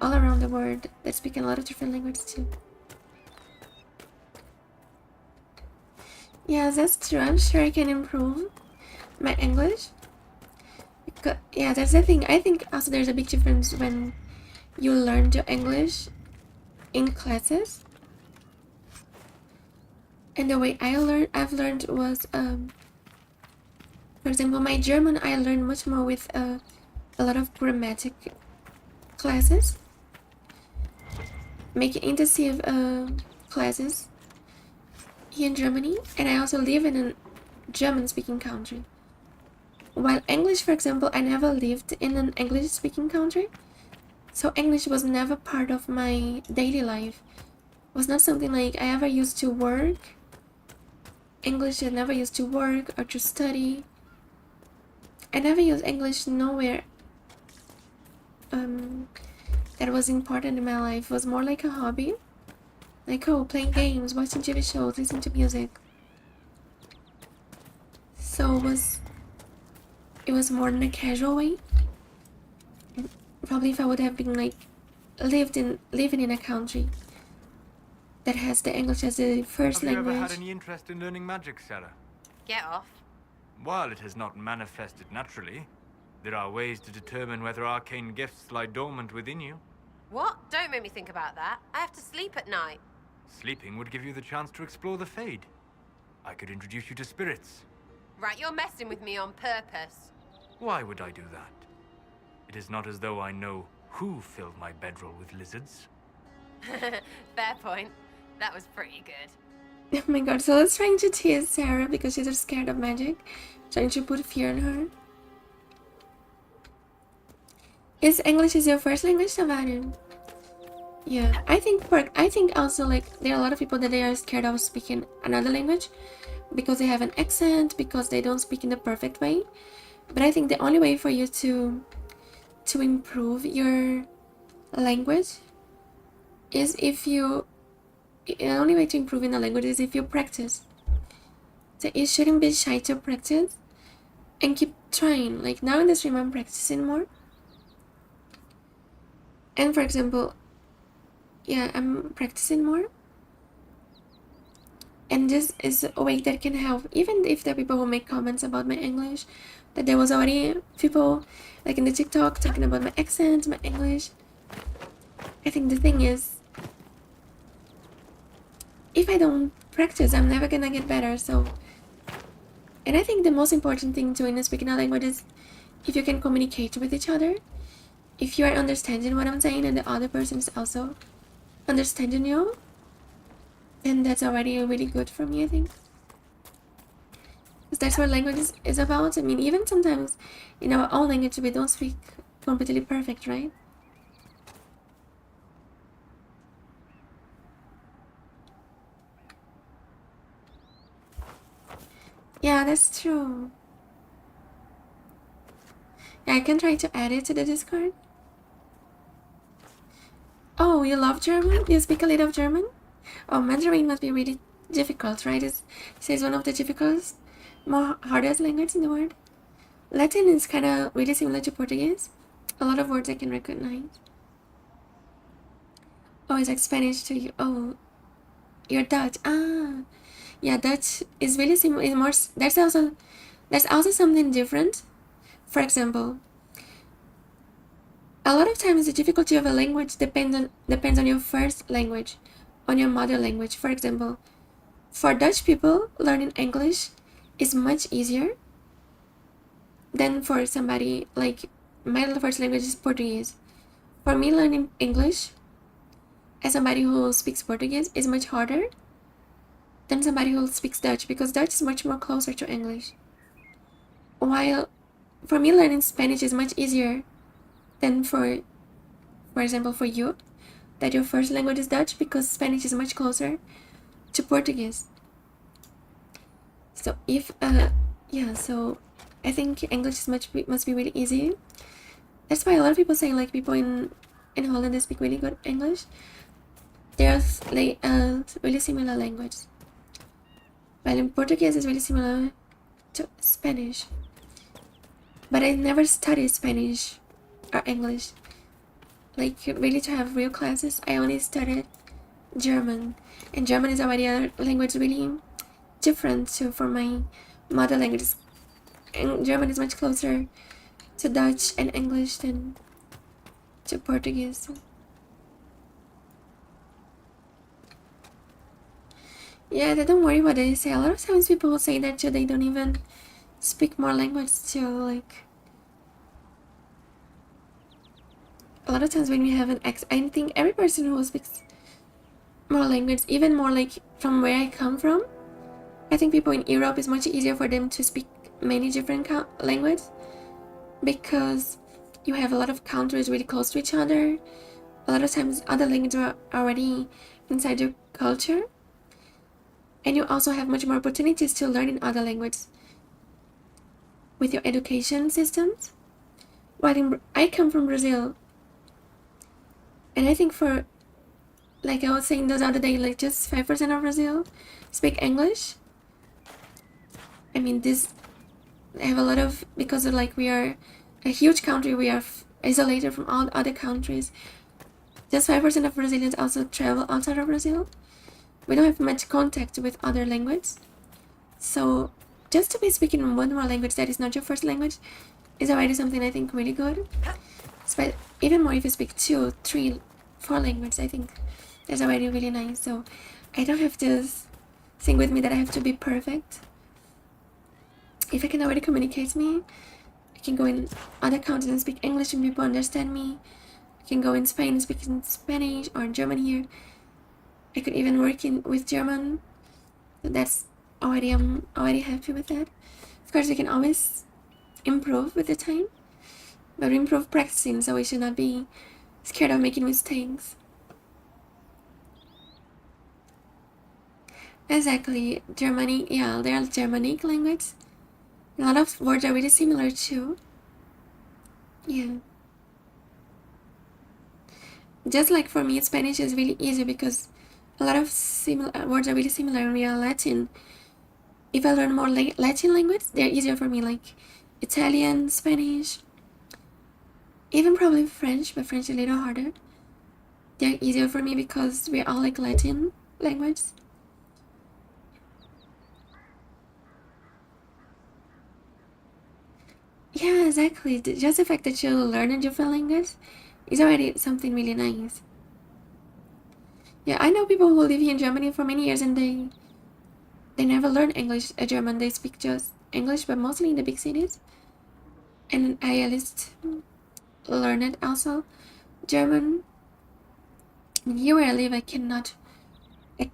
all around the world that speak in a lot of different languages too. Yes, that's true. I'm sure I can improve my English. Yeah, that's the thing. I think also there's a big difference when you learn your English in classes. And the way I've learned was, for example, my German I learned much more with a lot of grammatic classes, making intensive classes here in Germany, and I also live in a German-speaking country. While English, for example, I never lived in an English-speaking country, so English was never part of my daily life. It was not something like I ever used to work. English I never used to work or to study. I never used English nowhere. That was important in my life. It was more like a hobby, like playing games, watching TV shows, listening to music. So it was more in a casual way. Probably if I would have been like living in a country that has the English as the first language. Have you ever had any interest in learning magic, Sarah? Get off. While it has not manifested naturally, there are ways to determine whether arcane gifts lie dormant within you. What? Don't make me think about that. I have to sleep at night. Sleeping would give you the chance to explore the Fade. I could introduce you to spirits. Right, you're messing with me on purpose. Why would I do that? It is not as though I know who filled my bedroll with lizards. Fair point. That was pretty good. Oh my god, so let's trying to tease Sarah because she's scared of magic, trying to put fear in her. Is English your first language, Savannah? Yeah, I think also like there are a lot of people that they are scared of speaking another language because they have an accent, because they don't speak in the perfect way. But I think the only way for you to improve your language is if you the only way to improve in a language is if you practice. So you shouldn't be shy to practice and keep trying. Like now in the stream I'm practicing more. And for example, yeah, I'm practicing more. And this is a way that can help, even if there are people who make comments about my English, that there was already people like in the TikTok talking about my accent, my English. I think the thing is, if I don't practice, I'm never gonna get better. So, and I think the most important thing too in speaking a language is if you can communicate with each other. If you are understanding what I'm saying and the other person is also understanding you, then that's already really good for me, I think. Because that's what language is about. I mean, even sometimes in our own language we don't speak completely perfect, right? Yeah, that's true. Yeah, I can try to add it to the Discord. Oh, you love German? You speak a little German? Oh, Mandarin must be really difficult, right? It says one of the difficult, hardest languages in the world. Latin is kind of really similar to Portuguese. A lot of words I can recognize. Oh, it's like Spanish to you. Oh, you're Dutch. Ah, yeah, Dutch is really similar. It's more. There's also something different. For example, a lot of times the difficulty of a language depends on your first language, on your mother language. For example, for Dutch people, learning English is much easier than for somebody like my first language is Portuguese. For me, learning English as somebody who speaks Portuguese is much harder than somebody who speaks Dutch, because Dutch is much more closer to English. While for me, learning Spanish is much easier than for example, for you, that your first language is Dutch, because Spanish is much closer to Portuguese. So if yeah, so I think English must be really easy. That's why a lot of people say like people in Holland they speak really good English. They're like really similar language. While in Portuguese is really similar to Spanish. But I never studied Spanish or English. Like really to have real classes, I only studied German. And German is already a language really different too for my mother language. And German is much closer to Dutch and English than to Portuguese. Yeah, don't worry what they say. A lot of times people will say that too. They don't even speak more language too. Like a lot of times when we have an I think every person who speaks more language, even more like from where I come from, I think people in Europe is much easier for them to speak many different languages because you have a lot of countries really close to each other. A lot of times other languages are already inside your culture, and you also have much more opportunities to learn in other languages with your education systems. While I come from Brazil, and I think for, like I was saying the other day, like just 5% of Brazil speak English. I mean, I have a lot of, because of like we are a huge country, we are isolated from all other countries. Just 5% of Brazilians also travel outside of Brazil. We don't have much contact with other languages. So just to be speaking one more language that is not your first language is already something I think really good. But even more if you speak 2, 3, 4 languages, I think that's already really nice. So I don't have to think with me that I have to be perfect. If I can already communicate me, I can go in other countries and speak English and people understand me. I can go in Spain and speak in Spanish, or in German here. I could even work with German. That's already, I'm already happy with that. Of course, we can always improve with the time, but we improve practicing, so we should not be scared of making mistakes. Exactly, Germany, yeah, they are Germanic language. A lot of words are really similar too. Yeah. Just like for me, Spanish is really easy because a lot of words are really similar and we are Latin. If I learn more Latin language, they're easier for me, like Italian, Spanish, even probably French, but French is a little harder. They're easier for me because we're all like Latin language. Yeah, exactly. Just the fact that you learn a different language is already something really nice. Yeah, I know people who live here in Germany for many years and they never learn English, German. They speak just English, but mostly in the big cities. And I at least learn it also. German. Here where I live, I cannot.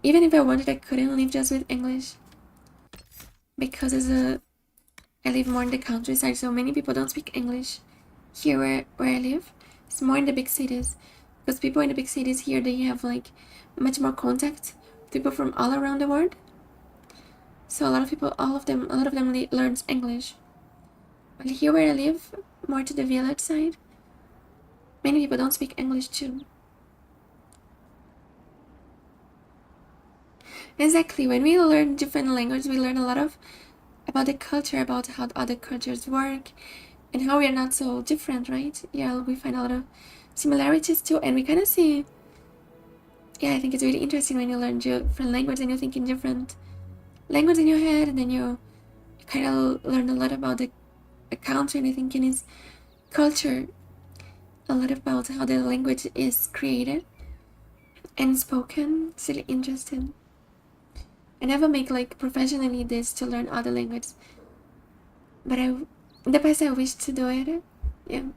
Even if I wanted, I couldn't live just with English because I live more in the countryside, so many people don't speak English here where I live. It's more in the big cities, because people in the big cities here, they have like much more contact with people from all around the world. So a lot of them learns English. But here where I live, more to the village side, many people don't speak English too. Exactly, when we learn different languages, we learn a lot about the culture, about how other cultures work, and how we are not so different, right? Yeah, we find a lot of similarities too, and we kind of see, yeah, I think it's really interesting when you learn different language and you think in different language in your head, and then you kind of learn a lot about the country, and I think in its culture, a lot about how the language is created and spoken. It's really interesting. I never make like professionally this to learn other languages, but in the past I wished to do it. Yeah,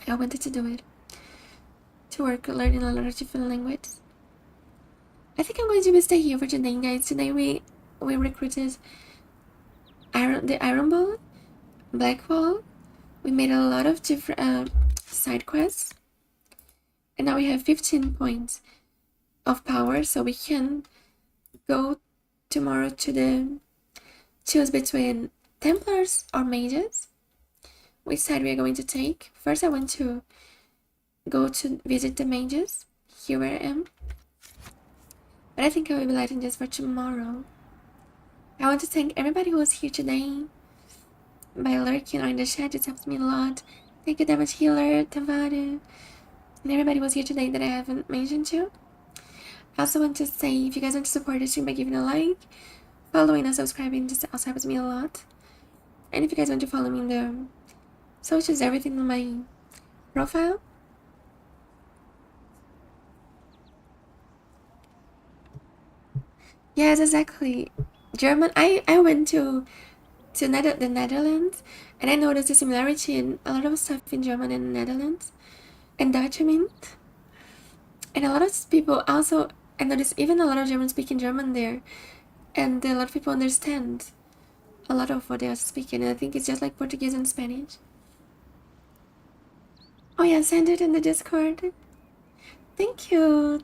I wanted to do it, to work learning a lot of different languages. I think I'm going to stay here for today, guys. Today we recruited the Iron Ball, Blackwall. We made a lot of different side quests, and now we have 15 points of power, so we can go tomorrow to choose between Templars or Mages. Which side we are going to take? First I want to go to visit the Mages, here where I am. But I think I will be letting this for tomorrow. I want to thank everybody who was here today by lurking or in the chat. It helps me a lot. Thank you, Damage Healer, Tavada, and everybody who was here today that I haven't mentioned to. I also want to say, if you guys want to support the stream by giving a like following and subscribing. This also helps me a lot. And if you guys want to follow me in the socials, everything on my profile. Yes, exactly. German. I went to the Netherlands, and I noticed the similarity in a lot of stuff in German and Netherlands, and Dutch, I mean. And a lot of people also, I noticed even a lot of Germans speaking German there, and a lot of people understand a lot of what they are speaking. And I think it's just like Portuguese and Spanish. Oh yeah, send it in the Discord. Thank you.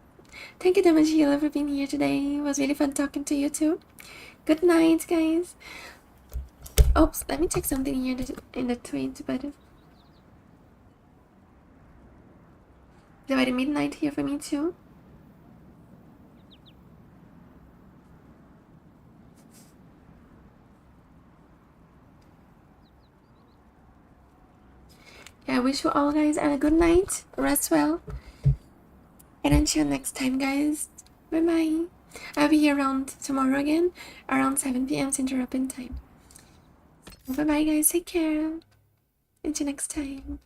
Thank you, Damage Healer, for being here today. It was really fun talking to you too. Good night, guys. Oops, let me check something here in the tweet, but it's already midnight here for me too. Yeah, I wish you all guys a good night. Rest well. And until next time, guys. Bye bye. I'll be here around tomorrow again, around 7 PM Central European time. Bye bye, guys. Take care. Until next time.